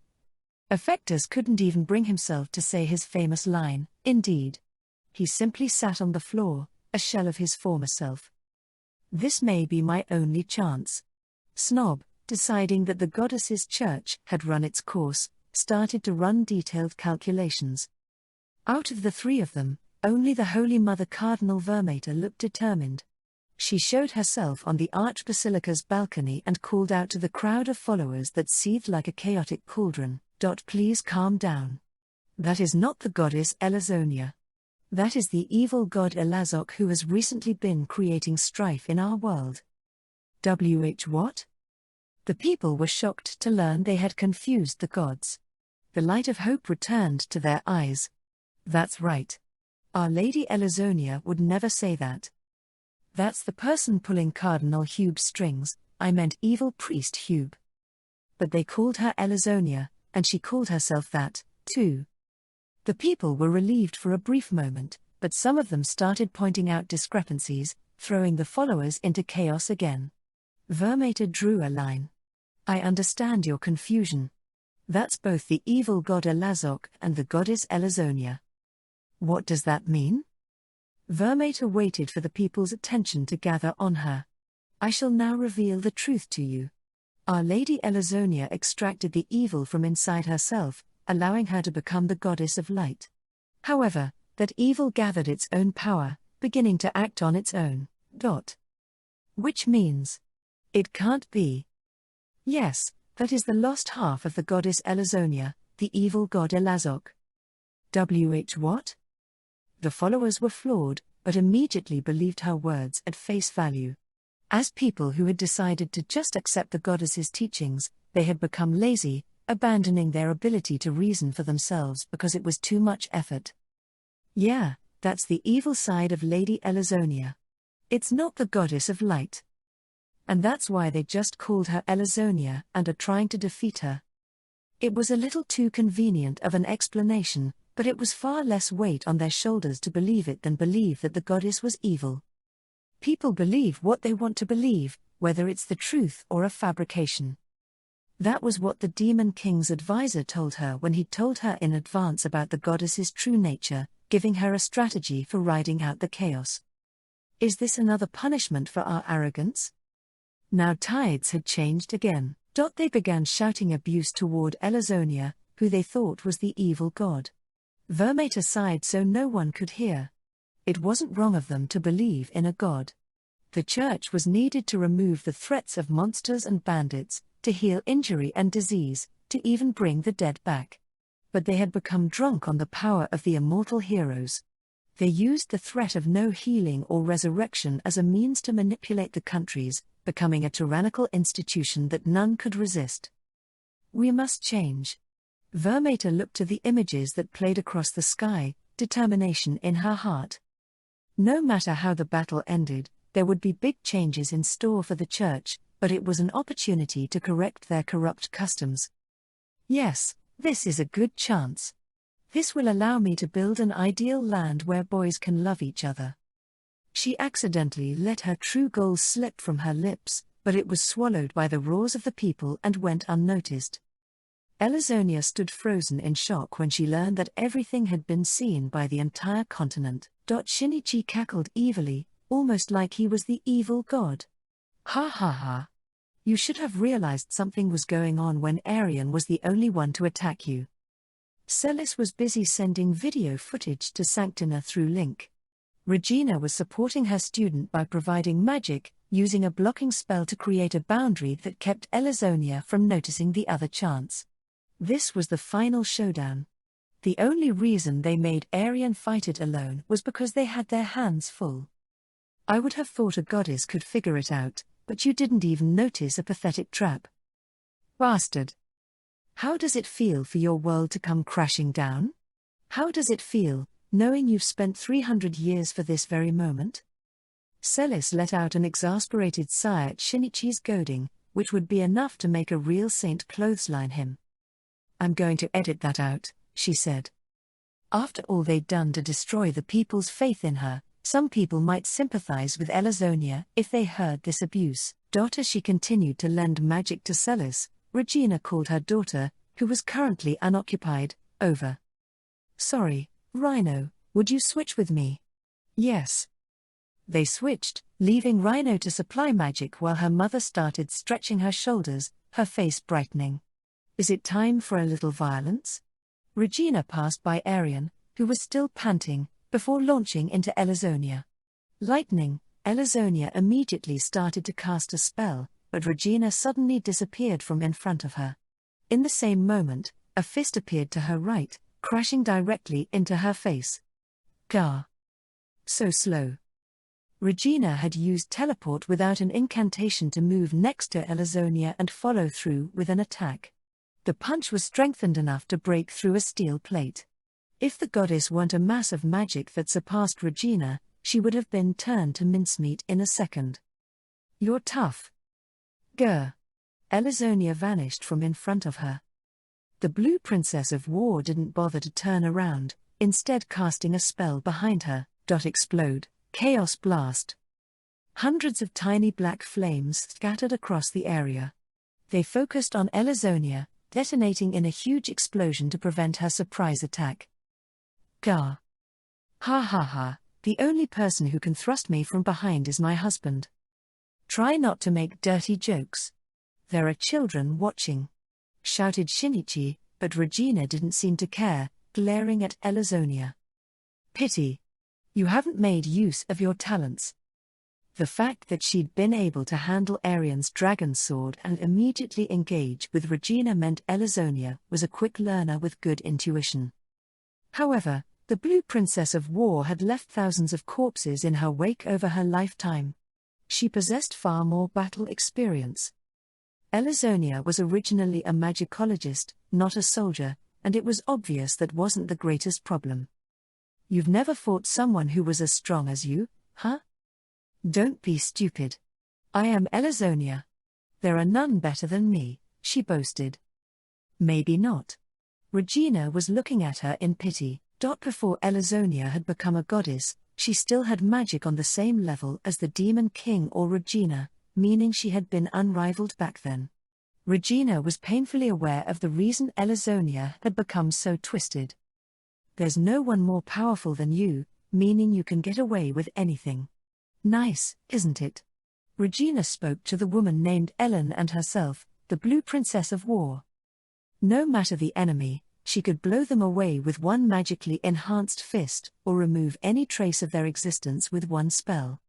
Affectus couldn't even bring himself to say his famous line, "Indeed." He simply sat on the floor, a shell of his former self. This may be my only chance. Snob, deciding that the goddess's church had run its course, started to run detailed calculations. Out of the 3 of them, only the Holy Mother Cardinal Vermater looked determined. She showed herself on the Archbasilica's balcony and called out to the crowd of followers that seethed like a chaotic cauldron, "Please calm down. That is not the goddess Elazonia. That is the evil god Elazok who has recently been creating strife in our world." What? The people were shocked to learn they had confused the gods. The light of hope returned to their eyes. That's right. Our Lady Elazonia would never say that. That's the person pulling Cardinal Hube's strings, I meant evil priest Hube. But they called her Elazonia, and she called herself that, too. The people were relieved for a brief moment, but some of them started pointing out discrepancies, throwing the followers into chaos again. Vermater drew a line. I understand your confusion. That's both the evil god Elazok and the goddess Elazonia. What does that mean? Vermater waited for the people's attention to gather on her. I shall now reveal the truth to you. Our Lady Elazonia extracted the evil from inside herself, allowing her to become the goddess of light. However, that evil gathered its own power, beginning to act on its own. Which means, it can't be. Yes, that is the lost half of the goddess Elazonia, the evil god Elazok. What? The followers were floored, but immediately believed her words at face value. As people who had decided to just accept the goddess's teachings, they had become lazy, abandoning their ability to reason for themselves because it was too much effort. Yeah, that's the evil side of Lady Elazonia. It's not the goddess of light. And that's why they just called her Elazonia and are trying to defeat her. It was a little too convenient of an explanation, but it was far less weight on their shoulders to believe it than believe that the goddess was evil. People believe what they want to believe, whether it's the truth or a fabrication. That was what the Demon King's advisor told her when he told her in advance about the goddess's true nature, giving her a strategy for riding out the chaos. Is this another punishment for our arrogance? Now tides had changed again. They began shouting abuse toward Elazonia, who they thought was the evil god. Vermater sighed so no one could hear. It wasn't wrong of them to believe in a god. The church was needed to remove the threats of monsters and bandits, to heal injury and disease, to even bring the dead back. But they had become drunk on the power of the immortal heroes. They used the threat of no healing or resurrection as a means to manipulate the countries, becoming a tyrannical institution that none could resist. We must change. Vermater looked to the images that played across the sky, determination in her heart. No matter how the battle ended, there would be big changes in store for the church, but it was an opportunity to correct their corrupt customs. Yes, this is a good chance. This will allow me to build an ideal land where boys can love each other. She accidentally let her true goal slip from her lips, but it was swallowed by the roars of the people and went unnoticed. Elazonia stood frozen in shock when she learned that everything had been seen by the entire continent. Shinichi cackled evilly, almost like he was the evil god. Ha ha ha. You should have realized something was going on when Arian was the only one to attack you. Celis was busy sending video footage to Sanctina through Link. Regina was supporting her student by providing magic, using a blocking spell to create a boundary that kept Elazonia from noticing the other chance. This was the final showdown. The only reason they made Arian fight it alone was because they had their hands full. I would have thought a goddess could figure it out, but you didn't even notice a pathetic trap. Bastard. How does it feel for your world to come crashing down? How does it feel, knowing you've spent 300 years for this very moment? Celis let out an exasperated sigh at Shinichi's goading, which would be enough to make a real saint clothesline him. I'm going to edit that out, she said. After all they'd done to destroy the people's faith in her, some people might sympathize with Elazonia if they heard this abuse. As she continued to lend magic to Celis, Regina called her daughter, who was currently unoccupied, over. Sorry, Rhino, would you switch with me? Yes. They switched, leaving Rhino to supply magic while her mother started stretching her shoulders, her face brightening. Is it time for a little violence? Regina passed by Arian, who was still panting, before launching into Elazonia. Lightning, Elazonia immediately started to cast a spell, but Regina suddenly disappeared from in front of her. In the same moment, a fist appeared to her right, crashing directly into her face. Gah! So slow. Regina had used teleport without an incantation to move next to Elazonia and follow through with an attack. The punch was strengthened enough to break through a steel plate. If the goddess weren't a mass of magic that surpassed Regina, she would have been turned to mincemeat in a second. You're tough. Grr. Elazonia vanished from in front of her. The Blue Princess of War didn't bother to turn around, instead casting a spell behind her. Explode, Chaos Blast. Hundreds of tiny black flames scattered across the area. They focused on Elazonia, detonating in a huge explosion to prevent her surprise attack. Gah. Ha ha ha, the only person who can thrust me from behind is my husband. Try not to make dirty jokes. There are children watching. Shouted Shinichi, but Regina didn't seem to care, glaring at Elazonia. Pity. You haven't made use of your talents. The fact that she'd been able to handle Arian's dragon sword and immediately engage with Regina meant Elazonia was a quick learner with good intuition. However, the Blue Princess of War had left thousands of corpses in her wake over her lifetime. She possessed far more battle experience. Elazonia was originally a magicologist, not a soldier, and it was obvious that wasn't the greatest problem. You've never fought someone who was as strong as you, huh? Don't be stupid. I am Elazonia. There are none better than me, she boasted. Maybe not. Regina was looking at her in pity. Before Elazonia had become a goddess, She still had magic on the same level as the Demon King or Regina, meaning she had been unrivaled back then. Regina was painfully aware of the reason Elazonia had become so twisted. There's no one more powerful than you, meaning you can get away with anything. Nice, isn't it? Regina spoke to the woman named Ellen and herself, the Blue Princess of War. No matter the enemy, she could blow them away with one magically enhanced fist, or remove any trace of their existence with one spell.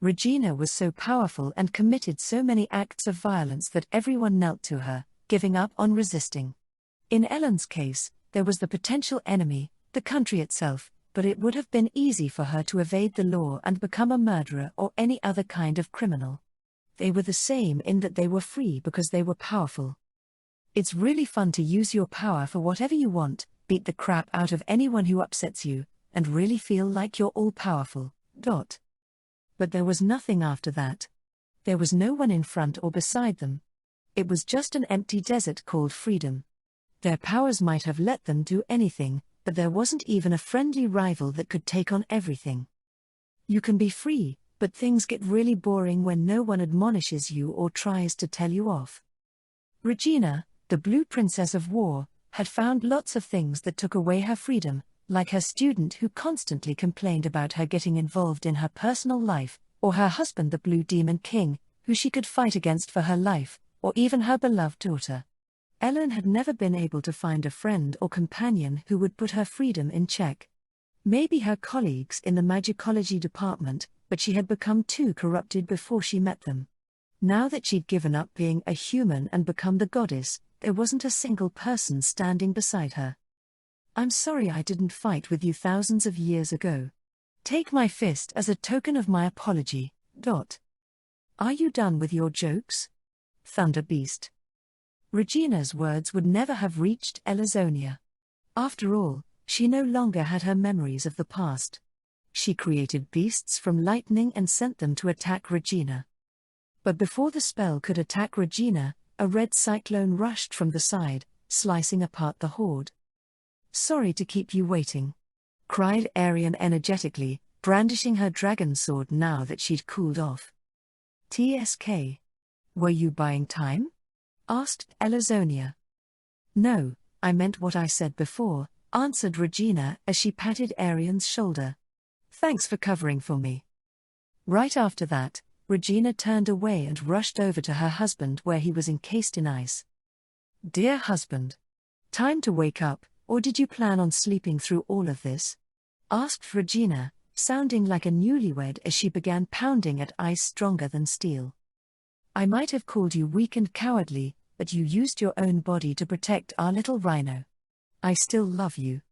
Regina was so powerful and committed so many acts of violence that everyone knelt to her, giving up on resisting. In Ellen's case, there was the potential enemy, the country itself, but it would have been easy for her to evade the law and become a murderer or any other kind of criminal. They were the same in that they were free because they were powerful. It's really fun to use your power for whatever you want, beat the crap out of anyone who upsets you, and really feel like you're all-powerful. But there was nothing after that. There was no one in front or beside them. It was just an empty desert called freedom. Their powers might have let them do anything, but there wasn't even a friendly rival that could take on everything. You can be free, but things get really boring when no one admonishes you or tries to tell you off. Regina, the Blue Princess of War, had found lots of things that took away her freedom, like her student who constantly complained about her getting involved in her personal life, or her husband the Blue Demon King, who she could fight against for her life, or even her beloved daughter. Ellen had never been able to find a friend or companion who would put her freedom in check. Maybe her colleagues in the magicology department, but she had become too corrupted before she met them. Now that she'd given up being a human and become the goddess, there wasn't a single person standing beside her. I'm sorry I didn't fight with you thousands of years ago. Take my fist as a token of my apology. Are you done with your jokes? Thunder Beast. Regina's words would never have reached Elazonia. After all, she no longer had her memories of the past. She created beasts from lightning and sent them to attack Regina. But before the spell could attack Regina, a red cyclone rushed from the side, slicing apart the horde. Sorry to keep you waiting, cried Arian energetically, brandishing her dragon sword now that she'd cooled off. TSK. Were you buying time? Asked Elazonia. No, I meant what I said before, answered Regina as she patted Arian's shoulder. Thanks for covering for me. Right after that, Regina turned away and rushed over to her husband where he was encased in ice. Dear husband. Time to wake up, or did you plan on sleeping through all of this? Asked Regina, sounding like a newlywed as she began pounding at ice stronger than steel. I might have called you weak and cowardly, but you used your own body to protect our little rhino. I still love you.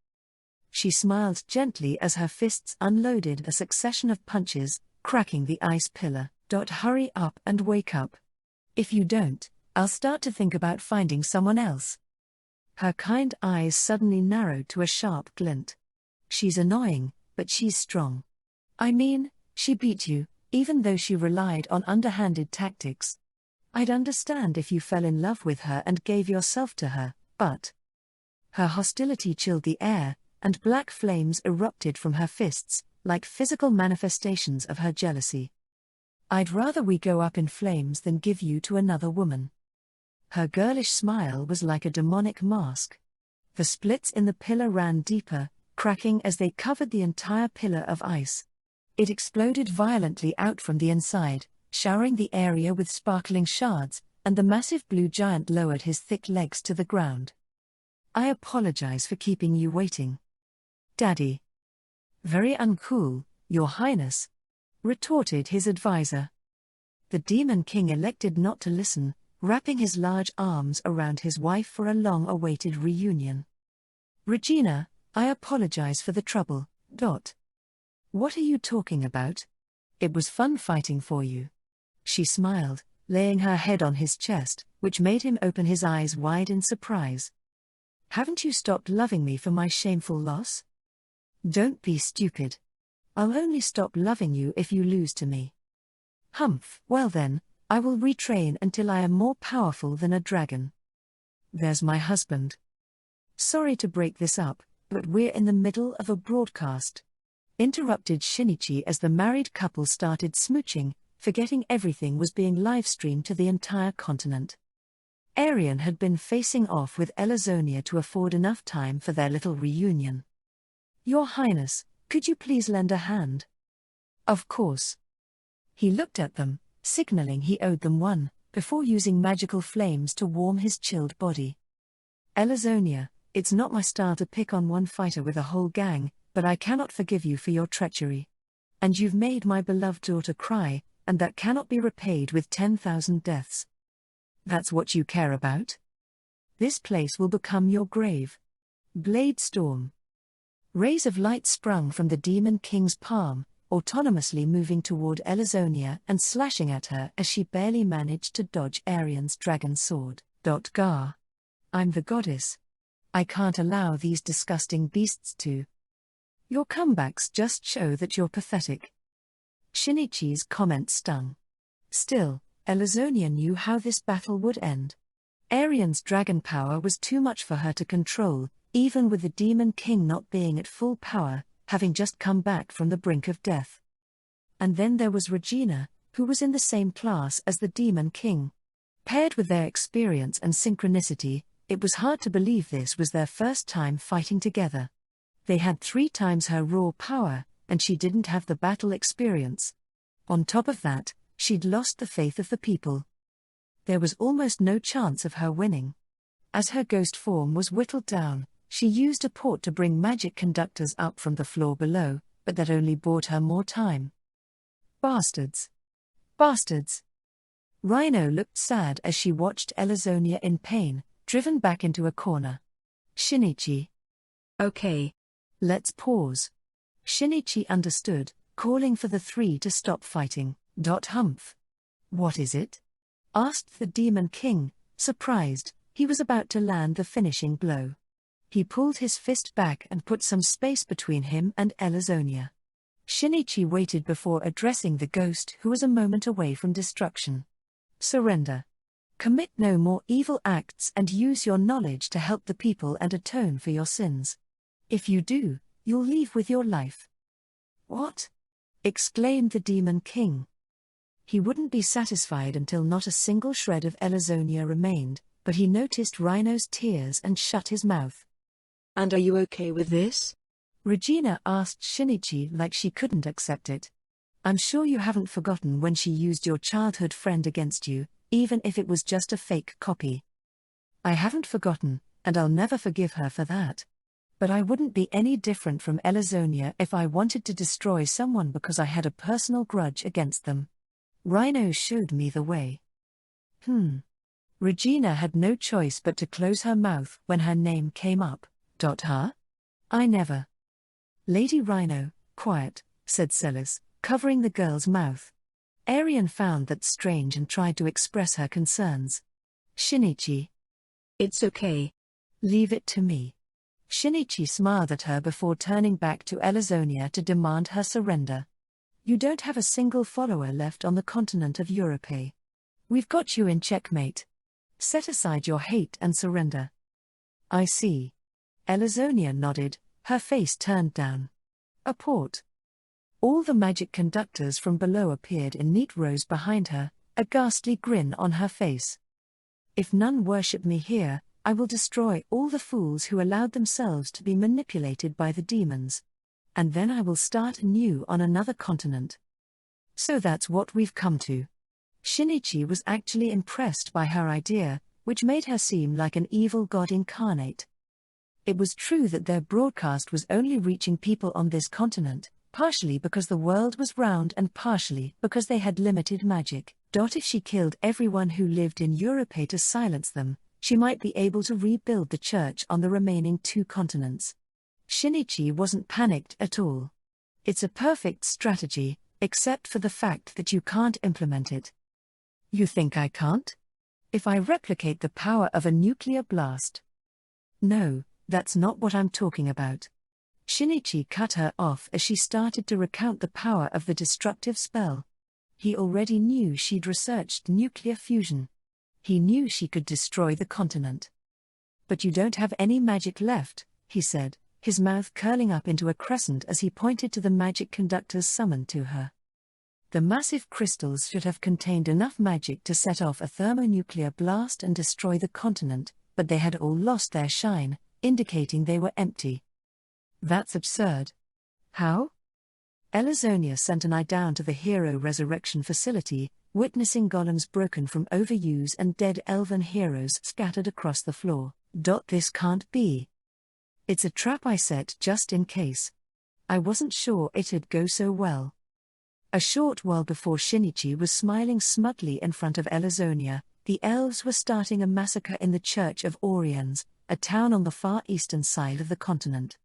She smiled gently as her fists unloaded a succession of punches, cracking the ice pillar. Hurry up and wake up. If you don't, I'll start to think about finding someone else. Her kind eyes suddenly narrowed to a sharp glint. She's annoying, but she's strong. I mean, she beat you, even though she relied on underhanded tactics. I'd understand if you fell in love with her and gave yourself to her, but... Her hostility chilled the air, and black flames erupted from her fists, like physical manifestations of her jealousy. I'd rather we go up in flames than give you to another woman. Her girlish smile was like a demonic mask. The splits in the pillar ran deeper, cracking as they covered the entire pillar of ice. It exploded violently out from the inside, showering the area with sparkling shards, and the massive blue giant lowered his thick legs to the ground. I apologize for keeping you waiting. Daddy. Very uncool, Your Highness, retorted his advisor. The Demon King elected not to listen, wrapping his large arms around his wife for a long-awaited reunion. Regina, I apologize for the trouble. What are you talking about? It was fun fighting for you. She smiled, laying her head on his chest, which made him open his eyes wide in surprise. Haven't you stopped loving me for my shameful loss? Don't be stupid. I'll only stop loving you if you lose to me. Humph, well then, I will retrain until I am more powerful than a dragon. There's my husband. Sorry to break this up, but we're in the middle of a broadcast. interrupted Shinichi as the married couple started smooching, forgetting everything was being live-streamed to the entire continent. Arian had been facing off with Elazonia to afford enough time for their little reunion. "Your Highness, could you please lend a hand?" "Of course." He looked at them, signaling he owed them one, before using magical flames to warm his chilled body. "Elazonia, it's not my style to pick on one fighter with a whole gang, but I cannot forgive you for your treachery. And you've made my beloved daughter cry, and that cannot be repaid with 10,000 deaths. That's what you care about? This place will become your grave." Blade storm. Rays of light sprung from the Demon King's palm, autonomously moving toward Elazonia and slashing at her as she barely managed to dodge Arian's dragon sword. Gar. "I'm the goddess. I can't allow these disgusting beasts to." "Your comebacks just show that you're pathetic." Shinichi's comment stung. Still, Elazonia knew how this battle would end. Arian's dragon power was too much for her to control, even with the Demon King not being at full power, having just come back from the brink of death. And then there was Regina, who was in the same class as the Demon King. Paired with their experience and synchronicity, it was hard to believe this was their first time fighting together. They had 3 times her raw power, and she didn't have the battle experience. On top of that, she'd lost the faith of the people. There was almost no chance of her winning. As her ghost form was whittled down, she used a port to bring magic conductors up from the floor below, but that only bought her more time. Bastards. Bastards. Rhino looked sad as she watched Elazonia in pain, driven back into a corner. Shinichi. "Okay. Let's pause." Shinichi understood, calling for the 3 to stop fighting. Humph. "What is it?" asked the Demon King, surprised. He was about to land the finishing blow. He pulled his fist back and put some space between him and Elazonia. Shinichi waited before addressing the ghost, who was a moment away from destruction. "Surrender. Commit no more evil acts and use your knowledge to help the people and atone for your sins. If you do, you'll leave with your life." "What?" exclaimed the Demon King. He wouldn't be satisfied until not a single shred of Elazonia remained, but he noticed Rhino's tears and shut his mouth. "And are you okay with this?" Regina asked Shinichi like she couldn't accept it. "I'm sure you haven't forgotten when she used your childhood friend against you, even if it was just a fake copy." "I haven't forgotten, and I'll never forgive her for that. But I wouldn't be any different from Elazonia if I wanted to destroy someone because I had a personal grudge against them. Rhino showed me the way." Regina had no choice but to close her mouth when her name came up. Huh? "I never." "Lady Rhino, quiet," said Celis, covering the girl's mouth. Arian found that strange and tried to express her concerns. "Shinichi." "It's okay. "Leave it to me." Shinichi smiled at her before turning back to Elazonia to demand her surrender. "You don't have a single follower left on the continent of Europe. We've got you in checkmate. Set aside your hate and surrender." "I see." Elazonia nodded, her face turned down. A port. All the magic conductors from below appeared in neat rows behind her, a ghastly grin on her face. "If none worship me here, I will destroy all the fools who allowed themselves to be manipulated by the demons. And then I will start anew on another continent." So that's what we've come to. Shinichi was actually impressed by her idea, which made her seem like an evil god incarnate. It was true that their broadcast was only reaching people on this continent, partially because the world was round and partially because they had limited magic. If she killed everyone who lived in Europe to silence them, she might be able to rebuild the church on the remaining 2 continents. Shinichi wasn't panicked at all. It's a perfect strategy, except for the fact that you can't implement it. "You think I can't? If I replicate the power of a nuclear blast?" "No, that's not what I'm talking about." Shinichi cut her off as she started to recount the power of the destructive spell. He already knew she'd researched nuclear fusion. He knew she could destroy the continent. "But you don't have any magic left," he said, his mouth curling up into a crescent as he pointed to the magic conductors summoned to her. The massive crystals should have contained enough magic to set off a thermonuclear blast and destroy the continent, but they had all lost their shine, indicating they were empty. That's absurd. How? Elazonia sent an eye down to the hero resurrection facility, witnessing golems broken from overuse and dead elven heroes scattered across the floor. This can't be. It's a trap I set just in case. I wasn't sure it'd go so well. A short while before Shinichi was smiling smugly in front of Elazonia, the elves were starting a massacre in the Church of Oriens, a town on the far eastern side of the continent.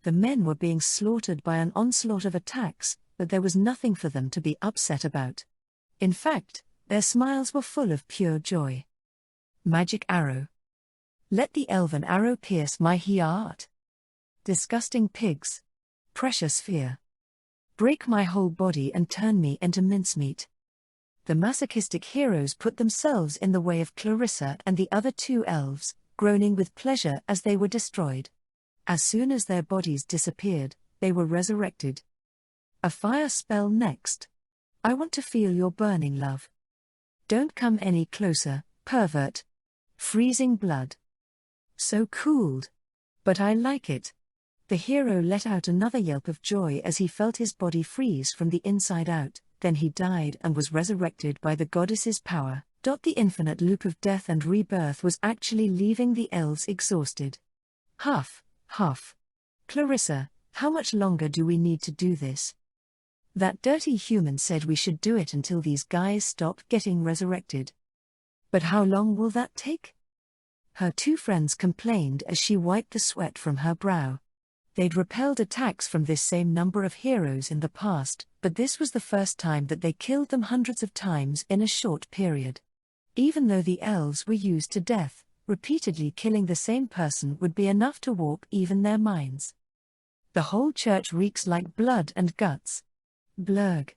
The men were being slaughtered by an onslaught of attacks, but there was nothing for them to be upset about. In fact, their smiles were full of pure joy. Magic arrow. Let the elven arrow pierce my heart. Disgusting pigs. Precious fear. Break my whole body and turn me into mincemeat. The masochistic heroes put themselves in the way of Clarissa and the other two elves, groaning with pleasure as they were destroyed. As soon as their bodies disappeared, they were resurrected. A fire spell next. I want to feel your burning love. Don't come any closer, pervert. Freezing blood. So cooled. But I like it. The hero let out another yelp of joy as he felt his body freeze from the inside out, then he died and was resurrected by the goddess's power. The infinite loop of death and rebirth was actually leaving the elves exhausted. Huff, huff. Clarissa, how much longer do we need to do this? That dirty human said we should do it until these guys stop getting resurrected. But how long will that take? Her two friends complained as she wiped the sweat from her brow. They'd repelled attacks from this same number of heroes in the past, but this was the first time that they killed them hundreds of times in a short period. Even though the elves were used to death, repeatedly killing the same person would be enough to warp even their minds. The whole church reeks like blood and guts. Blurg.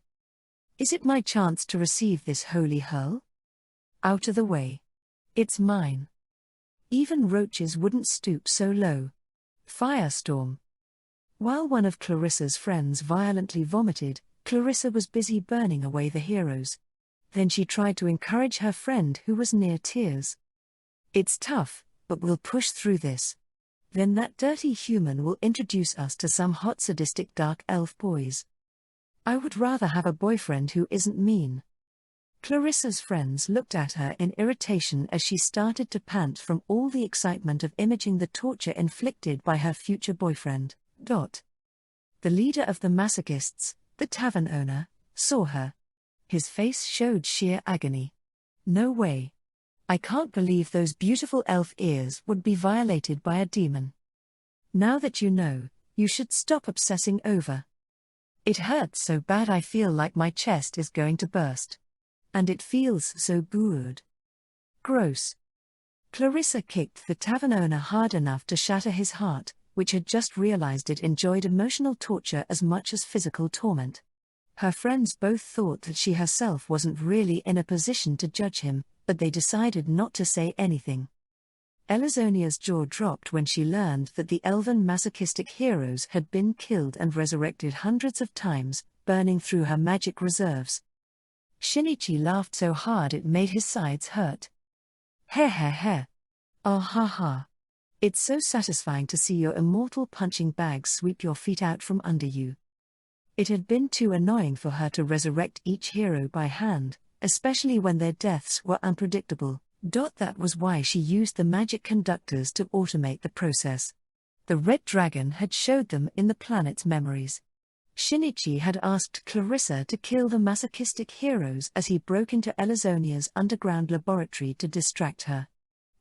Is it my chance to receive this holy hurl? Out of the way. It's mine. Even roaches wouldn't stoop so low. Firestorm. While one of Clarissa's friends violently vomited, Clarissa was busy burning away the heroes. Then she tried to encourage her friend who was near tears. It's tough, but we'll push through this. Then that dirty human will introduce us to some hot sadistic dark elf boys. I would rather have a boyfriend who isn't mean. Clarissa's friends looked at her in irritation as she started to pant from all the excitement of imaging the torture inflicted by her future boyfriend. The leader of the masochists, the tavern owner, saw her. His face showed sheer agony. No way. I can't believe those beautiful elf ears would be violated by a demon. Now that you know, you should stop obsessing over. It hurts so bad I feel like my chest is going to burst. And it feels so good. Gross. Clarissa kicked the tavern owner hard enough to shatter his heart, which had just realized it enjoyed emotional torture as much as physical torment. Her friends both thought that she herself wasn't really in a position to judge him, but they decided not to say anything. Elazonia's jaw dropped when she learned that the elven masochistic heroes had been killed and resurrected hundreds of times, burning through her magic reserves. Shinichi laughed so hard it made his sides hurt. Heh heh heh. Ah ha ha. It's so satisfying to see your immortal punching bag sweep your feet out from under you. It had been too annoying for her to resurrect each hero by hand, especially when their deaths were unpredictable. That was why she used the magic conductors to automate the process. The red dragon had showed them in the planet's memories. Shinichi had asked Clarissa to kill the masochistic heroes as he broke into Elazonia's underground laboratory to distract her.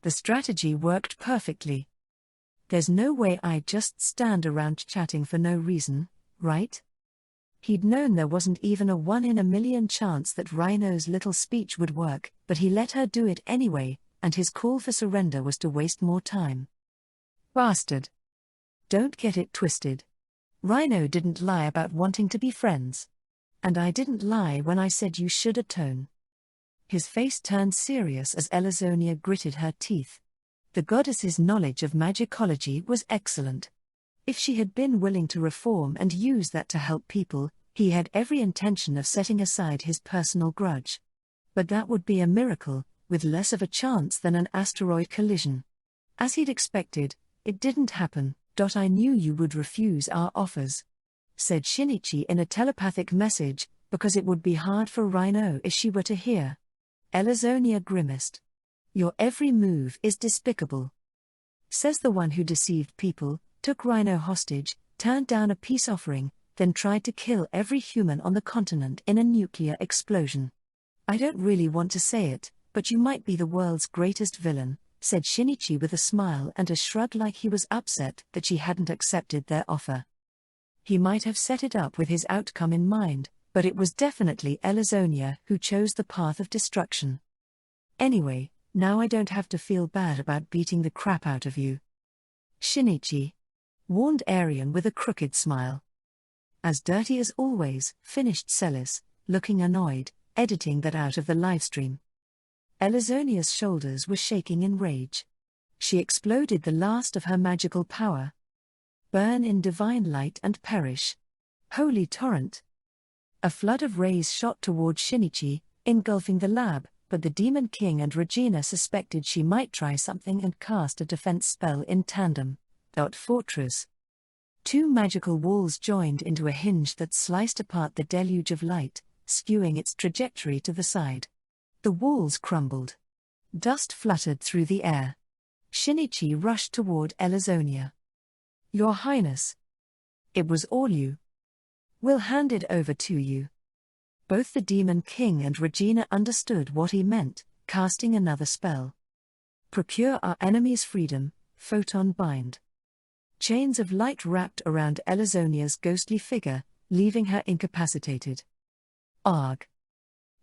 The strategy worked perfectly. There's no way I'd just stand around chatting for no reason, right? He'd known there wasn't even a 1 in a million chance that Rhino's little speech would work, but he let her do it anyway, and his call for surrender was to waste more time. Bastard. Don't get it twisted. Rhino didn't lie about wanting to be friends. And I didn't lie when I said you should atone. His face turned serious as Elazonia gritted her teeth. The goddess's knowledge of magicology was excellent. If she had been willing to reform and use that to help people, he had every intention of setting aside his personal grudge. But that would be a miracle, with less of a chance than an asteroid collision. As he'd expected, it didn't happen. I knew you would refuse our offers, said Shinichi in a telepathic message, because it would be hard for Rhino if she were to hear. Elazonia grimaced. Your every move is despicable. Says the one who deceived people, took Rhino hostage, turned down a peace offering, then tried to kill every human on the continent in a nuclear explosion. I don't really want to say it, but you might be the world's greatest villain, said Shinichi with a smile and a shrug, like he was upset that she hadn't accepted their offer. He might have set it up with his outcome in mind, but it was definitely Elazonia who chose the path of destruction. Anyway, now I don't have to feel bad about beating the crap out of you, Shinichi warned Arian with a crooked smile. As dirty as always, finished Celis, looking annoyed, editing that out of the livestream. Elazonia's shoulders were shaking in rage. She exploded the last of her magical power. Burn in divine light and perish. Holy torrent. A flood of rays shot toward Shinichi, engulfing the lab, but the Demon King and Regina suspected she might try something and cast a defense spell in tandem. Fortress. Two magical walls joined into a hinge that sliced apart the deluge of light, skewing its trajectory to the side. The walls crumbled. Dust fluttered through the air. Shinichi rushed toward Elazonia. Your Highness. It was all you. We'll hand it over to you. Both the Demon King and Regina understood what he meant, casting another spell. Procure our enemy's freedom, photon bind. Chains of light wrapped around Elazonia's ghostly figure, leaving her incapacitated. Arg.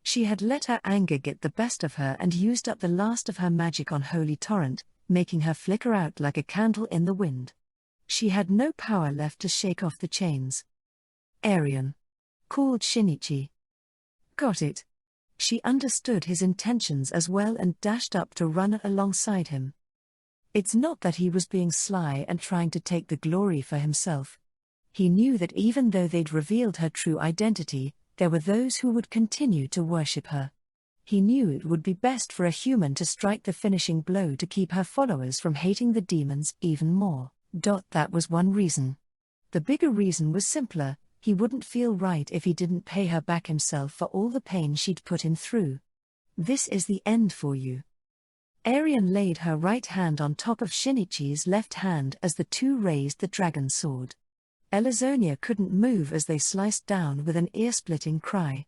She had let her anger get the best of her and used up the last of her magic on Holy Torrent, making her flicker out like a candle in the wind. She had no power left to shake off the chains. Arian. Called Shinichi. Got it. She understood his intentions as well and dashed up to run alongside him. It's not that he was being sly and trying to take the glory for himself. He knew that even though they'd revealed her true identity, there were those who would continue to worship her. He knew it would be best for a human to strike the finishing blow to keep her followers from hating the demons even more. That was one reason. The bigger reason was simpler: he wouldn't feel right if he didn't pay her back himself for all the pain she'd put him through. This is the end for you. Arian laid her right hand on top of Shinichi's left hand as the two raised the dragon sword. Elazonia couldn't move as they sliced down with an ear-splitting cry.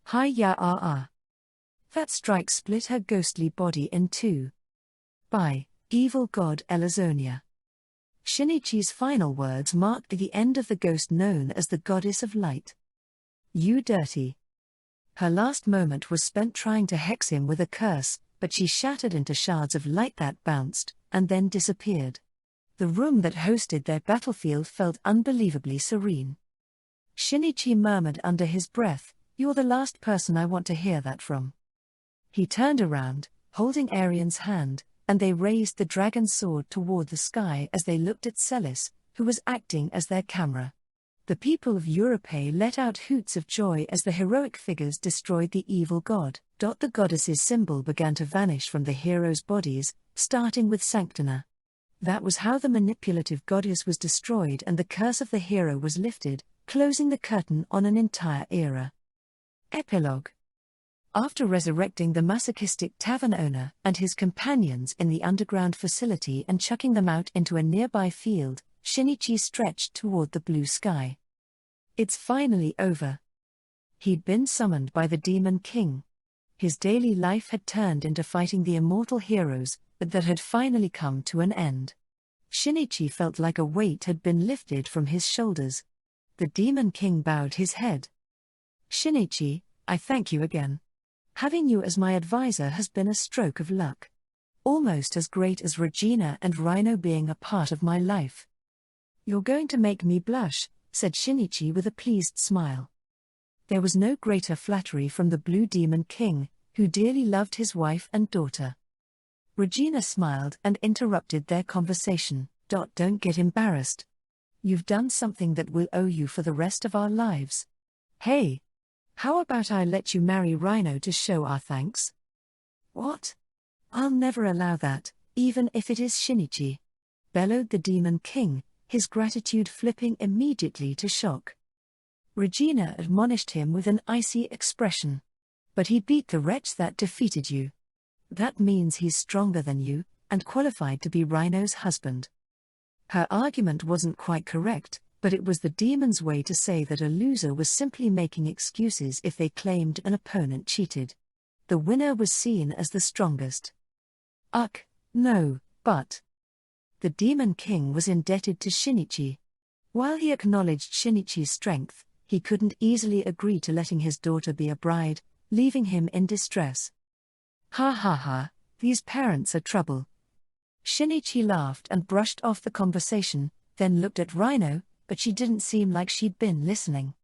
Hi-ya-ah-ah. That strike split her ghostly body in two. By evil god Elazonia. Shinichi's final words marked the end of the ghost known as the Goddess of Light. You dirty. Her last moment was spent trying to hex him with a curse, but she shattered into shards of light that bounced, and then disappeared. The room that hosted their battlefield felt unbelievably serene. Shinichi murmured under his breath, "You're the last person I want to hear that from." He turned around, holding Arian's hand, and they raised the dragon's sword toward the sky as they looked at Celis, who was acting as their camera. The people of Europe let out hoots of joy as the heroic figures destroyed the evil god. The goddess's symbol began to vanish from the heroes' bodies, starting with Sanctina. That was how the manipulative goddess was destroyed and the curse of the hero was lifted, closing the curtain on an entire era. Epilogue. After resurrecting the masochistic tavern owner and his companions in the underground facility and chucking them out into a nearby field, Shinichi stretched toward the blue sky. It's finally over. He'd been summoned by the Demon King. His daily life had turned into fighting the immortal heroes, but that had finally come to an end. Shinichi felt like a weight had been lifted from his shoulders. The Demon King bowed his head. Shinichi, I thank you again. Having you as my advisor has been a stroke of luck. Almost as great as Regina and Rhino being a part of my life. You're going to make me blush, said Shinichi with a pleased smile. There was no greater flattery from the Blue Demon King, who dearly loved his wife and daughter. Regina smiled and interrupted their conversation. Don't get embarrassed. You've done something that will owe you for the rest of our lives. Hey! How about I let you marry Rhino to show our thanks? What? I'll never allow that, even if it is Shinichi. Bellowed the Demon King, his gratitude flipping immediately to shock. Regina admonished him with an icy expression. But he beat the wretch that defeated you. That means he's stronger than you, and qualified to be Rhino's husband. Her argument wasn't quite correct, but it was the demon's way to say that a loser was simply making excuses if they claimed an opponent cheated. The winner was seen as the strongest. Ugh, no, but the Demon King was indebted to Shinichi. While he acknowledged Shinichi's strength, he couldn't easily agree to letting his daughter be a bride, leaving him in distress. Ha ha ha, these parents are trouble. Shinichi laughed and brushed off the conversation, then looked at Rhino, but she didn't seem like she'd been listening.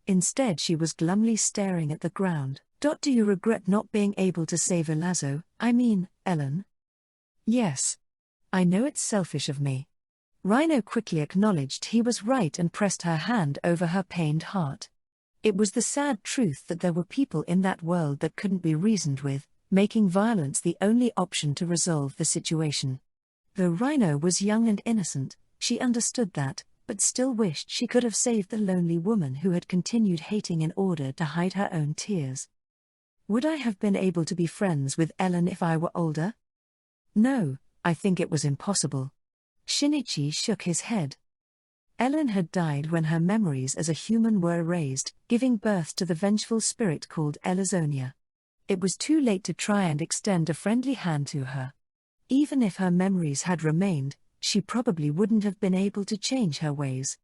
Instead she was glumly staring at the ground. Do you regret not being able to save Ellen? Yes. I know it's selfish of me. Rhino quickly acknowledged he was right and pressed her hand over her pained heart. It was the sad truth that there were people in that world that couldn't be reasoned with, making violence the only option to resolve the situation. Though Rhino was young and innocent, she understood that, but still wished she could have saved the lonely woman who had continued hating in order to hide her own tears. Would I have been able to be friends with Ellen if I were older? No, I think it was impossible. Shinichi shook his head. Ellen had died when her memories as a human were erased, giving birth to the vengeful spirit called Elazonia. It was too late to try and extend a friendly hand to her. Even if her memories had remained, she probably wouldn't have been able to change her ways.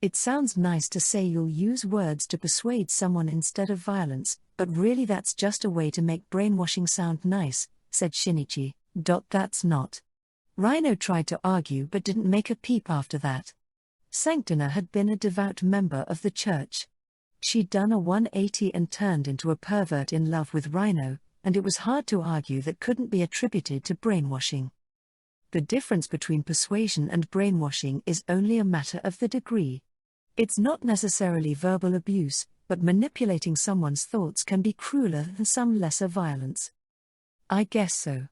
It sounds nice to say you'll use words to persuade someone instead of violence, but really that's just a way to make brainwashing sound nice, said Shinichi. That's not. Rhino tried to argue but didn't make a peep after that. Sanctina had been a devout member of the church. She'd done a 180 and turned into a pervert in love with Rhino, and it was hard to argue that couldn't be attributed to brainwashing. The difference between persuasion and brainwashing is only a matter of the degree. It's not necessarily verbal abuse, but manipulating someone's thoughts can be crueler than some lesser violence. I guess so.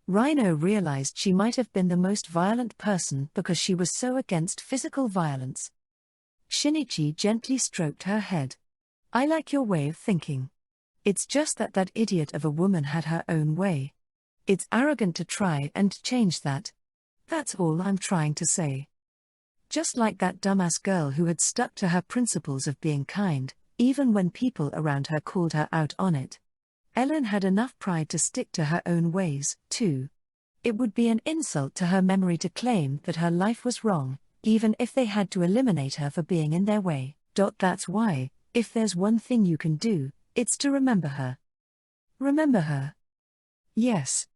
Rhino realized she might have been the most violent person because she was so against physical violence. Shinichi gently stroked her head. I like your way of thinking. It's just that that idiot of a woman had her own way. It's arrogant to try and change that. That's all I'm trying to say. Just like that dumbass girl who had stuck to her principles of being kind, even when people around her called her out on it. Ellen had enough pride to stick to her own ways, too. It would be an insult to her memory to claim that her life was wrong, even if they had to eliminate her for being in their way. That's why, if there's one thing you can do, it's to remember her. Remember her? Yes.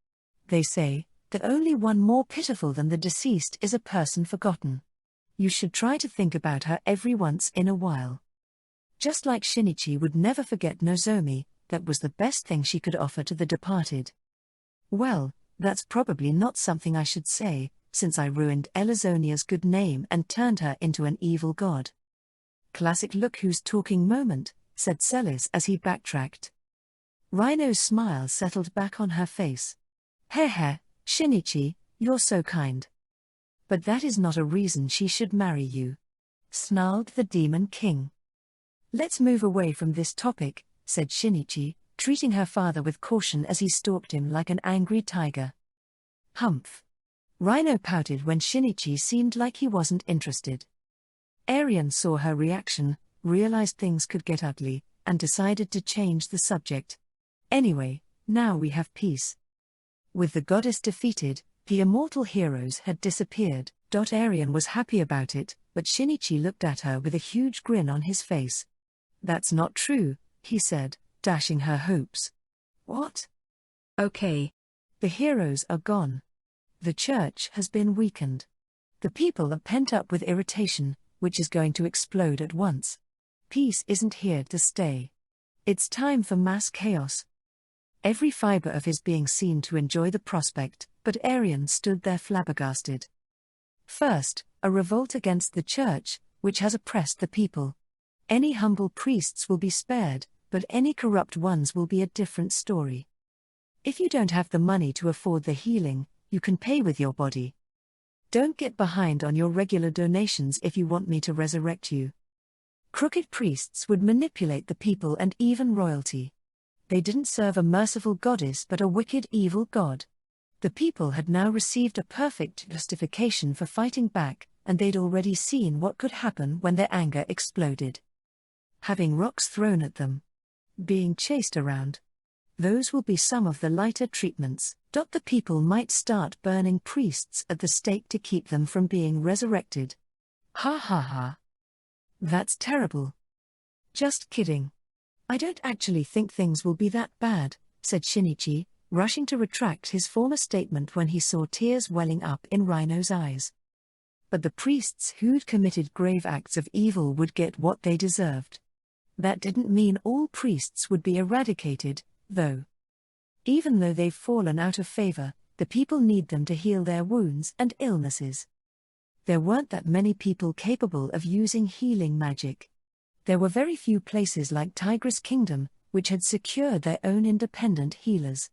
They say that only one more pitiful than the deceased is a person forgotten. You should try to think about her every once in a while. Just like Shinichi would never forget Nozomi, that was the best thing she could offer to the departed. Well, that's probably not something I should say, since I ruined Elazonia's good name and turned her into an evil god. Classic look who's talking moment, said Celis as he backtracked. Rhino's smile settled back on her face. Heh, Shinichi, you're so kind. But that is not a reason she should marry you, snarled the Demon King. Let's move away from this topic, said Shinichi, treating her father with caution as he stalked him like an angry tiger. Humph. Rhino pouted when Shinichi seemed like he wasn't interested. Arian saw her reaction, realized things could get ugly, and decided to change the subject. Anyway, now we have peace. With the goddess defeated, the immortal heroes had disappeared. Arian was happy about it, but Shinichi looked at her with a huge grin on his face. That's not true, he said, dashing her hopes. What? Okay. The heroes are gone. The church has been weakened. The people are pent up with irritation, which is going to explode at once. Peace isn't here to stay. It's time for mass chaos. Every fiber of his being seemed to enjoy the prospect, but Arian stood there flabbergasted. First, a revolt against the church, which has oppressed the people. Any humble priests will be spared, but any corrupt ones will be a different story. If you don't have the money to afford the healing, you can pay with your body. Don't get behind on your regular donations if you want me to resurrect you. Crooked priests would manipulate the people and even royalty. They didn't serve a merciful goddess but a wicked, evil god. The people had now received a perfect justification for fighting back, and they'd already seen what could happen when their anger exploded. Having rocks thrown at them. Being chased around. Those will be some of the lighter treatments. The people might start burning priests at the stake to keep them from being resurrected. Ha ha ha. That's terrible. Just kidding. I don't actually think things will be that bad, said Shinichi, rushing to retract his former statement when he saw tears welling up in Rhino's eyes. But the priests who'd committed grave acts of evil would get what they deserved. That didn't mean all priests would be eradicated, though. Even though they've fallen out of favor, the people need them to heal their wounds and illnesses. There weren't that many people capable of using healing magic. There were very few places like Tigress Kingdom, which had secured their own independent healers.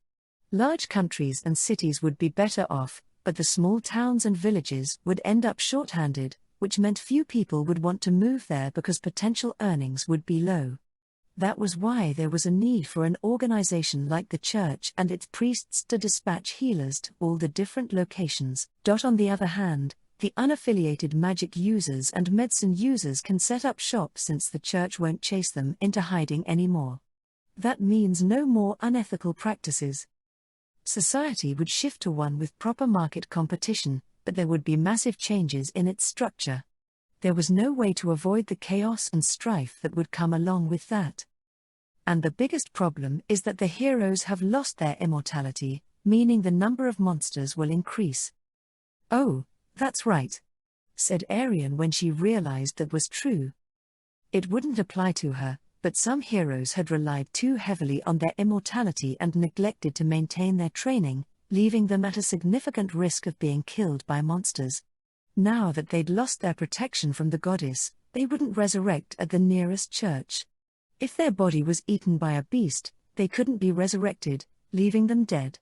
Large countries and cities would be better off, but the small towns and villages would end up short-handed, which meant few people would want to move there because potential earnings would be low. That was why there was a need for an organization like the church and its priests to dispatch healers to all the different locations. On the other hand, the unaffiliated magic users and medicine users can set up shop since the church won't chase them into hiding anymore. That means no more unethical practices. Society would shift to one with proper market competition, but there would be massive changes in its structure. There was no way to avoid the chaos and strife that would come along with that. And the biggest problem is that the heroes have lost their immortality, meaning the number of monsters will increase. Oh, that's right, said Arian when she realized that was true. It wouldn't apply to her, but some heroes had relied too heavily on their immortality and neglected to maintain their training, leaving them at a significant risk of being killed by monsters. Now that they'd lost their protection from the goddess, they wouldn't resurrect at the nearest church. If their body was eaten by a beast, they couldn't be resurrected, leaving them dead.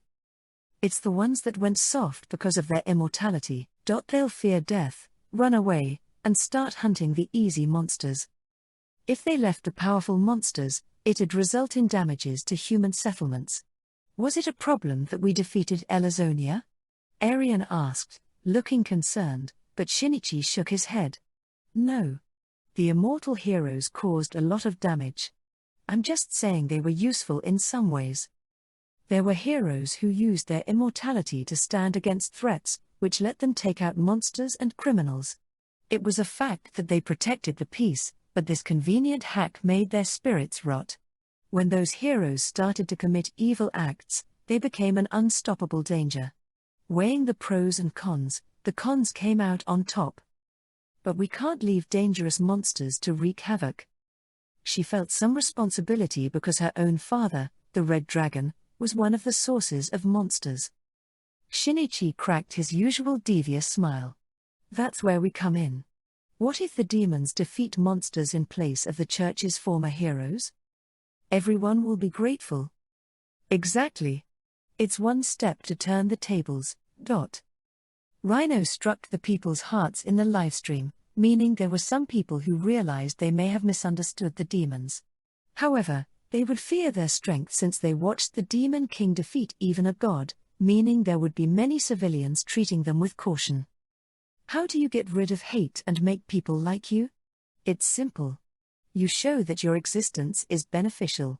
It's the ones that went soft because of their immortality. They'll fear death, run away, and start hunting the easy monsters. If they left the powerful monsters, it'd result in damages to human settlements. Was it a problem that we defeated Elazonia? Arian asked, looking concerned, but Shinichi shook his head. No. The immortal heroes caused a lot of damage. I'm just saying they were useful in some ways. There were heroes who used their immortality to stand against threats, which let them take out monsters and criminals. It was a fact that they protected the peace, but this convenient hack made their spirits rot. When those heroes started to commit evil acts, they became an unstoppable danger. Weighing the pros and cons, the cons came out on top. But we can't leave dangerous monsters to wreak havoc. She felt some responsibility because her own father, the Red Dragon, was one of the sources of monsters. Shinichi cracked his usual devious smile. That's where we come in. What if the demons defeat monsters in place of the church's former heroes? Everyone will be grateful. Exactly. It's one step to turn the tables. Rhino struck the people's hearts in the livestream, meaning there were some people who realized they may have misunderstood the demons. However, they would fear their strength since they watched the Demon King defeat even a god, meaning there would be many civilians treating them with caution. How do you get rid of hate and make people like you? It's simple. You show that your existence is beneficial.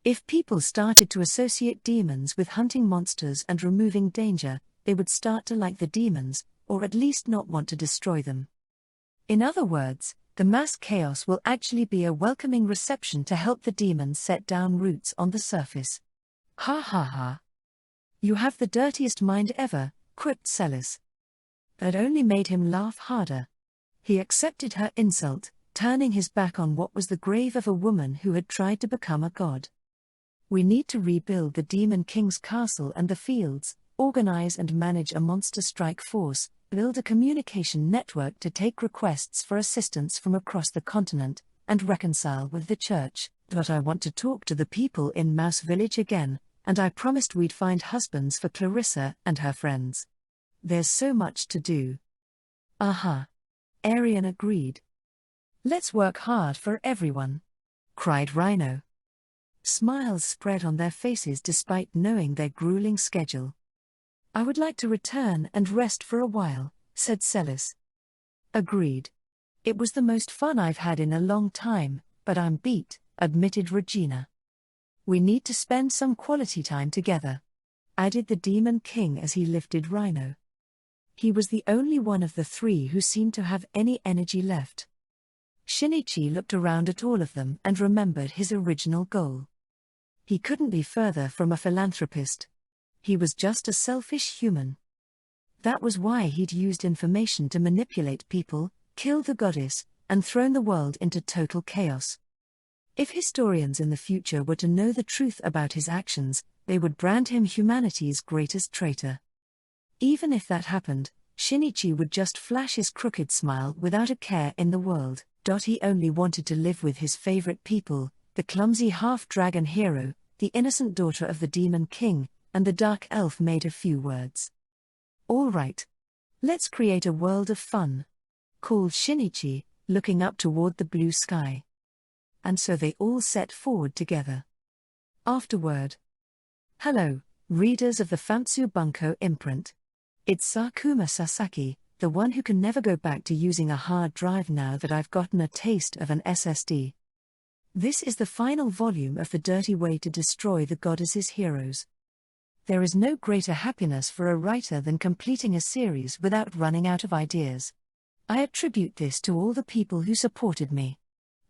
If people started to associate demons with hunting monsters and removing danger, they would start to like the demons, or at least not want to destroy them. In other words, the mass chaos will actually be a welcoming reception to help the demons set down roots on the surface. Ha ha ha. You have the dirtiest mind ever, quipped Celis. That only made him laugh harder. He accepted her insult, turning his back on what was the grave of a woman who had tried to become a god. We need to rebuild the Demon King's castle and the fields, organize and manage a monster strike force, build a communication network to take requests for assistance from across the continent, and reconcile with the church. But I want to talk to the people in Mouse Village again, and I promised we'd find husbands for Clarissa and her friends. There's so much to do. Aha. Arian agreed. Let's work hard for everyone, cried Rhino. Smiles spread on their faces despite knowing their grueling schedule. I would like to return and rest for a while, said Celis. Agreed. It was the most fun I've had in a long time, but I'm beat, admitted Regina. We need to spend some quality time together, added the Demon King as he lifted Rhino. He was the only one of the three who seemed to have any energy left. Shinichi looked around at all of them and remembered his original goal. He couldn't be further from a philanthropist. He was just a selfish human. That was why he'd used information to manipulate people, kill the goddess, and thrown the world into total chaos. If historians in the future were to know the truth about his actions, they would brand him humanity's greatest traitor. Even if that happened, Shinichi would just flash his crooked smile without a care in the world. He only wanted to live with his favorite people, the clumsy half-dragon hero, the innocent daughter of the Demon King, and the dark elf made a few words. All right. Let's create a world of fun, called Shinichi, looking up toward the blue sky. And so they all set forward together. Afterward. Hello, readers of the Famtsu Bunko imprint. It's Sakuma Sasaki, the one who can never go back to using a hard drive now that I've gotten a taste of an SSD. This is the final volume of The Dirty Way to Destroy the Goddess's Heroes. There is no greater happiness for a writer than completing a series without running out of ideas. I attribute this to all the people who supported me.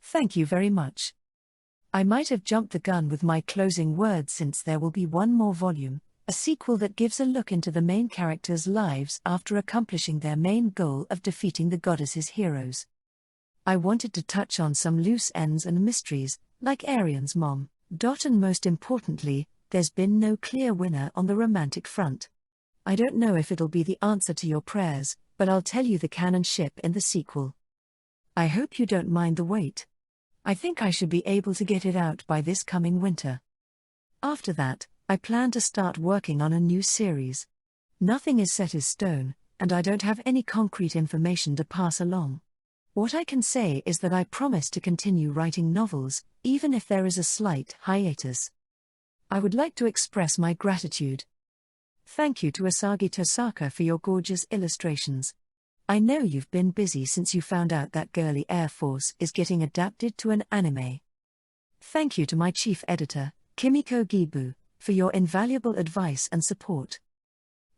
Thank you very much. I might have jumped the gun with my closing words since there will be one more volume, a sequel that gives a look into the main characters' lives after accomplishing their main goal of defeating the goddess's heroes. I wanted to touch on some loose ends and mysteries, like Arian's mom. And most importantly, there's been no clear winner on the romantic front. I don't know if it'll be the answer to your prayers, but I'll tell you the canon ship in the sequel. I hope you don't mind the wait. I think I should be able to get it out by this coming winter. After that, I plan to start working on a new series. Nothing is set in stone, and I don't have any concrete information to pass along. What I can say is that I promise to continue writing novels, even if there is a slight hiatus. I would like to express my gratitude. Thank you to Asagi Tosaka for your gorgeous illustrations. I know you've been busy since you found out that Girly Air Force is getting adapted to an anime. Thank you to my chief editor, Kimiko Gibu, for your invaluable advice and support.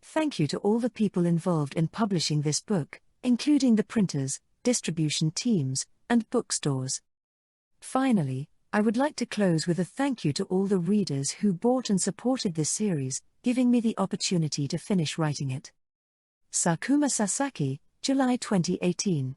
Thank you to all the people involved in publishing this book, including the printers, distribution teams, and bookstores. Finally, I would like to close with a thank you to all the readers who bought and supported this series, giving me the opportunity to finish writing it. Sakuma Sasaki, July 2018.